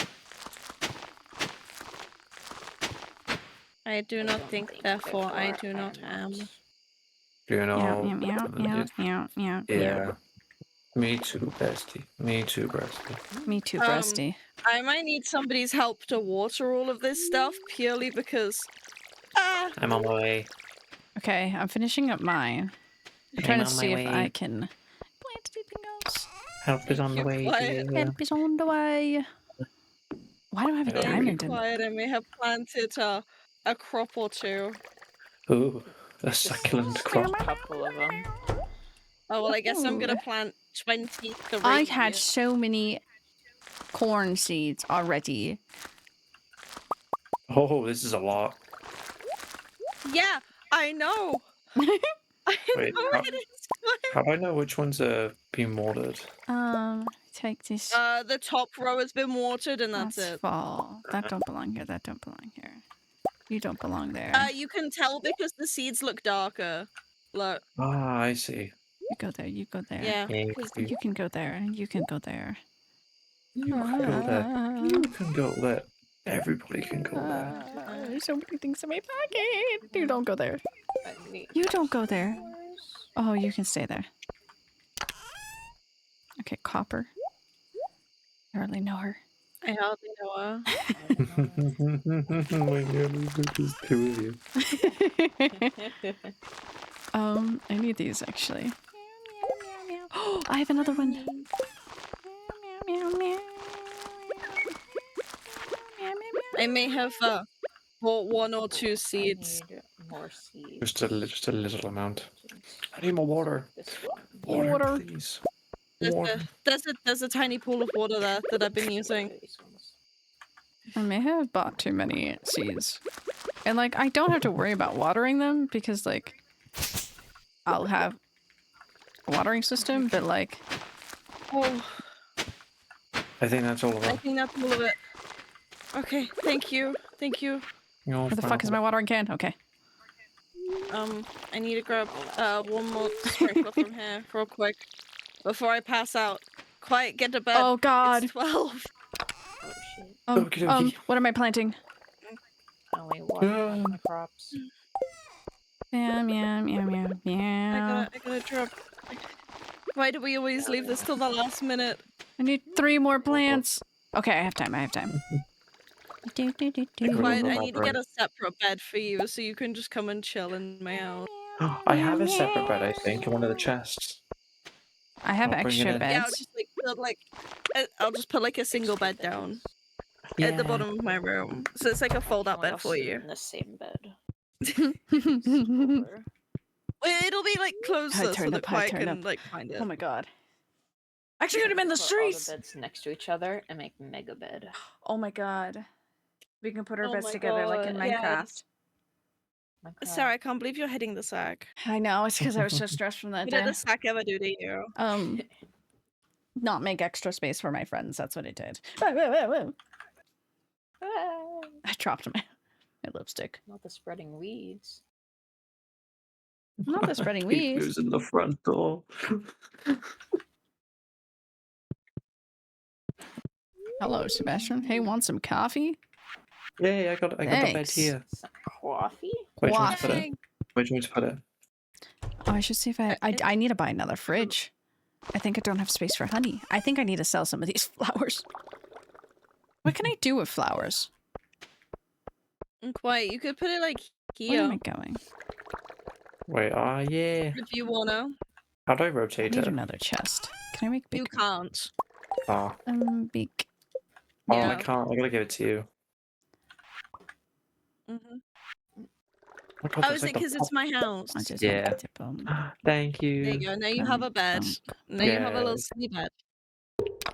I do not think therefore I do not am. You know. Meow, meow, meow, meow, meow, Yeah. Me too, bestie. Me too, bestie. Me too, breasty. I might need somebody's help to water all of this stuff purely because I'm on my way. Okay, I'm finishing up mine. I'm trying to see if I can plant anything else. Help is on the way. quiet. Yeah. Help is on the way. Why do I have a Very diamond in it? quiet, I may have planted a crop or two. Ooh, a succulent crop. A couple of them. Oh well, I guess I'm gonna Ooh. plant 23. I had so many corn seeds already. Oh, this is a lot. Yeah, I know. I Wait, know it is. How do I know which ones are being watered? Take this. The top row has been watered, and that's it. fall. That don't belong here. That don't belong here. You don't belong there. You can tell because the seeds look darker. Look. Ah, I see. You go there. You go there. Yeah. Yeah, 'cause You can go there. And you can go there. you can go there. You can go there. Everybody can go there. There's so many things in my pocket. You don't go there. I need You don't go there. yours. Oh, you can stay there. Okay, copper. I hardly know her. I hardly know her. Oh my god, there's just 2 of you. I need these actually. Oh, I have another one. I may have bought 1 or 2 seeds. I need more seeds. Just a little amount. I need more water. This one. Water. Please. Water. There's a tiny pool of water there that I've been using. These ones. I may have bought too many seeds. And like, I don't have to worry about watering them because like, I'll have a watering system, but like... Oh, I think that's all of I it. think that's all of it. Okay, thank you. Thank you. Where the fuck is my watering can? Okay. I need to grab 1 more sprinkler from here real quick before I pass out. Quiet, get to bed. Oh god. It's 12. Oh shit. Okie dokie. What am I planting? Only water my crops. Meow, meow, meow, meow, meow. I gotta drop. Why do we always leave this till the last minute? I need 3 more plants. Okay, I have time. I have time. Quiet, I need to get a separate bed for you so you can just come and chill in my house. I have a separate bed, I think, in one of the chests. I have I'll bring it extra in. beds. Yeah, I'll just put like a single bed down at the bottom of my room. So it's like a fold-out Someone bed else for is you. in the same bed. Wait, It'll be like closer so turned that up, I Quiet turned can up. like find it. Oh my god. Actually, could have been the Put all streets. the beds next to each other and make mega bed. Oh my god. We can put our Oh beds my together like in God, Minecraft. My God. Sarah, I can't believe you're hitting the sack. I know, it's because I was so stressed from that What did day. the sack ever do to you? Not make extra space for my friends. That's what it did. Whoa, whoa, whoa, whoa. Ah, I dropped my lipstick. not the spreading weeds. Not the spreading Keep weeds. losing the front door. Hello, Sebastian. Hey, want some coffee? Yeah, I got the bed Thanks. here. Some coffee? Where do you want me to put Coffee. it? Where do you want me to put it? Oh, I should see if I need to buy another fridge. I think I don't have space for honey. I think I need to sell some of these flowers. What can I do with flowers? Quiet, you could put it like Where am I here going? Wait, yeah. if you wanna. How do I I rotate need it? another chest. Can I make You big? can't. Oh, Big. I Yeah. can't. I gotta give it to you. Mhm. Oh, God, Oh, that's is like it a because it's my house? I'll just Yeah. make it to Thank you. There you go. Now you have a bed. Now you have a little Yay. sleep bed.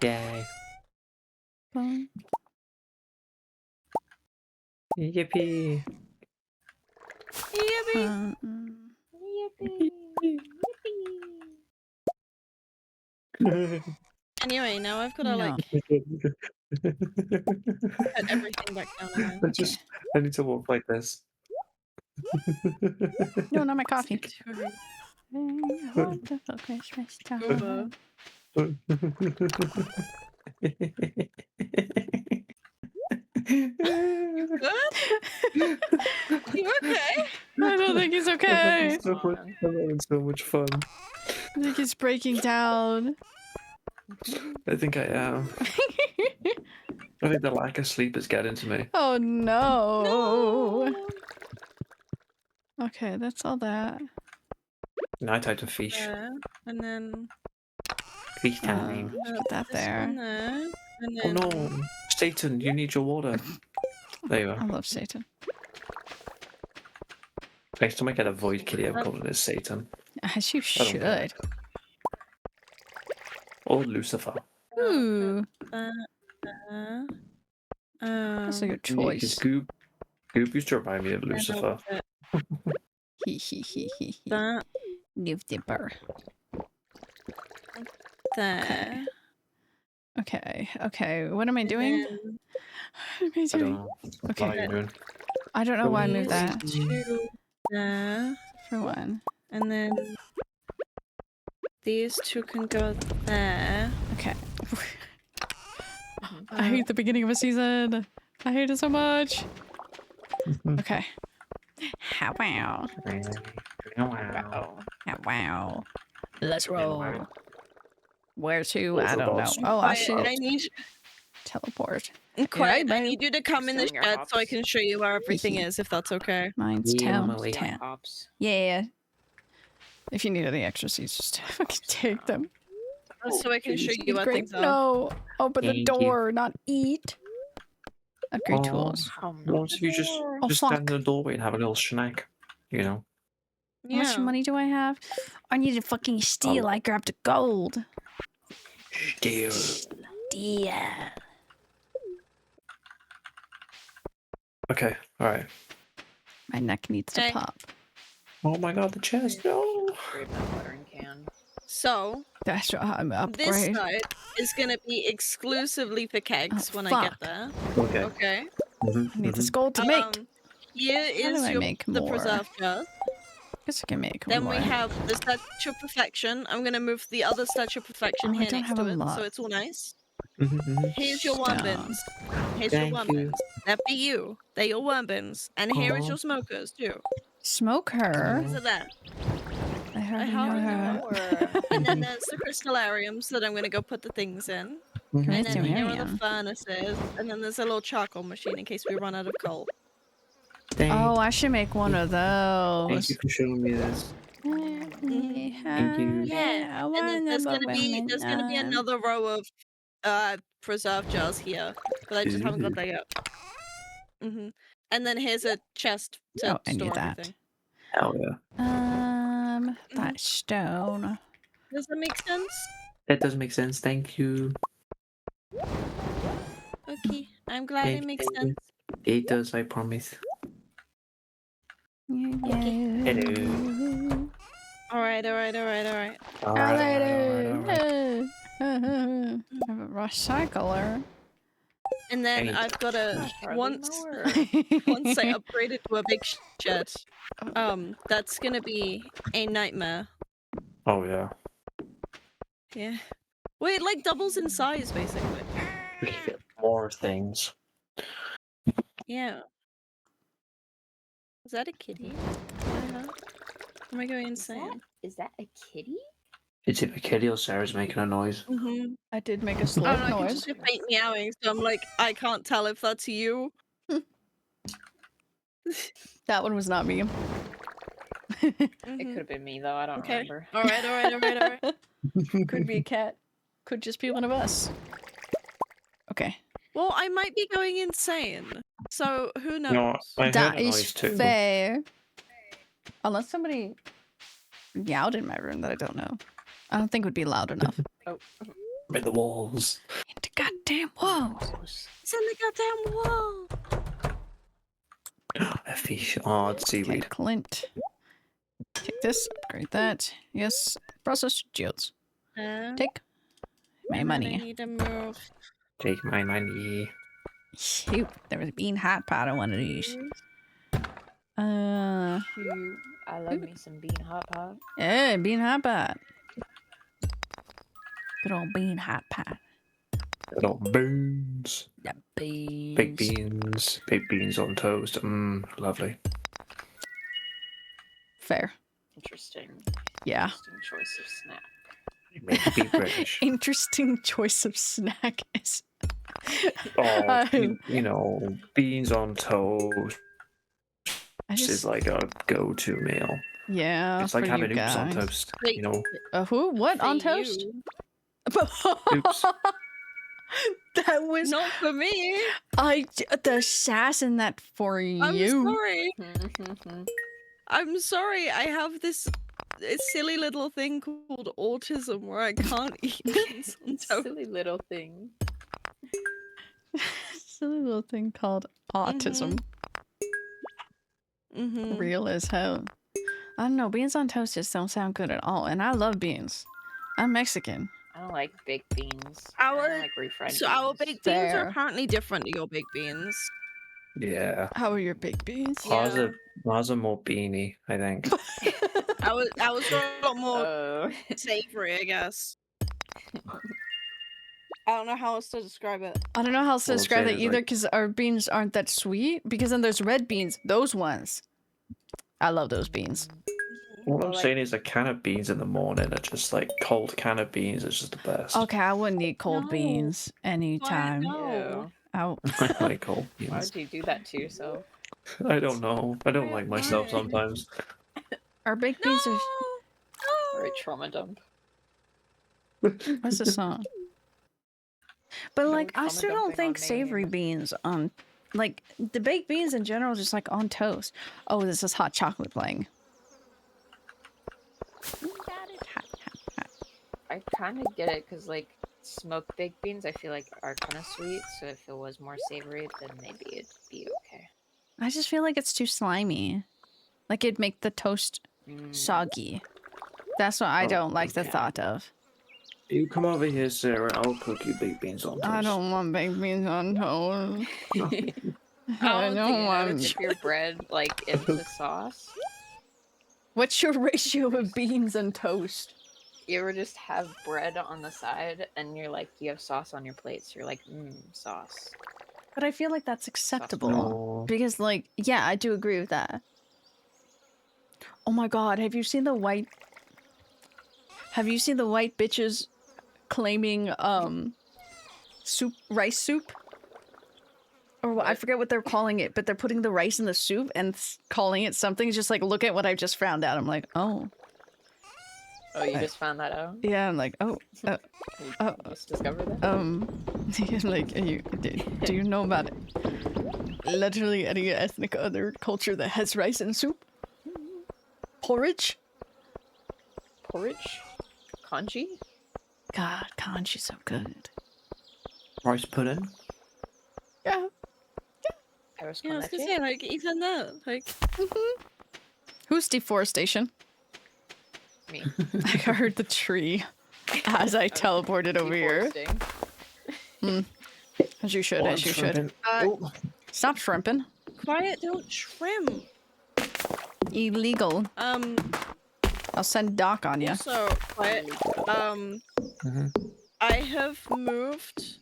Yay. boom. Yippee. Yippee! Yippee! Anyway, now I've gotta No. like put everything back down again. I need to walk like this. No, not my coffee. Wonderful Christmas Over. time. Good? You okay? I don't think he's okay. I'm having so much fun. I think he's breaking down. I think I am. I think the lack of sleep is getting to me. Oh no. No. Okay, that's all that. Night out of fish. There, and then Fish time. Put that this one there. there, and Oh then no, Satan, you need your water. There you I are. love Satan. Next time I get a void kitty, I'm calling it Satan. As you I don't care. should. Or Lucifer. Ooh, there. that's a good Yeah, 'cause choice. Goop used to remind me of Lucifer. He he. That New dipper. there. Okay. What am I doing? Then What am I I don't doing? know. Okay. What are you doing? I don't know why I moved that. these two there, For one. and then these two can go there. Okay. I hate the beginning of a season. I hate it so much. Okay. Wow. Wow. Let's roll. Where to? I don't know. Oh, I should I need teleport. Quiet. I babe. need you to come in the Still in your shed so I hops. can show you where everything is, if that's okay. Mine's Yeah, 10. Molly. 10. Hops. Yeah. If you need any extra seeds, just fucking take them. So I can show you what Great. things are. No. Open the Thank you. door, not eat. Upgrade Oh. tools. What if you just Oh, stand fuck. in the doorway and have a little snack? You know? How much money do I have? I need to fucking steal. Oh. I grabbed the gold. Deal. Steal. Okay, alright. My neck needs to Okay. pop. Oh my god, the chest, no! Grab my watering can. So That's what I'm this upgrade. side is gonna be exclusively for kegs Oh, when I fuck. get there. Okay. Okay. I need this gold to make. Here How do is I your make the more? preserve jar. Guess I can make Then one we more. have the Statue of Perfection. I'm gonna move the other Statue of Perfection Oh, I here don't next have to a it, lot. so it's all nice. Mm-hmm. Here's your worm Stone. bins. Here's Thank your worm you. bins. That be you. They're your worm bins. And here is Aw. your smokers too. Smoke her. These are there. I hardly hardly know know her. And then there's the crystallariums that I'm gonna go put the things in. Mhm. And then here are the Crystallarium. furnaces. And then there's a little charcoal machine in case we run out of coal. Oh, I should make one of Thank those. you for showing me this. Thank you. Yeah. And then there's gonna be another row of preserve jars here. But I just haven't got that yet. And then here's a chest to Oh, I store need that. everything. Hell yeah. that stone. Does that make sense? That does make sense. Thank you. Okay, I'm glad it makes sense. It does, I promise. Hello. Alright. Later. I have a recycler. And then Any- I've got a Charlie once mower. once I upgraded to a big shed, that's gonna be a nightmare. Oh yeah. Yeah. Well, it like doubles in size basically. We can get more things. Yeah. Is that a kitty? Am I going insane? Is that a kitty? It's either Kitty or Sarah's making a noise. Mm-hmm. I did make a I slow don't know, I can noise. just hear faint meowing, so I'm like, I can't tell if that's you. That one was not me. It Mhm. could have been me though. I don't Okay. remember. Alright. Could be a cat. Could just be one of us. Okay. Well, I might be going insane. So who knows? No, I heard That a is noise too. fair. Unless somebody yelled in my room that I don't know. I don't think would be loud enough. By the walls. The goddamn walls. It's in the goddamn wall. A fish. Oh, it's Okay, seaweed. Clint. Take this, upgrade that. Yes. Process shields. Take my I money. need to move. Take my money. Shoot, there was a bean hot pot on one of these. I love me some bean hot pot. Yeah, bean hot pot. Good old bean hot pot. Little beans. The beans. Baked beans. Baked beans on toast. Lovely. Fair. Interesting. Yeah. Interesting choice of snack. Make it be British. Interesting choice of snack. Oh, you know, beans on toast I is just, like a go-to meal. yeah, It's like for having you oops on guys. toast. Wait. You know, Who? What? On For toast? you. oops. That was Not for me. the sass in that for I'm you. sorry. I'm sorry. I have this silly little thing called autism where I can't eat beans on toast. Silly little thing. Silly little thing called autism. Mm-hmm. Real as hell. I don't know. Beans on toast just don't sound good at all, and I love beans. I'm Mexican. I don't like baked beans. I Our don't like refried So our beans. baked beans are Fair. apparently different to your baked beans. Yeah. How are your baked beans? Yeah. Ours are more beanie, I think. Ours are a lot more Oh. savory, I guess. I don't know how else to describe it. I don't know how else to Well, describe say it it's either like- because our beans aren't that sweet. Because then there's red beans, those ones. I love those beans. What Well, I'm like- saying is a can of beans in the morning are just like cold can of beans is just the best. Okay, I wouldn't eat cold No. beans anytime. No. Oh, I like cold Why beans. would you do that to yourself? I don't know. I don't like myself Why? sometimes. our baked beans are. Or a trauma dump? What's the song? But No like, I trauma still don't dumping think on savory me. beans on, like, the baked beans in general, just like on toast. Oh, this is hot chocolate playing. Hot. I kind of get it because like smoked baked beans, I feel like are kind of sweet. So if it was more savory, then maybe it'd be okay. I just feel like it's too slimy. Like it'd make the toast soggy. That's what I Oh, don't like the okay. thought of. You come over here, Sarah. I'll cook you baked beans on toast. I don't want baked beans on toast. I don't don't think want. Dip your bread like into sauce. What's your ratio of beans and toast? You ever just have bread on the side and you're like, you have sauce on your plate, so you're like, sauce. But I feel like that's acceptable. No. Because, like, yeah, I do agree with that. Oh my god, have you seen the white... Have you seen the white bitches claiming, rice soup? Or I forget what they're calling it, but they're putting the rice in the soup and calling it something. It's just like, look at what I just found out. I'm like, oh. Oh, you just found that out? Yeah, I'm like, oh. You just discovered that? Like, do you know about it? Literally any ethnic other culture that has rice in soup? Porridge? porridge? Kanji? God, kanji's so good. Rice pudding. Yeah. Paris Yeah, I was gonna Komechi? say, like, even that, like, Who's deforestation? Me. I heard the tree as I teleported over here. Deforesting. As you should, as you should. Oh. Stop shrimping. quiet, don't shrimp. Illegal. I'll send Doc on you. Also, quiet, Mhm. I have moved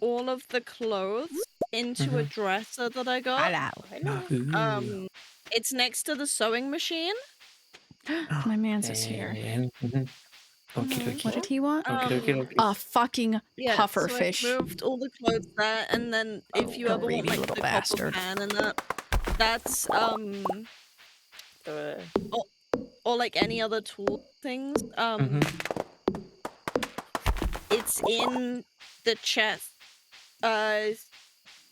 all of the clothes into a dresser that I got. Hello. It's next to the sewing machine. My man's is here. Okie dokie. What did he want? Okie dokie dokie. A fucking Yeah, puffer so fish. I've moved all the clothes there, and then if you ever want greedy like little the bastard. copper pan and that's The or like any other tool things, it's in the chest.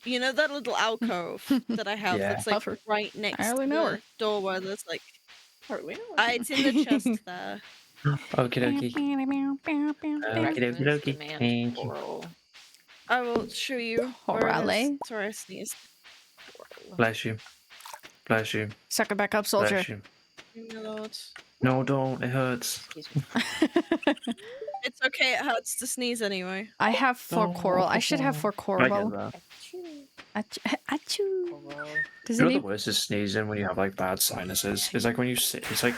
You know that little alcove that I have Yeah. that's like Puffer. right next I to hardly know the her. door where there's like Partly. it's in the chest there. Okie dokie. Okie dokie dokie. Thank you. I will show you where it is. Orale. Sorry, I sneezed. Bless you. Bless you. Suck it back up, soldier. Bless you. My lord. No, don't. It hurts. It's okay, it hurts to sneeze anyway. I have 4 coral. I should have 4 I coral. get that. Achoo. Does You it know the need... worst is sneezing when you have like bad sinuses. It's like when you sit. It's like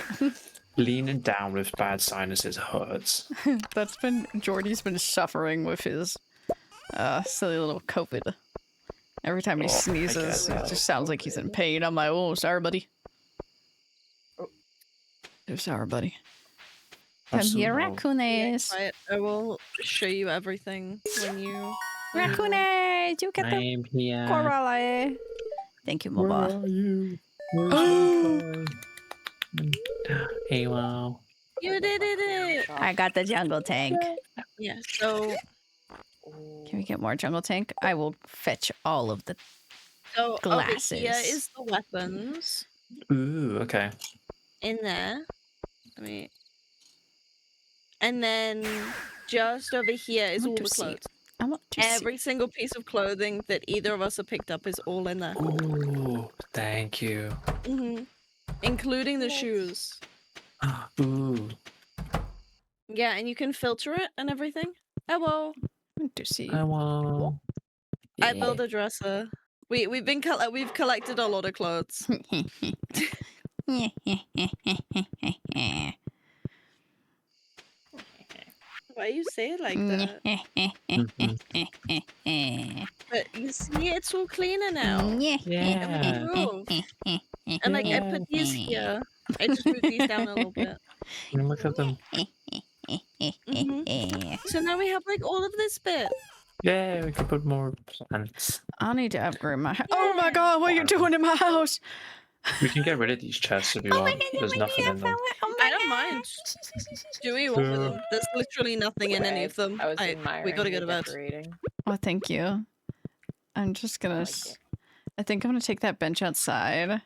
leaning down with bad sinuses hurts. That's been... Jordy's been suffering with his silly little COVID. Every time he Oh, I get sneezes, it that. just sounds like he's in pain. I'm like, oh, sorry, buddy. Oh, sorry, buddy. Come here, raccoonies. Quiet. I will show you everything when you. Raccoonies, you get the I'm here. coral. Thank you, Where Mama. are you? Where's Hey, wow. You did it! I got the jungle tank. Yeah, so Can we get more jungle tank? I will fetch all of the... over Glasses. here is the weapons Ooh, okay. in there. Let me. And then just over here is I all want the to see. clothes. I want to see. Every single piece of clothing that either of us have picked up is all in there. Ooh, thank you. Including the shoes. Ooh. Yeah, and you can filter it and everything. Oh well. I want to see. I want. I built a dresser. We've collected a lot of clothes. Why you say it like that? But you see, it's all cleaner now. Yeah. Move. And like I put these here. I just moved these down a little bit. Look at them. So now we have like all of this bit. Yeah, we could put more plants. I need to upgrade my house. Oh my god, what are you doing in my house? We can get rid of these chests if you want. There's nothing in them. I don't mind. Do we all of them? There's literally nothing in any of them. I was admiring we gotta go the to bed. decorating. Oh, thank you. I'm just gonna... I think I'm gonna take that bench outside.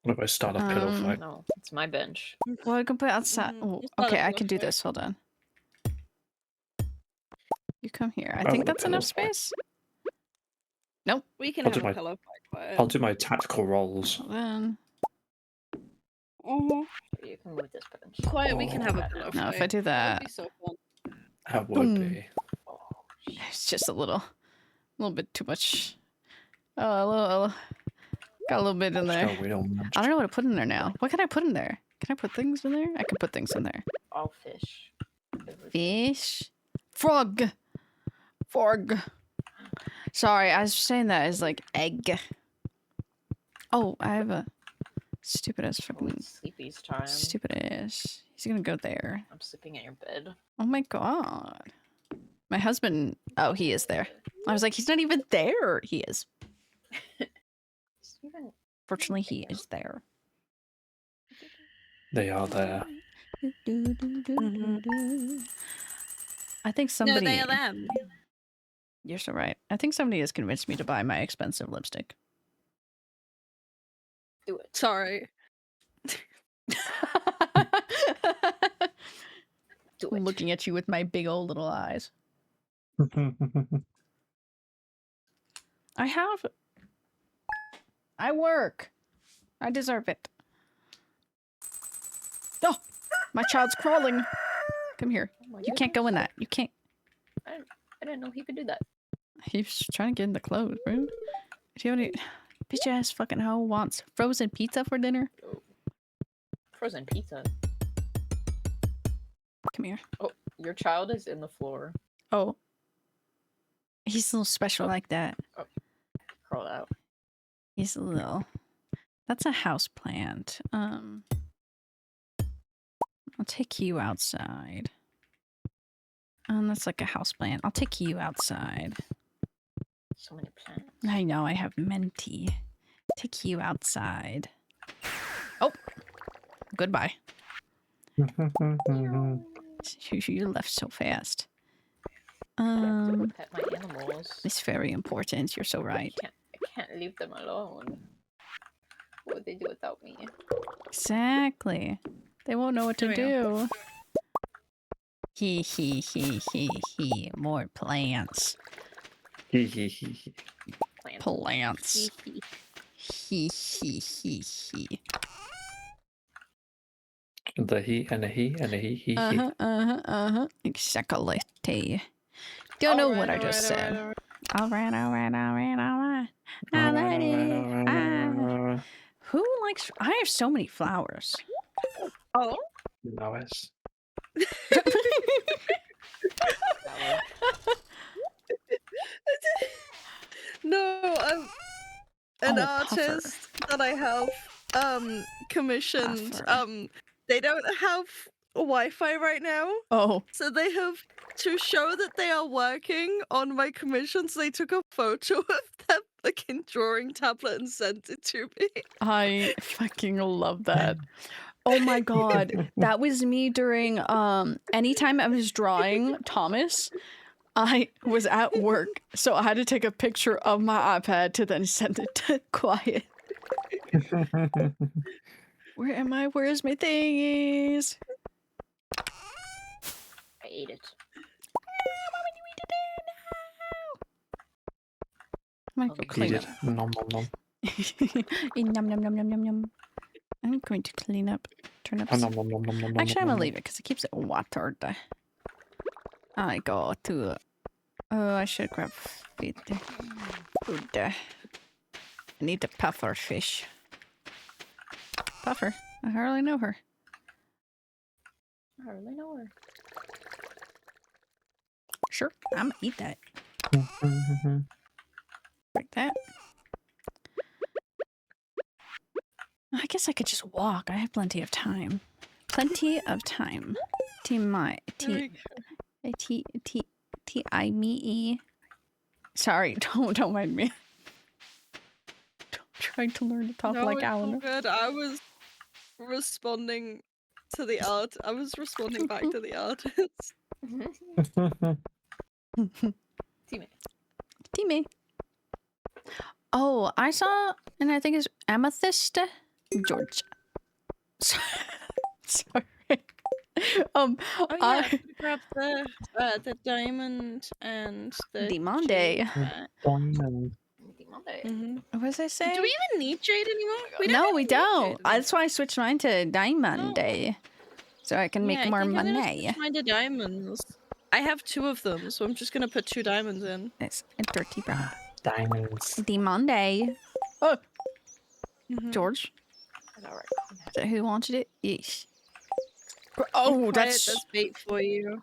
What if I start a pillow fight? No, it's my bench. Well, I can put it outside. Oh, Just not okay, a I can do pillow this. Hold on. You come here. I Oh, think with a that's enough pillow fight. space. We can I'll have do a my- pillow fight. Quiet. I'll do my tactical rolls. Hold on. You can move this bench. Quiet, we can have a Oh, pillow No, fight. if I do That that, would be so fun. That would Boom. be. Oh, it's just a little bit too much. Oh, a little, got a little bit in there. So we don't. I don't know what to put in there now. What can I put in there? Can I put things in there? I can put things in there. all fish. Everything. Fish. Frog. Frog. Sorry, I was saying that as like egg. Oh, I have a stupid ass Oh, fucking it's sleepy's time. stupid ass. He's gonna go there. I'm sleeping in your bed. Oh my god. My husband. Oh, he is there. I was like, he's not even there. He is. Steven, Fortunately, he is there. They are there. I think somebody. No, they are them. You're so right. I think somebody has convinced me to buy my expensive lipstick. do it. Sorry. Do it. Looking at you with my big old little eyes. I work. I deserve it. Oh, my child's crawling. Come here. Oh my You can't go in that. You can't. I didn't know he could do that. He's trying to get in the clothes, bro. Do you have any bitch ass fucking hoe wants frozen pizza for dinner? Frozen pizza. Come here. Oh, your child is in the floor. Oh. He's a little special like that. Crawl out. He's a little. That's a house plant. I'll take you outside. That's like a house plant. I'll take you outside. So many plants. I know, I have Menti. Take you outside. Oh! Goodbye. You left so fast. I have to pet my animals. It's very important. You're so right. I can't leave them alone. What would they do without me? Exactly. They won't know what to do. He. More plants. Plants. He. The he and a he and a he. Exactly. Don't know what I just said. Alright. Who likes? I have so many flowers. Oh. Nice. No, I'm an Oh, Puffer. artist that I have commissioned. Puffer. They don't have Wi-Fi right now, Oh. so they have to show that they are working on my commissions. They took a photo of their fucking drawing tablet and sent it to me. I fucking love that. Oh my god. That was me during anytime I was drawing Thomas, I was at work, so I had to take a picture of my iPad to then send it to Quiet. Where am I? Where's my thingies? I ate it. I'm gonna go clean Eat up. it. Nom nom nom. Yum, yum, yum, yum, yum, yum. I'm going to clean up turnips. Nom nom nom nom nom. Actually, I'm gonna leave it because it keeps it watered. I go to. Oh, I should grab food. I need the puffer fish. Puffer. I hardly know her. I hardly know her. Sure, I'm gonna eat that. Like that. I guess I could just walk. I have plenty of time. Plenty of time. I me. Sorry, don't mind me. Trying to learn to talk No, like it's all Alan. good. I was responding to the art. I was responding back to the artist. Teammate. Oh, I saw, and I think it's Amethyst George. Sorry. Oh yeah, I I grabbed the diamond and the Demande. jade. Monday. What was I saying? Do we even need jade anymore? No, we need don't. jade That's why I switched mine to Diamond No. Day, so I can make Yeah, more I think I'm gonna money. switch mine to diamonds. I have 2 of them, so I'm just gonna put 2 diamonds in. It's a dirty brown. Diamonds. Demande Day. Oh, George. That's alright. Is that who wanted it? Yes. Oh, that's That's bait for you.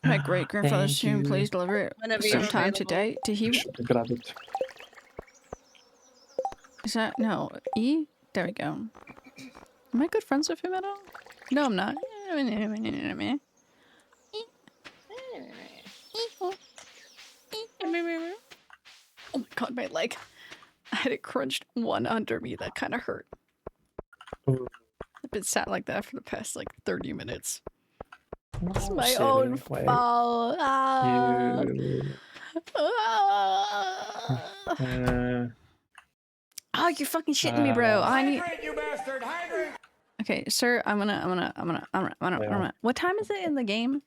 my great grandfather's Thank tomb. you. Please deliver it Whenever you're sometime available. today. Did he? Should have grabbed it. Is that no E? There we go. Am I good friends with him at all? No, I'm not. Oh my god, my leg. I had it crunched one under me. That kind of hurt. Ooh. I've been sat like that for the past like 30 minutes. It's Oh, my silly. own Wait. fault. Ah. You... Ah. Oh, you're fucking shitting me, bro. I need. Hydrate, you bastard! Hydrate! Okay, sir, I'm gonna. What time is it in the game?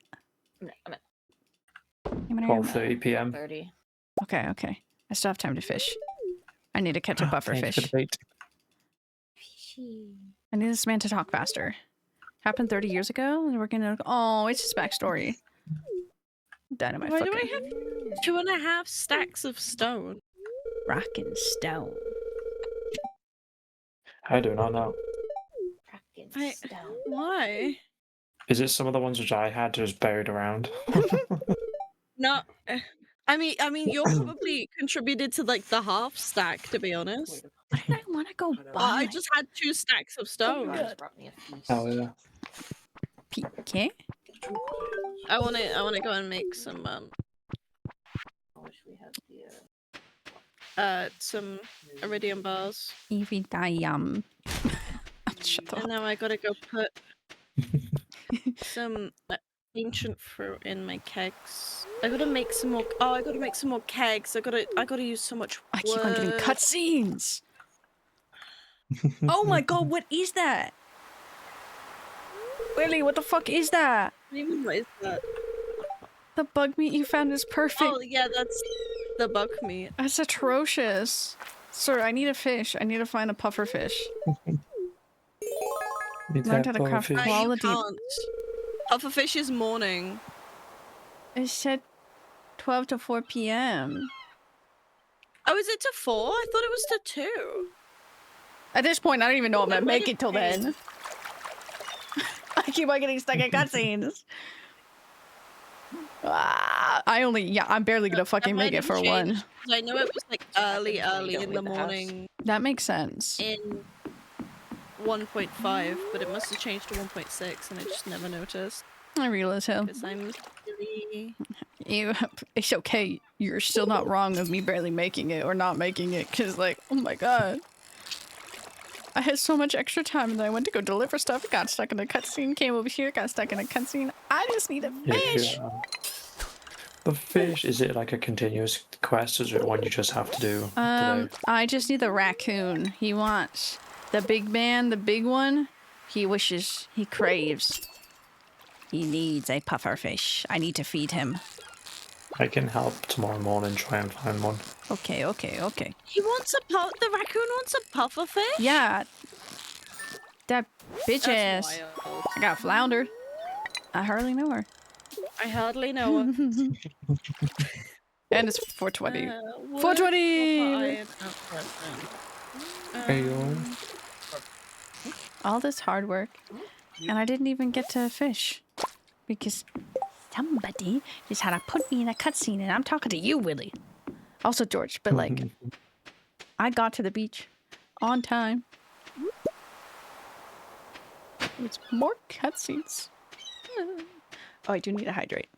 I'm at 12:30 p.m. 30. Okay, okay. I still have time to fish. I need to catch a buffer Thanks for fish. the bait. I need this man to talk faster. Happened 30 years ago. And we're gonna. Oh, it's his backstory. Dynamite. Why do fucking I have 2.5 stacks of stone? rockin' stone. I do not know. Why? Is it some of the ones which I had just buried around? No. I mean, you're probably contributed to like the half stack, to be honest. What did I want to go buy? I just had 2 stacks of stone. Brought me a feast. Oh yeah. PK? I wanna go and make some I wish we had the some iridium bars. Iridium. Shut the And now I gotta go put some ancient fruit in my kegs. I gotta make some more. Oh, I gotta make some more kegs. I gotta use so much wood. I keep on getting cutscenes. Oh my god, what is that? Willie, what the fuck is that? What do you mean, what is that? The bug meat you found is perfect. Oh yeah, that's the bug meat. That's atrocious. Sir, I need a fish. I need to find a puffer fish. Learned how to craft fish. quality. You can't. Pufferfish is morning. It said 12 to 4 p.m. Oh, is it to 4? I thought it was to 2. At this point, I don't even know if I'm gonna make it till then. I keep on getting stuck in cutscenes. I'm barely gonna fucking make it for one. I know it was like early in the morning That makes sense. in 1.5, but it must have changed to 1.6 and I just never noticed. I realize how. Because I'm silly. It's okay. You're still not wrong of me barely making it or not making it, because, like, oh my god. I had so much extra time and then I went to go deliver stuff, got stuck in a cutscene, came over here, got stuck in a cutscene. I just need a fish! Yeah. The fish, is it like a continuous quest or is it one you just have to do today? I just need the raccoon. He wants the big man, the big one. He wishes, he craves. He needs a puffer fish. I need to feed him. I can help tomorrow morning try and find one. Okay. He wants the raccoon wants a puffer fish? Yeah. That bitch That's ass. wild. I got floundered. I hardly know her. I hardly know her. And it's 420. Wood, 420! copper, iron, Hey, yo. All this hard work. And I didn't even get to fish. Because somebody just had to put me in a cutscene and I'm talking to you, Willie. Also George, but like, I got to the beach on time. It's more cutscenes. Oh, I do need to hydrate.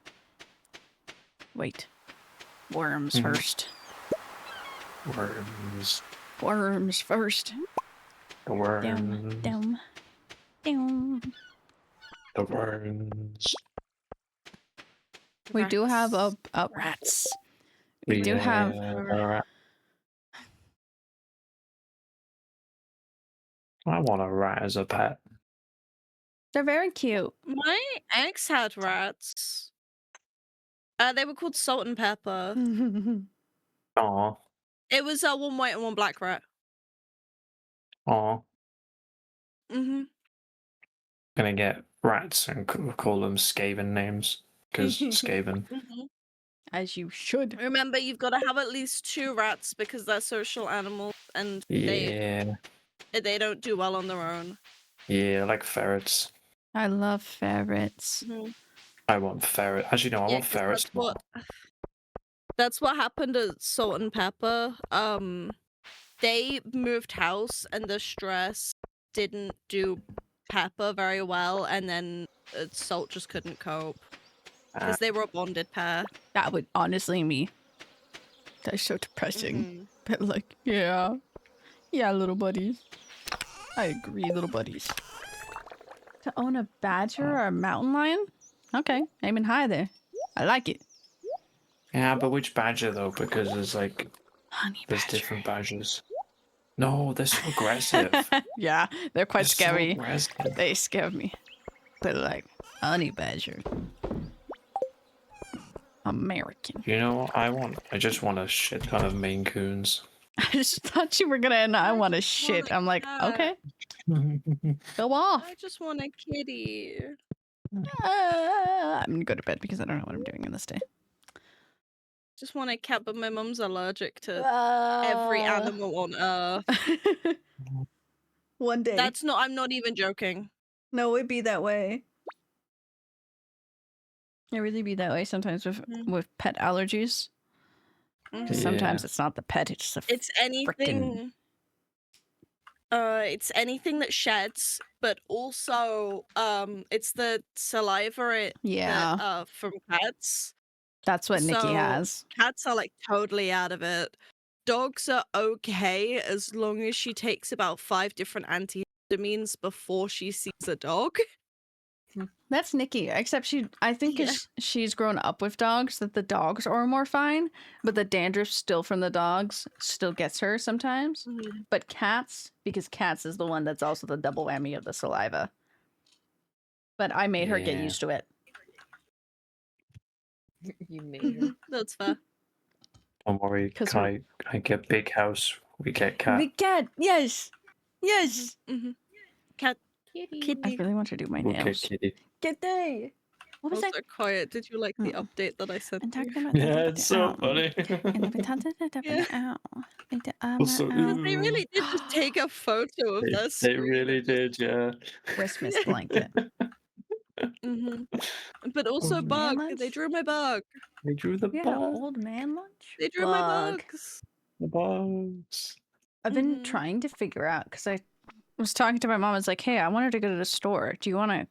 Wait. Worms first. Worms. Worms first. The worms. Down. The worms. We do have a rats. We do have. I want a rat as a pet. They're very cute. My ex had rats. They were called Salt and Pepper. Aw. It was one white and one black rat. Aw. Mm-hmm. Gonna get rats and call them Skaven names. Because Skaven. As you should. Remember, you've got to have at least 2 rats because they're social animals and Yeah. they don't do well on their own. Yeah, like ferrets. I love ferrets. I want ferret. Actually, no, I want ferrets. That's what happened at Salt and Pepper. They moved house and the stress didn't do Pepper very well, and then Salt just couldn't cope because they were a bonded pair. That would honestly me. That's so depressing. But like, yeah, little buddies. I agree, little buddies. To own a badger or a mountain lion? Okay, aiming high there. I like it. Yeah, but which badger though? Because there's like Honey there's badger. different badgers. No, they're so aggressive. Yeah, they're quite They're so scary. aggressive. They scare me. But like, honey badger. American. You know what I want? I just want a shit ton of Maine Coons. I just thought you were gonna end. I want to just want shit. a I'm like, cat. okay, go off. I just want a kitty. I'm gonna go to bed because I don't know what I'm doing in this day. Just want a cat, but my mum's allergic to every animal on earth. One day. That's not. I'm not even joking. No, it'd be that way. It really be that way sometimes with pet allergies. Because sometimes it's not the pet; it's just It's anything. It's anything that sheds, but also it's the saliva from cats. That's what Nikki So, has. Cats are like totally out of it. Dogs are okay as long as she takes about 5 different antihistamines before she sees a dog. That's Nikki, except I think she's grown up with dogs, that the dogs are more fine, but the dandruff still from the dogs still gets her sometimes. But cats, because cats is the one that's also the double whammy of the saliva. But I made her get used to it. You made her. That's fair. Don't worry, I get big house, we get cat. Big cat, yes! Yes! Cat. Kitty. I really want to do my We'll get nails. kitty. Kitty! What was Also that? quiet. Did you like the update that I sent I'm you? talking about Yeah, it's so funny. Also, They really did just take a photo of this. They really did, yeah. Christmas blanket. But also Old bug. man They lunch? drew my bug. They drew the Yeah, bug. old man lunch. They drew my Bug. bugs. The bugs. I've been trying to figure out because I was talking to my mom. I was like, "Hey, I wanted to go to the store. Do you want to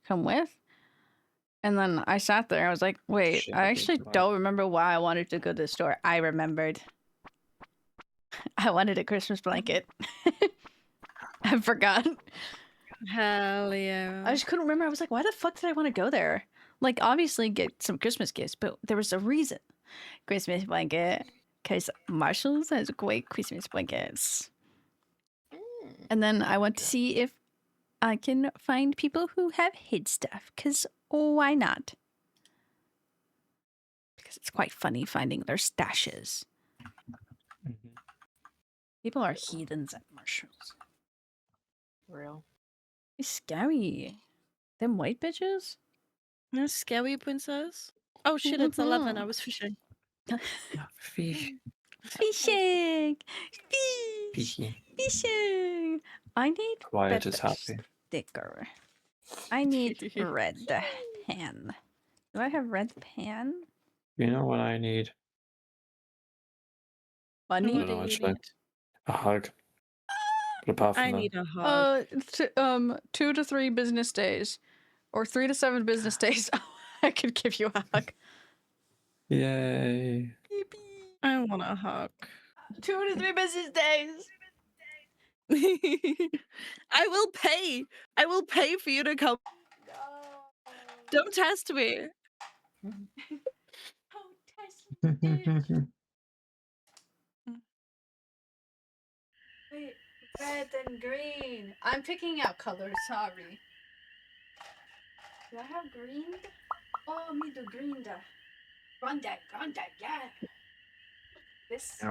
come with?" And then I sat there. I was like, "Wait, Shit, I I actually think don't remember why I wanted to go to the store." I remembered. I wanted a Christmas blanket. I forgot. Hell yeah. I just couldn't remember. I was like, "Why the fuck did I want to go there?" Like, obviously, get some Christmas gifts, but there was a reason. Christmas blanket, because Marshalls has great Christmas blankets. And then I want to see if I can find people who have hid stuff, because why not? Because it's quite funny finding their stashes. People are heathens at Marshalls. Real. It's scary. Them white bitches? No, scary princess. Oh shit, it's 11. I was fishing. Fish. Fishing! Fishy. Fishing! I need Quiet is better happy. sticker. I need red pan. Do I have red pan? You know what I need? Money? What do No, you actually, need? a hug. But apart from I that, need a hug. 2 to 3 business days. Or 3 to 7 business days. I could give you a hug. yay. I want a hug. 2 to 3 business days. I will pay. I will pay for you to come. Don't test me. Wait, red and green. I'm picking out colors, sorry. Do I have green? Oh, me the green da. Grande, yeah. This? No.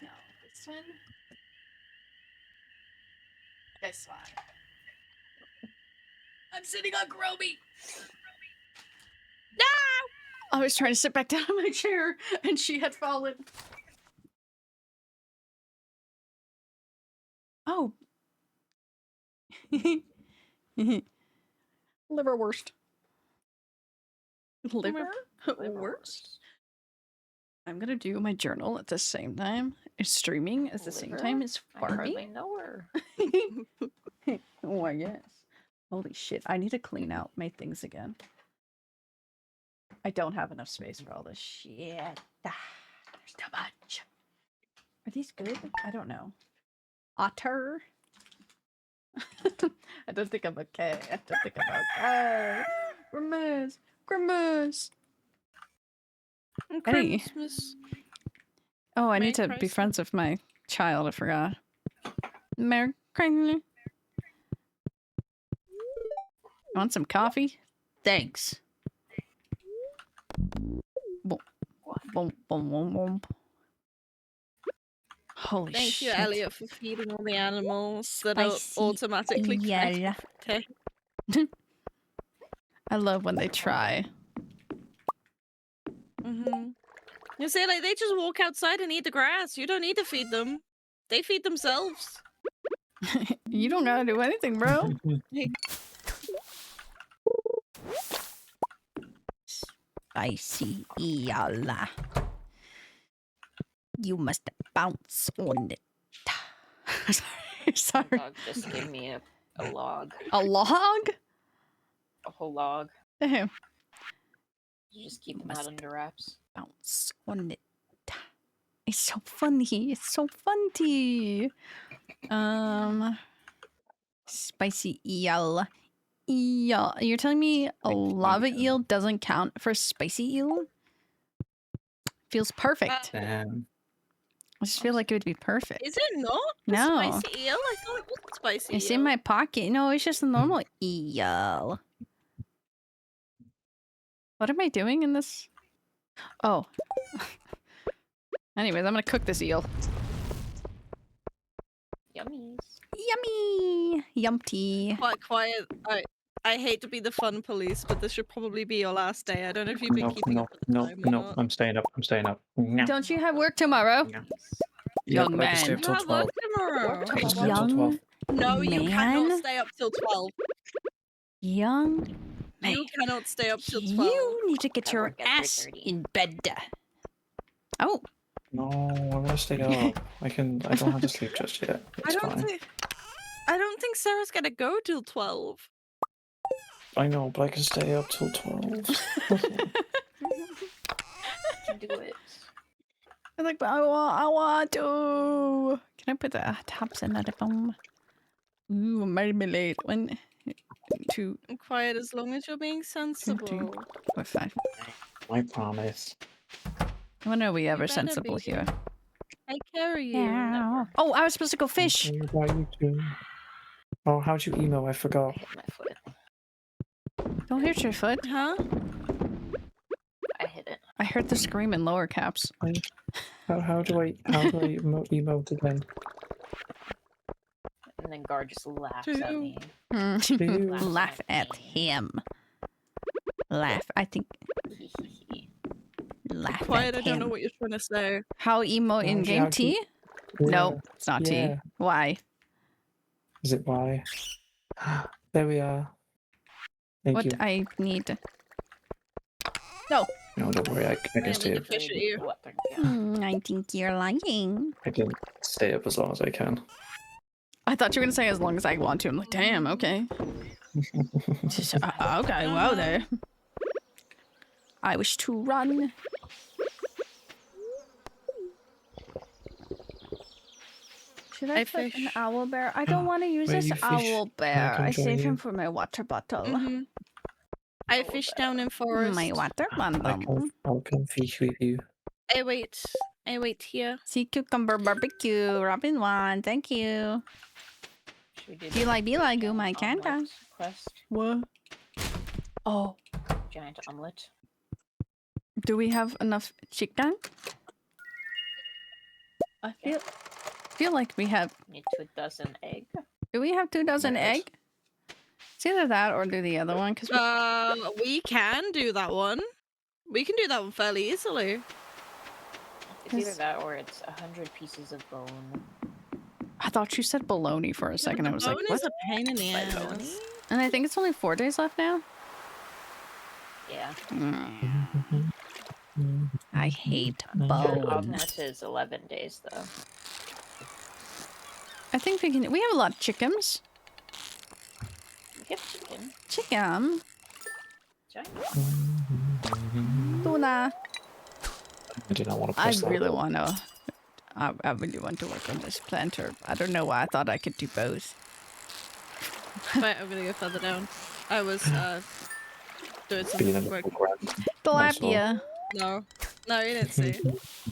No, this one? This one. I'm sitting on Groby! No! I was trying to sit back down in my chair, and she had fallen. Oh. Liverwurst. Liverwurst? I'm gonna do my journal at the same time. It's streaming at the same time as I hardly farming. know her. Oh, I guess. Holy shit, I need to clean out my things again. I don't have enough space for all this shit. There's too much. Are these good? I don't know. Otter? I don't think I'm okay. I don't think I'm okay. Grimace! Grimace! Eddie. Christmas. Oh, I Merry need to be Christmas. friends with my child. I forgot. Merry Christmas. Want some coffee? Thanks. Boom, boom, boom, boom, boom. Holy Thank shit. you, Elliot, for feeding all the animals that are Spicy automatically yell. connected. I love when they try. You see, like, they just walk outside and eat the grass. You don't need to feed them. They feed themselves. You don't gotta do anything, bro. Spicy yalla. You must bounce on it. My Sorry. dog just gave me a log. A log? A whole log. Damn. You just keep them Must out under wraps. bounce on it. It's so funny. It's so funny. Spicy eel. Eel. You're telling me a lava eel doesn't count for spicy eel? Feels perfect. Damn. I just feel like it would be perfect. Is it not? A No. spicy eel? I thought it was a spicy It's eel. in my pocket. No, it's just a normal eel. What am I doing in this? Oh. Anyways, I'm gonna cook this eel. Yummies. Yummy! Yumpty. Quite quiet. I hate to be the fun police, but this should probably be your last day. I don't know if you've been keeping up with the time or not. I'm staying up. I'm staying up. Don't you have work tomorrow? Yeah, Young but I can stay man. up till Have 12. work tomorrow. I can stay up till Young 12. No, you man. cannot stay up till 12. Young man. You cannot stay up till 12. You need to get I your work at ass 3:30. in bed. Oh, No, I want to stay up. I don't have to sleep just yet. It's fine. I don't think Sarah's gonna go till 12. I know, but I can stay up till 12. Do it. I'm like, but I want to. Can I put the tops in the phone? Ooh, marmalade. 1, 2, I'm quiet as long as you're being sensible. 4, 5. I promise. When are we ever better sensible be. here? I carry you. Yeah. Oh, I was supposed to go fish. What about you two? Oh, how'd you emo? I I forgot. hit my foot. Don't hurt your foot. Huh? I hit it. I heard the scream in lower caps. How do I emote again? And then Gar just laughs at Two. me. Two. Laugh at him. Laugh. I think. Laugh Quiet, at I don't know him. what you're trying to say. How emo in How'd you- game how'd you- T? No, it's not T. Yeah. Why? Is it why? There we are. Thank What you. I need. No. No, don't worry. I can Yeah, stay need up. to fish at you. I think you're lying. I can stay up as long as I can. I thought you were gonna say as long as I want to. I'm like, damn, okay. Okay, well there. I wish to run. Should I I put an fish. owl bear? I don't want to use Where this you fish? owl bear. come I join save him you? for my water bottle. Mhm. I fish down in forest. My water bottle. I'll come fish with you. I wait here. Sea cucumber barbecue. Robin one. Thank you. Be like goo my canta. Quest. What? Oh. Giant omelet. Do we have enough chicken? I feel like we have. Need 2 dozen egg. Do we have 2 dozen Yes. egg? It's either that or do the other one because We can do that one. We can do that one fairly easily. It's either that or it's 100 pieces of bone. I thought you said bologna for a second. I was like, Bone what? is a pain in the Bologna? ass. And I think it's only 4 days left now. Yeah. I hate Your bone. omelet is 11 days though. I think we can. We have a lot of chickens. We have chicken. Chicken. Giant. Tuna. I do not want to I press that. really want to. I really want to work on this planter. I don't know why I thought I could do both. Wait, I'm gonna go further down. I was doing Being some in work. the ground. Tilapia. No. No, you didn't see.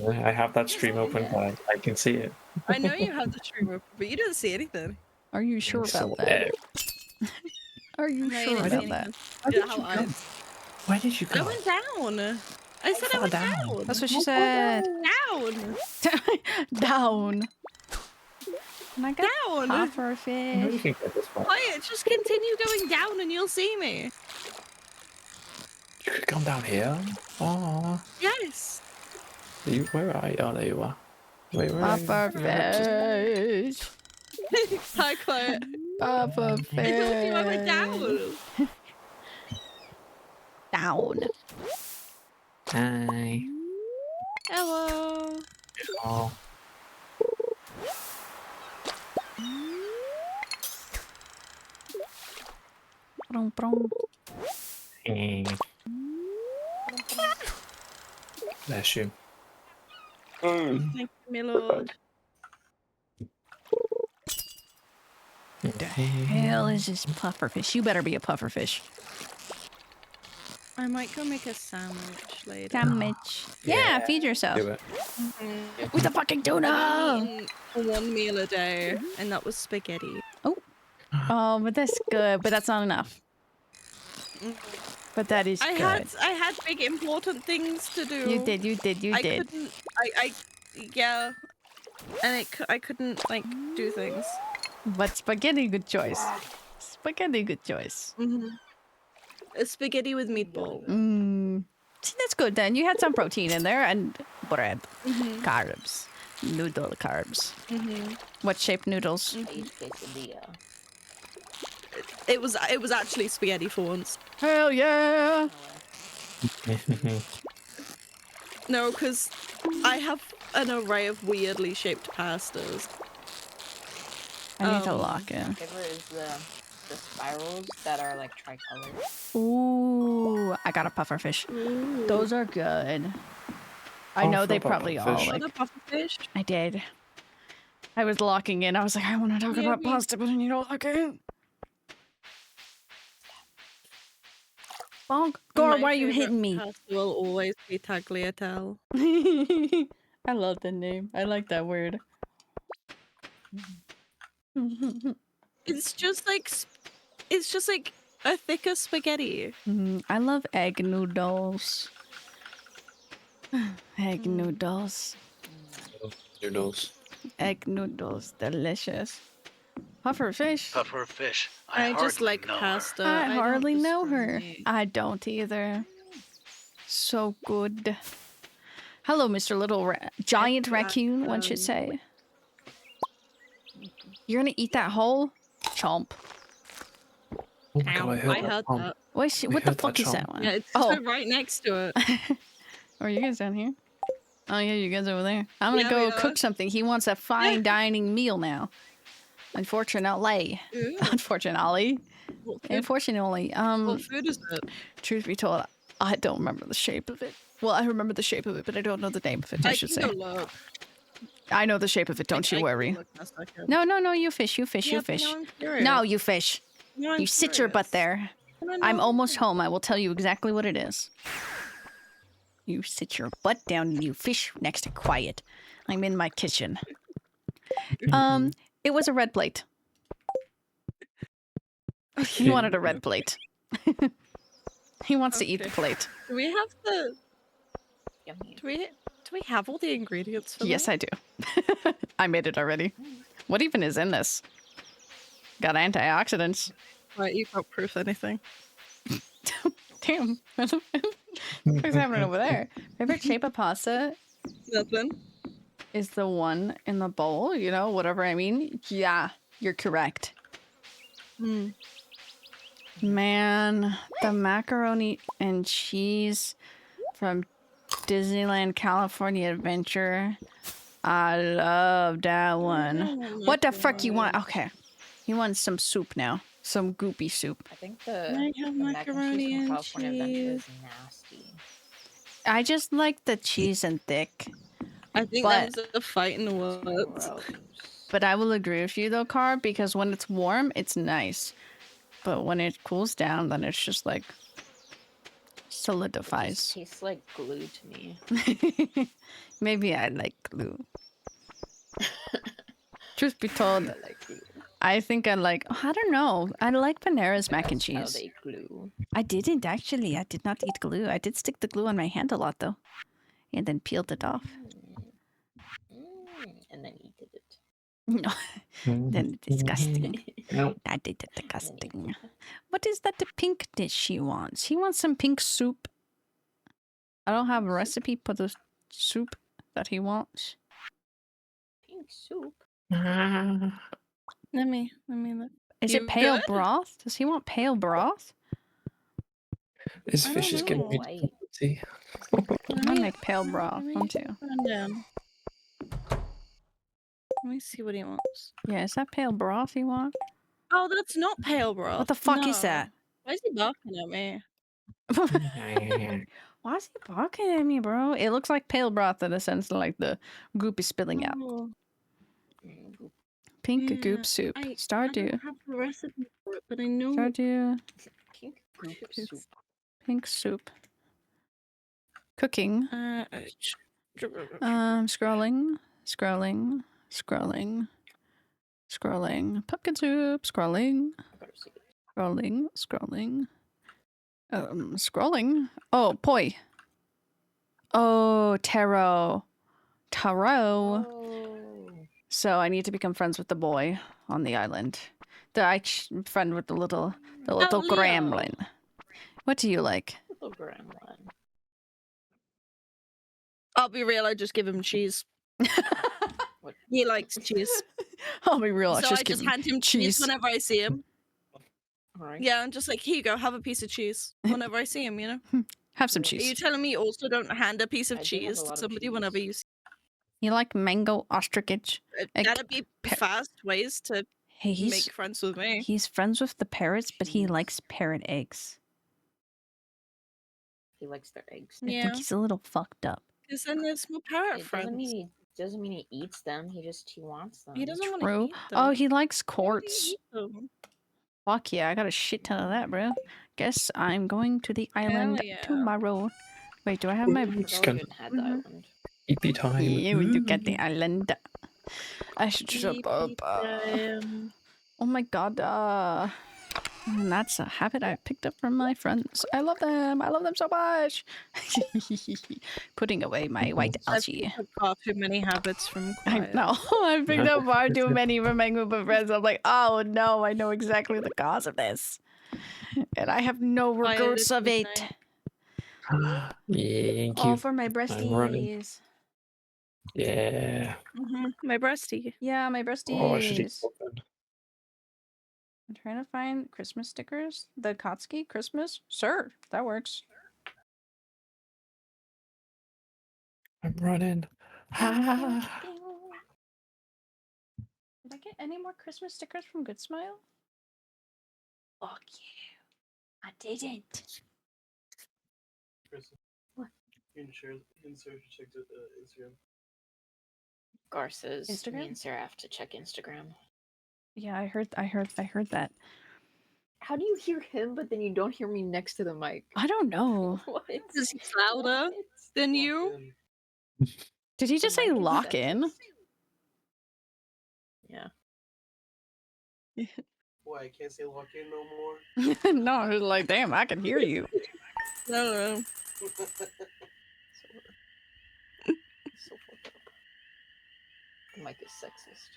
I have that stream open, but I can see it. I know you have the stream open, but you didn't see anything. Are you sure So, about that? Are you No, sure you didn't see about that? anything. Why Yeah, did you how go? Why did you I go? went down. I said I fell went down. down. That's what she said. Down. Down. And I got Down. puffer I know you fish. can get this far. Quiet. Just continue going down, and you'll see me. You could come down here. Oh, Yes. where are you? Oh, there you are. Wait, where are you? Puffer fish. Hi, quiet. Puffer I told you I went fish. down. Down. Hi. Hello. Oh. Brum, brum. Bless you. Thank you, my lord. The hell is this puffer fish? You better be a puffer fish. I might go make a sandwich later. Sandwich. Yeah, feed yourself. Do it. With the fucking I've tuna. eaten one meal a day, and that was spaghetti. Oh, but that's good. But that's not enough. But that is I good. had big important things to do. You did. You did. You I did. couldn't. Yeah. And I couldn't like do things. But spaghetti, good choice. Spaghetti, good choice. A spaghetti with meatball. See, that's good then. You had some protein in there and bread, carbs, noodle carbs. What shape noodles? I eat quesadilla. It was actually spaghetti for once. Hell yeah! No, because I have an array of weirdly shaped pastas. I need to lock in. My favorite is the spirals that are like tricolored. Ooh, I got a puffer fish. Those are good. I Oh, know I they forgot about probably puffer all fish. like. What a pufferfish? I did. I was locking in. I was like, I want to talk Yeah, about me- pasta, but I need to lock in. Bonk. Gore, My why are you favorite hitting me? pasta will always be tagliatelle. I love the name. I like that word. It's just like a thicker spaghetti. I love egg noodles. Egg noodles. Noodles. Egg noodles. Delicious. Puffer fish. Puffer fish. I just hardly like know her. pasta. I don't hardly know her. discriminate. I don't either. So good. Hello, Mr. Little Giant Raccoon, one should say. You're gonna eat that whole? Chomp. Oh my god, I heard I that. heard Oh, that. What We the heard that fuck is chomp. that one? Yeah, it's Oh. right next to it. Oh, are you guys down here? Oh yeah, you guys over there. I'm gonna Yeah, go we cook are. something. He wants a fine dining meal now. Unfortunately. Ooh, Unfortunately. what food, Unfortunately. what food is it? Truth be told, I don't remember the shape of it. Well, I remember the shape of it, but I don't know the name of it, I should can say. go look. I know the shape of it, don't I you can worry. look best I can. No, you fish, you fish, Yeah, you but fish. now I'm curious. No, you fish. Now I'm You sit your butt curious. there. No, I'm no. almost home. I will tell you exactly what it is. You sit your butt down and you fish next to quiet. I'm in my kitchen. It was a red plate. He wanted a red plate. He wants to eat the Okay. plate. Do we have the? Yummy. Do we have all the ingredients for Yes, that? I do. I made it already. What even is in this? Got antioxidants. Right, you can't proof anything. Damn. What's happening over there? Favorite shape of pasta Nothing. is the one in the bowl, you know, whatever I mean. Yeah, you're correct. Mm. Man, the macaroni and cheese from Disneyland California Adventure. I love that one. What the frick you want? Okay. He wants some soup now. Some goopy soup. I think I the have mac and macaroni cheese from and California Adventure is cheese. nasty. I just like the cheese and thick. I think But- that was a fight in the words. Gross. But I will agree with you though, Car, because when it's warm, it's nice. But when it cools down, then it's just like solidifies. Tastes like glue to me. Maybe I like glue. Truth be told, I like glue. I think I like. I don't know. I like Panera's mac and That's how cheese. they glue. I didn't actually. I did not eat glue. I did stick the glue on my hand a lot though, and then peeled it off. And then eat it. No, then disgusting. No. I did it disgusting. What is that the pink dish he wants? He wants some pink soup. I don't have a recipe for the soup that he wants. Pink soup. Let me look. Is You it pale good? broth? Does he want pale broth? This I fish don't is getting know. really salty. I'm gonna make pale broth. let One me too. run down. Let me see what he wants. Yeah, is that pale broth he wants? Oh, that's not pale broth. What the fuck is No. that? Why is he barking at me? Why is he barking at me, bro? It looks like pale broth in the sense like the goop is spilling out. Oh, Pink yeah, goop soup. I Stardew. don't have the recipe for it, but I know. Stardew. Pink goop soup. Pink soup. Cooking. Scrolling. Pumpkin soup. Scrolling. Scrolling. Oh, poi. Oh, taro. Oh. So I need to become friends with the boy on the island. Friend with the little Leo. gremlin. What do you like? Little gremlin. I'll be real. I just give him cheese. What? He likes cheese, I'll be real. so I just hand him cheese cheese. whenever I see him. Alright. Yeah, I'm just like, here you go, have a piece of cheese whenever I see him. You know. Have some Are you cheese. telling me you also don't hand a piece of I do have cheese a to lot of somebody cheese. whenever you see? You like mango ostrich? Egg- That'd be fast ways to Hey, make friends with me. he's friends with the parrots, but he Cheese. likes parrot eggs. He likes their eggs. I Yeah, think he's a little fucked up. because then there's my parrot It friends. doesn't mean he eats them. He wants them. He doesn't want True. to eat them. Oh, he likes Why would he quartz. eat them? Fuck yeah, I got a shit ton of that, bro. Guess I'm going to the island yeah. tomorrow. Wait, do I have my... I forgot we even had the island. Eepy time. Yeah, we do get the island. I should shut Beep, up. beep, time. Oh my god. And that's a habit I picked up from my friends. I love them. I love them so much. Putting away my white I've algae. picked up far too many habits from I Quiet. know. I picked up far too many from my group of friends. I'm like, oh no, I know exactly the cause of this. And I have no Quiet regrets is of it. midnight. Thank All you. for my running. breasties. Yeah. My breasty. Yeah, my breasties. Oh, I should eat something. I'm trying to find Christmas stickers. The Kotsky Christmas? Sure, that works. I'm running. Ah. Did I get any more Christmas stickers from Good Smile? Fuck you. I didn't. What? You can check the Instagram. Gar says me Instagram? and Sarah have to check Instagram. Yeah, I heard that. How do you hear him, but then you don't hear me next to the mic? I don't know. What? Is he louder than you? Did he just The say mic is lock set in? to- Yeah. Why, I can't say lock in no more? No, I was like, damn, I can hear you. No. So fucked up. The mic is sexist.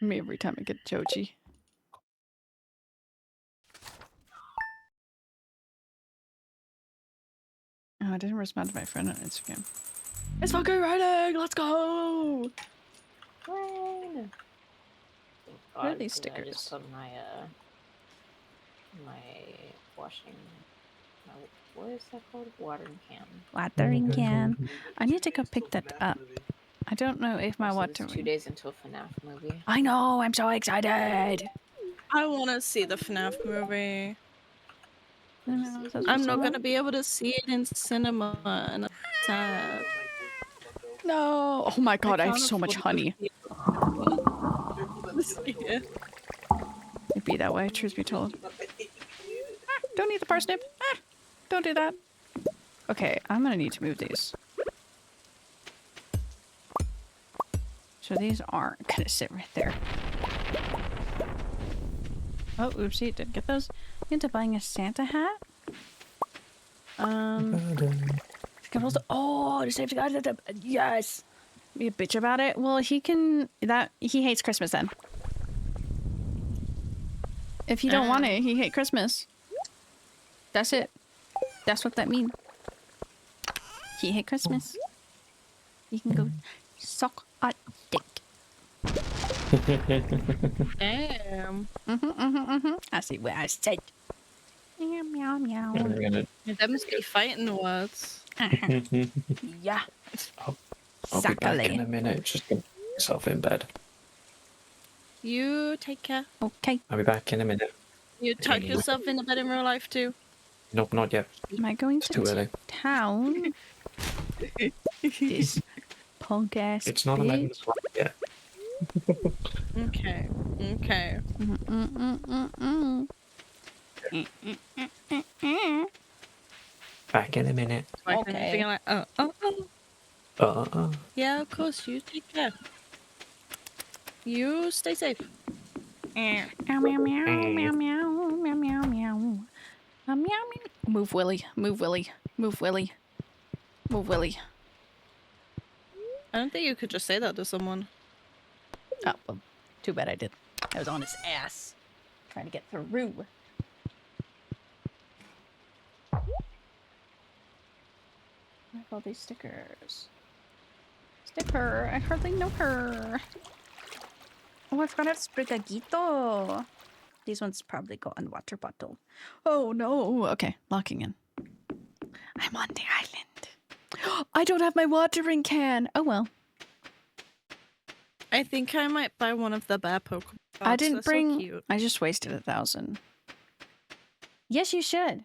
Me every time I get Joji. Oh, I didn't respond to my friend on Instagram. It's fucking raining! Let's go! Rain. What are these I stickers? just put my my washing. My, what is that called? Watering can. Watering can. I need to go pick that up. I don't know if my Also, it's watering... 2 days until FNAF movie. I know! I'm so excited! I want to see the FNAF movie. I'm I'm not going to be able to see it in cinema, and I'm sad. No! Oh my god, I have can't so much afford honey. to see it. It'd be that way, truth be told. Don't eat the parsnip. Don't do that. Okay, I'm gonna need to move these. So these aren't gonna sit right there. Oh, oopsie, didn't get those. Into buying a Santa hat? Oh, the safety guard. Yes. Be a bitch about it. Well, he hates Christmas then. If you don't want it, he hates Christmas. That's it. That's what that means. He hates Christmas. You can go suck a dick. Damn. I see what I said. Meow, meow, meow. That must be fighting words. Yeah. I'll be back in a minute. Just get myself in bed. You take care. Okay. I'll be back in a minute. You tuck yourself in the bed in real life too. Nope, not yet. Am I going It's too early. town? This punk ass It's not 11 bitch. o'clock yet. Okay. Okay. Back in a minute. Like anything like, yeah, of course. You take care. You stay safe. Meow, meow, meow, meow, meow, meow, meow, meow, meow. Meow, meow. Move, Willy. Move, Willy. Move, Willy. Move, Willy. I don't think you could just say that to someone. Oh, well, too bad I did. I was on his ass. Trying to get through. I have all these stickers. Sticker. I hardly know her. Oh, I forgot I have Sprigaguito. These ones probably go on water bottle. Oh no. Okay, locking in. I'm on the island. I don't have my watering can. Oh well. I think I might buy one of the bear Pokemon. I didn't They're bring. So cute. I just wasted 1,000. Yes, you should.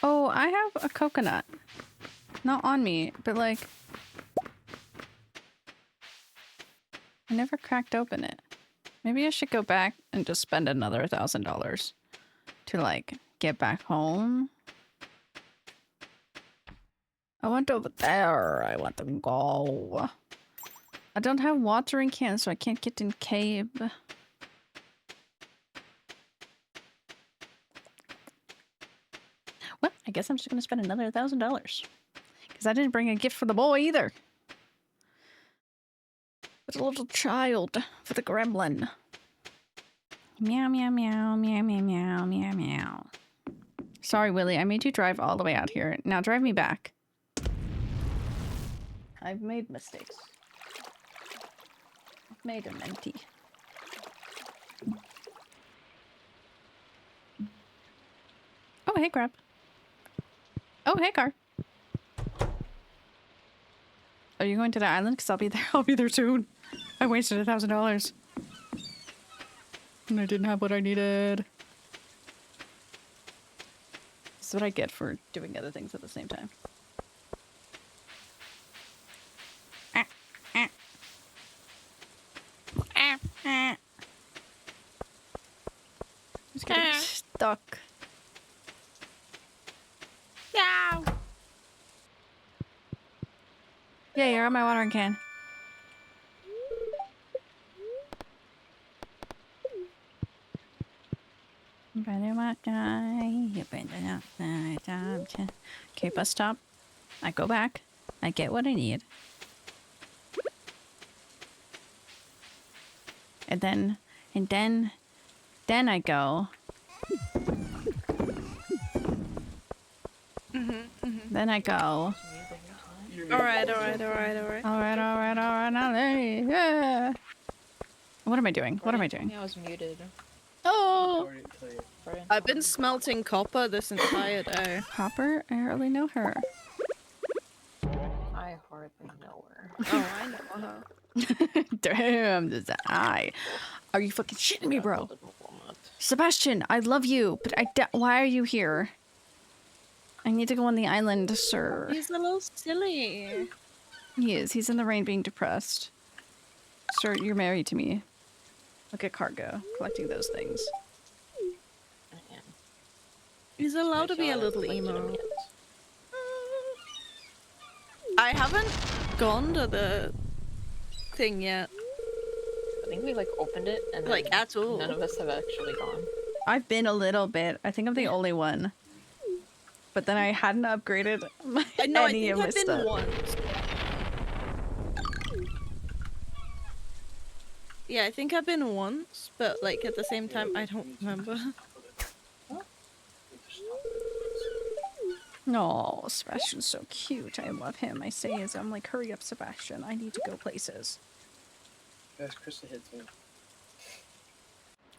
Oh, I have a coconut. Not on me, but like... I never cracked open it. Maybe I should go back and just spend another $1,000 to like get back home. I went over there. I want to go. I don't have watering cans, so I can't get in cave. Well, I guess I'm just gonna spend another $1,000 because I didn't bring a gift for the boy either. For the little child, for the gremlin. Meow meow meow meow meow meow meow meow. Sorry, Willie. I made you drive all the way out here. Now drive me back. I've made mistakes. I've made a mentee. Oh, hey, crab. Oh, hey, car. Are you going to the island? Because I'll be there. I'll be there soon. I wasted $1,000. And I didn't have what I needed. This is what I get for doing other things at the same time. Just getting stuck. No. Yeah, you're on my watering can. Okay, bus stop. I go back. I get what I need. And then I go. Then I go. Alright. Now, yeah. What am I doing? What am I doing? I was muted. Oh! I've been smelting copper this entire day. Hopper? I hardly know her. I hardly know her. Oh, I know her. Damn, this eye. Are you fucking shitting me, bro? Sebastian, I love you, but why are you here? I need to go on the island, sir. He's a little silly. He is. He's in the rain being depressed. Sir, you're married to me. Look at cargo, collecting those things. I am. He's allowed to be a little emo. I haven't gone to the thing yet. I think we like opened it and then Like, at all. none of us have actually gone. I've been a little bit. I think I'm the only one. But then I hadn't upgraded No, I any think of my I've been stuff. once. Yeah, I think I've been once, but like at the same time, I don't remember. No, Sebastian's so cute. I love him. I say as I'm like, hurry up, Sebastian. I need to go places. Guys, Krista hits me.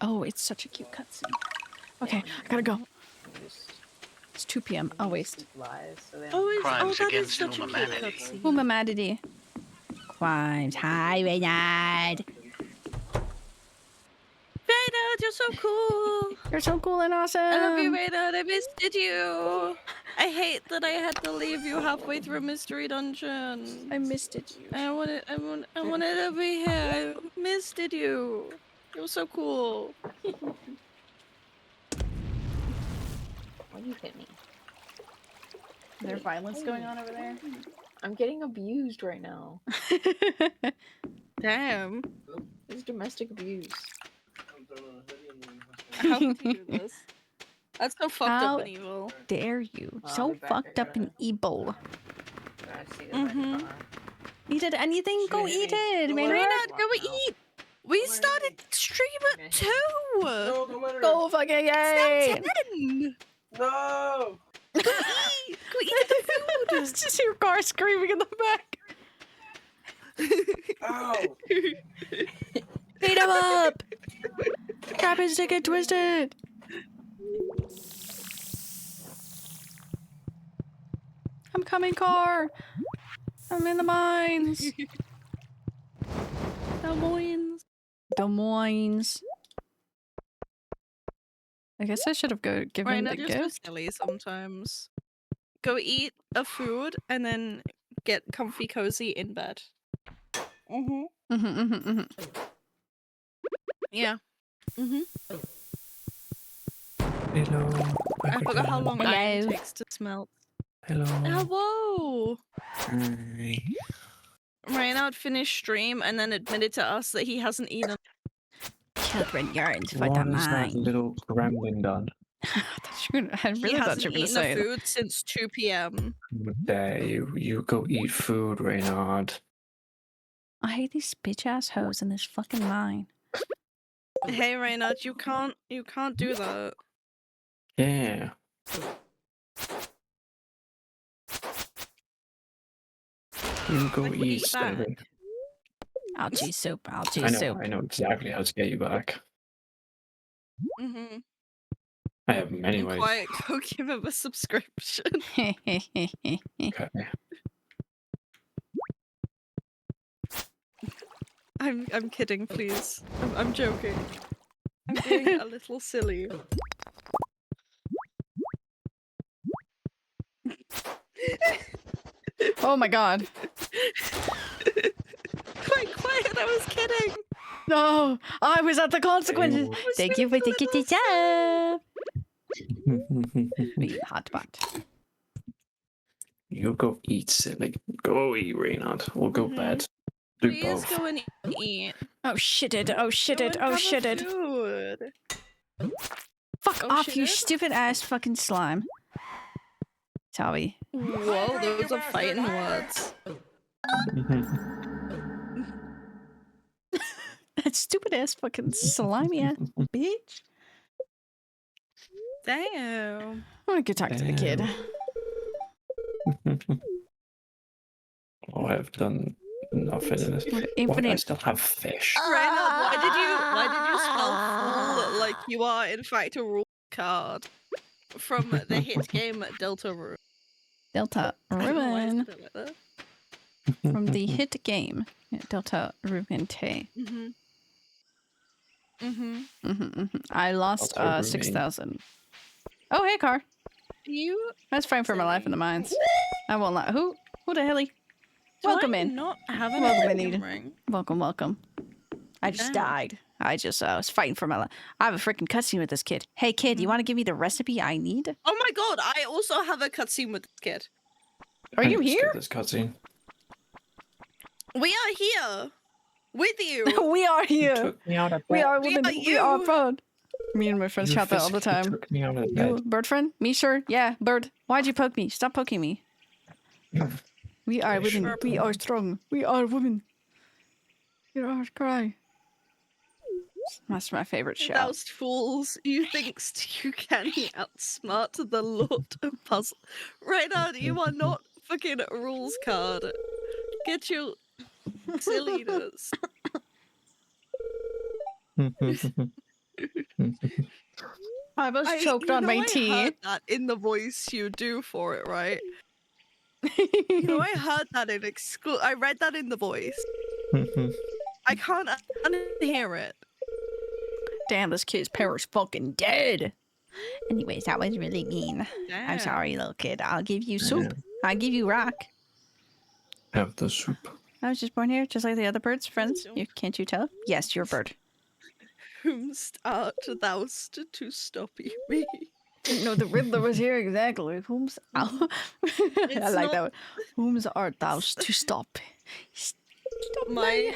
Oh, it's such a cute cutscene. Okay, I gotta go. It's 2 p.m. I'll waste. Crimes that is against such a cute humanity. cutscene. Who humanity? Crimes. Hi, Reynard. Reynard, you're so cool. You're so cool and awesome. I love you, Reynard. I missed you. I hate that I had to leave you halfway through a mystery dungeon. I missed it. I wanted to be here. I missed you. You're so cool. Why you hit me? Is there violence going on over there? I'm getting abused right now. Damn. It's domestic abuse. How could you do this? That's so fucked How up and evil. dare you? Oh, So we're back. fucked up and evil. I see that right car. Eat anything? Go eat it, Maynard. Reynard, go eat. We started stream at 2. No, don't let her. Go fucking It's yay! now 10. No! Go eat. Go eat the food. It's just your car screaming in the back. Ow! Beat him up! Grab his stick and twist it! I'm coming, car! I'm in the mines! Des Moines. Des Moines. I guess I should have given Reynard, the you're so gift. silly sometimes. Go eat a food and then get comfy cozy in bed. Yeah. Hello. I forgot how long iron Hello. takes to smelt. Hello. Hello! Hi. Reynard finished stream and then admitted to us that he hasn't eaten. Children yearns for What the is that mine. little gremlin done? I He really thought hasn't you were going to eaten say a that. food since 2 p.m. How dare you? You go eat food, Reynard. I hate these bitch ass hoes in this fucking mine. Hey Reynard, you can't do that. Yeah. You go Like, we eat, eat that. silly. Algae soup, algae I soup. know exactly how to get you back. Mm-hmm. I have many ways. Quiet, go give him a subscription. Okay. I'm kidding, please. I'm joking. I'm being a little silly. Oh my god. Quite quiet, I was kidding. No, I was at the consequences. Ew. Thank you for the kitty job. Me hot pot. You go eat, silly. Go eat, Reynard. We'll go bed. Do Please both. go and eat. Oh shit it, oh shit Go it, and oh have a shit it. food. Fuck Oh, off, shit you it. stupid ass fucking slime. Sorry. Whoa, those are fighting words. That stupid ass fucking slimy ass bitch. Damn. I'm gonna go talk to the kid. Oh, I've done nothing in this. What Why do I infinite. still have fish? Reynard, why did you spell fool like you are in fact a rule card from the hit game Delta Rune? Delta I don't know why I Ruin said it like that. from the hit game. Yeah, Delta Ruin Tay. I lost Delta Ruin. 6,000. Oh hey car. You That's fighting for my life in the mines. I won't lie. Who the hell? Welcome Do I in. not have an Welcome in, onion Eden. ring? Welcome. I just Yeah. died. I was fighting for my life. I have a freaking cutscene with this kid. Hey, kid, you want to give me the recipe I need? Oh my god, I also have a cutscene with this kid. Are I you need to skip here? this cutscene. We are here with you. We are You here. took me out of We bed. are We women. are We are you. proud. Me and my friends You shout that all the physically time. took me out of You, bed. bird friend? Me, sure? Yeah, bird. Why'd you poke me? Stop poking me. We are women. Sure. We are strong. We are women. You don't cry. That's my favorite show. Those fools, you thinks you can outsmart the Lord of Puzzle. Right on, you are not fucking rules card. Get your silliness. I was choked on my I tea. heard that in the voice you do for it, right? You know, I heard that in I read that in the voice. I can't unhear it. Damn, this kid's parents fucking dead. Anyways, that was really mean. I'm Damn. sorry, little kid. I'll give you soup. I'll give you rock. Have the soup. I was just born here, just like the other birds, friends. Can't you tell? Yes, you're a bird. Whom art thou to stop me? No, the Riddler was here exactly. Whom's I like that one. Whom's art thou to stop? My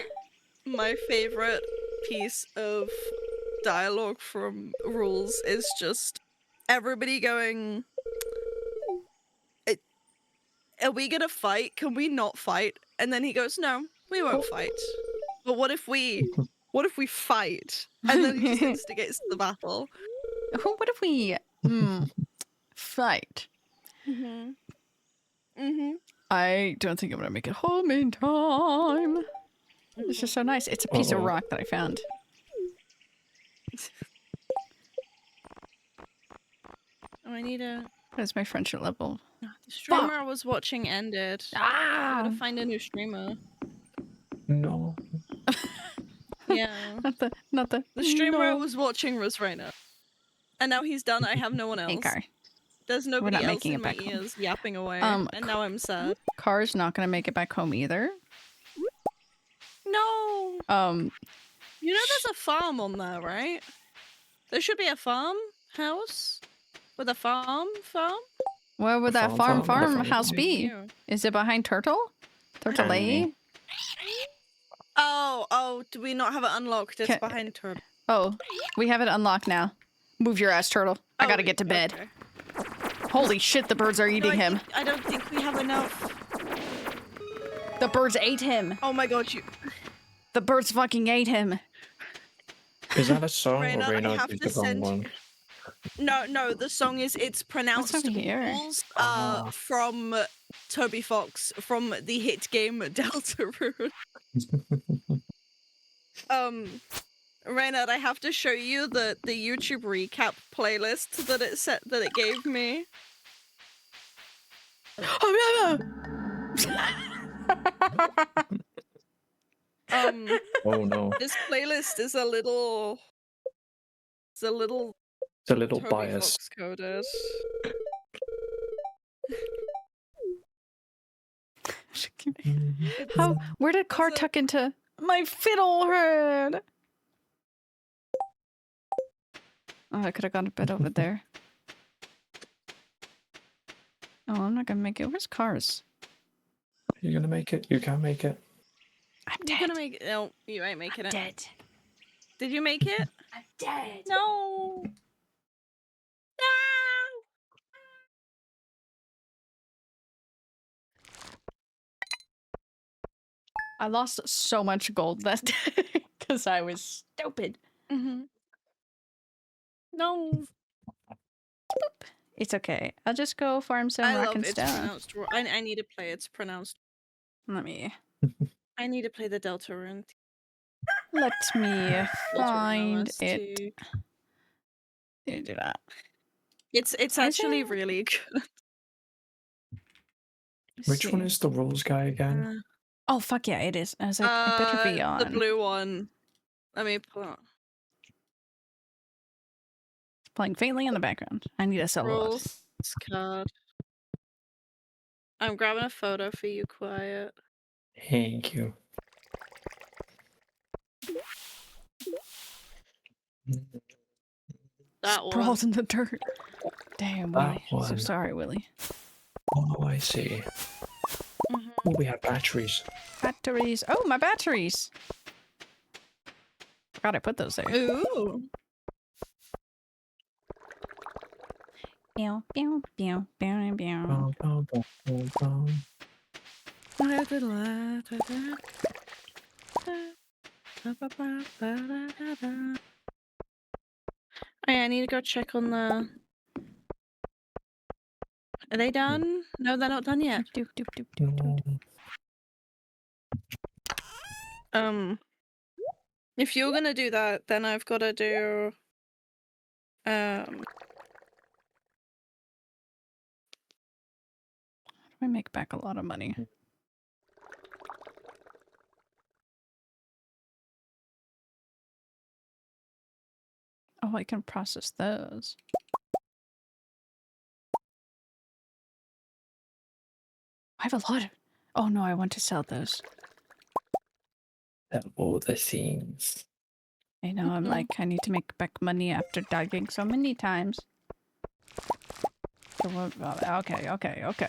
favorite piece of dialogue from Rules is just everybody going, are we gonna fight? Can we not fight? And then he goes, no, we won't fight. But what if we fight? And then he just instigates the battle. What if we fight? I don't think I'm gonna make it home in time. This is so nice. It's a piece of rock that I found. Oh, I need a... That's my friendship level. The streamer I was watching ended. I gotta find a new streamer. No. Yeah. Not the The streamer I no. was watching was Rainer. And now he's done, I have no one else. Hey, Car. There's nobody not else making in it my back home. ears yapping away. And now I'm sad. Car's not gonna make it back home either. No! You know there's a farm on there, right? There should be a farm house with a farm? Where would that farmhouse be? Yeah. Is it behind Turtle? Turtle Lady? Oh, do we not have it unlocked? It's behind Turtle. Oh, we have it unlocked now. Move your ass, Turtle. I gotta get to bed. Okay. Holy shit, the birds are eating him. I don't think we have enough. The birds ate him. Oh my god, you... The birds fucking ate him. Is that a song Raina, or I Raina have is to the wrong send- one? No, the song is, it's pronounced over here? Rules, from Toby Fox, from the hit game Deltarune. Reynard, I have to show you the YouTube recap playlist that it gave me. Oh no. This playlist is a little It's a little Toby biased. Fox coded. Where did Car tuck into my fiddlehead? Oh, I could have gone to bed over there. Oh, I'm not gonna make it. Where's Cars? You're gonna make it. You can make it. I'm You're dead. gonna make it. No, you ain't making it. Dead. Did you make it? I'm dead. No. No. I lost so much gold that day because I was stupid. No. It's okay. I'll just go farm some I rock love and it's stuff. pronounced. I need to play. It's pronounced. Let me I need to play the Deltarune. let me Deltarune find OST. it. You do that. It's actually really good. Let's Which one see. is the rules guy again? Oh fuck yeah, it is. I was like, it better be on. The blue one. Let me pull up. It's playing faintly in the background. I need a solo. Rules card. I'm grabbing a photo for you, quiet. Thank you. That Sprawled one. in the dirt. Damn, That Willie. So one. sorry, Willie. Oh, I see. Mhm. Oh, we have batteries. Batteries. Oh, my batteries. Forgot I put those there. Ooh. Pew, pew, pew, pew, pew. Bum, bum, bum, bum, bum. Oh, yeah, I need to go check on the. Are they done? No, they're not done yet. Doop, doop, doop, doop, doop. No. If you're gonna do that, then I've got to do. I make back a lot of money. Oh, I can process those. I have a lot of. Oh no, I want to sell those. All the scenes. I know, I'm like, I need to make back money after dying so many times. So okay, okay, okay.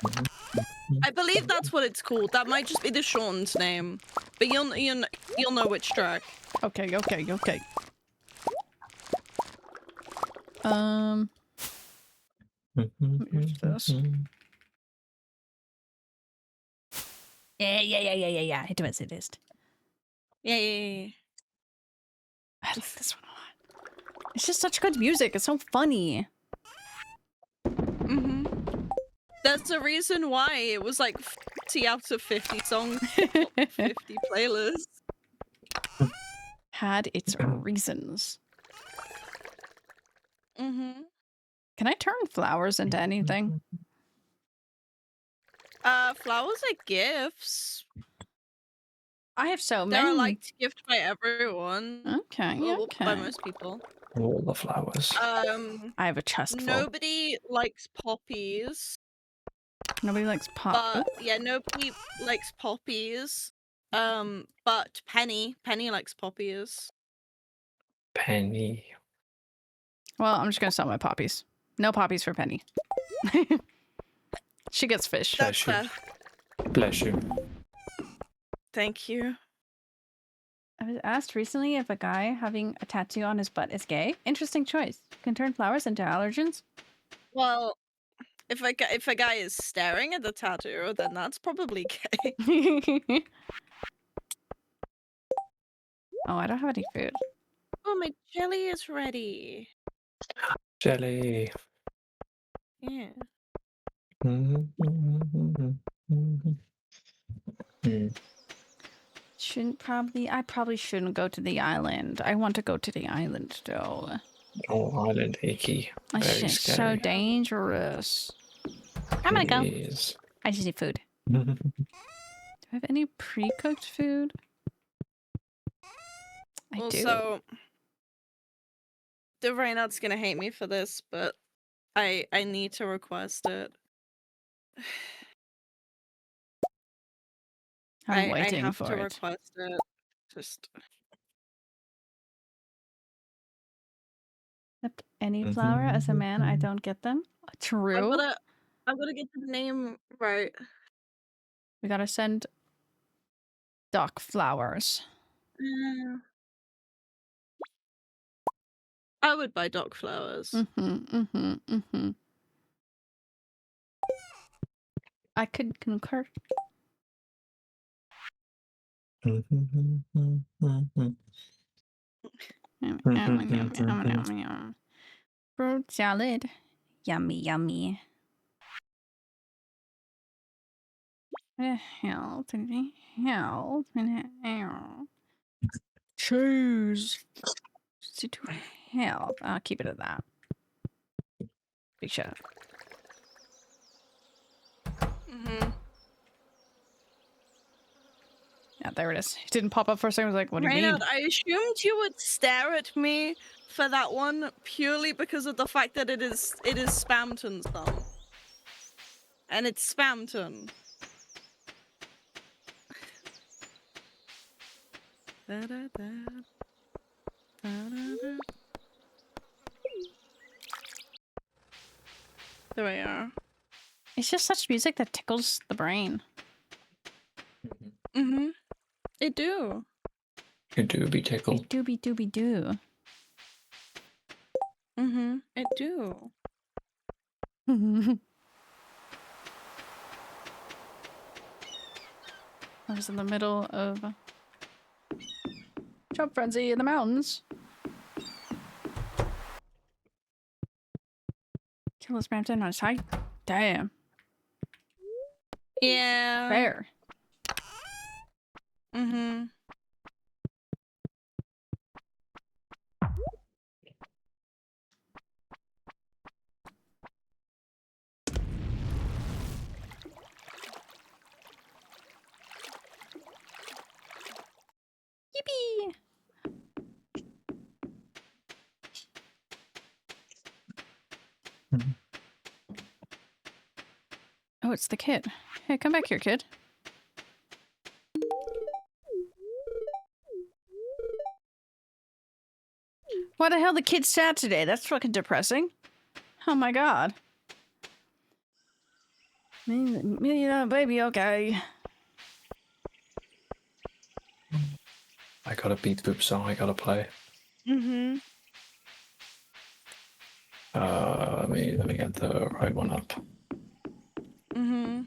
I believe that's what it's called. That might just be the shortened name, but you'll know which track. Okay, okay, okay. Here's this. Yeah. It was. Yeah. I like this one a lot. It's just such good music. It's so funny. There's a reason why it was like 50 out of 50 songs, top 50 playlists. Had its reasons. Mm-hmm. Can I turn flowers into anything? Flowers are gifts. I have so They're many. liked gift by everyone. Okay, Well, okay. by most people. All the flowers. I have a chest full. Nobody likes poppies. Nobody likes pop. But yeah, nobody likes poppies. But Penny likes poppies. Penny. Well, I'm just gonna sell my poppies. No poppies for Penny. She gets fish. That's Bless you. fair. Bless you. Thank you. I was asked recently if a guy having a tattoo on his butt is gay. Interesting choice. Can turn flowers into allergens. Well, if a guy is staring at the tattoo, then that's probably gay. Oh, I don't have any food. Oh, my jelly is ready. Jelly. Yeah. I probably shouldn't go to the island. I want to go to the island though. Oh, island icky. That Very shit's so scary. dangerous. I'm gonna go. Is. I just need food. Do I have any pre-cooked food? I do. Also, the Reynard's gonna hate me for this, but I need to request it. I'm I waiting have for to it. request it. Just Except any flower as a man, I don't get them. True. I'm gonna get the name right. We gotta send Doc flowers. I would buy Doc flowers. I could concur. Fruit salad. Yummy, yummy. Help. Choose. To help. I'll keep it at that. Big shot. Yeah, there it is. It didn't pop up for a second. I was like, what do you Reynard, mean? I assumed you would stare at me for that one purely because of the fact that it is Spamton's thumb. And it's Spamton. There we are. It's just such music that tickles the brain. Mm-hmm. It do. You do be tickled. Doobie doobie doo. Mm-hmm. It do. I was in the middle of Jump Frenzy in the mountains. Kill this Brampton on his height. Damn. Yeah. Fair. Mm-hmm. Yippee! Oh, it's the kid. Hey, come back here, kid. Why the hell the kid's sad today? That's fucking depressing. Oh my god. Me, baby, okay. I got a beat boop song I gotta play. Mm-hmm. Let me get the right one up. Mm-hmm.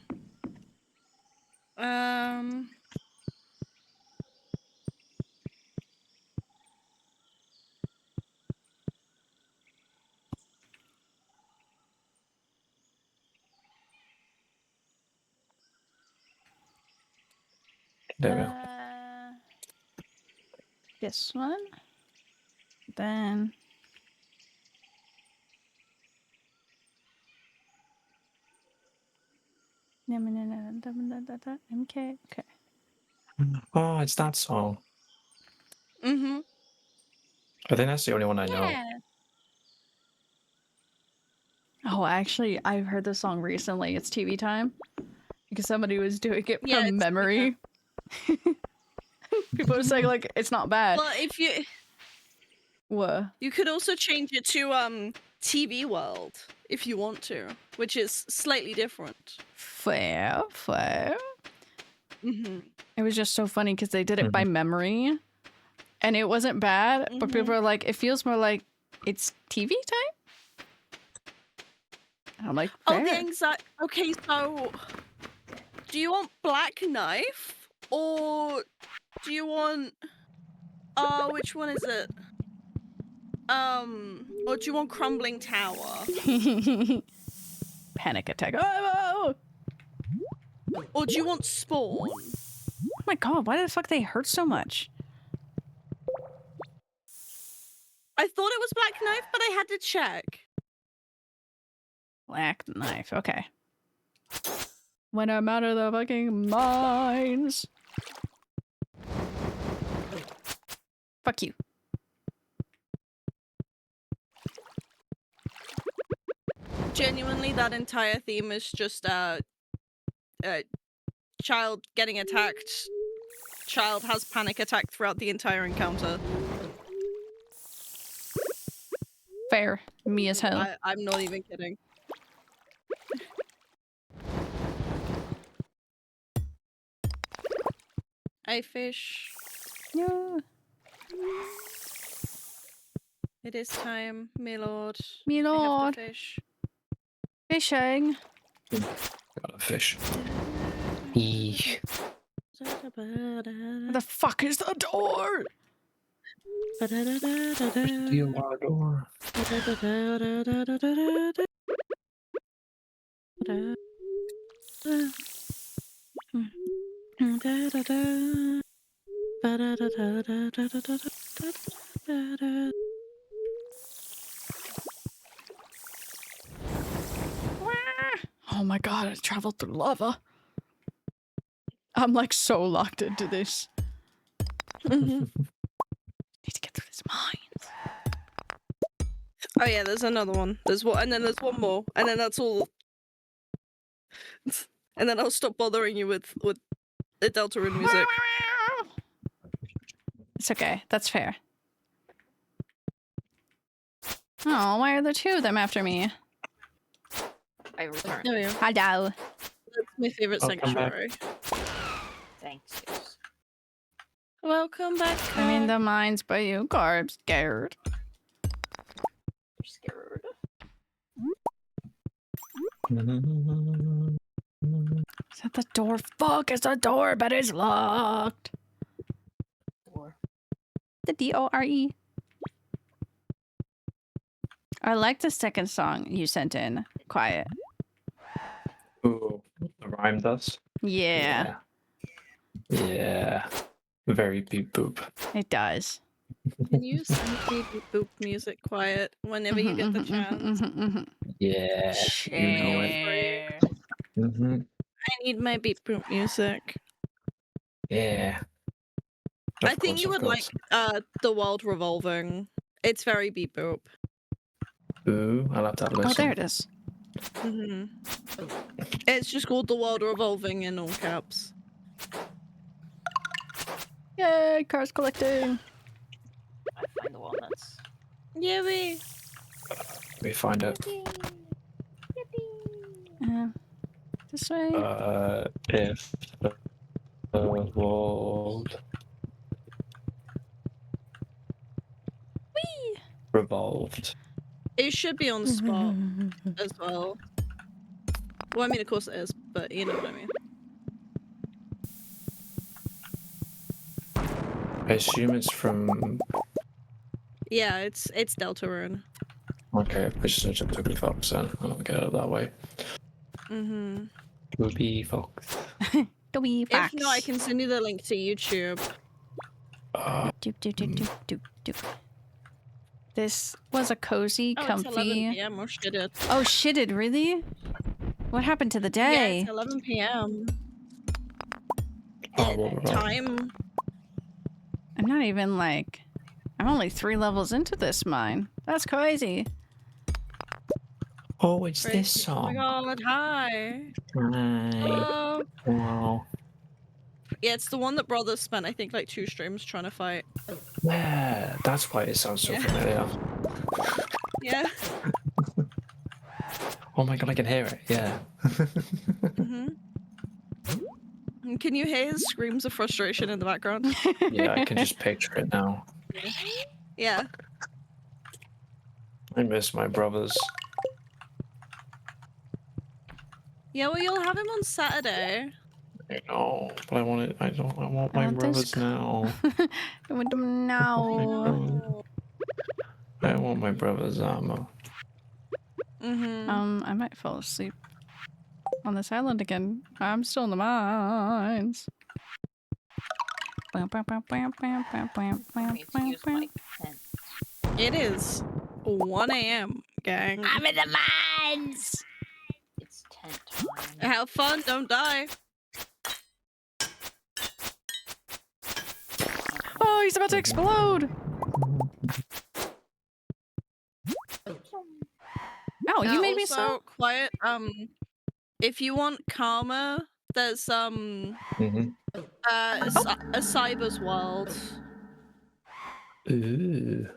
There we go. This one. Then. MK. Okay. Oh, it's that song. Mm-hmm. I think that's the only one I know. Oh, actually, I've heard this song recently. It's TV time. Because somebody was doing it Yeah, from it's memory. People were saying, like, it's not bad. Well, if you What? you could also change it to TV World if you want to, which is slightly different. Fair, fair. Mm-hmm. It was just so funny because they did it by memory. And it wasn't bad, but people were like, it feels more like it's TV time? And I'm like, fair. Oh, the anxiety. Okay, so do you want Black Knife or do you want which one is it? Or do you want Crumbling Tower? Panic attack. Oh Or do you want Spawn? my god, why the fuck they hurt so much? I thought it was Black Knife, but I had to check. Black knife, okay. When I'm out of the fucking mines. Fuck you. Genuinely, that entire theme is just child getting attacked. Child has panic attack throughout the entire encounter. Fair. Me as hell. I'm not even kidding. Hey, fish. No. It is time, my lord. Me I have lord. to fish. Fishing. Got a fish. Eesh. Where the fuck is the door? Steel bar door. Oh my god, I traveled through lava. I'm like so locked into this. Need to get through this mine. Oh yeah, there's another one. There's one, and then there's one more, and then that's all. And then I'll stop bothering you with the Deltarune music. It's okay. That's fair. Oh, why are there two of them after me? I returned. There we go. Hello. That's my favorite I'll come back. sanctuary. Thanks. Yes. Welcome back. I'm in Kat. the mines, but you are scared. You're scared. Is that the door? Fuck, it's a door, but it's locked. Door. The D-O-R-E. I like the second song you sent in. Quiet. Ooh, the rhyme does. Yeah, Yeah. Very beep boop. it does. Can you send me beep boop music quiet whenever you get the chance? Yeah. You know it. Share. Mm-hmm. I need my beep boop music. Yeah. I think you would like The World Revolving. It's very beep boop. Ooh, I'll have to have a listen. Oh, there it is. hmm It's just called The World Revolving in all caps. Yay, cars collecting. I find the walnuts. Yeah, we. We find it. This way. If the world revolved. It should be on spot as well. Well, I mean, of course it is, but you know what I mean. I assume it's from. Yeah, it's Deltarune. Okay, I just searched up Toby Fox then. I don't get it that way. Mm-hmm. Ruby Fox. Dobby If Fox. not, I can send you the link to YouTube. Doop, doop, doop, doop, doop, doop. This was a cozy, Oh, it's 11 comfy. p.m. Oh, shit it. Oh, shitted, really? What happened to the Yeah, day? it's 11 p.m. Oh, what about- Time. I'm not even like. I'm only 3 levels into this mine. That's crazy. Oh, it's Right. this Oh my song. god, hi. Right. Hello. Wow. Yeah, it's the one that brothers spent, I think, like 2 streams trying to fight. Yeah, that's why it sounds so Yeah. familiar. Yeah. Oh my god, I can hear it. Yeah. Mm-hmm. And can you hear his screams of frustration in the background? Yeah, I can just picture it now. Yeah. I miss my brothers. Yeah, well, you'll have him on Saturday. I know, but I want it. I don't. I want my want this brothers now. I want them now. Oh. I want my brother's armor. Mm-hmm. I might fall asleep on this island again. I'm still in the mines. I need to use my pen. It is 1 a.m., gang. I'm in the mines. It's tent time. Have fun, don't die. Oh, he's about to explode. Oh, you made me also, so. quiet. If you want karma, there's Mm-hmm. a Cyber's World. Ooh.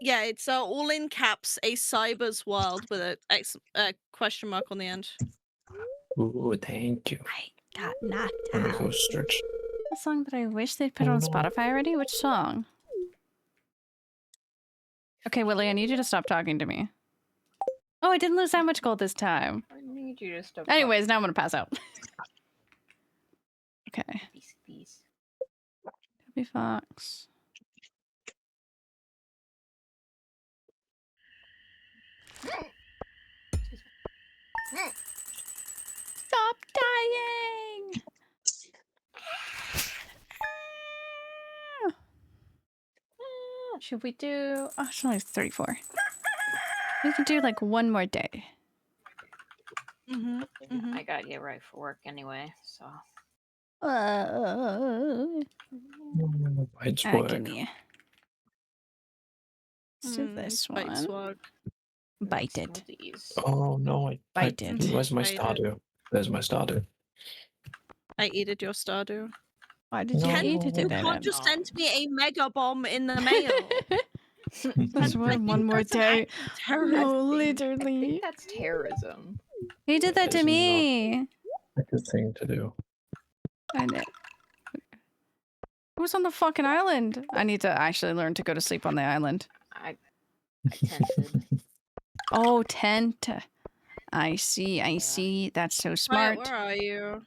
Yeah, it's all in caps. A Cyber's World with a question mark on the end. Ooh, thank you. I got knocked Let me out. go search. A song that I wish they'd put Oh, on no. Spotify already? Which song? Okay, Willie, I need you to stop talking to me. Oh, I didn't lose that much gold this time. I need you to stop. Anyways, now I'm gonna pass out. Okay. Peace. Happy Fox. Stop dying! Should we do... Oh, it's only 34. We can do like one more day. Mm-hmm. I gotta get right for work anyway, so. It's work. Agony. Let's do this Bite one. swag. Bite it. Smoothies. Oh no! Bite it. Where's my Bite it. Stardew? There's my Stardew. I eated your Stardew. Why did you No. eat You it? can't just send me a mega bomb in the mail. That's I think one more that's an day. act of terrorism. No, I literally. think that's terrorism. He did that to It's not. me. A good thing to do. I know. Who's on the fucking island? I need to actually learn to go to sleep on the island. I tented. Oh, tent. I see, I see. That's so smart. Where are you?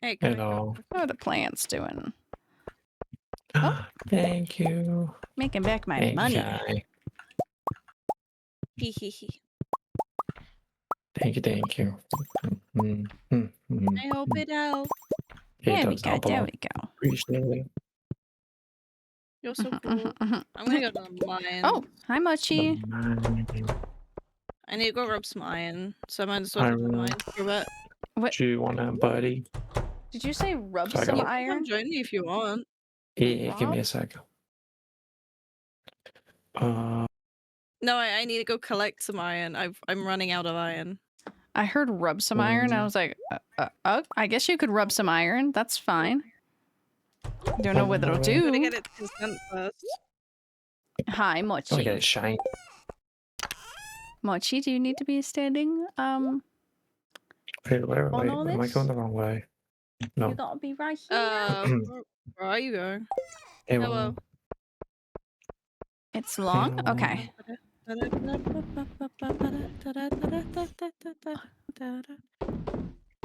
Hey, come here. Hello. How are the plants doing? Thank you. Making back my Thank money. you. Hee hee hee. Thank you. Thank you. I hope it out. It There we does go, help a there lot. we go. Appreciate it. You're so cool. I'm gonna go to the mine. Oh, hi, Mochi. I need to go rub some iron, so I might as well go to the Iron. mine for a bit. What? Do you want that, buddy? Did you say rub So I some got- You can iron? come join me if you want. Yeah, give me Rob? a sec. No, I need to go collect some iron. I'm running out of iron. I heard rub some iron. I was like, I guess you could rub some iron. That's fine. Don't know what it'll I'm gonna do. get its consent first. Hi, Oh, I Mochi. get it shine. Mochi, do you need to be standing? Wait, where On wait, all am I this? going the wrong way? No. You gotta be right here. Where are you going? Hey, Hello. well, It's long? Hello. Okay.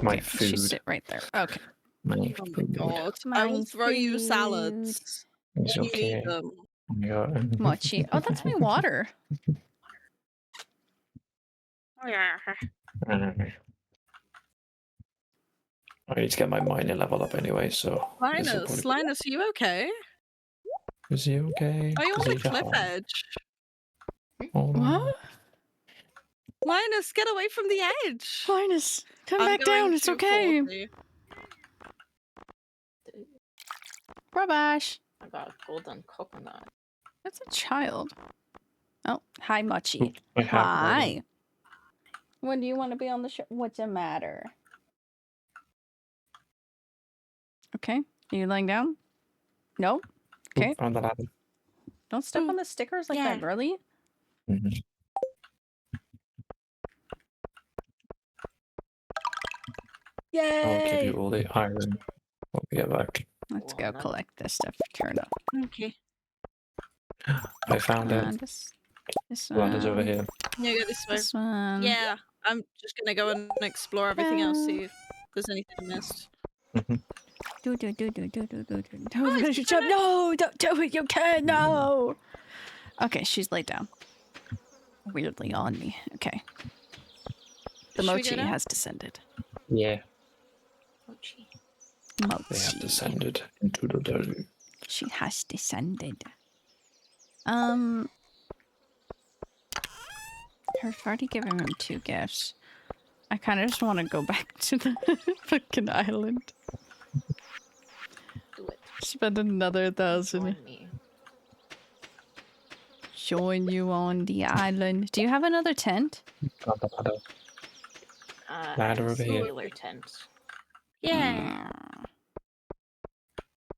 my Okay, she food. sit right there. Okay. My Oh my food. god. I will My throw you food. salads. It's You okay. eat them. Oh my god. Mochi. Oh, that's my water. I need to get my mining level up anyway, so. this will Linus, probably- Linus, are you okay? Is he okay? Are you on Is the he cliff home? edge? Oh, no. What? Linus, get away from the edge! Linus, come I'm back going down. It's okay. 240. Rabash. I got a golden coconut. That's a child. Oh, hi, Mochi. Oop, I have one. Hi. When do you want to be on the show? What's the matter? Okay. Are you laying down? No? Okay. Oop, on the ladder. Don't step on the stickers like that, Yeah. girly. Mhm. I'll give you all the iron when we get back. Let's go Walnut. collect this stuff. Turn up. Okay. I found it. This Ladder's over one. here. Yeah, go this way. This one. Yeah, I'm just gonna go and explore everything else, see if there's anything I missed. Do. Don't Oh, finish it's your job. finished. No, don't do it. You can't. No. Okay, she's laid down. Weirdly on me. Okay. The Should we go mochi now? has descended. Yeah, Mochi. they have Mochi. descended into the desert. She has descended. I've already given him 2 gifts. I kind of just want to go back to the fucking island. Do it. Spend another 1,000. Join me. Join you on the island. Do you have another tent? Got the ladder. Ladder over here. Singular tent. Yeah.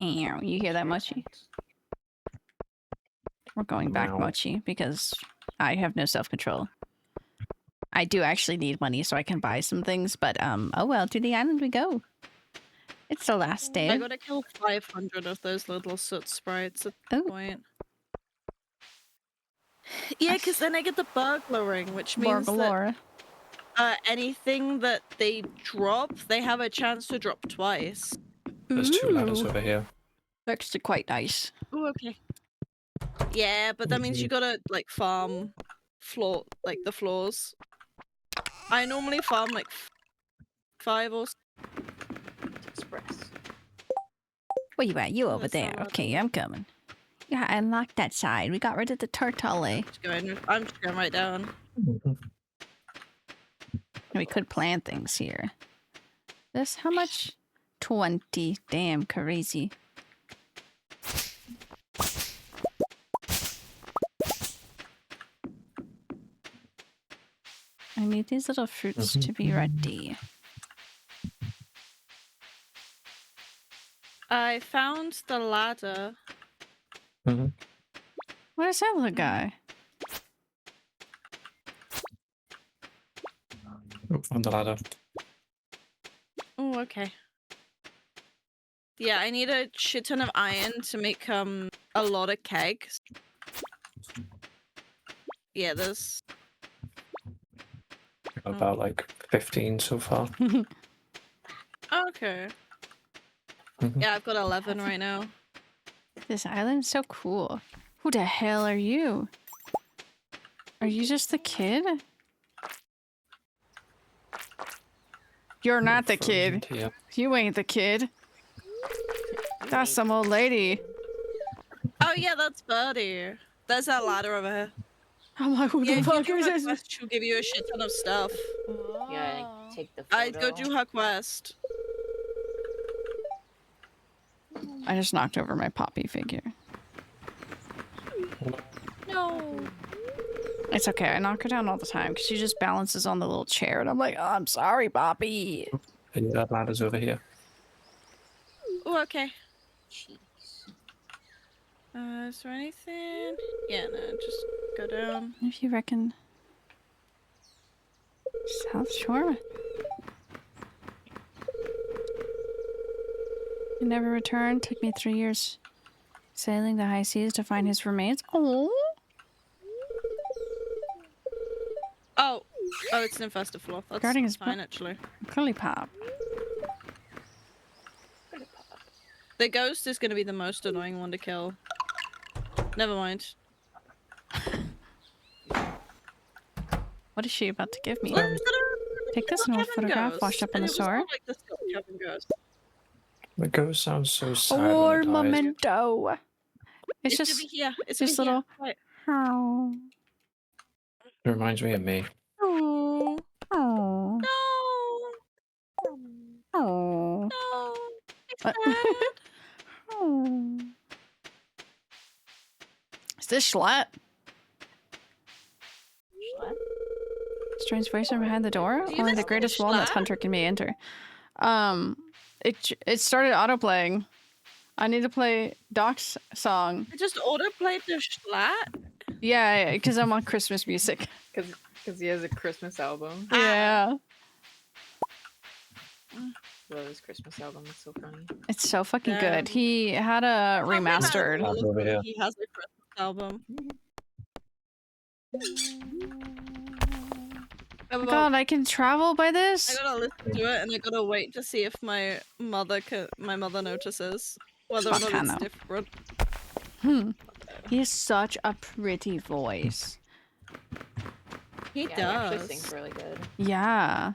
Ew, you hear that, Mochi? We're going back, Wow. Mochi, because I have no self-control. I do actually need money so I can buy some things, but oh well, to the island we go. It's the last day. I gotta kill 500 of those little soot sprites at Oh. this point. Yeah, because then I get the burglaring, which means that Borgalora. anything that they drop, they have a chance to drop twice. There's 2 ladders Ooh, over here. actually quite nice. Oh, okay. Yeah, but that means you gotta like farm the floors. I normally farm like 5 or Express. Where you at? You Oh, over that's not there. bad. Okay, I'm coming. Yeah, I unlocked that side. We got rid of the turtle. I'm just going right down. We could plant things here. This, how much? 20. Damn, crazy. I need these little fruits to be ready. I found the ladder. Mm-hmm. What is that little guy? On the ladder. Oh, okay. Yeah, I need a shit ton of iron to make a lot of kegs. Yeah, there's About like 15 so far. okay. Mhm. Yeah, I've got 11 right now. This island's so cool. Who the hell are you? Are you just the kid? You're not the Frozen kid. here. You ain't the kid. That's some old lady. Oh yeah, that's Birdie. There's that ladder over here. I'm like, who Yeah, the if you fuck do is her this? quest, she'll give you a shit ton of stuff. Yeah, take the photo. I'd go do her quest. I just knocked over my Poppy figure. No. It's okay. I knock her down all the time because she just balances on the little chair, and I'm like, oh, I'm sorry, Poppy. And that ladder's over here. Oh, okay. Jeez. Is there anything? Yeah, no, just go down. If you reckon. South Shore? He never returned. Took me 3 years sailing the high seas to find his remains. Oh. Oh, it's an infested floor. That's Guarding his fine, actually. Curly Pop. The ghost is going to be the most annoying one to kill. Never mind. What is she about to give me? Well, Take this it's not an old Kevin photograph Ghost, washed up on and the it was sword. not like the Kevin Ghost. The ghost sounds so sad. Or when it dies. memento. It's It's just over here. It's just over little. here. Wait. Oh. It reminds me of me. Oh. Oh. No. Oh. No. It's What? sad. Oh. Is this Schlatt? What? Strange voice from behind the door? Do you Only the listen to greatest walnuts Schlatt? hunter can may enter. It started autoplaying. I need to play Doc's song. I just autoplayed the Schlatt. Yeah, because I'm on Christmas music. Because he has a Christmas album. Yeah. Love his Christmas album. It's so funny. It's so fucking Damn. good. He had a remastered. That's over here. He has a Christmas album. Oh my god, I can travel by this? I gotta listen to it, and I gotta wait to see if my mother notices whether or Fuck, not it's Hannah. different. He has such a pretty voice. He Yeah, he actually does. sings really good. Yeah.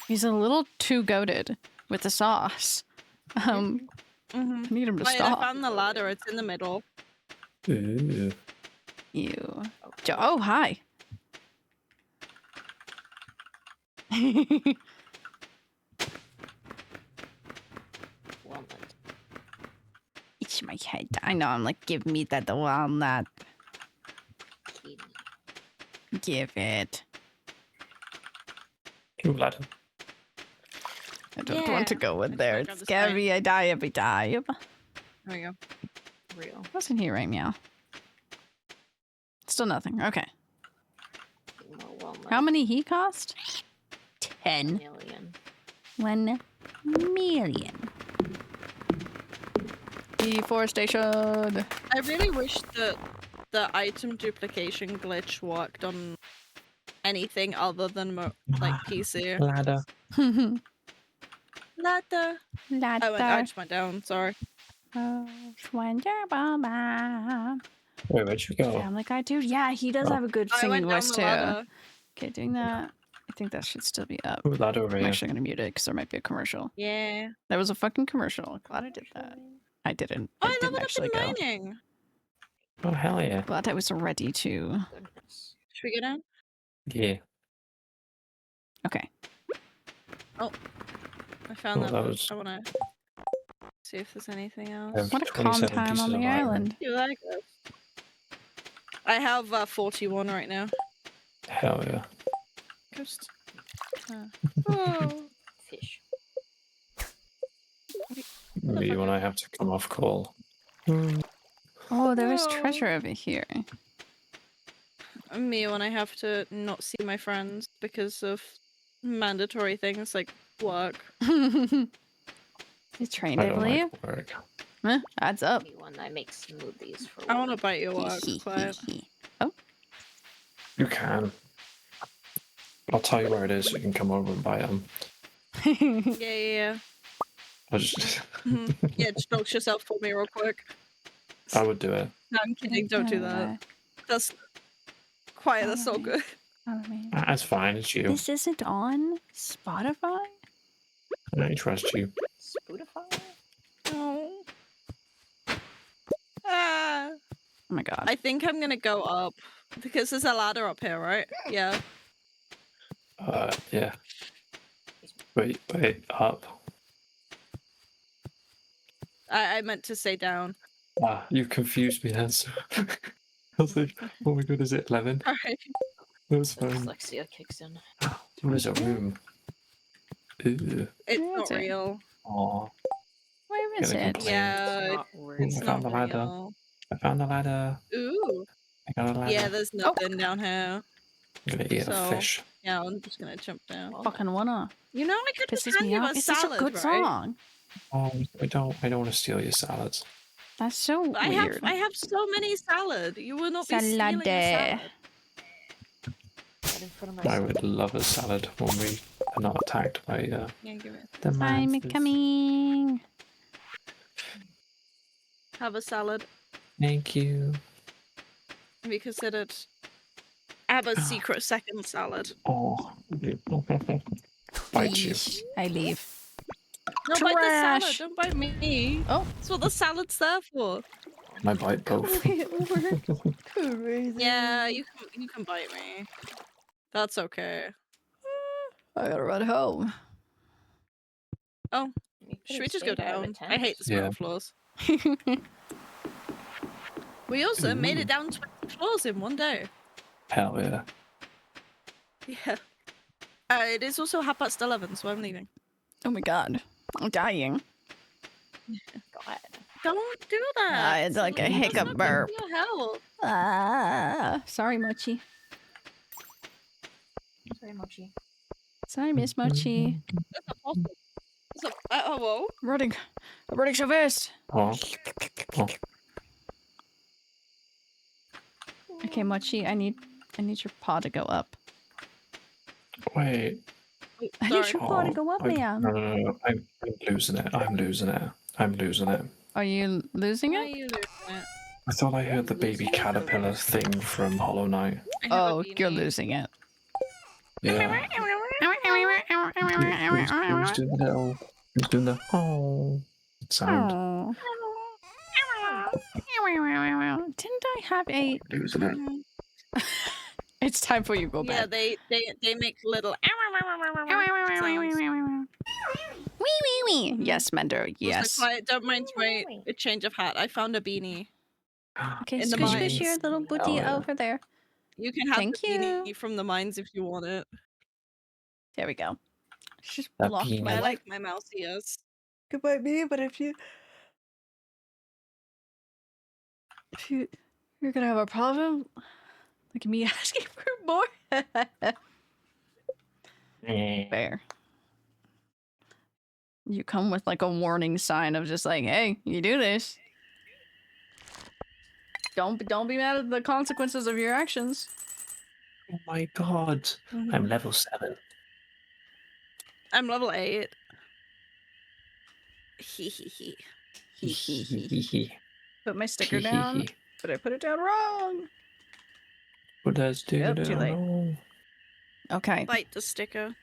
He's a little too goated with the sauce. I need him to Wait, I stop. found the ladder. It's in the middle. Ooh. You. Okay. Oh, hi. Walnut. It's my head. I know. I'm like, give me that walnut. Kitty. Give it. Ooh, ladder. I don't want to Yeah. go in I there. just It's grabbed the sign. scary. I die every time. There we go. Real. What's in here right now? Still nothing. Okay. More walnut. How many he cost? 10. Million. 1 million. Deforestation. I really wish that the item duplication glitch worked on anything other than like PC. Ladder. Ladder. I just went down. Sorry. Wait, where'd you go? Family Guy dude. Yeah, he does Oh. have a good I singing went down voice the too. ladder. Okay, doing that. I think that should still be up. Ooh, ladder over I'm here. actually gonna mute it because there might be a commercial. Yeah. There was a fucking commercial. Glad I did that. I didn't. Oh, I I didn't leveled up actually in go. mining. Oh, hell yeah. Glad I was ready to. Goodness. Should we go down? Yeah. Okay. I found Oh, that. that but was- I wanna see if there's anything else. have What a calm 27 time pieces on of the iron. island. You like this? I have 41 right now. Hell yeah. Ghost. Oh. Fish. you when I have to come off call. Hmm. Oh, there is Oh. treasure over here. Me when I have to not see my friends because of mandatory things like work. You trained, I I don't believe. like work. Huh, adds up. Me one that makes smoothies for I want to work. bite your work, but You can. I'll tell you where it is. So you can come over and buy them. yeah. I just. Yeah, just dox yourself for me real quick. I would do it. No, I'm kidding. Don't do that. That's quiet. That's not good. That's fine. It's you. This isn't on Spotify? I trust you. Spotify? Oh. Ah. Oh my god. I think I'm gonna go up because there's a ladder up here, right? Yeah. Yeah. Wait, up. I meant to say down. Ah, you confused me then. So I was like, oh my god, is it 11? Alright. That was The fine. dyslexia kicks in. There's a room. Ew. It's Where not is it? real. Aw. Where is Gonna it? complain. Yeah, It's not Ooh, real. it's I found not the ladder. real. I found the ladder. Ooh. I got a ladder. Yeah, there's nothing down here. I'm gonna eat a So- fish. Yeah, I'm just gonna jump down. Fucking wanna. You know, I could just Pisses hand me you a off. It's such salad, a good right? song. Oh, I don't want to steal your salads. That's so I weird. have so many salad. You will not be stealing a Salad. salad. Right in front of my I son. would love a salad when we are not attacked by Yeah, give it. the I'm monsters. coming. Have a salad. Thank you. Have you considered? Have a secret second salad. Oh, bite you. Yeesh. I leave. No, bite the salad. Trash. Don't bite me. Oh. That's what the salad's there for. I bite both. Crazy. Yeah, you can bite me. That's okay. I gotta run home. Oh, You should we could've just go stayed out of down? the I hate the tent. smell Yeah. of floors. We also made Ooh. it down 20 floors in one day. Hell yeah. Yeah. It is also 11:30, so I'm leaving. Oh my god. I'm dying. God. Don't do that. It's like a That's hiccup not good burp. for your health. Sorry, Mochi. Sorry, Mochi. Sorry, Miss Mochi. That's not possible. That's not, whoa. I'm running so fast. Oh. Oh. Okay, Mochi, I need your paw to go up. Wait. I need your paw to go up, man. No. I'm losing it. I'm losing it. Are you losing Why are it? you losing it? I thought I heard the baby caterpillar thing from Hollow Knight. I have a Oh, you're beanie. losing it. Yeah. Who's doing the sound? Oh. Didn't I have a? Losing it. It's time for you to go Yeah, back. they make little sounds. Wee. Yes, Mender. Also, Yes. quiet, don't mind my change of hat. I found a beanie. Okay, in the squish mines. your little booty yeah. over there. You can have Thank the you. beanie from the mines if you want it. There we go. Just That blocked beanie. my I life. like my mouse ears. Goodbye, me. But if you're gonna have a problem, like me asking for more. Fair. You come with like a warning sign of just like, hey, you do this. Don't be mad at the consequences of your actions. Oh my god. I'm level 7. I'm level 8. Hee. Put my sticker down, but I put it down wrong. What does do Yep, it too late. all? Okay, Bite the sticker.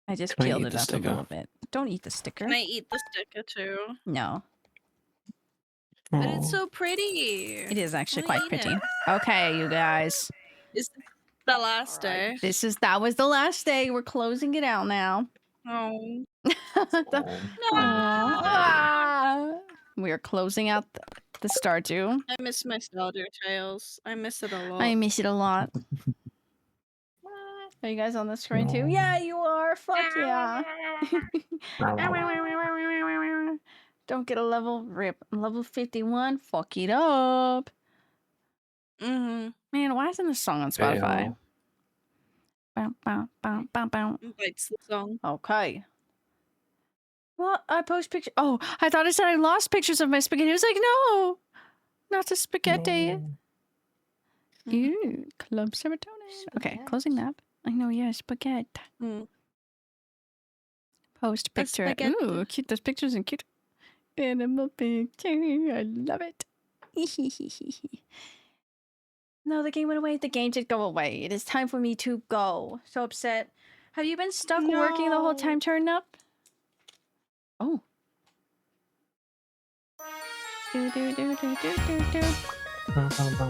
I just Can I peeled eat it the up sticker? a little bit. Don't eat the sticker. Can I eat the sticker too? No, But Oh. it's so pretty. it is actually Wanna quite eat pretty. it. Okay, you guys. It's the last day. That was the last day. We're closing it out now. Oh. Ah. We are closing out the Stardew. I miss my Stardew Tales. I miss it a lot. I miss it a lot. Are you guys on the screen too? Yeah, you are. Fuck yeah. Don't get a level. Rip. I'm level 51. Fuck it up. Mm-hmm. Man, why isn't this song on They Spotify? are. Bow, bow, bow, bow, bow. Bites the song. Okay. Well, I post pictures. Oh, I thought I said I lost pictures of my spaghetti. I was like, no, not the spaghetti. No. Ew, club serotonin. Okay, closing that. I know, yeah, spaghetti. Mm. Post picture. spaghetti. Ooh, cute. Those pictures and cute. Animal picture. I love it. No, the game went away. The game did go away. It is time for me to go. So upset. Have you been stuck working the whole No. time, turning up? Oh. Do.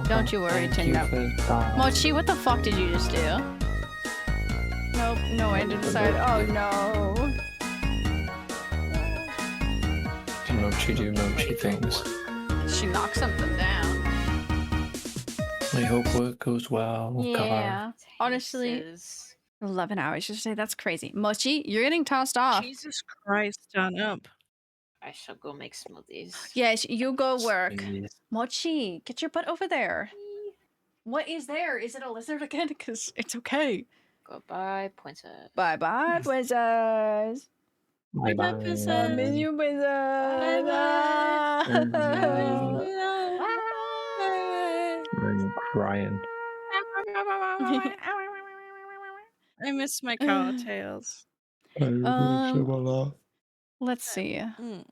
Don't you worry, Thank you Tinder. for that. Mochi, what the fuck did you just do? Nope, no end inside. Oh no. Mochi do Mochi things. She knocked something down. I hope work goes well. Yeah. Honestly, Tastes. 11 hours yesterday. That's crazy. Mochi, you're getting tossed off. Jesus Christ, turn up. I shall go make smoothies. Yes, you go work. Please. Mochi, get your butt over there. What is there? Is it a lizard again? Because it's okay. Goodbye, poinsettia. Bye-bye, princess. Bye bye. I miss you, princess. I'm crying. I miss my cow tails. Let's see. Mm.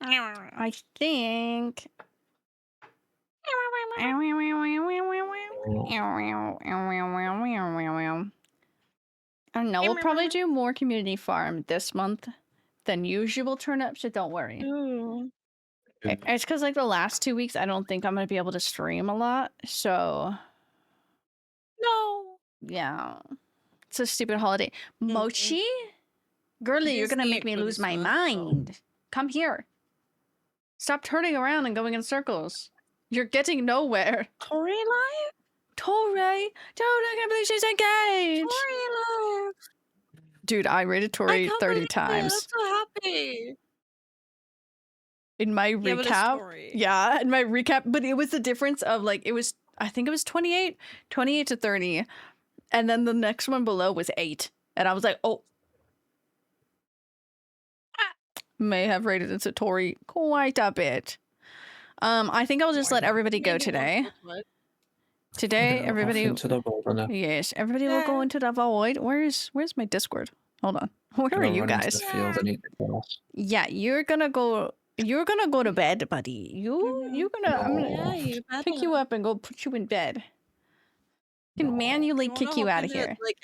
I think. I don't know. We'll probably do more community farm this month than usual turnips, so don't worry. Ooh. It's because like the last 2 weeks, I don't think I'm gonna be able to stream a lot. So No. yeah, it's a stupid holiday. Mochi, girly, you're is gonna the make me lose my Christmas, though. mind. Come here. Stop turning around and going in circles. You're getting nowhere. Tori live? Tori, dude, I can't believe she's engaged. Tori live. Dude, I rated Tori 30 times. I'm so happy. In my Yeah, but it's recap. Tori. Yeah, in my recap, but it was the difference of like I think it was 28 to 30, and then the next one below was 8, and I was like, oh, may have rated it to Tori quite a bit. I think I'll just let everybody go today. Today, everybody. Into the wilderness. Yes, everybody will go into the void. Where's my Discord? Hold on. Where are Gonna you run into guys? the field and eat the grass. Yeah, you're gonna go to bed, buddy. I'm gonna Yeah, you better. pick you up and go put you in bed. I can manually Do you wanna kick you hop out of into, here. Like,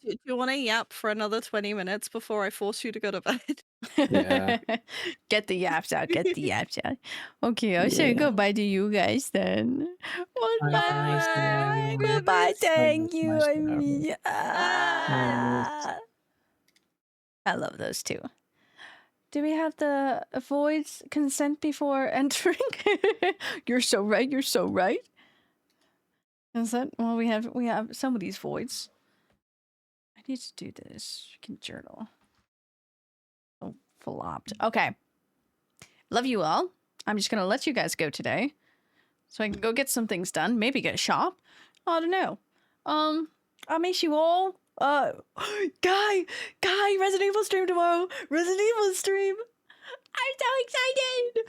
do you want to yap for another 20 minutes before I force you to go to bed? Yeah. Get the yaps out. Get the yaps out. Okay, I'll say Yeah. goodbye to you guys then. Bye, guys. Goodbye. Bye. Goodbye. Thank It's you. nice I to have mean, you. I love those two. Do we have the voids consent before entering? You're so right. You're so right. Consent. Well, we have some of these voids. I need to do this. I can journal. Oh, flopped. Okay. Love you all. I'm just gonna let you guys go today, so I can go get some things done. Maybe get a shop. I don't know. I'll miss you all. Guy, Resident Evil stream tomorrow. Resident Evil stream. I'm so excited.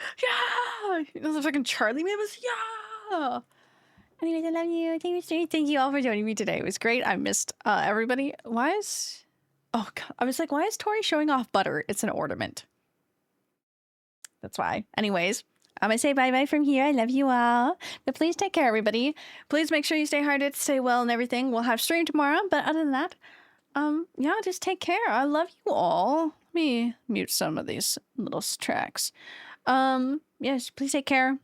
Yeah. Those fucking Charlie members. Yeah. Anyways, I love you. Thank you all for joining me today. It was great. I missed everybody. Oh god, I was like, why is Tori showing off butter? It's an ornament. That's why. Anyways, I'm gonna say bye-bye from here. I love you all. But please take care, everybody. Please make sure you stay hydrated, stay well, and everything. We'll have stream tomorrow, but other than that, yeah, just take care. I love you all. Let me mute some of these little tracks. Yes, please take care.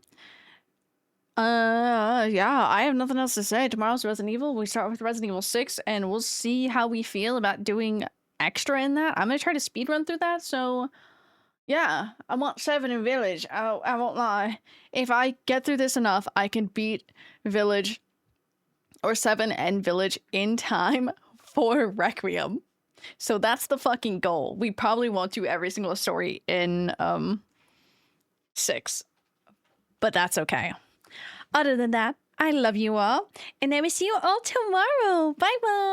Yeah, I have nothing else to say. Tomorrow's Resident Evil. We start with Resident Evil 6, and we'll see how we feel about doing extra in that. I'm gonna try to speedrun through that, so yeah, I want 7 in Village. I won't lie. If I get through this enough, I can beat Village or 7 and Village in time for Requiem. So that's the fucking goal. We probably won't do every single story in 6, but that's okay. Other than that, I love you all, and I will see you all tomorrow. Bye bye.